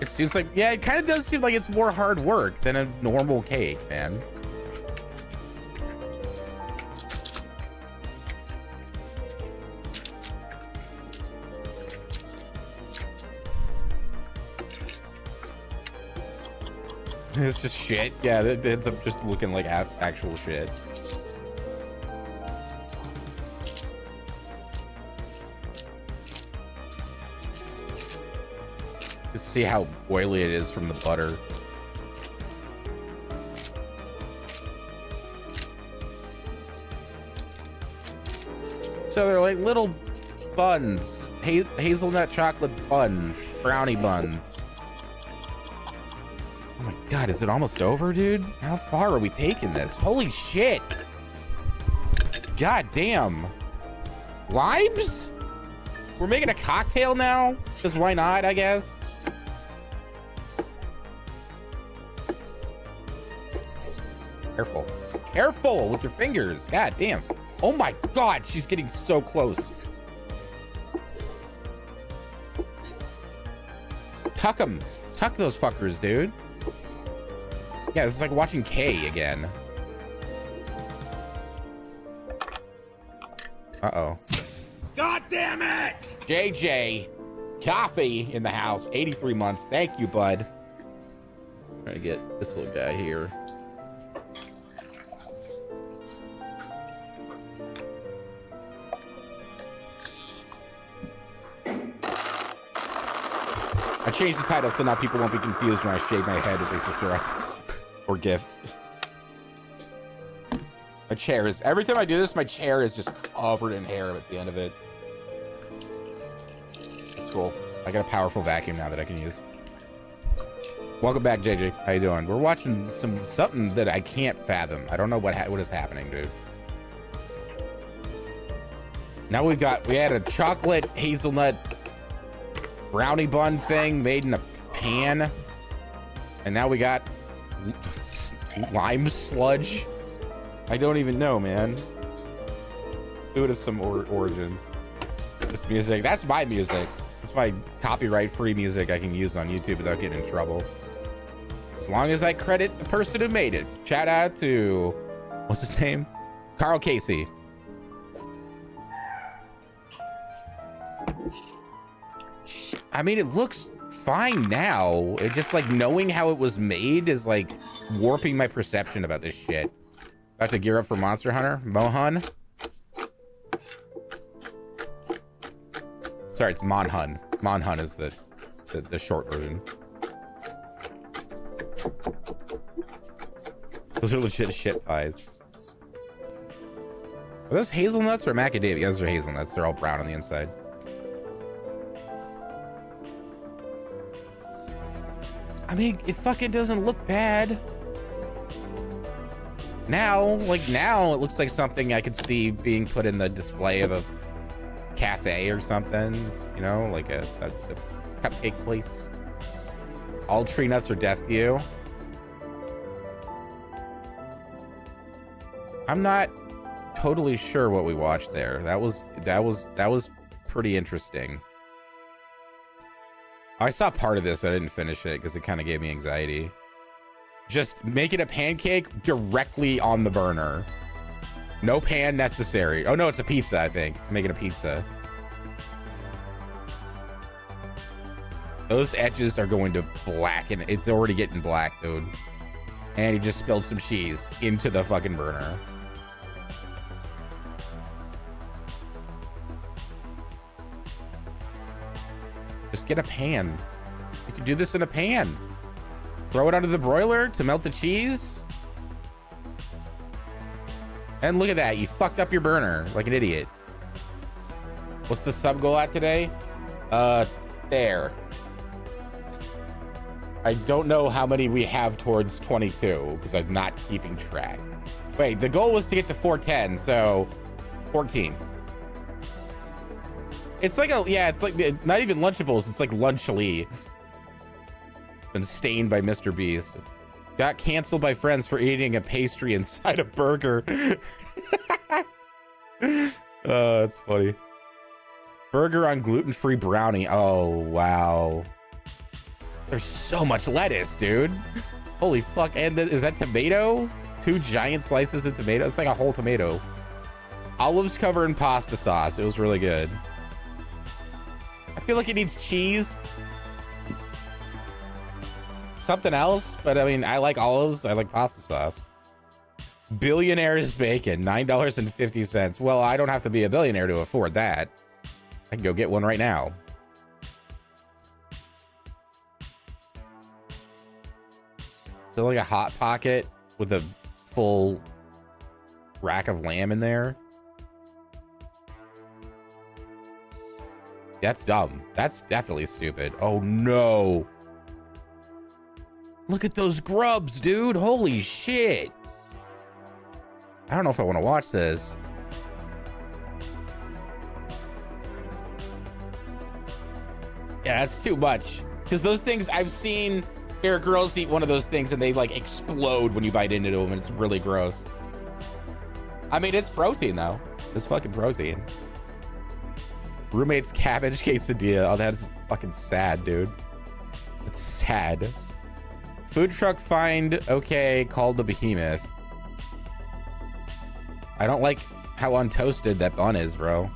It seems like, yeah, it kind of does seem like it's more hard work than a normal cake, man. It's just shit. Yeah, it ends up just looking like actual shit. Just see how oily it is from the butter. So they're like little buns, hazelnut chocolate buns, brownie buns. Oh my God, is it almost over, dude? How far are we taking this? Holy shit. God damn. Limes? We're making a cocktail now? Because why not, I guess? Careful. Careful with your fingers. God damn. Oh my God, she's getting so close. Tuck them. Tuck those fuckers, dude. Yeah, this is like watching K again. Uh-oh. God damn it! JJ, coffee in the house, 83 months. Thank you, bud. Trying to get this little guy here. I changed the title so now people won't be confused when I shave my head if they subscribe or gift. My chair is, every time I do this, my chair is just covered in hair at the end of it. That's cool. I got a powerful vacuum now that I can use. Welcome back, JJ. How you doing? We're watching something that I can't fathom. I don't know what is happening, dude. Now we had a chocolate hazelnut brownie bun thing made in a pan, and now we got lime sludge. I don't even know, man. Do it as some origin. This music, that's my music. That's my copyright-free music I can use on YouTube without getting in trouble. As long as I credit the person who made it. Shout out to, what's his name? Carl Casey. I mean, it looks fine now. It just like knowing how it was made is like warping my perception about this shit. About to gear up for Monster Hunter. Mohan. Sorry, it's Monhun. Monhun is the short version. Those are legit shit pies. Are those hazelnuts or macadamia? Those are hazelnuts. They're all brown on the inside. I mean, it fucking doesn't look bad. Now it looks like something I could see being put in the display of a cafe or something, you know, like a cupcake place. All tree nuts are death to you. I'm not totally sure what we watched there. That was pretty interesting. I saw part of this, but I didn't finish it because it kind of gave me anxiety. Just making a pancake directly on the burner. No pan necessary. Oh no, it's a pizza, I think. I'm making a pizza. Those edges are going to blacken. It's already getting black, dude. And he just spilled some cheese into the fucking burner. Just get a pan. You can do this in a pan. Throw it under the broiler to melt the cheese. And look at that. You fucked up your burner like an idiot. What's the sub goal at today? There. I don't know how many we have towards 22 because I'm not keeping track. Wait, the goal was to get to 410, so 14. It's like it's like not even Lunchables. It's like Lunchly. Been stained by Mr. Beast. Got canceled by friends for eating a pastry inside a burger. That's funny. Burger on gluten-free brownie. Oh, wow. There's so much lettuce, dude. Holy fuck. And is that tomato? 2 giant slices of tomato? It's like a whole tomato. Olives covered in pasta sauce. It was really good. I feel like it needs cheese. Something else, but I mean, I like olives. I like pasta sauce. Billionaire's bacon, $9.50. Well, I don't have to be a billionaire to afford that. I can go get one right now. So like a hot pocket with a full rack of lamb in there. That's dumb. That's definitely stupid. Oh no. Look at those grubs, dude. Holy shit. I don't know if I want to watch this. Yeah, that's too much. Because those things I've seen, there are girls eat one of those things and they like explode when you bite into them, and it's really gross. I mean, it's protein though. It's fucking protein. Roommate's cabbage quesadilla. Oh, that's fucking sad, dude. It's sad. Food truck find okay called the Behemoth. I don't like how untoasted that bun is, bro.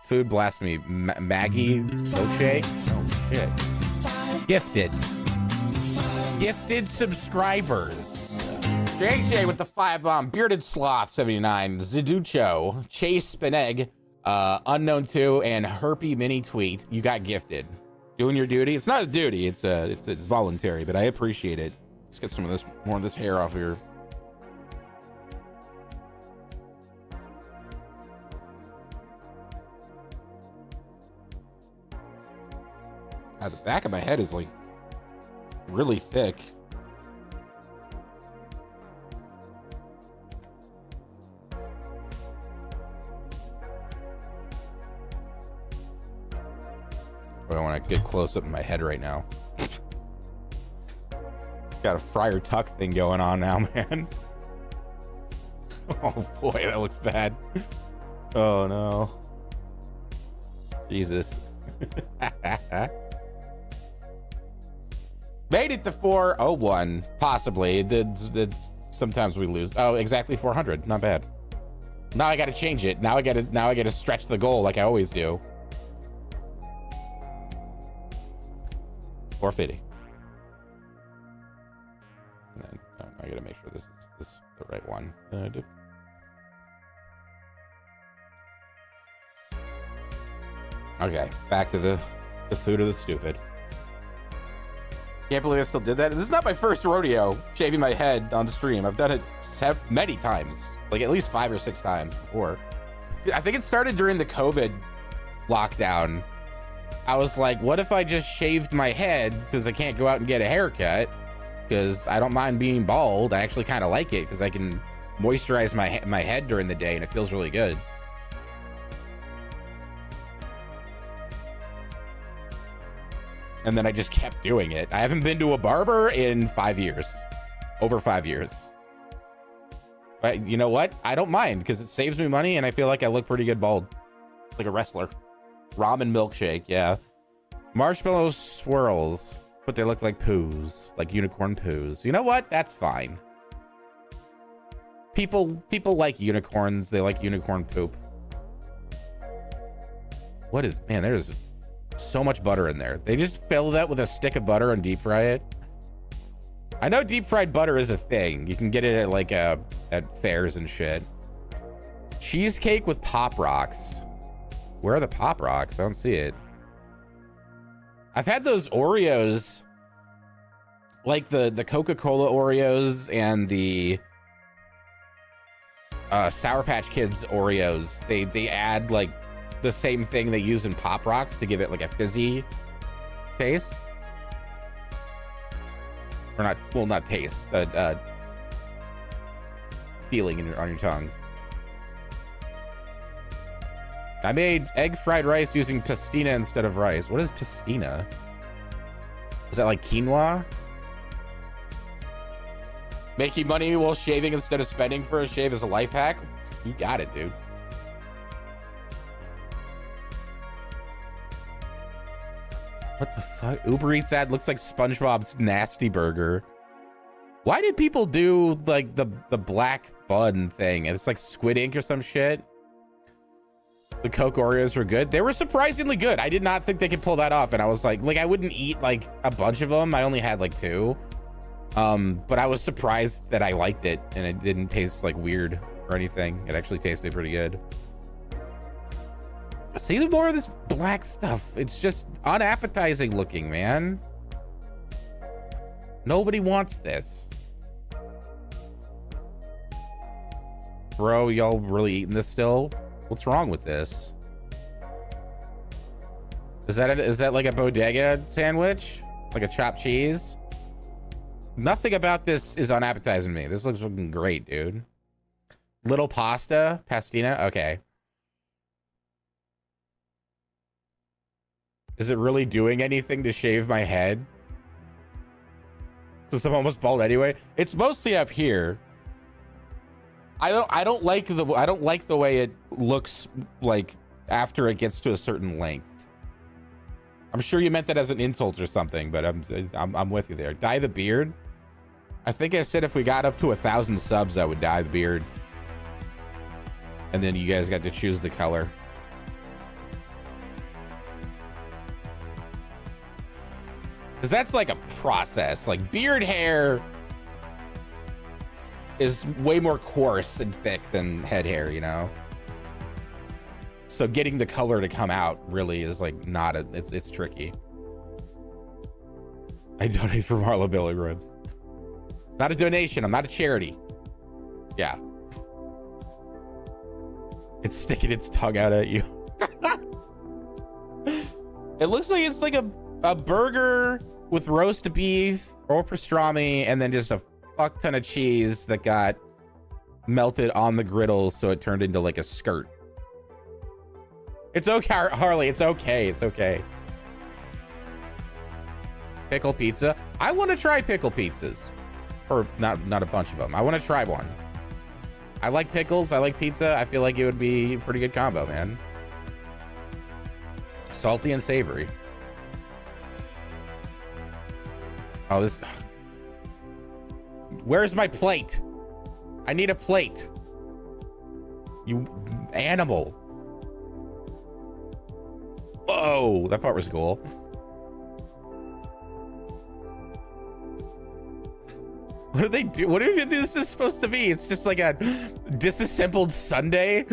Food blasphemy. Maggie milkshake. Oh shit. Gifted. Gifted subscribers. JJ with the 5 Bearded Sloth 79, Ziducho, Chase Spineg, Unknown 2, and Herpy Mini Tweet. You got gifted. Doing your duty. It's not a duty. It's voluntary, but I appreciate it. Let's get some of this, more of this hair off here. God, the back of my head is like really thick. I want to get close up in my head right now. Got a Friar Tuck thing going on now, man. Oh boy, that looks bad. Oh no. Jesus. Made it to 401, possibly. Sometimes we lose. Oh, exactly 400. Not bad. Now I got to change it. Now I got to stretch the goal like I always do. 450. And then I gotta make sure this is the right one. Okay, back to the food of the stupid. Can't believe I still did that. This is not my first rodeo shaving my head on stream. I've done it many times, like at least 5 or 6 times before. I think it started during the COVID lockdown. I was like, what if I just shaved my head because I can't go out and get a haircut because I don't mind being bald. I actually kind of like it because I can moisturize my head during the day and it feels really good. And then I just kept doing it. I haven't been to a barber in 5 years, over 5 years. But you know what? I don't mind because it saves me money and I feel like I look pretty good bald, like a wrestler. Ramen milkshake, yeah. Marshmallow swirls, but they look like poos, like unicorn poos. You know what? That's fine. People like unicorns. They like unicorn poop. What is, man, there's so much butter in there. They just fill that with a stick of butter and deep fry it. I know deep fried butter is a thing. You can get it at like at fairs and shit. Cheesecake with Pop Rocks. Where are the Pop Rocks? I don't see it. I've had those Oreos, like the Coca-Cola Oreos and the Sour Patch Kids Oreos. They add like the same thing they use in Pop Rocks to give it like a fizzy taste. Or not, well, not taste, feeling on your tongue. I made egg fried rice using pastina instead of rice. What is pastina? Is that like quinoa? Making money while shaving instead of spending for a shave is a life hack? You got it, dude. What the fuck? Uber Eats ad looks like SpongeBob's Nasty Burger. Why did people do like the black bun thing? It's like Squid Ink or some shit. The Coke Oreos were good. They were surprisingly good. I did not think they could pull that off. And I was like I wouldn't eat like a bunch of them. I only had like 2. But I was surprised that I liked it and it didn't taste like weird or anything. It actually tasted pretty good. See more of this black stuff. It's just unappetizing looking, man. Nobody wants this. Bro, y'all really eating this still? What's wrong with this? Is that like a bodega sandwich? Like a chopped cheese? Nothing about this is unappetizing to me. This looks fucking great, dude. Little pasta, pastina. Okay. Is it really doing anything to shave my head? Since I'm almost bald anyway. It's mostly up here. I don't like the way it looks like after it gets to a certain length. I'm sure you meant that as an insult or something, but I'm with you there. Dye the beard. I think I said if we got up to 1,000 subs, I would dye the beard. And then you guys got to choose the color. Because that's like a process. Like beard hair is way more coarse and thick than head hair, you know? So getting the color to come out really is like not a, it's tricky. I donate for Marla Billy Ribs. Not a donation. I'm not a charity. Yeah. It's sticking its tongue out at you. It looks like it's like a burger with roast beef or pastrami and then just a fuck ton of cheese that got melted on the griddle so it turned into like a skirt. It's okay, Harley. It's okay. It's okay. Pickle pizza. I want to try pickle pizzas. Or not a bunch of them. I want to try one. I like pickles. I like pizza. I feel like it would be a pretty good combo, man. Salty and savory. Oh, this... Where's my plate? I need a plate. You animal. Whoa, that part was cool. What do they do? What even this is supposed to be? It's just like a disassembled sundae.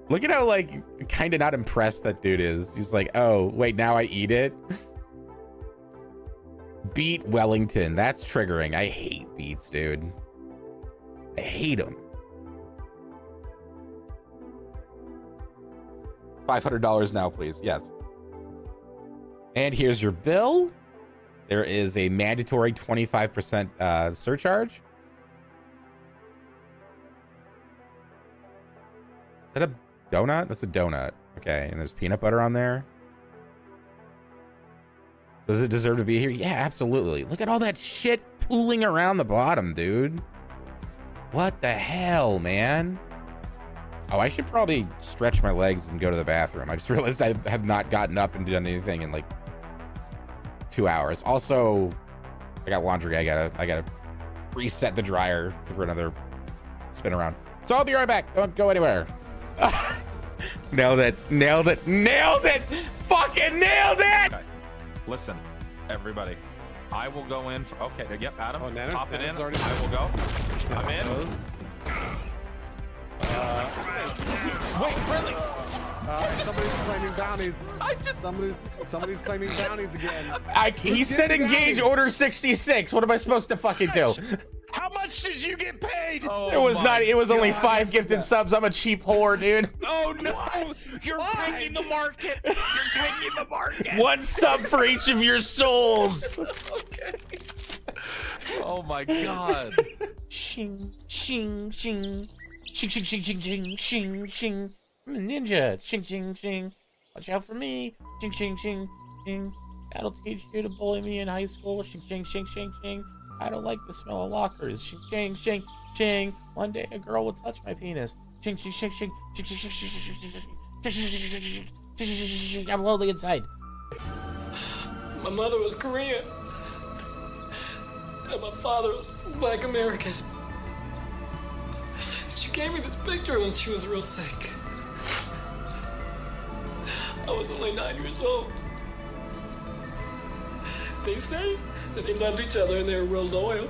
Look at how like kind of not impressed that dude is. He's like, oh wait, now I eat it. Beet Wellington. That's triggering. I hate beets, dude. I hate them. $500 now, please. Yes. And here's your bill. There is a mandatory 25% surcharge. Is that a donut? That's a donut. Okay, and there's peanut butter on there. Does it deserve to be here? Yeah, absolutely. Look at all that shit pooling around the bottom, dude. What the hell, man? Oh, I should probably stretch my legs and go to the bathroom. I just realized I have not gotten up and done anything in like 2 hours. Also, I got laundry. I gotta reset the dryer for another spin around. So I'll be right back. Don't go anywhere. Nailed it. Nailed it. Nailed it. Fucking nailed it. Okay. Listen, everybody. I will go in. Okay, yep, Adam. Oh, Nana's, Pop it in. already... I will go. I'm in. Wait, friendly. Somebody's claiming bounties. Somebody's claiming bounties again. He said engage order 66. What am I supposed to fucking do? How much did you get paid? It was not. It was only 5 gifted subs. I'm a cheap whore, dude. Oh no! You're taking the market. You're taking the market. 1 sub for each of your souls. Okay. Oh my god. Shing, shing, shing. Shing, shing, shing, shing, shing, shing, shing. I'm a ninja. Shing, shing, shing. Watch out for me. Shing, shing, shing, shing. That'll teach you to bully me in high school. Shing, shing, shing, shing, shing. I don't like the smell of lockers. Shing, shing, shing, shing. One day a girl will touch my penis. Shing, shing, shing, shing, shing, shing, shing, shing, shing, shing, shing. I'm lonely inside. My mother was Korean, and my father was Black American. She gave me this picture when she was real sick. I was only 9 years old. They say that they loved each other and they were real loyal.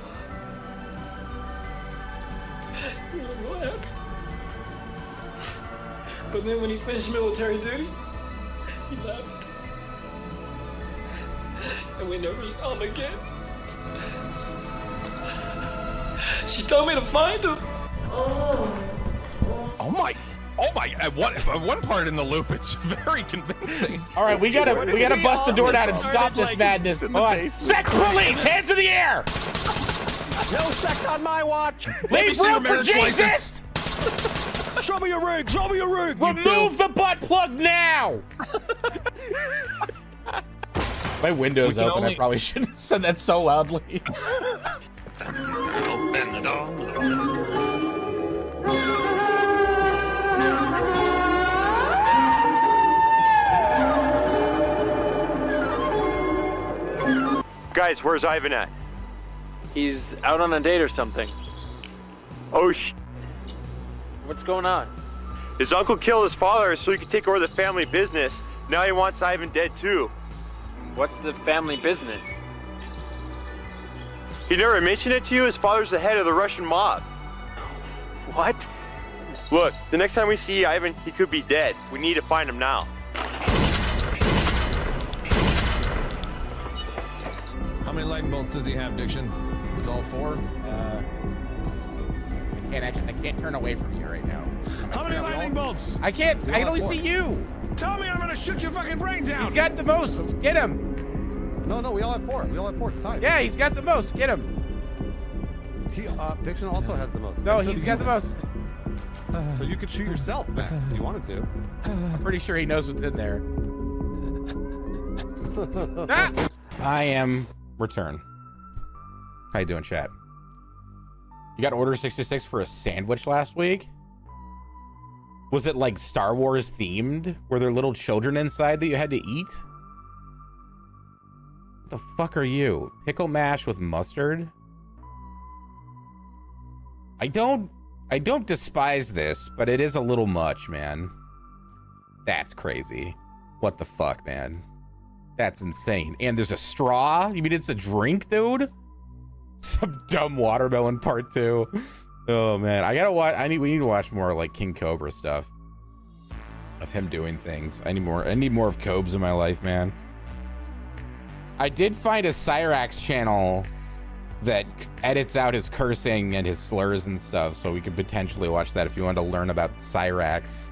We were real happy. But then when he finished military duty, he left. And we never saw him again. She told me to find him. Oh my. At one part in the loop, it's very convincing. All right, we gotta bust the door down and stop this madness. Hold on. Sex police, hands in the air! No sex on my watch. Leave room for Jesus! Show me your ring. Show me your ring. Remove the butt plug now! My window's open. I probably shouldn't have said that so loudly. Open the door. Guys, where's Ivan at? He's out on a date or something. Oh, What's going on? His uncle killed his father so he could take over the family business. Now he wants Ivan dead too. What's the family business? He never mentioned it to you? His father's the head of the Russian mob. What? Look, the next time we see Ivan, he could be dead. We need to find him now. How many lightning bolts does he have, Diction? It's all 4? I can't turn away from you right now. How many lightning bolts? I can't. I can only see you. Tell me I'm gonna shoot your fucking brains out. He's got the most. Get him. No, we all have 4. We all have 4. It's tied. Yeah, he's got the most. Get him. Diction also has the most. No, he's got the most. So you could shoot yourself, Max, if you wanted to. I'm pretty sure he knows what's in there. I am return. How you doing, chat? You got order 66 for a sandwich last week? Was it like Star Wars themed? Were there little children inside that you had to eat? What the fuck are you? Pickle mash with mustard? I don't despise this, but it is a little much, man. That's crazy. What the fuck, man? That's insane. And there's a straw? You mean it's a drink, dude? Some dumb watermelon part 2. Oh man, I gotta watch. We need to watch more like King Cobra stuff of him doing things. I need more of Cobes in my life, man. I did find a Cyrax channel that edits out his cursing and his slurs and stuff, so we could potentially watch that if you wanted to learn about Cyrax,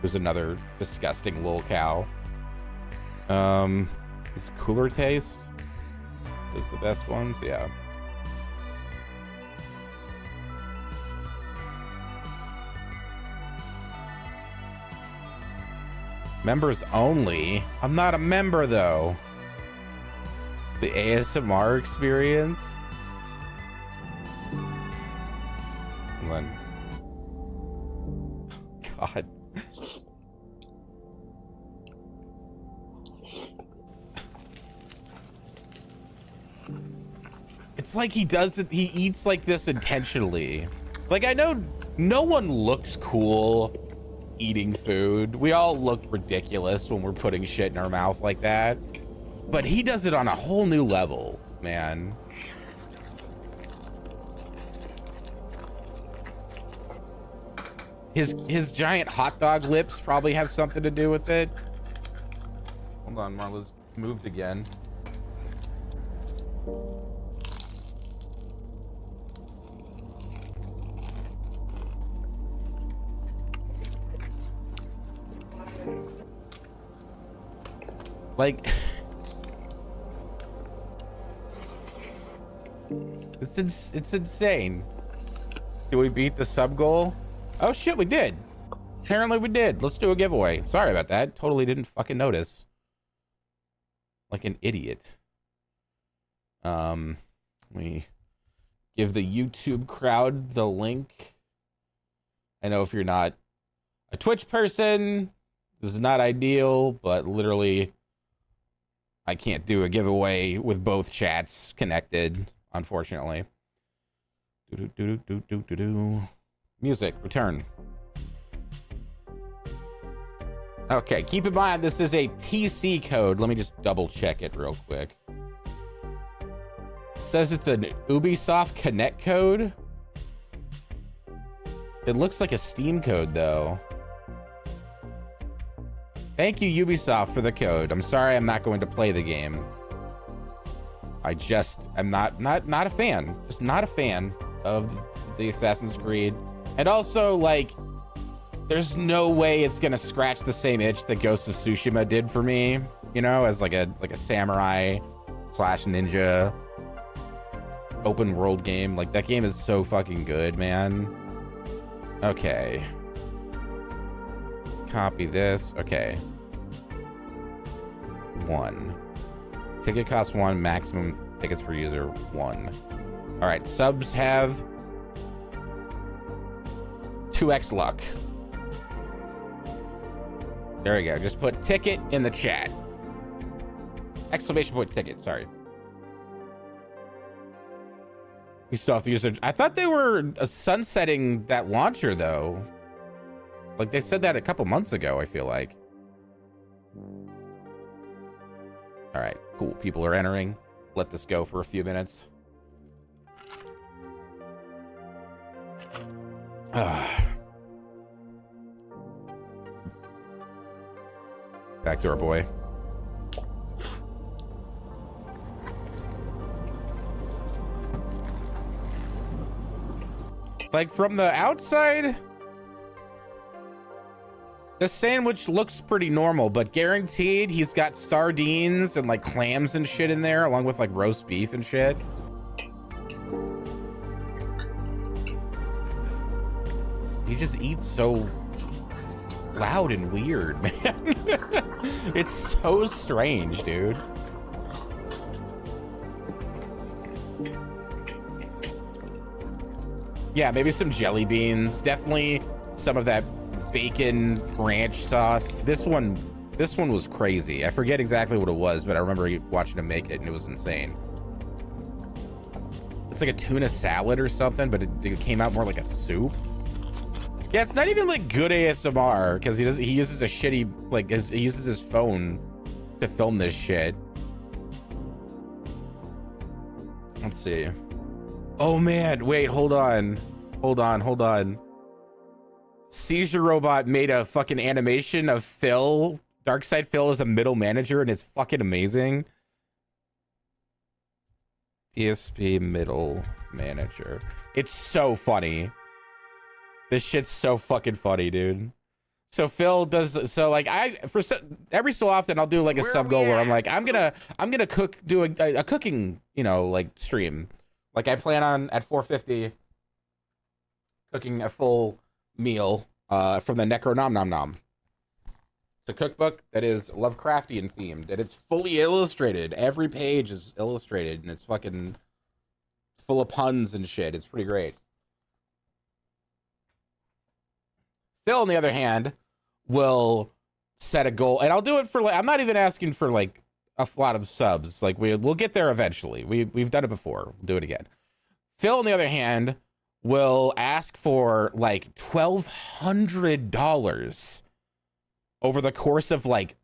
who's another disgusting little cow. Is Cooler Taste does the best ones? Yeah. Members only? I'm not a member though. The ASMR experience? Hold on. God. It's like he does it, he eats like this intentionally. Like, I know no one looks cool eating food. We all look ridiculous when we're putting shit in our mouth like that. But he does it on a whole new level. man. His giant hot dog lips probably have something to do with it. Hold on, Marla's moved again. Like, it's insane. Did we beat the sub goal? Oh shit, we did. Apparently we did. Let's do a giveaway. Sorry about that. Totally didn't fucking notice. Like an idiot. We give the YouTube crowd the link. I know if you're not a Twitch person, this is not ideal, but literally I can't do a giveaway with both chats connected, unfortunately. Music, return. Okay, keep in mind this is a PC code. Let me just double check it real quick. It says it's an Ubisoft Connect code. It looks like a Steam code though. Thank you, Ubisoft, for the code. I'm sorry I'm not going to play the game. I'm not a fan. Just not a fan of the Assassin's Creed. And also, like, there's no way it's gonna scratch the same itch that Ghost of Tsushima did for me, you know, as like a samurai slash ninja open world game. Like, that game is so fucking good, man. Okay. Copy this. Okay. 1. Ticket cost 1. Maximum tickets per user 1. All right. Subs have 2x luck. There we go. Just put ticket in the chat. Exclamation point ticket. Sorry. You still have to use it. I thought they were sunsetting that launcher though. Like they said that a couple months ago, I feel like. All right, cool. People are entering. Let this go for a few minutes. Back to our boy. Like from the outside, the sandwich looks pretty normal, but guaranteed he's got sardines and like clams and shit in there, along with like roast beef and shit. He just eats so loud and weird, man. It's so strange, dude. Yeah, maybe some jelly beans. Definitely some of that bacon ranch sauce. This one was crazy. I forget exactly what it was, but I remember watching him make it and it was insane. It's like a tuna salad or something, but it came out more like a soup. Yeah, it's not even like good ASMR because he uses a shitty, like he uses his phone to film this shit. Let's see. Oh man, wait, hold on. Seizure Robot made a fucking animation of Phil, Darkside Phil as a middle manager, and it's fucking amazing. DSP middle manager. It's so funny. This shit's so fucking funny, dude. So Phil does, so like every so often I'll do like a sub goal where I'm like, I'm gonna do a cooking, you know, like stream. Like I plan on at 4:50 cooking a full meal from the Necro Nom Nom Nom. It's a cookbook that is Lovecraftian themed and it's fully illustrated. Every page is illustrated and it's fucking full of puns and shit. It's pretty great. Phil, on the other hand, will set a goal, and I'll do it for like, I'm not even asking for like a lot of subs. Like we'll get there eventually. We've done it before. We'll do it again. Phil, on the other hand, will ask for like $1,200 over the course of like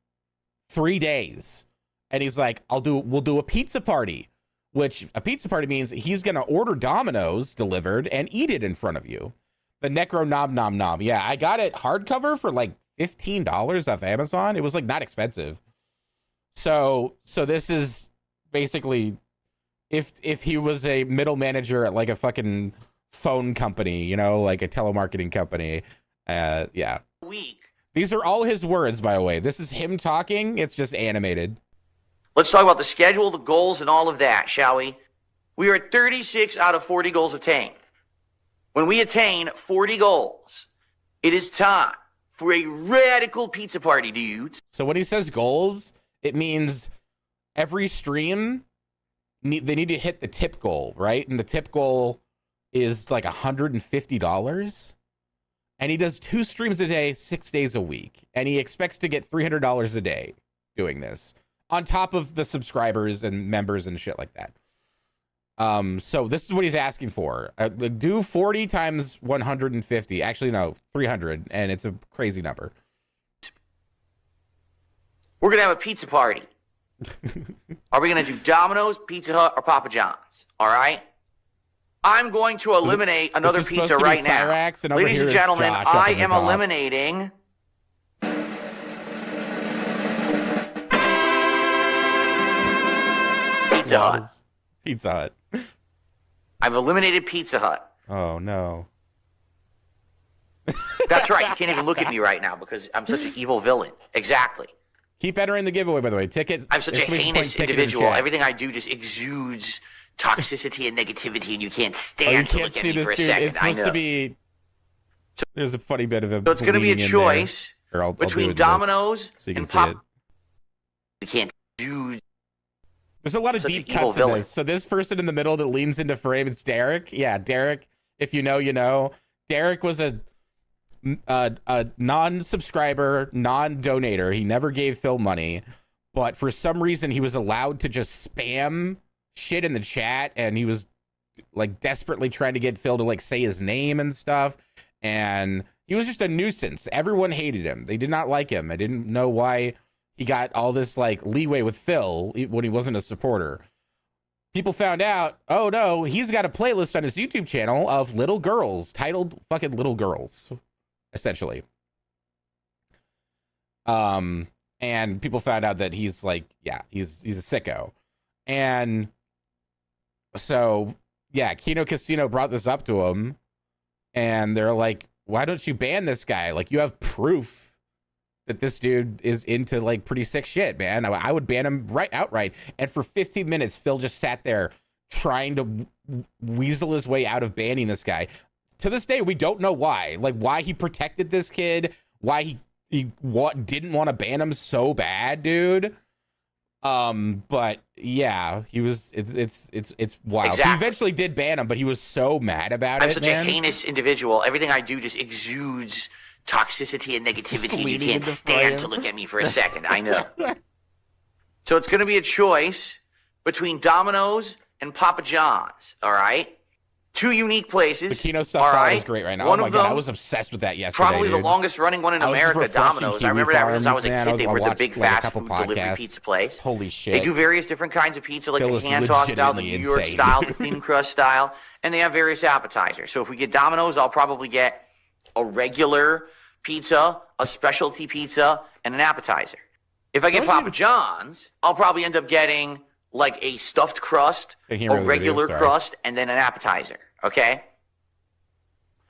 3 days, and he's like, we'll do a pizza party. which a pizza party means he's going to order Domino's delivered and eat it in front of you. The Necro Nom Nom Nom. Yeah, I got it hardcover for like $15 off Amazon. It was like not expensive. So this is basically if he was a middle manager at like a fucking phone company, you know, like a telemarketing company. Yeah. Week. These are all his words, by the way. This is him talking. It's just animated. Let's talk about the schedule, the goals, and all of that, shall we? We are at 36 out of 40 goals attained. When we attain 40 goals, it is time for a radical pizza party, dudes. So when he says goals, it means every stream, they need to hit the tip goal, right? And the tip goal is like $150. And he does 2 streams a day, 6 days a week. And he expects to get $300 a day doing this, on top of the subscribers and members and shit like that. So this is what he's asking for. Do 40 times 150. Actually, no, 300. And it's a crazy number. We're going to have a pizza party. Are we going to do Domino's, Pizza Hut, or Papa John's? All right? I'm going to eliminate another pizza right now. Cyrax, and ladies and gentlemen, I am eliminating... Pizza Hut. Pizza Hut. I've eliminated Pizza Hut. Oh, no. That's right. You can't even look at me right now because I'm such an evil villain. Exactly. Keep entering the giveaway, by the way. Tickets. I'm such a heinous individual. Everything I do just exudes toxicity and negativity, and you can't stand to look at me for a second. It's supposed to be... There's a funny bit of a... So it's going to be a choice between Domino's and Pop... You can't do... There's a lot of deep cuts in this. So this person in the middle that leans into frame, it's Derek. Yeah, Derek. If you know, you know. Derek was a non-subscriber, non-donator. He never gave Phil money, but for some reason he was allowed to just spam shit in the chat, and he was like desperately trying to get Phil to like say his name and stuff, and he was just a nuisance. Everyone hated him. They did not like him. I didn't know why he got all this like leeway with Phil when he wasn't a supporter. People found out, oh no, he's got a playlist on his YouTube channel of little girls titled fucking Little Girls, essentially. And people found out that he's like, yeah, he's a sicko. And so, yeah, Kino Casino brought this up to him, and they're like, why don't you ban this guy? Like, you have proof that this dude is into like pretty sick shit, man. I would ban him outright. And for 15 minutes, Phil just sat there trying to weasel his way out of banning this guy. To this day, we don't know why. Like, why he protected this kid, why he didn't want to ban him so bad, dude. But yeah, he was. It's wild. Exactly. He eventually did ban him, but he was so mad about I'm it. such a heinous individual. Everything I do just exudes toxicity and negativity, and you can't stand to look at me for a second. I know. So it's going to be a choice between Domino's and Papa John's. All right, 2 unique places. The Kino stuff is great right now. One oh my of god, them, I was obsessed with that yesterday. Probably dude. the longest running one in America, Domino's. I remember that when I was a kid. They were the big fast food delivery pizza place. Holy shit! They do various different kinds of pizza, like Phil the hand tossed style, the New York style, the thin crust style, and they have various appetizers. So if we get Domino's, I'll probably get a regular pizza, a specialty pizza, and an appetizer. If I get Papa John's, I'll probably end up getting like a stuffed crust, a regular crust, and then an appetizer. Okay?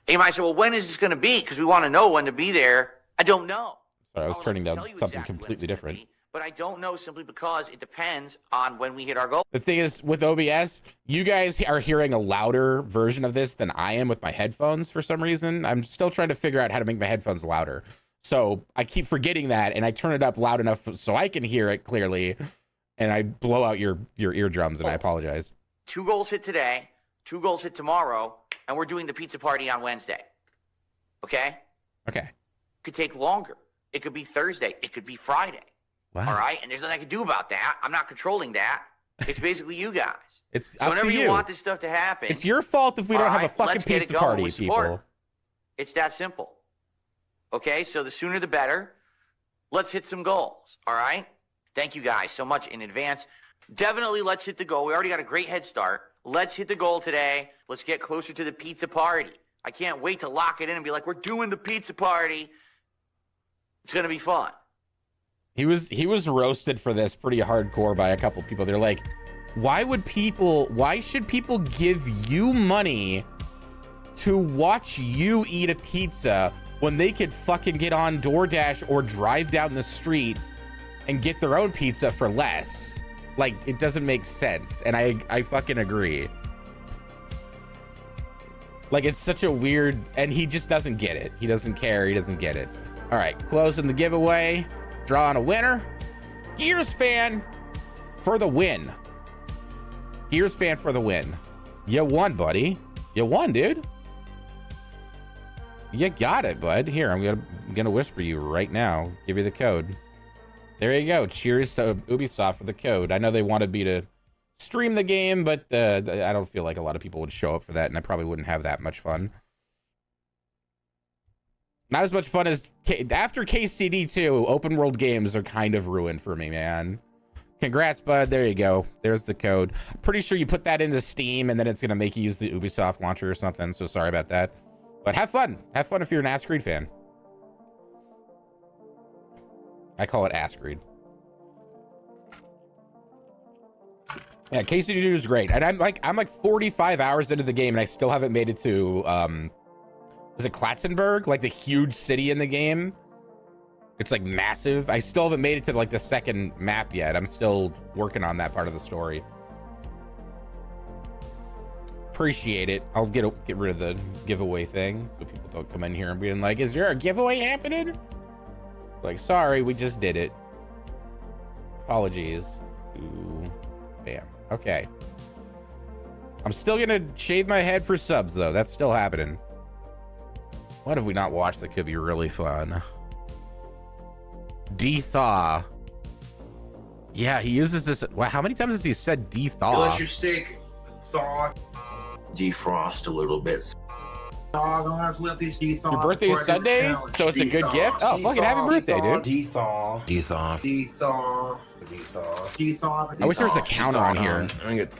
And you might say, well, when is this going to be? Because we want to know when to be there. I don't know. Sorry, I was turning down something completely different. But I don't know simply because it depends on when we hit our goal. The thing is, with OBS, you guys are hearing a louder version of this than I am with my headphones for some reason. I'm still trying to figure out how to make my headphones louder. So I keep forgetting that, and I turn it up loud enough so I can hear it clearly, and I blow out your eardrums, and I apologize. 2 goals hit today, 2 goals hit tomorrow, and we're doing the pizza party on Wednesday. Okay? Okay. It could take longer. It could be Thursday. It could be Friday. Wow. All right? And there's nothing I can do about that. I'm not controlling that. It's basically you guys. It's so up whenever to you want this stuff to happen, it's your fault if we don't have a fucking pizza party, people. It's that simple. Okay? So the sooner the better. Let's hit some goals. All right? Thank you guys so much in advance. definitely let's hit the goal. We already got a great head start. Let's hit the goal today. Let's get closer to the pizza party. I can't wait to lock it in and be like, we're doing the pizza party. It's going to be fun. He was roasted for this pretty hardcore by a couple people. They're like, why should people give you money to watch you eat a pizza when they could fucking get on DoorDash or drive down the street and get their own pizza for less? Like, it doesn't make sense. And I fucking agree. Like, it's such a weird, and he just doesn't get it. He doesn't care. He doesn't get it. All right, closing the giveaway, drawing a winner. Gears fan for the win. Gears fan for the win. You won, buddy. You won, dude. You got it, bud. Here, I'm gonna whisper you right now. Give you the code. There you go. Cheers to Ubisoft for the code. I know they wanted me to stream the game, but I don't feel like a lot of people would show up for that, and I probably wouldn't have that much fun. Not as much fun as after KCD 2. Open world games are kind of ruined for me, man. Congrats, bud. There you go. There's the code. I'm pretty sure you put that into Steam, and then it's gonna make you use the Ubisoft launcher or something. So sorry about that. But have fun. Have fun if you're an Ass Creed fan. I call it Ass Creed. Yeah, KCD 2 is great, and I'm like 45 hours into the game, and I still haven't made it to is it Klatzenberg, like the huge city in the game? It's like massive. I still haven't made it to like the second map yet. I'm still working on that part of the story. Appreciate it. I'll get rid of the giveaway thing so people don't come in here and being like, is there a giveaway happening? Like, sorry, we just did it. Apologies. Ooh, bam. Okay. I'm still gonna shave my head for subs though. That's still happening. What have we not watched that could be really fun? De-thaw. Yeah, he uses this. Wow, how many times has he said de-thaw? Let your steak thaw, defrost a little bit. I'm gonna have to let these de-thaw. Your birthday's Sunday, so it's a good gift. Oh, fucking happy birthday, dude. De-thaw. De-thaw. De-thaw. De-thaw. De-thaw. I wish there was a counter on here. I'm gonna get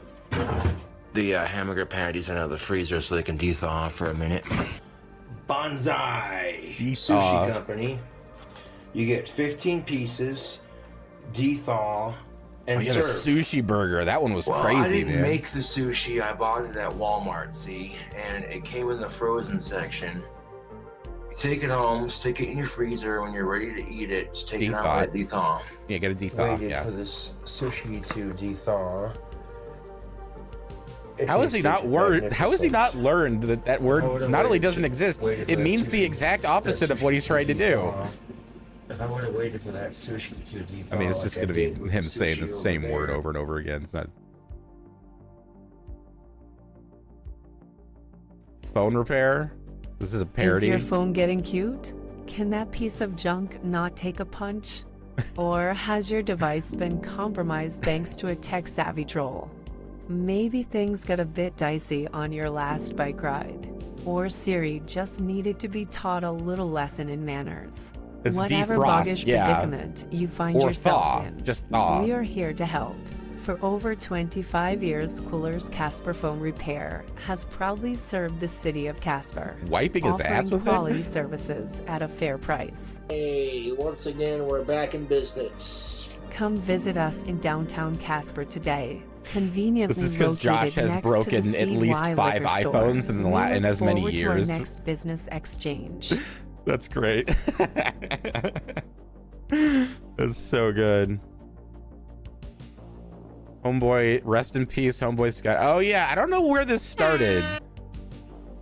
the hamburger patties out of the freezer so they can de-thaw for a minute. Banzai Sushi Company. You get 15 pieces, de-thaw, and you got a sushi burger. That one was crazy, I didn't man. make the sushi. I bought it at Walmart, see? And it came in the frozen section. You take it home, stick it in your freezer. When you're ready to eat it, just take it out and de-thaw. Yeah, get a de-thaw, Waited for this sushi to de-thaw. How has he not learned? How has he not learned that word not only doesn't exist, it means the exact opposite of what he's trying to do. If I would have waited for that sushi to de-thaw, I mean, it's just going to be him saying the same word over and over again. It's not. Phone repair. This is a parody. Is your phone getting cute? Can that piece of junk not take a punch? Or has your device been compromised thanks to a tech-savvy troll? Maybe things got a bit dicey on your last bike ride. Or Siri just needed to be taught a little lesson in manners. It's Whatever defrost, boggish yeah. predicament you find Or yourself thaw, in, just thaw. we are here to help. For over 25 years, Cooler's Casper Phone Repair has proudly served the city of Casper, Wiping his offering ass with it? quality services at a fair price. Hey, once again, we're back in business. Come visit us in downtown Casper today. Conveniently This is because Josh has next broken to the at least CY 5 liquor store. iPhones in as many We look years. forward to our next business exchange. That's great. That's so good. Homeboy, rest in peace, Homeboy Scott. Oh yeah, I don't know where this started,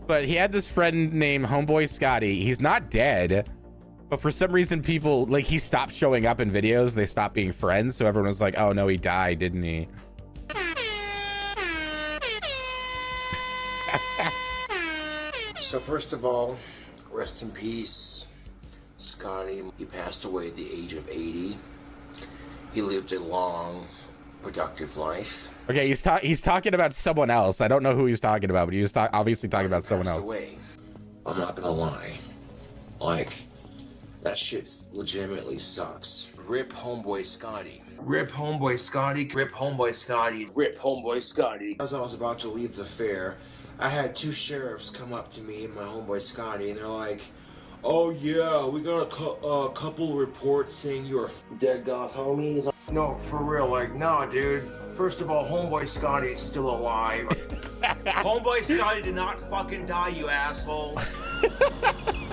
but he had this friend named Homeboy Scotty. He's not dead, but for some reason people, like, he stopped showing up in videos. They stopped being friends, so everyone was like, oh no, he died, didn't he? So first of all, rest in peace, Scotty. He passed away at the age of 80. He lived a long, productive life. Okay, he's talking about someone else. I don't know who he's talking about, but he was obviously talking about someone else. Away. I'm not gonna lie. Like, that shit legitimately sucks. Rip Homeboy Scotty. Rip homeboy Scotty. Rip homeboy Scotty. Rip homeboy Scotty. As I was about to leave the fair, I had two sheriffs come up to me and my homeboy Scotty, and they're like, "Oh yeah, we got a couple reports saying you're dead goth homies." No, for real, like, no, dude. First of all, homeboy Scotty is still alive. Homeboy Scotty did not fucking die, you assholes.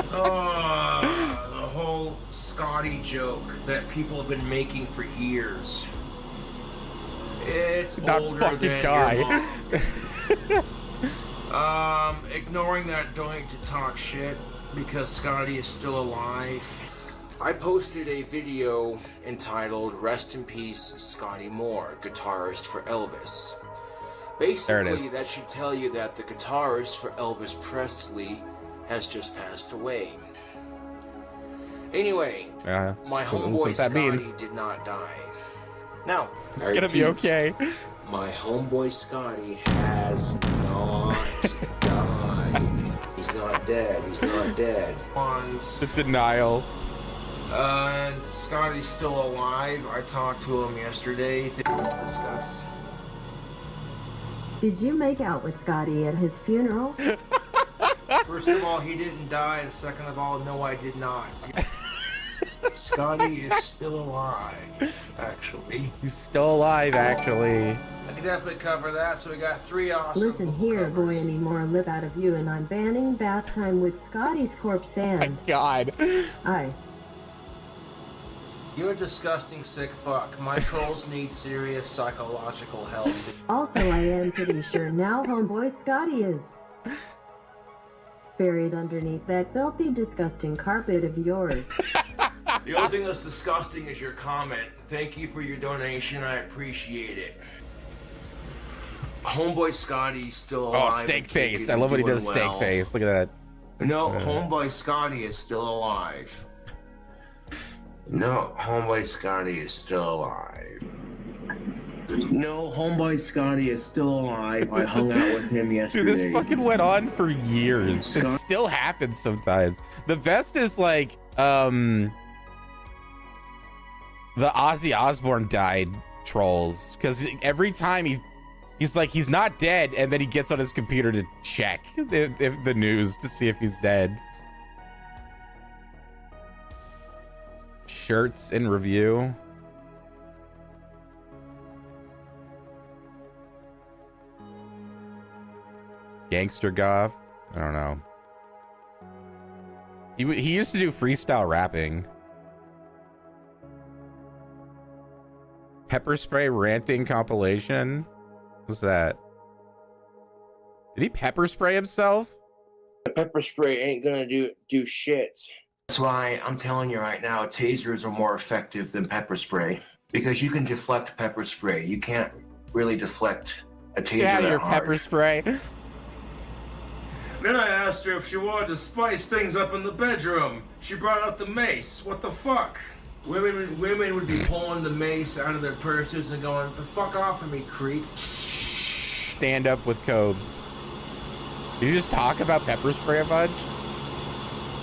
The whole Scotty joke that people have been making for years. It's older than your mom. Ignoring that doing to talk shit because Scotty is still alive. I posted a video entitled "Rest in Peace, Scotty Moore, guitarist for Elvis." Basically, that should tell you that the guitarist for Elvis Presley has just passed away. Anyway, my homeboy Scotty did not die. Now, it's gonna be okay. My homeboy Scotty has not died. He's not dead. He's not dead. The denial. And Scotty's still alive. I talked to him yesterday to discuss. Did you make out with Scotty at his funeral? First of all, he didn't die, and second of all, no, I did not. Scotty is still alive, actually. He's still alive, actually. I can definitely cover that, so we got 3 awesome. Listen here, boy, I need more lip out of you, and I'm banning bath time with Scotty's corpse and... My God. Aye. You're a disgusting sick fuck. My trolls need serious psychological help. Also, I am pretty sure now homeboy Scotty is buried underneath that filthy, disgusting carpet of yours. The only thing that's disgusting is your comment. Thank you for your donation. I appreciate it. Homeboy Scotty's still alive. Oh, steak face. I love when he does steak face. Look at that. No, homeboy Scotty is still alive. No, homeboy Scotty is still alive. No, homeboy Scotty is still alive. I hung out with him yesterday. Dude, this fucking went on for years. It still happens sometimes. The best is like, the Ozzy Osbourne died trolls. Because every time he's like, he's not dead. And then he gets on his computer to check if the news to see if he's dead. Shirts in review. Gangster goth. I don't know. He used to do freestyle rapping. Pepper spray ranting compilation. What's that? Did he pepper spray himself? Pepper spray ain't gonna do shit. That's why I'm telling you right now, tasers are more effective than pepper spray because you can deflect pepper spray. You can't really deflect a taser. Get out of your pepper spray. Then I asked her if she wanted to spice things up in the bedroom. She brought out the mace. What the fuck? Women would be pulling the mace out of their purses and going, "The fuck off of me, creep." Stand up with Cobes. Did you just talk about pepper spray a bunch?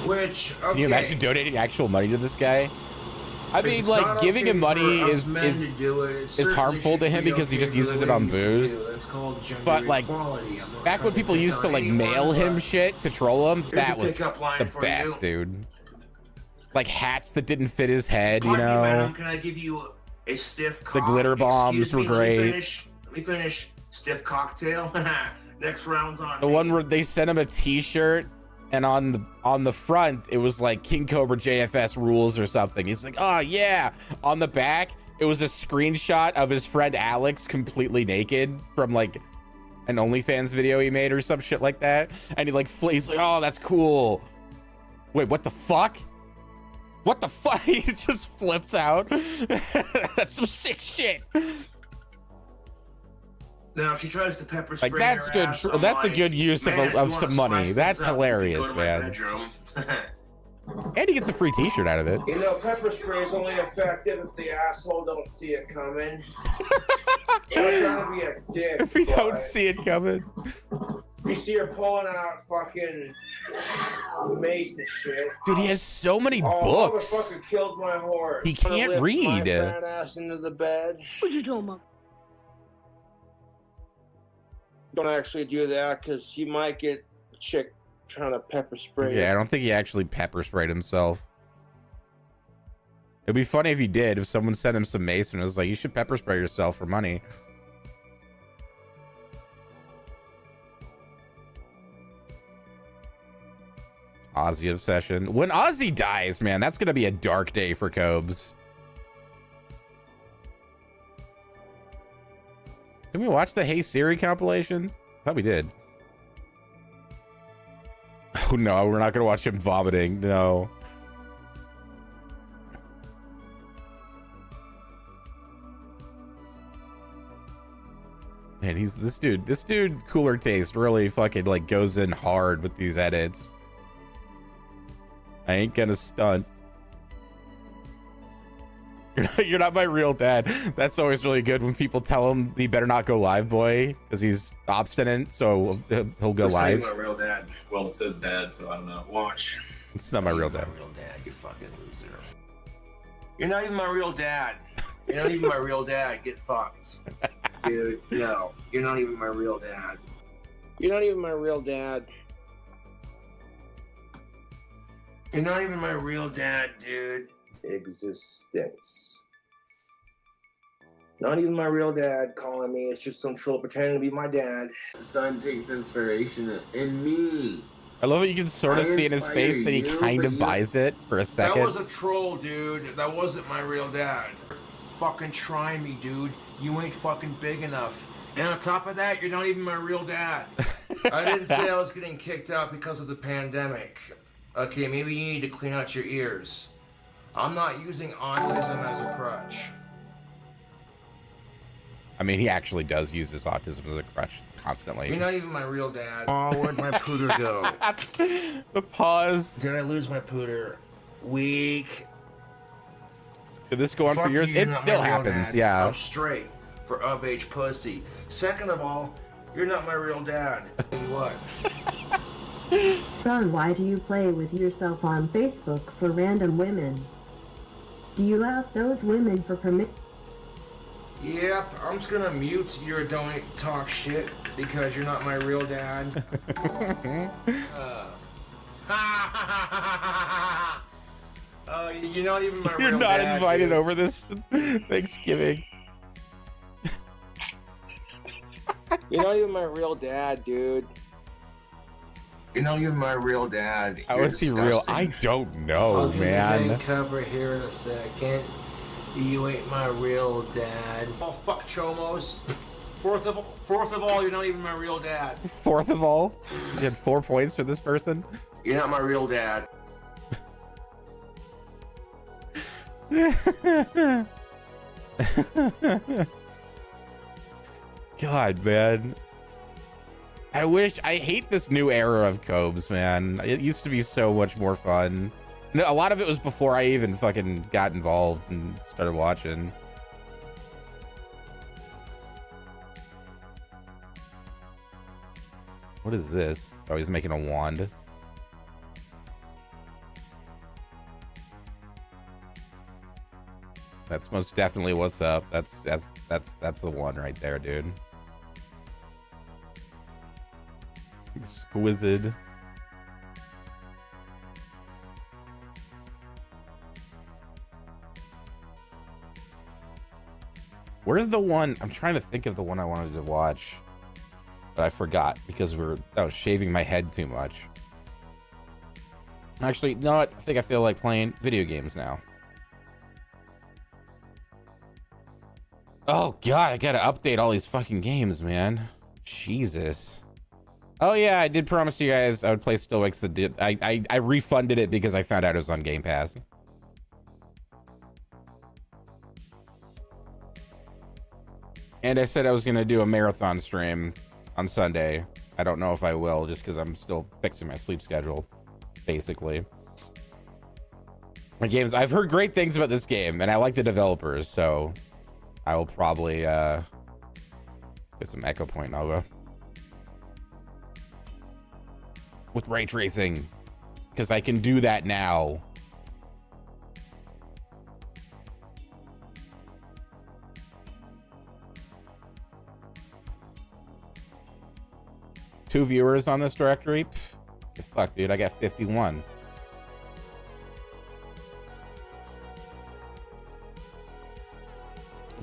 Which, okay. Can you imagine donating actual money to this guy? I mean, like, giving him money is harmful to him because he just uses it on booze. But, like, back when people used to, like, mail him shit to troll him, that was the best, dude. Like, hats that didn't fit his head, you know? Madam, can I give you a stiff cock? The glitter bombs were great. Let me finish. Stiff cocktail. Next round's on the one where they sent him a t-shirt and on the front it was like King Cobra JFS rules or something. He's like, "Oh yeah." On the back it was a screenshot of his friend Alex completely naked from like an OnlyFans video he made or some shit like that, and he's like, "Oh, that's cool." Wait, what the fuck? What the fuck? He just flips out. That's some sick shit. Now, if she tries to pepper spray like, that's her good. ass, That's like, a good use of some money. That's hilarious, man. And he gets a free T-shirt out of it. You know, pepper spray is only effective if the asshole don't see it coming. You're trying to be a dick. If he don't see it coming. You see her pulling out fucking mace and shit. Dude, he has so many Oh, books. motherfucker killed my horse. He can't Lift read. My fat ass into the bed. What you doing, Mom? Don't actually do that because you might get a chick trying to pepper spray. Yeah, I don't think he actually pepper sprayed himself. It'd be funny if he did, if someone sent him some mace and was like, you should pepper spray yourself for money. Ozzy obsession. When Ozzy dies, man, that's gonna be a dark day for Cobes. Did we watch the Hey Siri compilation? I thought we did. Oh no, we're not gonna watch him vomiting. No. Man, this dude Cooler Taste really fucking like goes in hard with these edits. I ain't gonna stunt. You're not my real dad. That's always really good when people tell him he better not go live, boy, because he's obstinate, so he'll go live. My real dad. Well, it says dad, so I don't know. Watch. It's not my real dad. Real dad, you fucking loser. You're not even my real dad. You're not even my real dad. Get fucked. Dude, no. You're not even my real dad. You're not even my real dad. You're not even my real dad, dude. Existence. Not even my real dad calling me. It's just some troll pretending to be my dad. The son takes inspiration in me. I love it. You can sort of see in his face that he kind of buys it for a second. That was a troll, dude. That wasn't my real dad. Fucking try me, dude. You ain't fucking big enough. And on top of that, you're not even my real dad. I didn't say I was getting kicked out because of the pandemic. Okay, maybe you need to clean out your ears. I'm not using autism as a crutch. I mean, he actually does use his autism as a crutch constantly. You're not even my real dad. Oh, where'd my pooter go? The pause. Did I lose my pooter? Weak. Did this go on Fuck for years? you, It you're not still my real happens, dad. yeah. I'm straight for of age pussy. Second of all, you're not my real dad. Tell you what. Son, why do you play with yourself on Facebook for random women? Do you ask those women for permission? Yep, I'm just gonna mute your don't talk shit because you're not my real dad. You're not even my You're real not dad. invited dude. over this Thanksgiving. You're not even my real dad, dude. You're not even my real dad. How You're is he real? I disgusting. don't know, I'll do the man. main cover here in a second. You ain't my real dad. Oh fuck chomos. Fourth of all, you're not even my real dad. Fourth of all, you had 4 points for this person. You're not my real dad. God, man. I hate this new era of Cobes, man. It used to be so much more fun. No, a lot of it was before I even fucking got involved and started watching. What is this? Oh, he's making a wand. That's most definitely what's up. That's the one right there, dude. Exquisite. Where's the one? I'm trying to think of the one I wanted to watch, but I forgot because I was shaving my head too much. Actually, no, I think I feel like playing video games now. Oh god, I gotta update all these fucking games, man. Jesus. Oh yeah, I did promise you guys I would play Still Wakes the Dead. I refunded it because I found out it was on Game Pass. And I said I was gonna do a marathon stream on Sunday. I don't know if I will, just because I'm still fixing my sleep schedule, basically. My games, I've heard great things about this game, and I like the developers, so I will probably get some Echo Point and I'll go. With ray tracing. because I can do that now. Two viewers on this directory? Pff, fuck, dude, I got 51.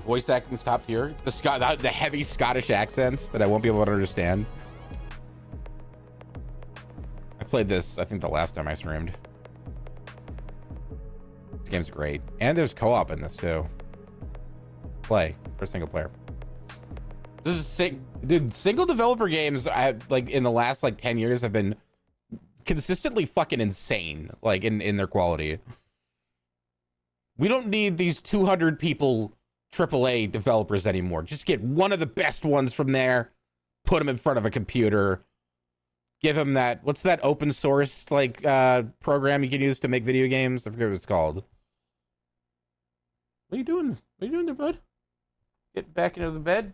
Voice acting's top tier. The heavy Scottish accents that I won't be able to understand. I played this, I think, the last time I streamed. This game's great. And there's co-op in this, too. Play for single player. This is dude, single developer games, like, in the last, like, 10 years have been consistently fucking insane, like, in their quality. We don't need these 200 people AAA developers anymore. Just get one of the best ones from there, put them in front of a computer, give them that, what's that open source, like, program you can use to make video games? I forget what it's called. What are you doing? What are you doing there, bud? Get back into the bed.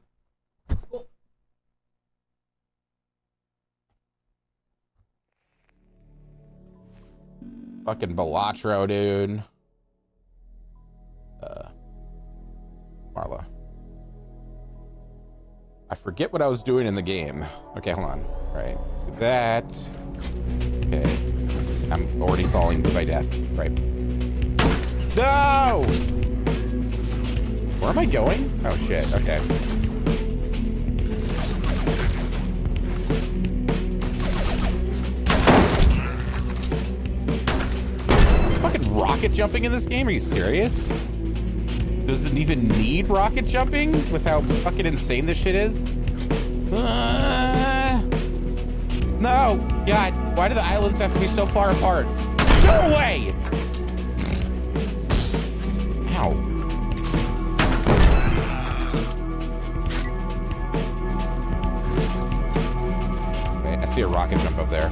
Fucking Balatro, dude. Marla. I forget what I was doing in the game. Okay, hold on. Right. That. Okay. I'm already falling to my death. Right. No! Where am I going? Oh, shit. Okay. There's fucking rocket jumping in this game? Are you serious? Does it even need rocket jumping with how fucking insane this shit is? No! God, why do the islands have to be so far apart? Go away! Ow. Okay, I see a rocket jump up there.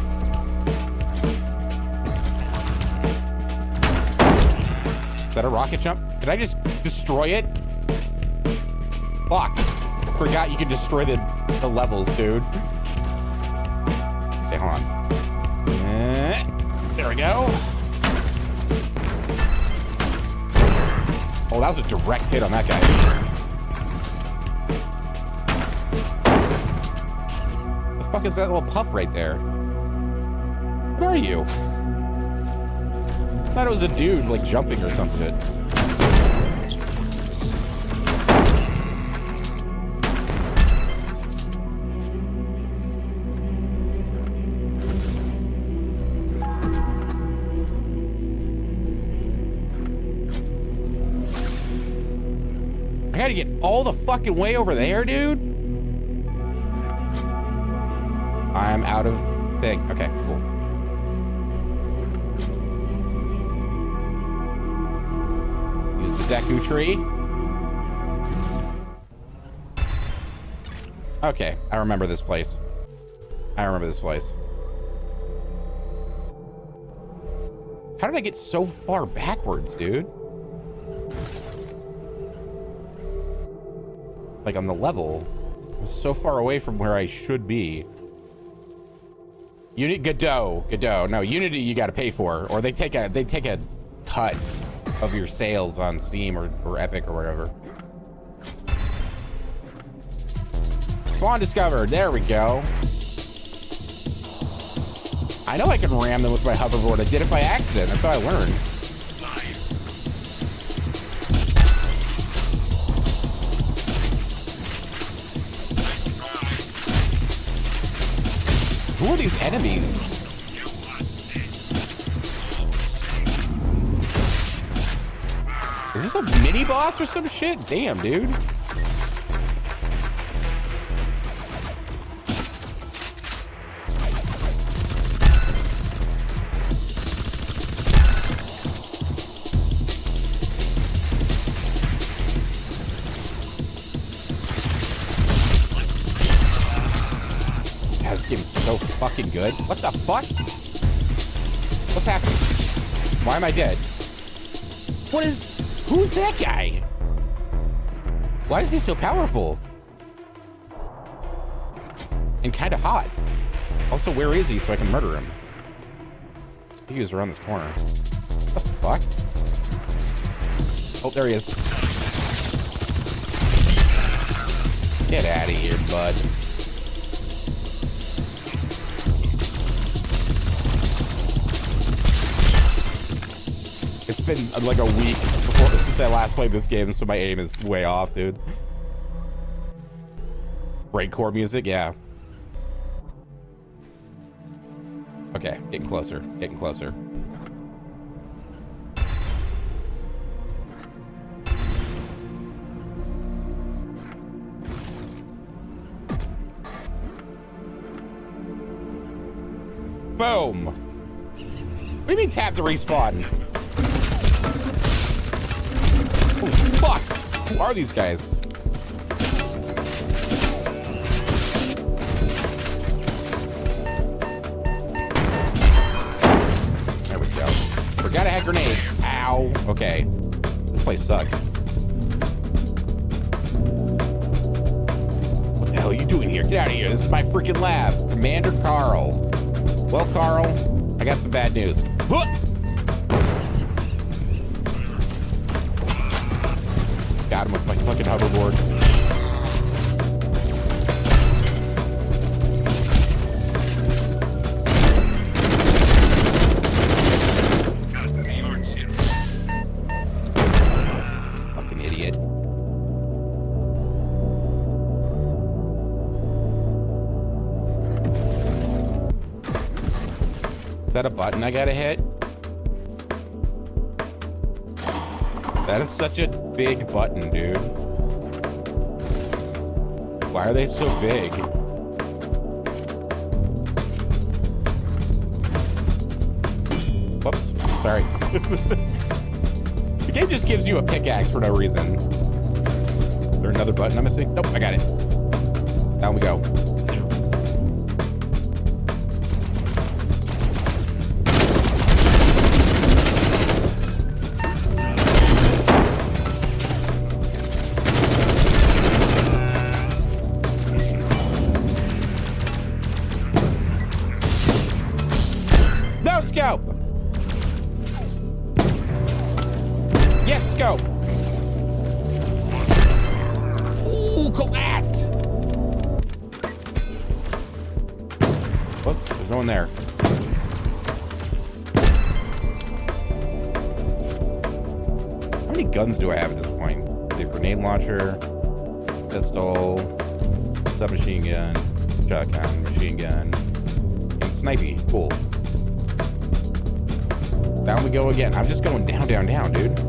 Is that a rocket jump? Did I just destroy it? Fuck. Forgot you can destroy the levels, dude. Okay, hold on. There we go. Oh, that was a direct hit on that guy. The fuck is that little puff right there? What are you? I thought it was a dude, like, jumping or some shit. I gotta get all the fucking way over there, dude. I'm out of thing. Okay, cool. Use the Deku tree. Okay, I remember this place. I remember this place. How did I get so far backwards, dude? Like on the level. I'm so far away from where I should be. Godot. No, Unity you gotta pay for, or they take a cut of your sales on Steam or Epic or whatever. Spawn discovered. There we go. I know I can ram them with my hoverboard. I did it by accident. That's how I learned. Who are these enemies? Is this a mini boss or some shit? Damn, dude. This game's so fucking good. What the fuck? What's happening? Why am I dead? Who's that guy? Why is he so powerful? And kind of hot. Also, where is he so I can murder him? He was around this corner. What the fuck? Oh, there he is. Get out of here, bud. It's been like a week since I last played this game, so my aim is way off, dude. Breakcore music, yeah. Okay, getting closer, getting closer. Boom! What do you mean tap to respawn? Holy fuck! Who are these guys? There we go. Forgot I had grenades. Ow. Okay. This place sucks. What the hell are you doing here? Get out of here. This is my freaking lab. Commander Carl. Well, Carl, I got some bad news. Got him with my fucking hoverboard. Fucking idiot. Is that a button I gotta hit? That is such a big button, dude. Why are they so big? Whoops, sorry. The game just gives you a pickaxe for no reason. Is there another button I'm missing? Nope, I got it. Down we go. Scope. Yes, scope. Ooh, collect. What's there's no one there? How many guns do I have at this point? The grenade launcher, pistol, submachine gun, shotgun, machine gun, and snipey. Cool. Down we go again. I'm just going down, down, down, dude.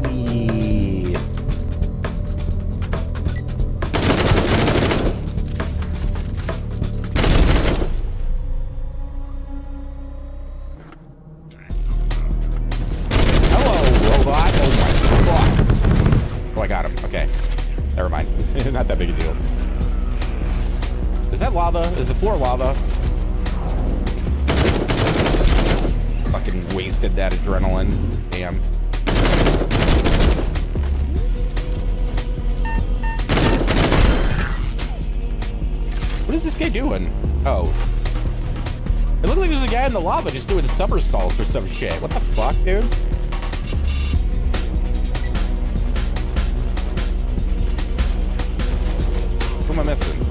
Whee. Hello, robot. Oh my god. Oh, I got him. Okay. Never mind. Not that big a deal. Is that lava? Is the floor lava? Fucking wasted that adrenaline. Damn. What is this guy doing? Oh. It looked like there's a guy in the lava just doing somersaults or some shit. What the fuck, dude? Who am I missing?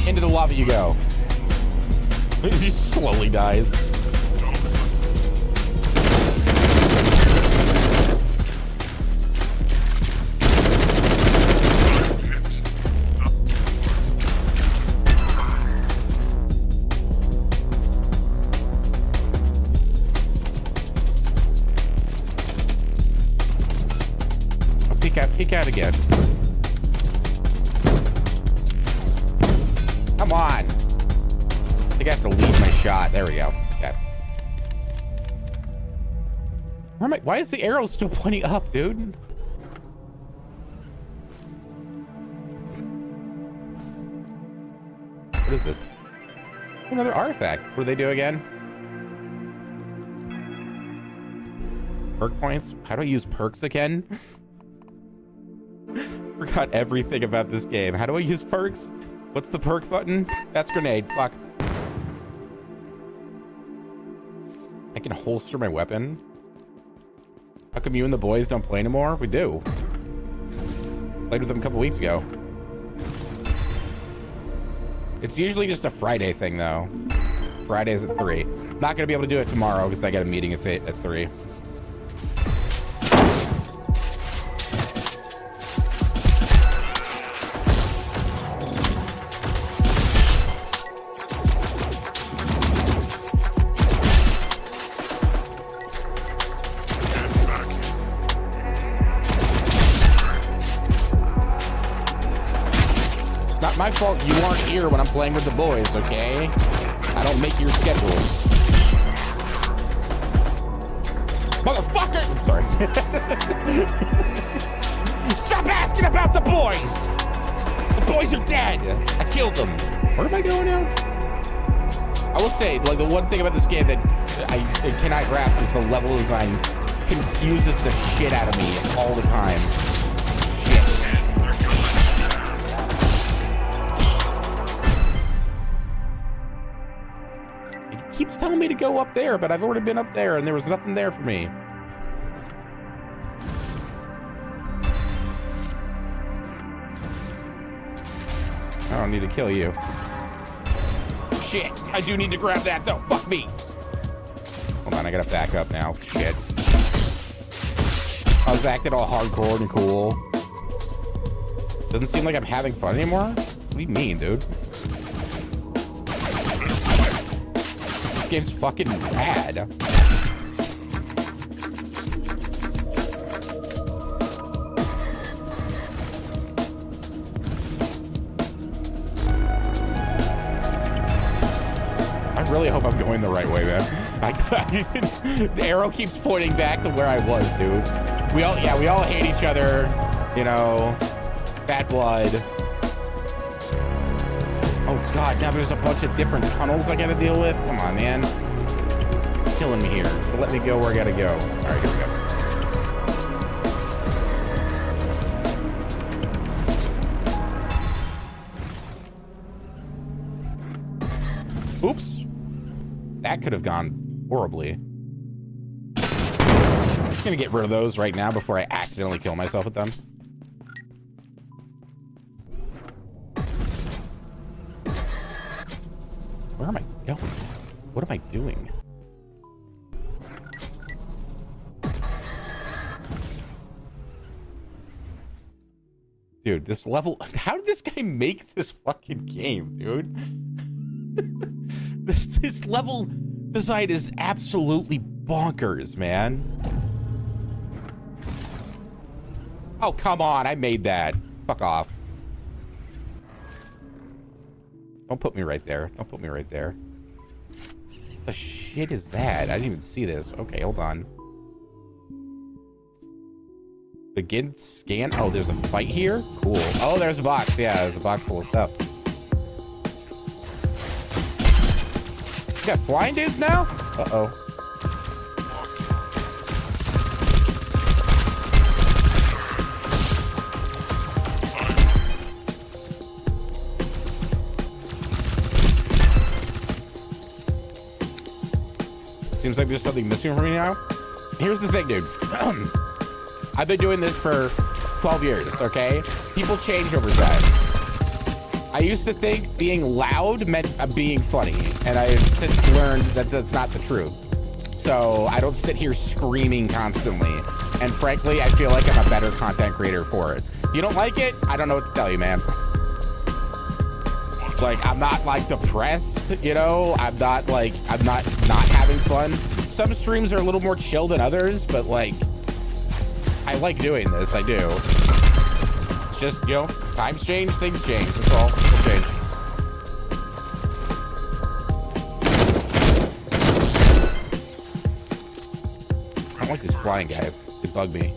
Into the lava you go. He slowly dies. I'll peek out again. Come on. I think I have to lead my shot. There we go. Okay. Where am I? Why is the arrow still pointing up, dude? What is this? Another artifact. What do they do again? Perk points? How do I use perks again? Forgot everything about this game. How do I use perks? What's the perk button? That's grenade. Fuck. I can holster my weapon. How come you and the boys don't play anymore? We do. Played with them a couple weeks ago. It's usually just a Friday thing, though. Fridays at 3. Not gonna be able to do it tomorrow because I got a meeting at 3. It's not my fault you aren't here when I'm playing with the boys, okay? I don't make your schedule. Motherfucker! I'm sorry. Stop asking about the boys! The boys are dead! I killed them. Where am I going now? I will say, like, the one thing about this game that I cannot grasp is the level design confuses the shit out of me all the time. Shit. Keeps telling me to go up there, but I've already been up there and there was nothing there for me. I don't need to kill you. Shit, I do need to grab that though. Fuck me. Hold on, I gotta back up now. Shit. I was acting all hardcore and cool. Doesn't seem like I'm having fun anymore. What do you mean, dude? This game's fucking bad. I really hope I'm going the right way, man. The arrow keeps pointing back to where I was, dude. We all hate each other, you know. Bad blood. Oh god, now there's a bunch of different tunnels I gotta deal with. Come on, man. Killing me here. Just let me go where I gotta go. Alright, here we go. Oops. That could have gone horribly. I'm just gonna get rid of those right now before I accidentally kill myself with them. Where am I going? What am I doing? Dude, this level... How did this guy make this fucking game, dude? This level design is absolutely bonkers, man. Oh, come on. I made that. Fuck off. Don't put me right there. Don't put me right there. What the shit is that? I didn't even see this. Okay, hold on. Begin scan. Oh, there's a fight here? Cool. Oh, there's a box. Yeah, there's a box full of stuff. You got flying dudes now? Uh-oh. Seems like there's something missing from me now. Here's the thing, dude. I've been doing this for 12 years, okay? People change over time. I used to think being loud meant being funny, and I've since learned that that's not the truth. So I don't sit here screaming constantly. And frankly, I feel like I'm a better content creator for it. If you don't like it, I don't know what to tell you, man. Like, I'm not like depressed, you know? I'm not having fun. Some streams are a little more chill than others, but like, I like doing this, I do. It's just, you know, times change, things change, that's all. It'll change. I don't like these flying guys. They bug me.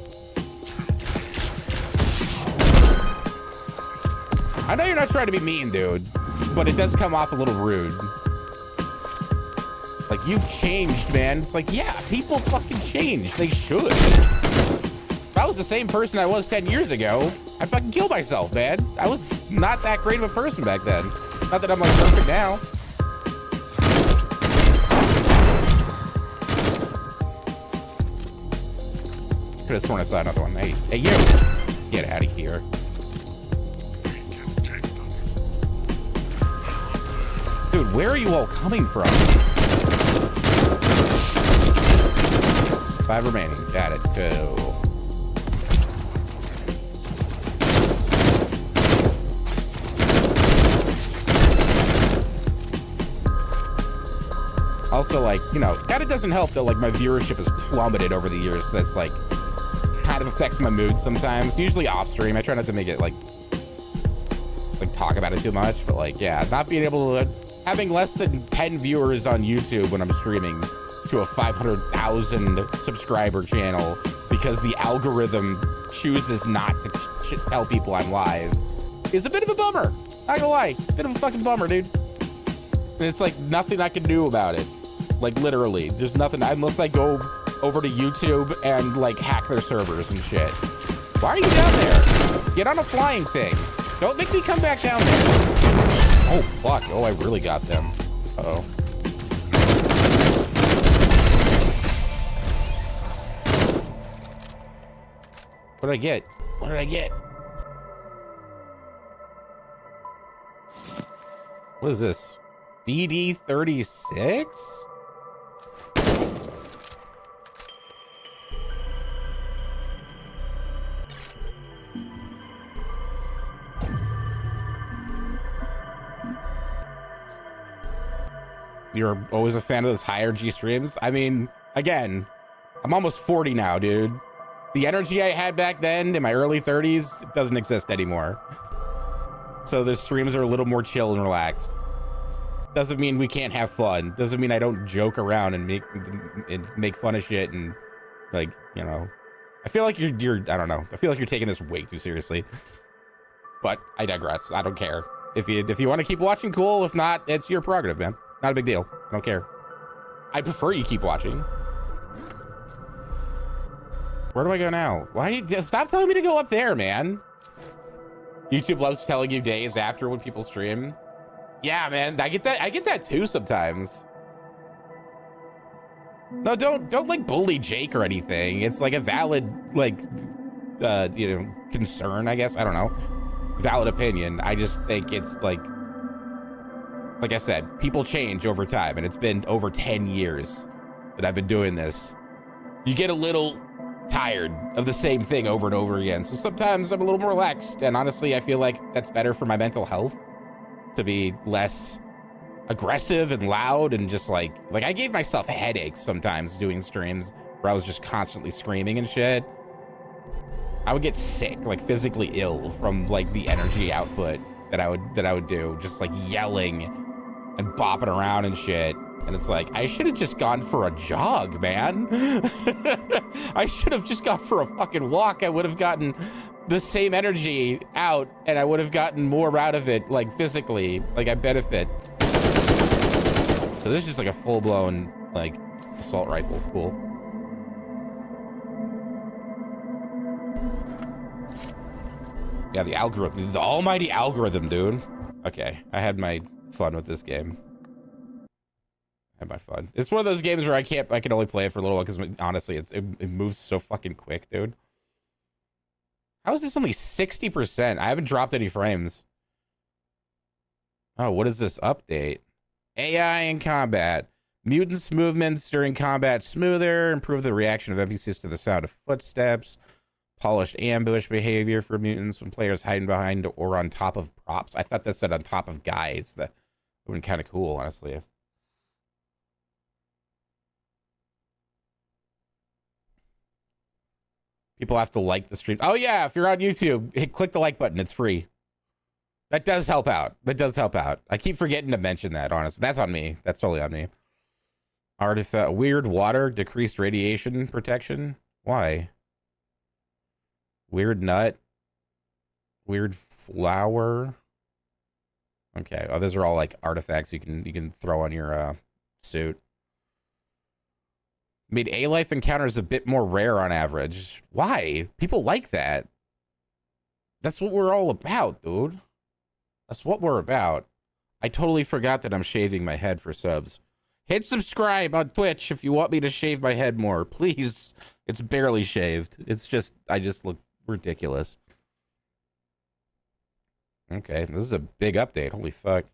I know you're not trying to be mean, dude, but it does come off a little rude. Like, you've changed, man. It's like, yeah, people fucking change. They should. If I was the same person I was 10 years ago, I'd fucking kill myself, man. I was not that great of a person back then. Not that I'm like perfect now. Could have sworn I saw another one. Hey, you! Get out of here. Dude, where are you all coming from? 5 remaining. Got it. Go. Also, like, you know, kind of doesn't help that, like, my viewership has plummeted over the years. So that's, like, kind of affects my mood sometimes. Usually off stream. I try not to make it, like talk about it too much. But, like, yeah, not being able to... having less than 10 viewers on YouTube when I'm streaming to a 500,000 subscriber channel because the algorithm chooses not to tell people I'm live is a bit of a bummer. Not gonna lie. Bit of a fucking bummer, dude. And it's like nothing I can do about it. Like literally, there's nothing unless I go over to YouTube and like hack their servers and shit. Why are you down there? Get on a flying thing. Don't make me come back down there. Oh, fuck. Oh, I really got them. Uh-oh. What did I get? What did I get? What is this? BD36? You're always a fan of those higher G streams? I mean, again, I'm almost 40 now, dude. The energy I had back then in my early 30s, it doesn't exist anymore. So the streams are a little more chill and relaxed. Doesn't mean we can't have fun. Doesn't mean I don't joke around and make fun of shit and, like, you know. I feel like you're I don't know. I feel like you're taking this way too seriously. But I digress. I don't care. If you want to keep watching, cool. If not, it's your prerogative, man. Not a big deal. I don't care. I prefer you keep watching. Where do I go now? Why do you just stop telling me to go up there, man? YouTube loves telling you days after when people stream. Yeah, man, I get that too sometimes. No, don't like bully Jake or anything. It's like a valid like you know, concern, I guess. I don't know. Valid opinion. I just think it's like I said, people change over time, and it's been over 10 years that I've been doing this. You get a little tired of the same thing over and over again. So sometimes I'm a little more relaxed, and honestly, I feel like that's better for my mental health to be less aggressive and loud and just like I gave myself headaches sometimes doing streams where I was just constantly screaming and shit. I would get sick, like physically ill from like the energy output that I would do, just like yelling and bopping around and shit. And it's like, I should have just gone for a jog, man. I should have just gone for a fucking walk. I would have gotten the same energy out, and I would have gotten more out of it, like physically, like I benefit. So this is just like a full-blown like assault rifle. Cool. Yeah, the algorithm, the almighty algorithm, dude. Okay, I had my fun with this game. I had my fun. It's one of those games where I can only play it for a little while because honestly, it moves so fucking quick, dude. How is this only 60%? I haven't dropped any frames. Oh, what is this update? AI in combat. Mutants' movements during combat smoother. Improve the reaction of NPCs to the sound of footsteps. Polished ambush behavior for mutants when players hiding behind or on top of props. I thought that said on top of guys. That would have been kind of cool, honestly. People have to like the stream. Oh yeah, if you're on YouTube, click the like button. It's free. That does help out. That does help out. I keep forgetting to mention that, honestly. That's on me. That's totally on me. Artifact, weird water, decreased radiation protection. Why? Weird nut. Weird flower. Okay. Oh, those are all like artifacts you can throw on your suit. Made A-Life encounters a bit more rare on average. Why? People like that. That's what we're all about, dude. That's what we're about. I totally forgot that I'm shaving my head for subs. Hit subscribe on Twitch if you want me to shave my head more, please. It's barely shaved. It's just, I just look ridiculous. Okay, this is a big update. Holy fuck.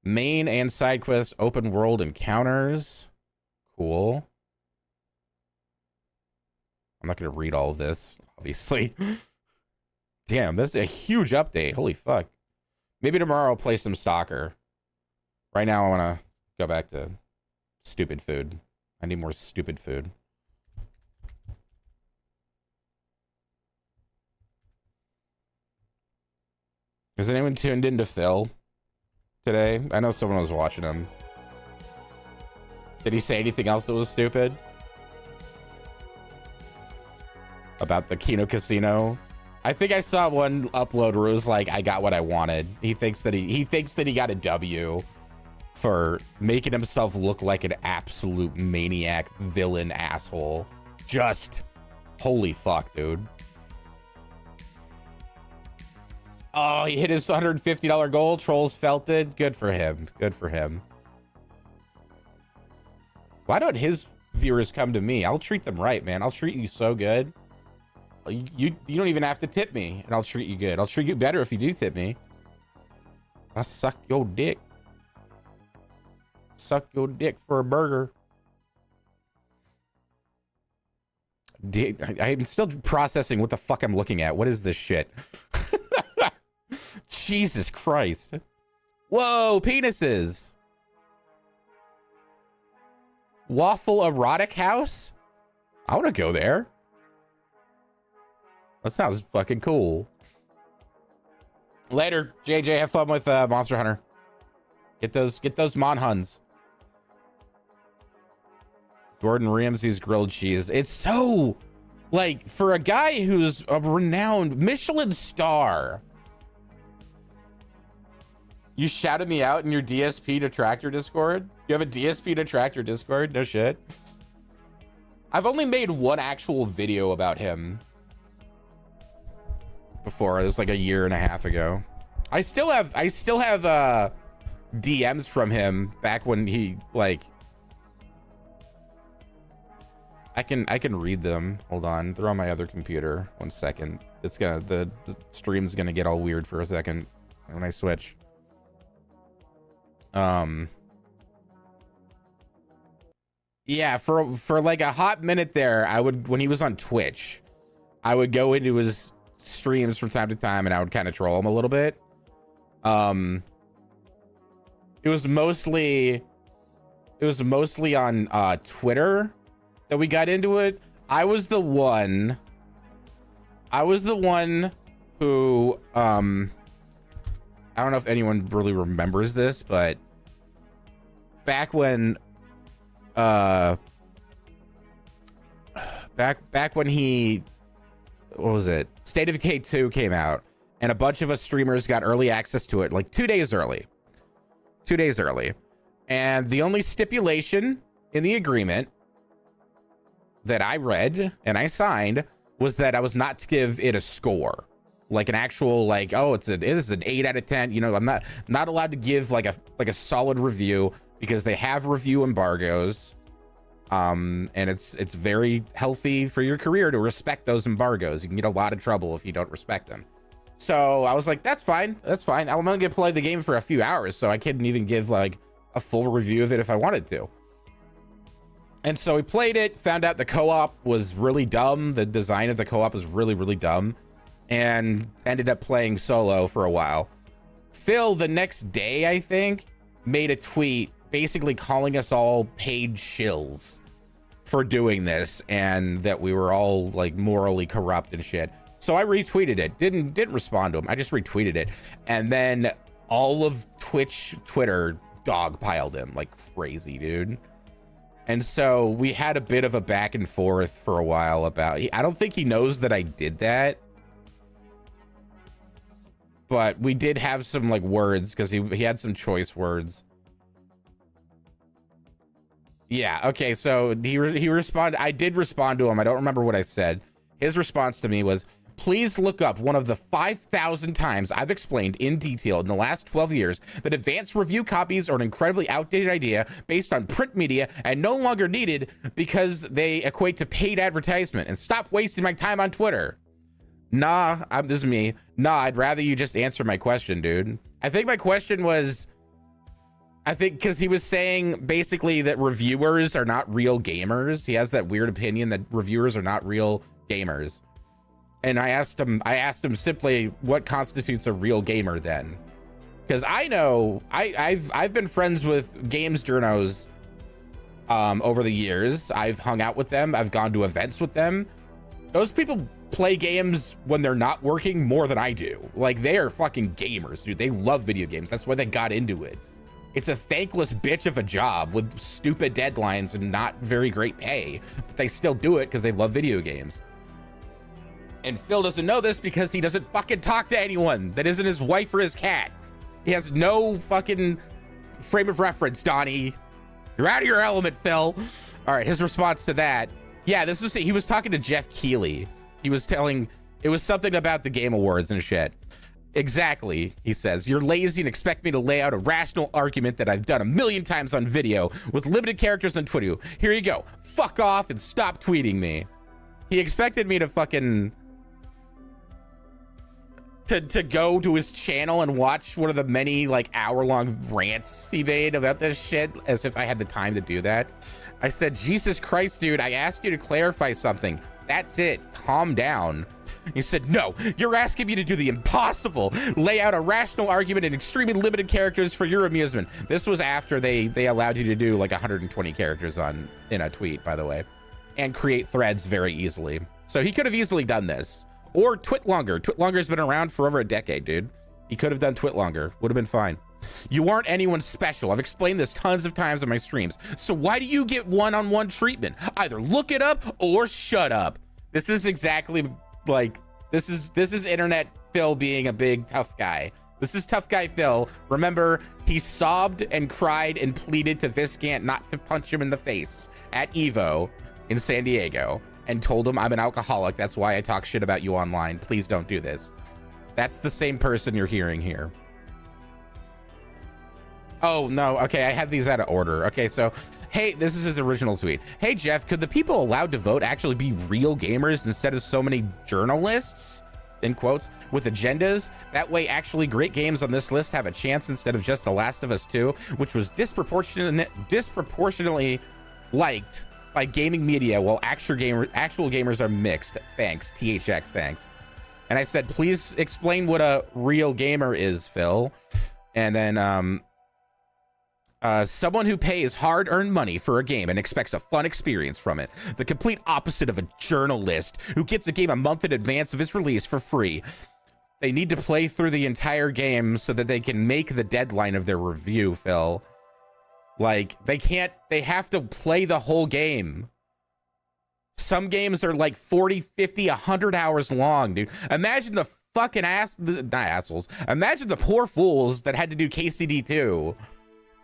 Main and side quests, open world encounters. Cool. I'm not going to read all of this, obviously. Damn, this is a huge update. Holy fuck. Maybe tomorrow I'll play some Stalker. Right now I want to go back to stupid food. I need more stupid food. Has anyone tuned into Phil today? I know someone was watching him. Did he say anything else that was stupid? About the Kino Casino? I think I saw one upload where it was like, I got what I wanted. He thinks that he got a W for making himself look like an absolute maniac, villain, asshole. Just holy fuck, dude. Oh, he hit his $150 goal. Trolls felt it. Good for him. Good for him. Why don't his viewers come to me? I'll treat them right, man. I'll treat you so good. You don't even have to tip me, and I'll treat you good. I'll treat you better if you do tip me. I'll suck your dick. Suck your dick for a burger. I'm still processing what the fuck I'm looking at. What is this shit? Jesus Christ. Whoa, penises. Waffle Erotic House? I want to go there. That sounds fucking cool. Later, JJ. Have fun with Monster Hunter. Get those Mon Huns. Gordon Ramsay's grilled cheese. It's so, like, for a guy who's a renowned Michelin star. You shouted me out in your DSP Detractor Discord? You have a DSP Detractor Discord? No shit. I've only made one actual video about him before. It was like a year and a half ago. I still have DMs from him back when he, like, I can read them. Hold on. They're on my other computer. 1 second. It's gonna, the stream's gonna get all weird for a second when I switch. Yeah, for like a hot minute there, I would, when he was on Twitch, I would go into his streams from time to time and I would kind of troll him a little bit. It was mostly on Twitter that we got into it. I was the one who I don't know if anyone really remembers this, but back when back when he, what was it, State of Decay 2 came out, and a bunch of us streamers got early access to it like 2 days early. And the only stipulation in the agreement that I read and I signed was that I was not to give it a score, like an actual, like, oh, it is an 8 out of 10. You know, I'm not allowed to give like a solid review because they have review embargoes. And it's very healthy for your career to respect those embargoes. You can get a lot of trouble if you don't respect them. So I was like, that's fine. I'm only gonna play the game for a few hours, so I couldn't even give like a full review of it if I wanted to. And so we played it, found out the co-op was really dumb. The design of the co-op was really, really dumb, and ended up playing solo for a while. Phil, the next day, I think, made a tweet basically calling us all paid shills for doing this, and that we were all like morally corrupt and shit. So I retweeted it. Didn't respond to him. I just retweeted it. And then all of Twitter dogpiled him like crazy, dude. And so we had a bit of a back and forth for a while about, I don't think he knows that I did that, but we did have some like words because he had some choice words. Yeah, okay, so he responded. I did respond to him. I don't remember what I said. His response to me was, please look up one of the 5,000 times I've explained in detail in the last 12 years that advanced review copies are an incredibly outdated idea based on print media and no longer needed because they equate to paid advertisement, and stop wasting my time on Twitter. Nah, this is me. Nah, I'd rather you just answer my question, dude. I think my question was, because he was saying basically that reviewers are not real gamers. He has that weird opinion that reviewers are not real gamers. And I asked him simply, what constitutes a real gamer then? Because I know I've been friends with games journos over the years. I've hung out with them. I've gone to events with them. Those people play games when they're not working more than I do. Like, they are fucking gamers, dude. They love video games. That's why they got into it. It's a thankless bitch of a job with stupid deadlines and not very great pay, but they still do it because they love video games. And Phil doesn't know this because he doesn't fucking talk to anyone that isn't his wife or his cat. He has no fucking frame of reference, Donnie. You're out of your element, Phil. All right, his response to that. Yeah, he was talking to Jeff Keighley. He was telling, it was something about the Game Awards and shit. Exactly, he says. You're lazy and expect me to lay out a rational argument that I've done 1,000,000 times on video with limited characters on Twitter. Here you go. Fuck off and stop tweeting me. He expected me to fucking... To go to his channel and watch one of the many like hour-long rants he made about this shit, as if I had the time to do that. I said, Jesus Christ, dude, I asked you to clarify something. That's it. Calm down. He said, no, you're asking me to do the impossible. Lay out a rational argument in extremely limited characters for your amusement. This was after they allowed you to do like 120 characters in a tweet, by the way, and create threads very easily. So he could have easily done this. Or Twitlonger. Twitlonger been around for over a decade, dude. He could have done Twitlonger. Would have been fine. You aren't anyone special. I've explained this tons of times on my streams. So why do you get one-on-one treatment? Either look it up or shut up. This is exactly like, this is internet Phil being a big tough guy. This is tough guy Phil. Remember, he sobbed and cried and pleaded to Viscant not to punch him in the face at Evo in San Diego and told him, I'm an alcoholic. That's why I talk shit about you online. Please don't do this. That's the same person you're hearing here. Oh, no. Okay, I have these out of order. Okay, so, hey, this is his original tweet. Hey, Jeff, could the people allowed to vote actually be real gamers instead of so many journalists, in quotes, with agendas? That way, actually great games on this list have a chance instead of just The Last of Us 2, which was disproportionately liked by gaming media, while actual gamers are mixed. Thanks, THX, thanks. And I said, please explain what a real gamer is, Phil. And then, someone who pays hard-earned money for a game and expects a fun experience from it. The complete opposite of a journalist who gets a game a month in advance of its release for free. They need to play through the entire game so that they can make the deadline of their review, Phil. Like, they have to play the whole game. Some games are like 40, 50, 100 hours long, dude. Imagine the fucking not assholes. Imagine the poor fools that had to do KCD2.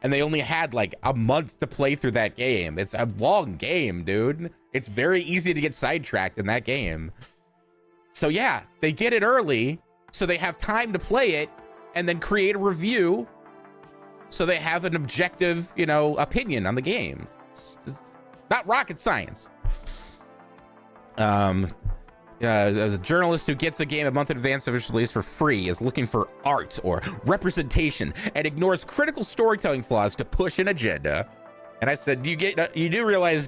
And they only had like a month to play through that game. It's a long game, dude. It's very easy to get sidetracked in that game. So yeah, they get it early so they have time to play it and then create a review so they have an objective, you know, opinion on the game. It's not rocket science. As a journalist who gets a game a month in advance of its release for free is looking for art or representation and ignores critical storytelling flaws to push an agenda. And I said, you do realize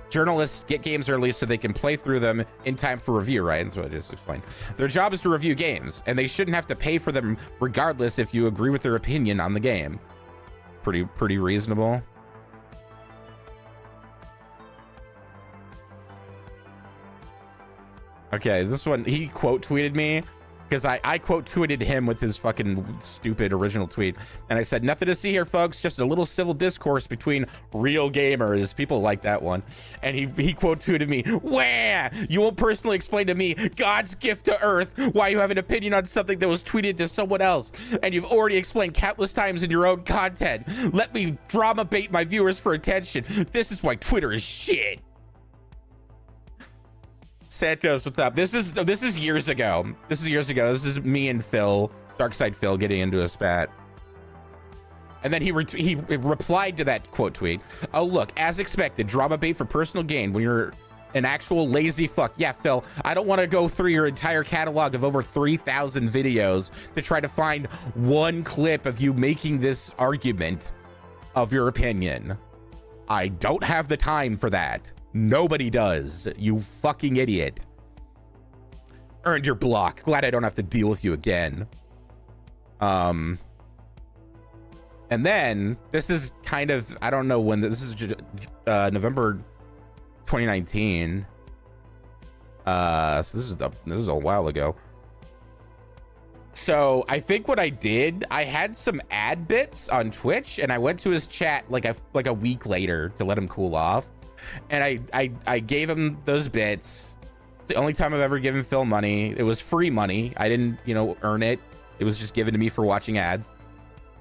journalists get games early so they can play through them in time for review, right? That's what I just explained. Their job is to review games, and they shouldn't have to pay for them regardless if you agree with their opinion on the game. Pretty reasonable. Okay, this one, he quote tweeted me because I quote tweeted him with his fucking stupid original tweet. And I said, nothing to see here, folks. Just a little civil discourse between real gamers. People like that one. And he quote tweeted me, wah! You won't personally explain to me, God's gift to Earth, why you have an opinion on something that was tweeted to someone else. And you've already explained countless times in your own content. Let me drama bait my viewers for attention. This is why Twitter is shit. Santos, what's up? This is years ago. This is me and Phil, Darkside Phil, getting into a spat. And then he replied to that quote tweet. Oh, look, as expected, drama bait for personal gain when you're an actual lazy fuck. Yeah, Phil, I don't want to go through your entire catalog of over 3,000 videos to try to find one clip of you making this argument of your opinion. I don't have the time for that. Nobody does, you fucking idiot. Earned your block. Glad I don't have to deal with you again. And then this is kind of, I don't know when this is, November 2019. So this is a while ago. So I think what I did, I had some ad bits on Twitch, and I went to his chat like a week later to let him cool off, and I gave him those bits. It's the only time I've ever given Phil money. It was free money. I didn't, earn it. It was just given to me for watching ads.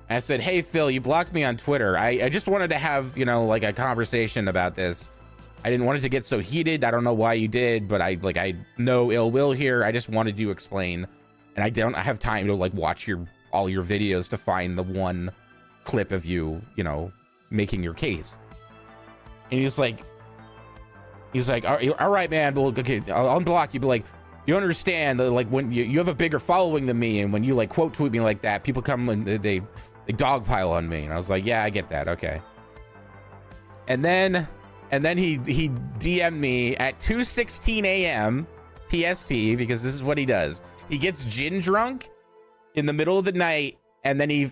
And I said, hey, Phil, you blocked me on Twitter. I just wanted to have, like a conversation about this. I didn't want it to get so heated. I don't know why you did, but I no ill will here. I just wanted you to explain. And I don't have time to watch all your videos to find the one clip of you, making your case. And he's like, all right, man. Well, okay, I'll unblock you. But you understand that when you have a bigger following than me, and when you quote tweet me like that, people come and they dogpile on me. And I was like, yeah, I get that. Okay. And then he DM'd me at 2:16 a.m. PST, because this is what he does. He gets gin drunk in the middle of the night, and then he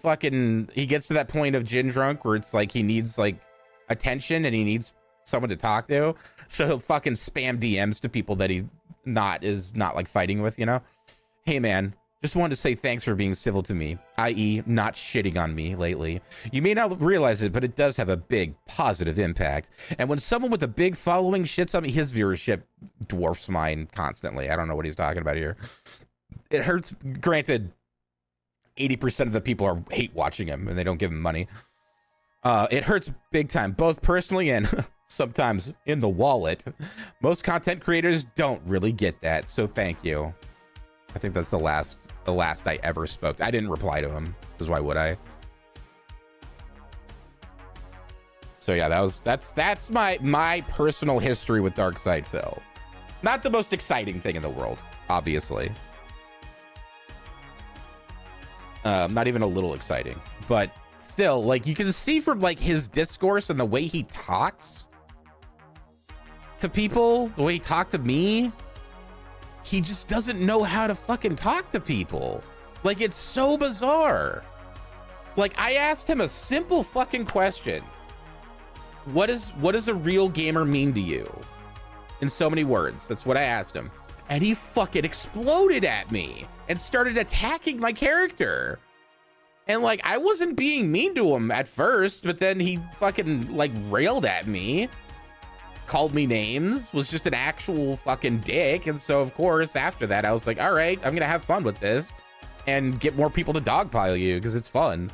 gets to that point of gin drunk where it's he needs attention and he needs someone to talk to. So he'll fucking spam DMs to people that he's not fighting with, Hey man, just wanted to say thanks for being civil to me, i.e. not shitting on me lately. You may not realize it, but it does have a big positive impact. And when someone with a big following shits on me, his viewership dwarfs mine constantly. I don't know what he's talking about here. It hurts. Granted, 80% of the people hate watching him and they don't give him money. It hurts big time, both personally and sometimes in the wallet. Most content creators don't really get that, so thank you. I think that's the last I ever spoke. I didn't reply to him, because why would I? So yeah, that's my personal history with Darkside Phil. Not the most exciting thing in the world, obviously. Not even a little exciting, but still, you can see from his discourse and the way he talks to people, the way he talked to me, he just doesn't know how to fucking talk to people. It's so bizarre. I asked him a simple fucking question. What does a real gamer mean to you? In so many words. That's what I asked him. And he fucking exploded at me and started attacking my character. And I wasn't being mean to him at first, but then he fucking railed at me, called me names, was just an actual fucking dick. And so of course after that I was like, all right, I'm gonna have fun with this and get more people to dogpile you because it's fun.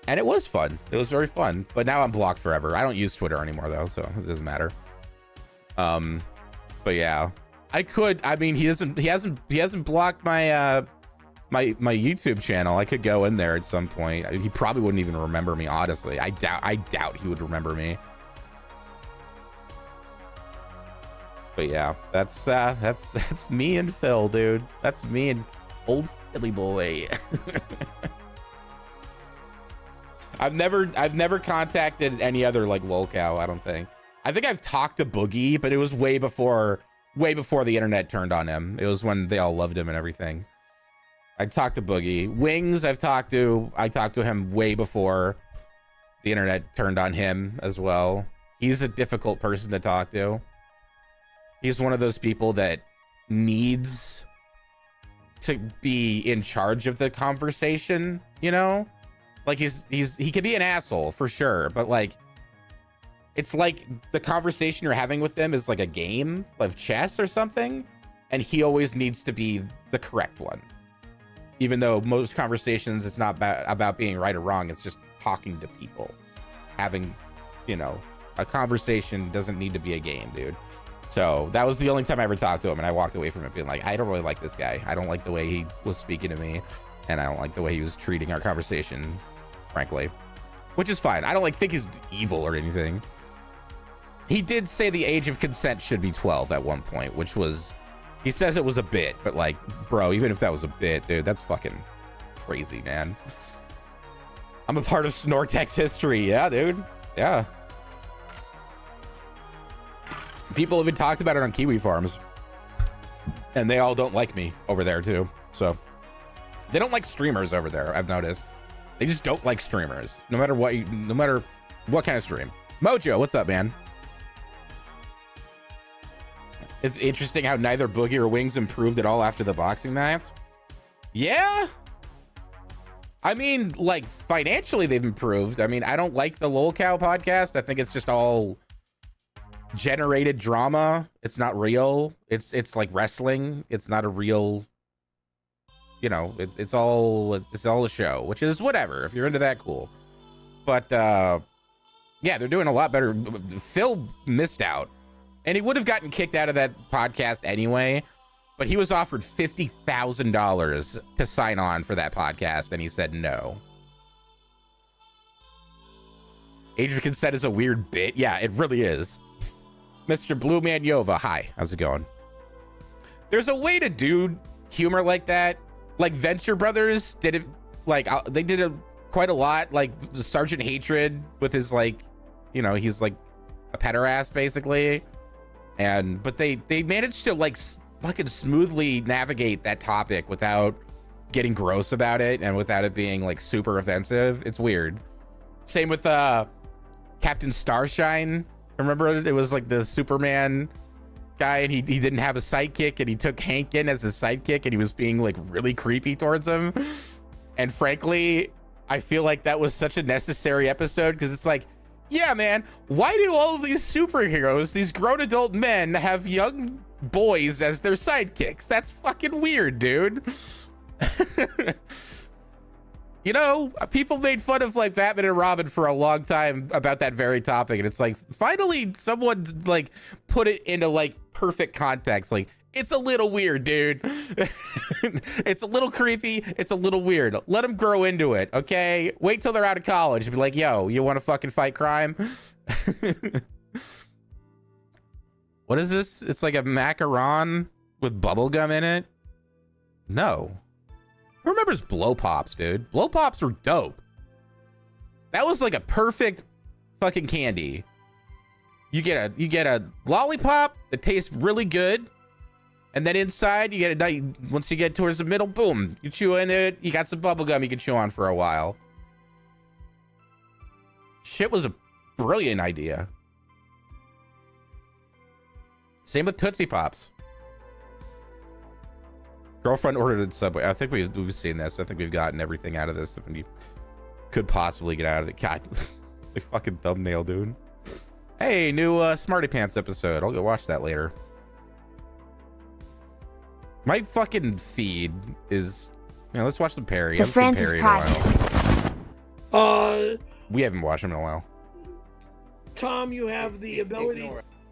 And it was fun. It was very fun. But now I'm blocked forever. I don't use Twitter anymore though, so it doesn't matter. But yeah, I mean, he hasn't blocked my my YouTube channel. I could go in there at some point. He probably wouldn't even remember me, honestly. I doubt he would remember me. But yeah, that's me and Phil, dude. That's me and old Philly boy. I've never contacted any other lolcow, I don't think. I think I've talked to Boogie, but it was way before the internet turned on him. It was when they all loved him and everything. I talked to Boogie. Wings, I talked to him way before the internet turned on him as well. He's a difficult person to talk to. He's one of those people that needs to be in charge of the conversation, he could be an asshole for sure, but it's the conversation you're having with them is a game of chess or something, and he always needs to be the correct one. Even though most conversations, it's not about being right or wrong, it's just talking to people. Having, a conversation doesn't need to be a game, dude. So that was the only time I ever talked to him, and I walked away from it being like, I don't really like this guy. I don't like the way he was speaking to me, and I don't like the way he was treating our conversation, frankly. Which is fine. I don't think he's evil or anything. He did say the age of consent should be 12 at one point, which was, he says it was a bit, but like, bro, even if that was a bit, dude, that's fucking crazy, man. I'm a part of Snortex history. Yeah, dude. Yeah. People have even talked about it on Kiwi Farms, and they all don't like me over there too. So they don't like streamers over there. I've noticed they just don't like streamers, no matter what kind of stream. Mojo, what's up, man? It's interesting how neither Boogie or Wings improved at all after the boxing match. Yeah. I mean, like, financially they've improved. I mean, I don't like the Lol Cow podcast. I think it's just all generated drama. It's not real. It's like wrestling. It's not a real, you know, it's all a show, which is whatever. If you're into that, cool. But yeah, they're doing a lot better. Phil missed out, and he would have gotten kicked out of that podcast anyway, but he was offered $50,000 to sign on for that podcast, and he said no. Age of consent is a weird bit. Yeah, it really is. Mr. Blue Man Yova, hi, how's it going? There's a way to do humor like that. Like Venture Brothers did it, like they did it quite a lot. Like Sergeant Hatred with his, like, you know, he's like a pederast basically, but they managed to like fucking smoothly navigate that topic without getting gross about it and without it being like super offensive. It's weird. Same with Captain Starshine. Remember, it was like the Superman guy, and he didn't have a sidekick, and he took Hank in as his sidekick, and he was being like really creepy towards him. And frankly, I feel like that was such a necessary episode, because it's like, yeah, man, why do all of these superheroes, these grown adult men, have young boys as their sidekicks? That's fucking weird, dude. You know, people made fun of like Batman and Robin for a long time about that very topic, and it's like, finally someone's like put it into like perfect context. Like, it's a little weird, dude. It's a little creepy. It's a little weird. Let them grow into it, okay? Wait till they're out of college and be like, yo, you want to fucking fight crime? What is this? It's like a macaron with bubblegum in it? No. Who remembers Blow Pops, dude? Blow Pops were dope. That was like a perfect fucking candy. You get a lollipop that tastes really good, and then inside you get a, once you get towards the middle, boom, you chew in it. You got some bubble gum you can chew on for a while. Shit was a brilliant idea. Same with Tootsie Pops. Girlfriend ordered at Subway. I think we've seen this. I think we've gotten everything out of this that we could possibly get out of it. God, the fucking thumbnail, dude. Hey, new Smarty Pants episode. I'll go watch that later. My fucking feed is, you know, let's watch some Perry. The Francis Project. We haven't watched him in a while. Tom, you have the ability.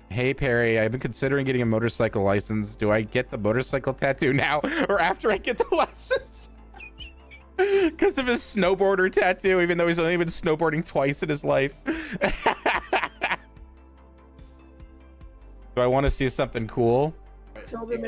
Hey Perry, I've been considering getting a motorcycle license. Do I get the motorcycle tattoo now or after I get the license? Because of his snowboarder tattoo, even though he's only been snowboarding twice in his life. Do I want to see something cool?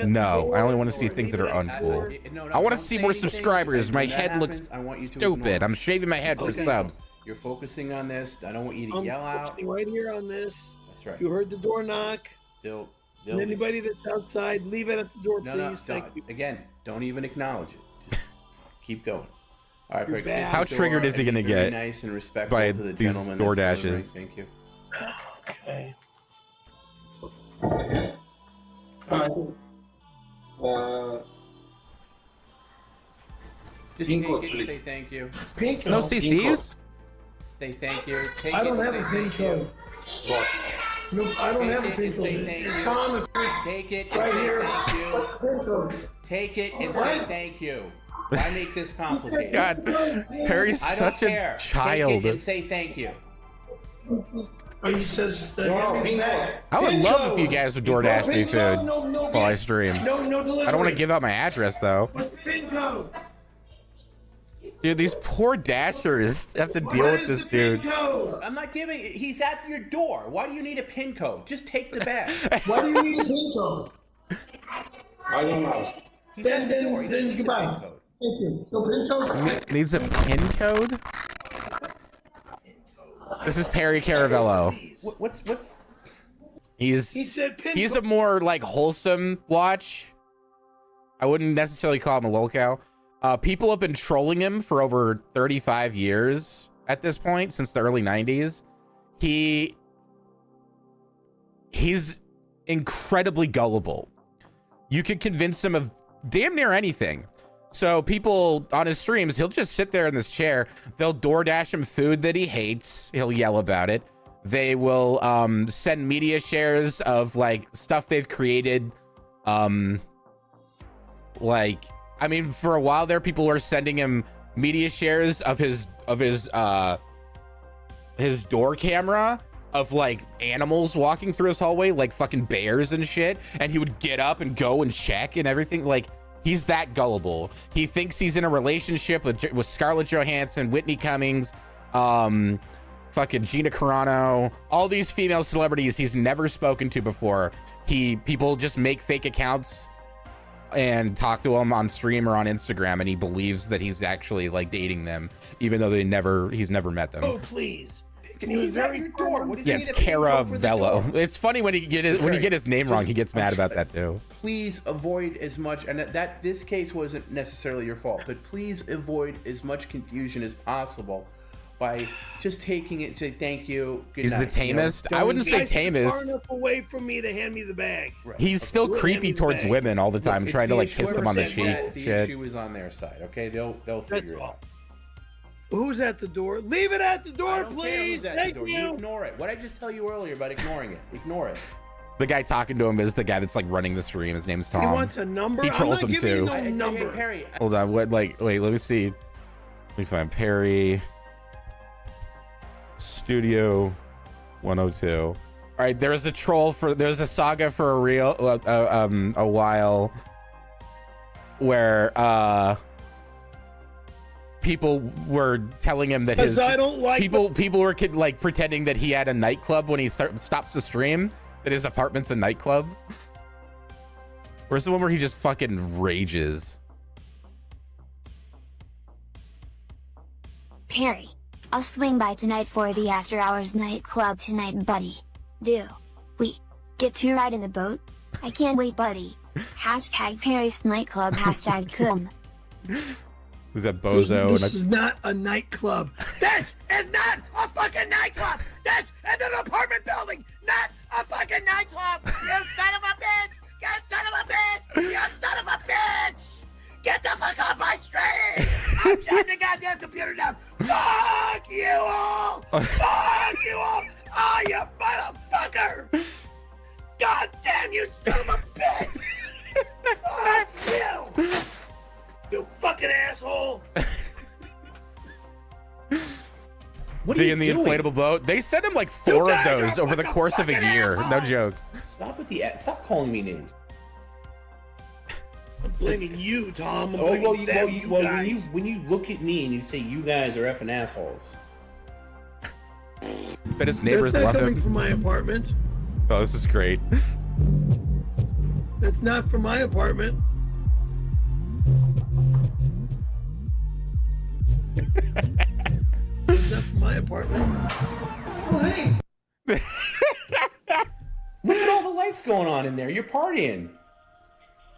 No, I only want to see things that are uncool. I want to see more subscribers. My head looks stupid. I'm shaving my head for subs. You're focusing on this. I don't want you to yell out. Right here on this. That's right. You heard the door knock. They'll and anybody that's outside, leave it at the door, please. No, Thank you. Again, don't even acknowledge it. Just keep going. All right, Craig. How triggered is he going to get nice and respectful by to the these gentleman door that's delivering? dashes? Thank you. Okay. Just pink take code, it and please. say thank you. Pink? No CCs? Say thank you. Take I don't it have and a say pin thank you. code. No, I don't have a pin Take it and say code. thank you. Tom, Take it and right say here. thank you. What's the pin code? Take it and say thank you. Why make this complicated? God, Perry's I don't such care. a child. Take it and say thank you. Oh, he says hand me the bag. I would Pin love code. if you guys would DoorDash me Pin code, food no while I stream. No delivery. I don't want to give out my address though. What's the pin code? Dude, these poor dashers have to deal with this dude. I'm not giving. He's at your door. Why do you need a pin code? Just take the bag. Why do you need a pin code? I don't know. He's at the door. He doesn't need a pin code. Thank you. No pin code? Needs a pin code? This is Perry Caravello. What's? He said pin he's a more like wholesome watch. I wouldn't necessarily call him a lolcow. People have been trolling him for over 35 years at this point, since the early 90s. He's incredibly gullible. You could convince him of damn near anything. So people on his streams, he'll just sit there in this chair. They'll DoorDash him food that he hates. He'll yell about it. They will send media shares of like stuff they've created. Like, I mean, for a while there, people were sending him media shares of his door camera of like animals walking through his hallway, like fucking bears and shit. And he would get up and go and check and everything. Like, he's that gullible. He thinks he's in a relationship with Scarlett Johansson, Whitney Cummings, fucking Gina Carano, all these female celebrities he's never spoken to before. People just make fake accounts and talk to him on stream or on Instagram, and he believes that he's actually like dating them, even though he's never met them. Oh, please. He's at your door. What does Yeah, he it's need a pin code for the door? Caravello. It's funny when you get his name wrong, he gets mad about that too. Please avoid as much, and that this case wasn't necessarily your fault, but please avoid as much confusion as possible by just taking it. Say thank you. Good He's night. the tamest. You know, I wouldn't say Far tamest. enough away from me to hand me the bag. Right. He's still Hand me creepy the towards bag. women all the time, Look, trying to like kiss them on the 100% cheek. that the Shit. issue is on their side. Okay, they'll figure it out. Who's at the door? Leave it at the I door, don't care please. who's at Thank the door. you. You ignore it. What did I just tell you earlier about ignoring it? Ignore it. The guy talking to him is the guy that's like running the stream. His name's Tom. He wants a number. He trolls I'm him not giving too. you no Hey, number. Perry, Hold on, wait, let me see. Let me find Perry. Studio 102. All right, there's a saga for a while where people were telling him that his I don't like people were like pretending that he had a nightclub when he stops the stream, that his apartment's a nightclub. Where's the one where he just fucking rages? Perry, I'll swing by tonight for the after hours nightclub tonight, buddy. Do we get to ride in the boat? I can't wait, buddy. Hashtag Paris nightclub, hashtag cum. Is that Bozo? This is not a nightclub. This is not a fucking nightclub. This is an apartment building, not a fucking nightclub. You son of a bitch! You son of a bitch! You son of a bitch! Get the fuck off my stream! I'm shutting the goddamn computer down. Fuck you all! Fuck you all! Oh, you motherfucker! God damn you, son of a bitch! Fuck you! You fucking asshole! What Being in the inflatable boat. They sent him like 4 of those over the course of a year. No joke. Stop calling me names. I'm blaming you, Tom. I'm blaming them, you guys. When you look at me and you say you guys are effing assholes. But his neighbors That's not love coming him. from my apartment. Oh, this is great. That's not from my apartment. That's not from my apartment. Oh, hey. Look at all the lights going on in there. You're partying.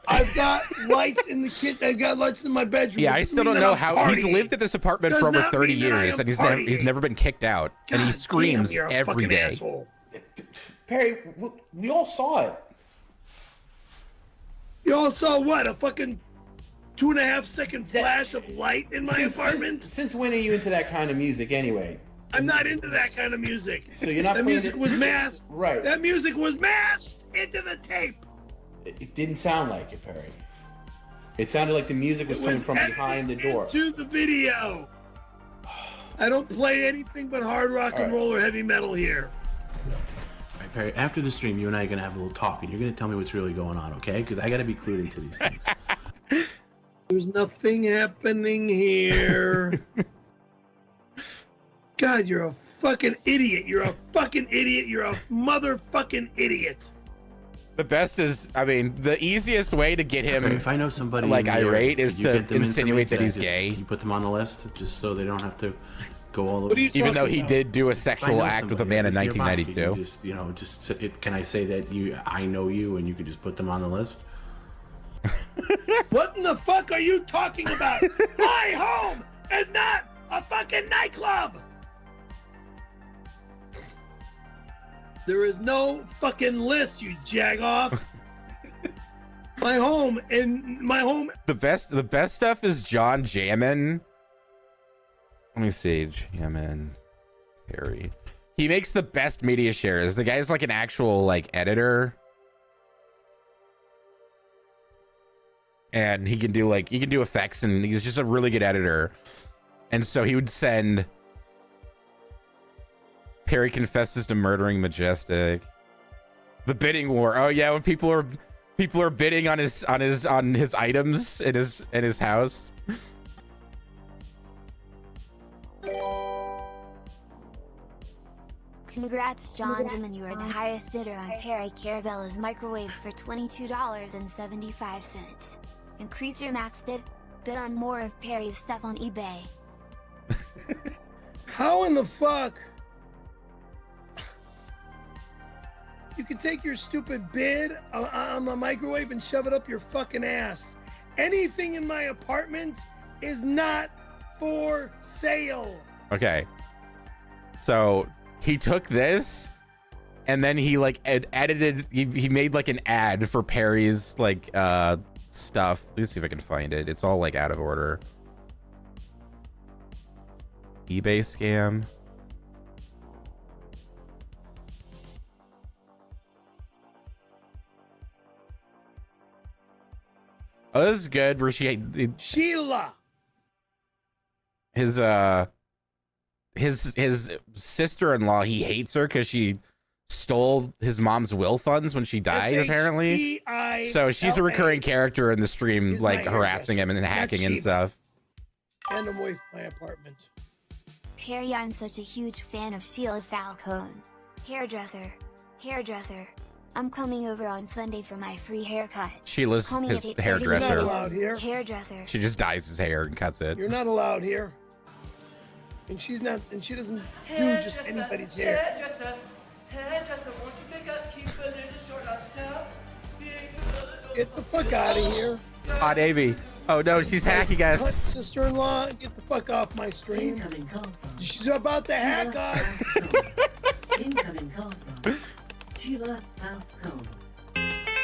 I've got lights in the kitchen. I've got lights in my bedroom. Yeah, I still don't know how he's lived at this apartment Does for over not 30 mean that I years, am and he's partying. never been kicked out, and he God screams damn, you're a every fucking day. asshole. Perry, we all saw it. You all saw what? A fucking 2.5-second flash of light in my apartment? Since when are you into that kind of music anyway? I'm not into that kind of music. So you're not That playing music it- was masked. Right. That music was masked into the tape. It didn't sound like it, Perry. It sounded like the music was coming from behind the door. To the video. I don't play anything but hard rock and roll or heavy metal here. Perry, after the stream, you and I are gonna have a little talk, and you're gonna tell me what's really going on, okay? Because I gotta be clued into these things. There's nothing happening here. God, you're a fucking idiot. You're a fucking idiot. You're a motherfucking idiot. The best is, I mean, the easiest way to get him, If I know somebody like, in the area, irate is could you to get them in for me? insinuate that Could I he's just- gay. You put them on the list just so they don't have to go all over. What are you Even though talking he about? did do a If I sexual know act with a somebody man in who's nearby, you 1992. can can I say that I know you and you could just put them on the list? What in the fuck are you talking about? My home is not a fucking nightclub. There is no fucking list, you jagoff. My home. The best stuff is John Jammin. Let me see, Jammin Perry. He makes the best media shares. The guy's like an actual like editor. And he can do effects, and he's just a really good editor. And so he would send Perry confesses to murdering Majestic. The bidding war. Oh yeah, when people are bidding on his items in his house. Congrats, John Jim, and you are the highest bidder on Perry Carabella's microwave for $22.75. Increase your max bid. Bid on more of Perry's stuff on eBay. How in the fuck? You can take your stupid bid on the microwave and shove it up your fucking ass. Anything in my apartment is not for sale. Okay. So he took this and then he like edited, he made like an ad for Perry's like stuff. Let's see if I can find it. It's all like out of order. eBay scam. Oh, this is good. Where Sheila. His sister-in-law, he hates her because she stole his mom's will funds when she died, apparently. So she's a recurring character in the stream, like harassing him and hacking and stuff. And I'm away from my apartment. Perry, I'm such a huge fan of Sheila Falcone. Hairdresser. I'm coming over on Sunday for my free haircut. Sheila's Call me his at 8:30 hairdresser. You're not allowed here. Hairdresser. She just dyes his hair and cuts it. You're not allowed here. And she doesn't do just anybody's hair. Get the fuck out of here. Hot Amy. Oh no, she's hacking us. Sister-in-law, get the fuck off my stream. She's about to hack us. Incoming call from Sheila Falcone.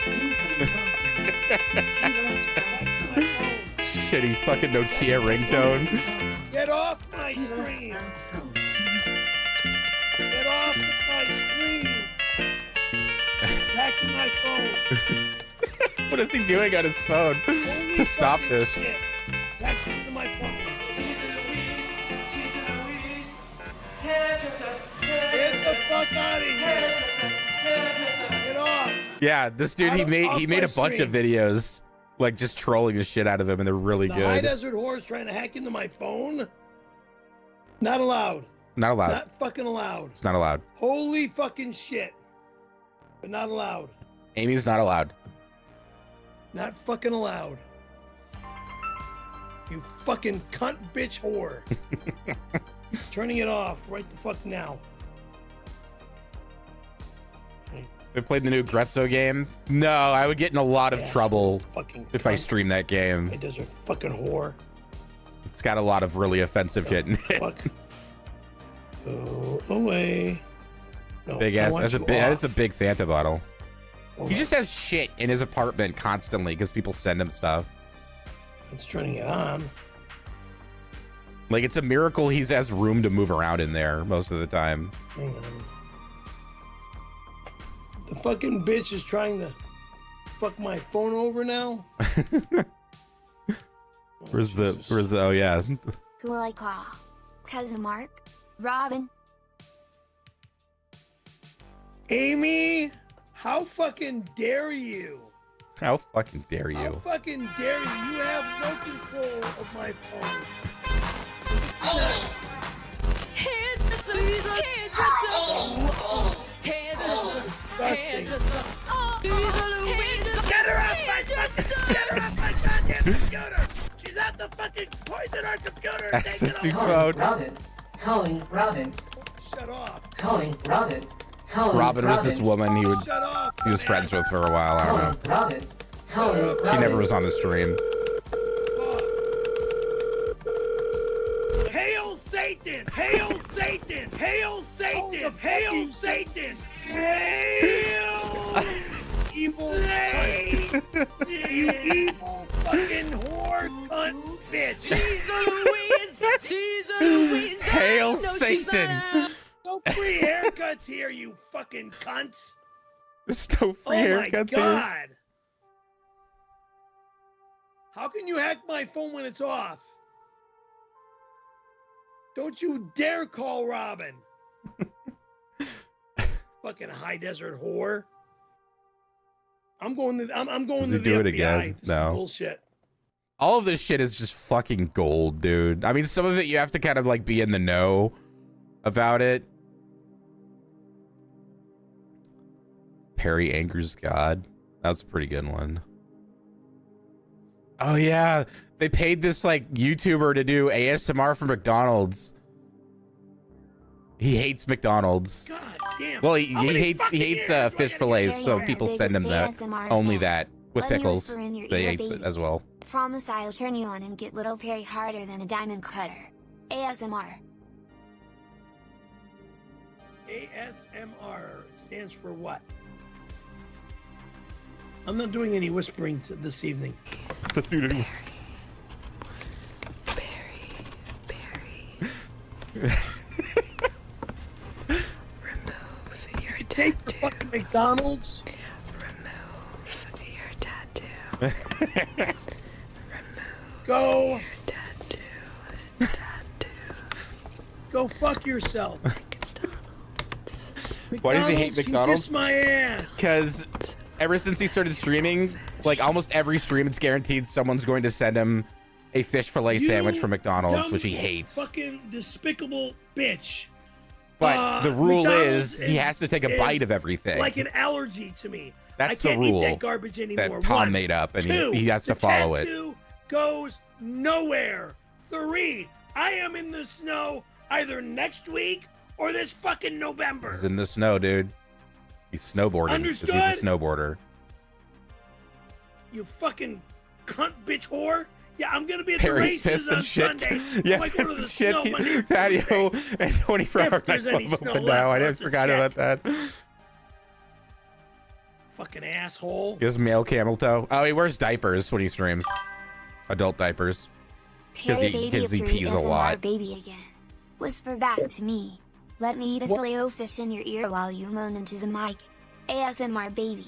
Incoming call from Shitty fucking Nokia ringtone. Get off my stream. Get off my stream. Attacking my phone. What is he doing on his phone to stop this? Attacking to my phone. Get the fuck out of here. Get off. Yeah, this dude, he made a bunch of videos like just trolling the shit out of him, and they're really The High good. Desert Horse trying to hack into my phone? Not allowed. Not allowed. Not fucking allowed. It's not allowed. Holy fucking shit. But not allowed. Amy's not allowed. Not fucking allowed. You fucking cunt bitch whore. Turning it off right the fuck now. They played the new Grezzo game. No, I would get in a lot of trouble fucking if I cunt. stream that game. It does a fucking whore. It's got a lot of really offensive shit in it. Fuck. Go away. No, Big I ass. want That's a you big. off. That's a big Fanta bottle. Hold He on. just has shit in his apartment constantly because people send him stuff. It's turning it on. Like, it's a miracle he has room to move around in there most of the time. Hang on. The fucking bitch is trying to fuck my phone over now. Where's the? Oh yeah. Who will I call? Cousin Mark? Robin? Amy, how fucking dare you? How fucking dare you? How fucking dare you? You have no control of my phone. Disgusting. Get her off my goddamn computer! She's out to fucking poison our computer and take it Accessing over. phone. Calling Robin. Shut off. Calling Robin. Calling Robin was this woman he was friends with for a while. I don't know. Robin. Calling She never was on the stream. Hail Satan! Hail Satan! Hail Satan! Hail Satan! Hail evil Satan! You evil fucking whore cunt bitch! Jesus Louise! Hail Satan! No free haircuts here, you fucking cunts! There's no free haircuts Oh my here. god! How can you hack my phone when it's off? Don't you dare call Robin. Fucking high desert whore. I'm going to Does the he do it FBI. again? This is No. bullshit. All of this shit is just fucking gold, dude. I mean, some of it you have to kind of like be in the know about it. Perry angers God. That was a pretty good one. Oh yeah, they paid this like YouTuber to do ASMR for McDonald's. He hates McDonald's. God damn. Well, he hates fish fillets, so people send him that. Only that with Let me pickles. whisper in your They ear, ate it baby. as well. Promise I'll turn you on and get little Perry harder than a diamond cutter. ASMR. ASMR stands for what? I'm not doing any whispering this evening. The dude. You take your fucking McDonald's. Go. Go fuck yourself. Why does he hate You McDonald's? kiss my ass. Because ever since he started streaming, like almost every stream, it's guaranteed someone's going to send him a fish fillet sandwich from McDonald's, Dumb which he hates. Fucking despicable bitch. But the rule McDonald's is he has to take a is bite of everything. Like an allergy to me. That's I can't the rule eat that garbage anymore. that Tom One. made up, and Two, he has to the follow it. tattoo goes nowhere. 3, I am in the snow either next week or this fucking November. He's in the snow, dude. He's snowboarding. 'Cause Understood? He's a snowboarder. You fucking cunt bitch whore. Yeah, I'm gonna be at Perry's the piss races and on shit. Sunday. Yeah, I might go to piss the and shit. snow Monday, Patio and 24-hour If there's any nightclub snow open left now. I for us just to forgot check. about that. Fucking asshole. He has male camel toe. Oh, he wears diapers when he streams. Adult diapers. Because Perry he baby, it's pees a ASMR lot. baby again. Whisper back to me. Let me eat a filet-o-fish in your ear while you moan into the mic. ASMR baby.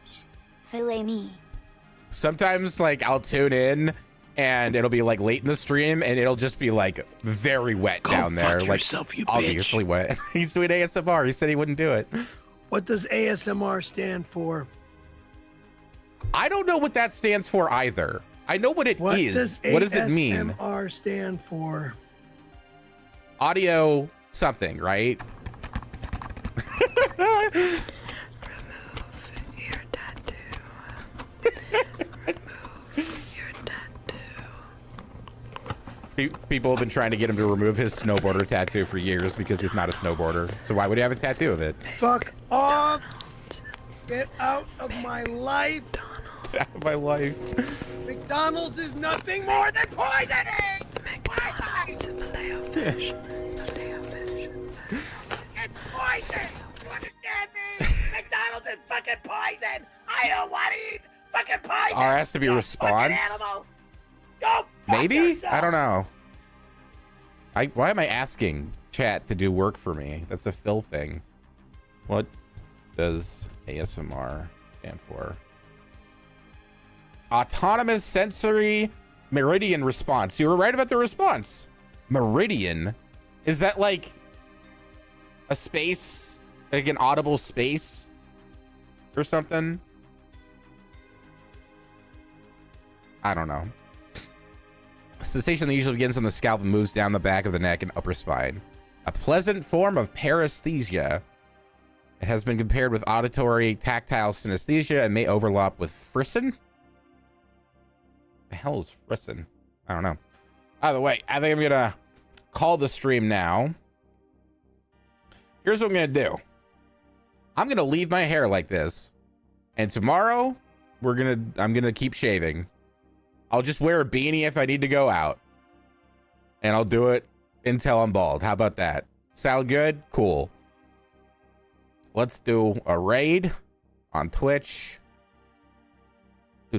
Shh. Fillet me. Sometimes, like, I'll tune in and it'll be like late in the stream and it'll just be like very wet down there. fuck Like, yourself, you obviously wet. He's doing ASMR. He said he wouldn't do it. What does ASMR stand for? I don't know what that stands for either. I know what it is. What does it mean? ASMR stand for? Audio something, right? People have been trying to get him to remove his snowboarder tattoo for years because he's not a snowboarder. So why would he have a tattoo of it? Fuck off! Get out of my life! Get out of my life. McDonald's is nothing more than poisoning! McDonald's Fish. It's poison! You understand me? McDonald's is fucking poison! I don't want to eat fucking poison! R has to be a response? Animal! Go Maybe? yourself. I don't know. Why am I asking chat to do work for me? That's a Phil thing. What does ASMR stand for? Autonomous Sensory Meridian Response. You were right about the response. Meridian? Is that like a space Like an audible space or something. I don't know. Sensation that usually begins on the scalp and moves down the back of the neck and upper spine. A pleasant form of paresthesia. It has been compared with auditory tactile synesthesia and may overlap with frisson. The hell is frisson? I don't know. Either way, I think I'm gonna call the stream now. Here's what I'm gonna do. I'm gonna leave my hair like this, and tomorrow I'm gonna keep shaving. I'll just wear a beanie if I need to go out, and I'll do it until I'm bald. How about that? Sound good? Cool. Let's do a raid on Twitch. A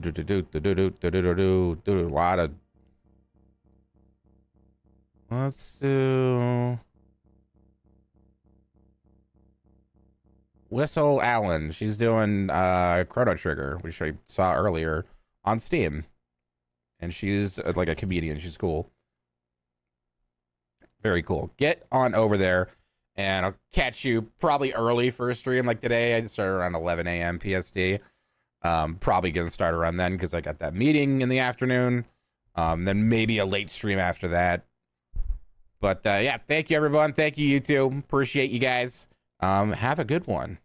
lot of. Let's do Whistle Allen. She's doing Chrono Trigger, which I saw earlier on Steam, and she's like a comedian. She's cool. Very cool. Get on over there, and I'll catch you probably early for a stream like today. I started around 11 a.m. PST. Probably gonna start around then because I got that meeting in the afternoon. Then maybe a late stream after that. But yeah, thank you everyone. Thank you, YouTube. Appreciate you guys. Have a good one.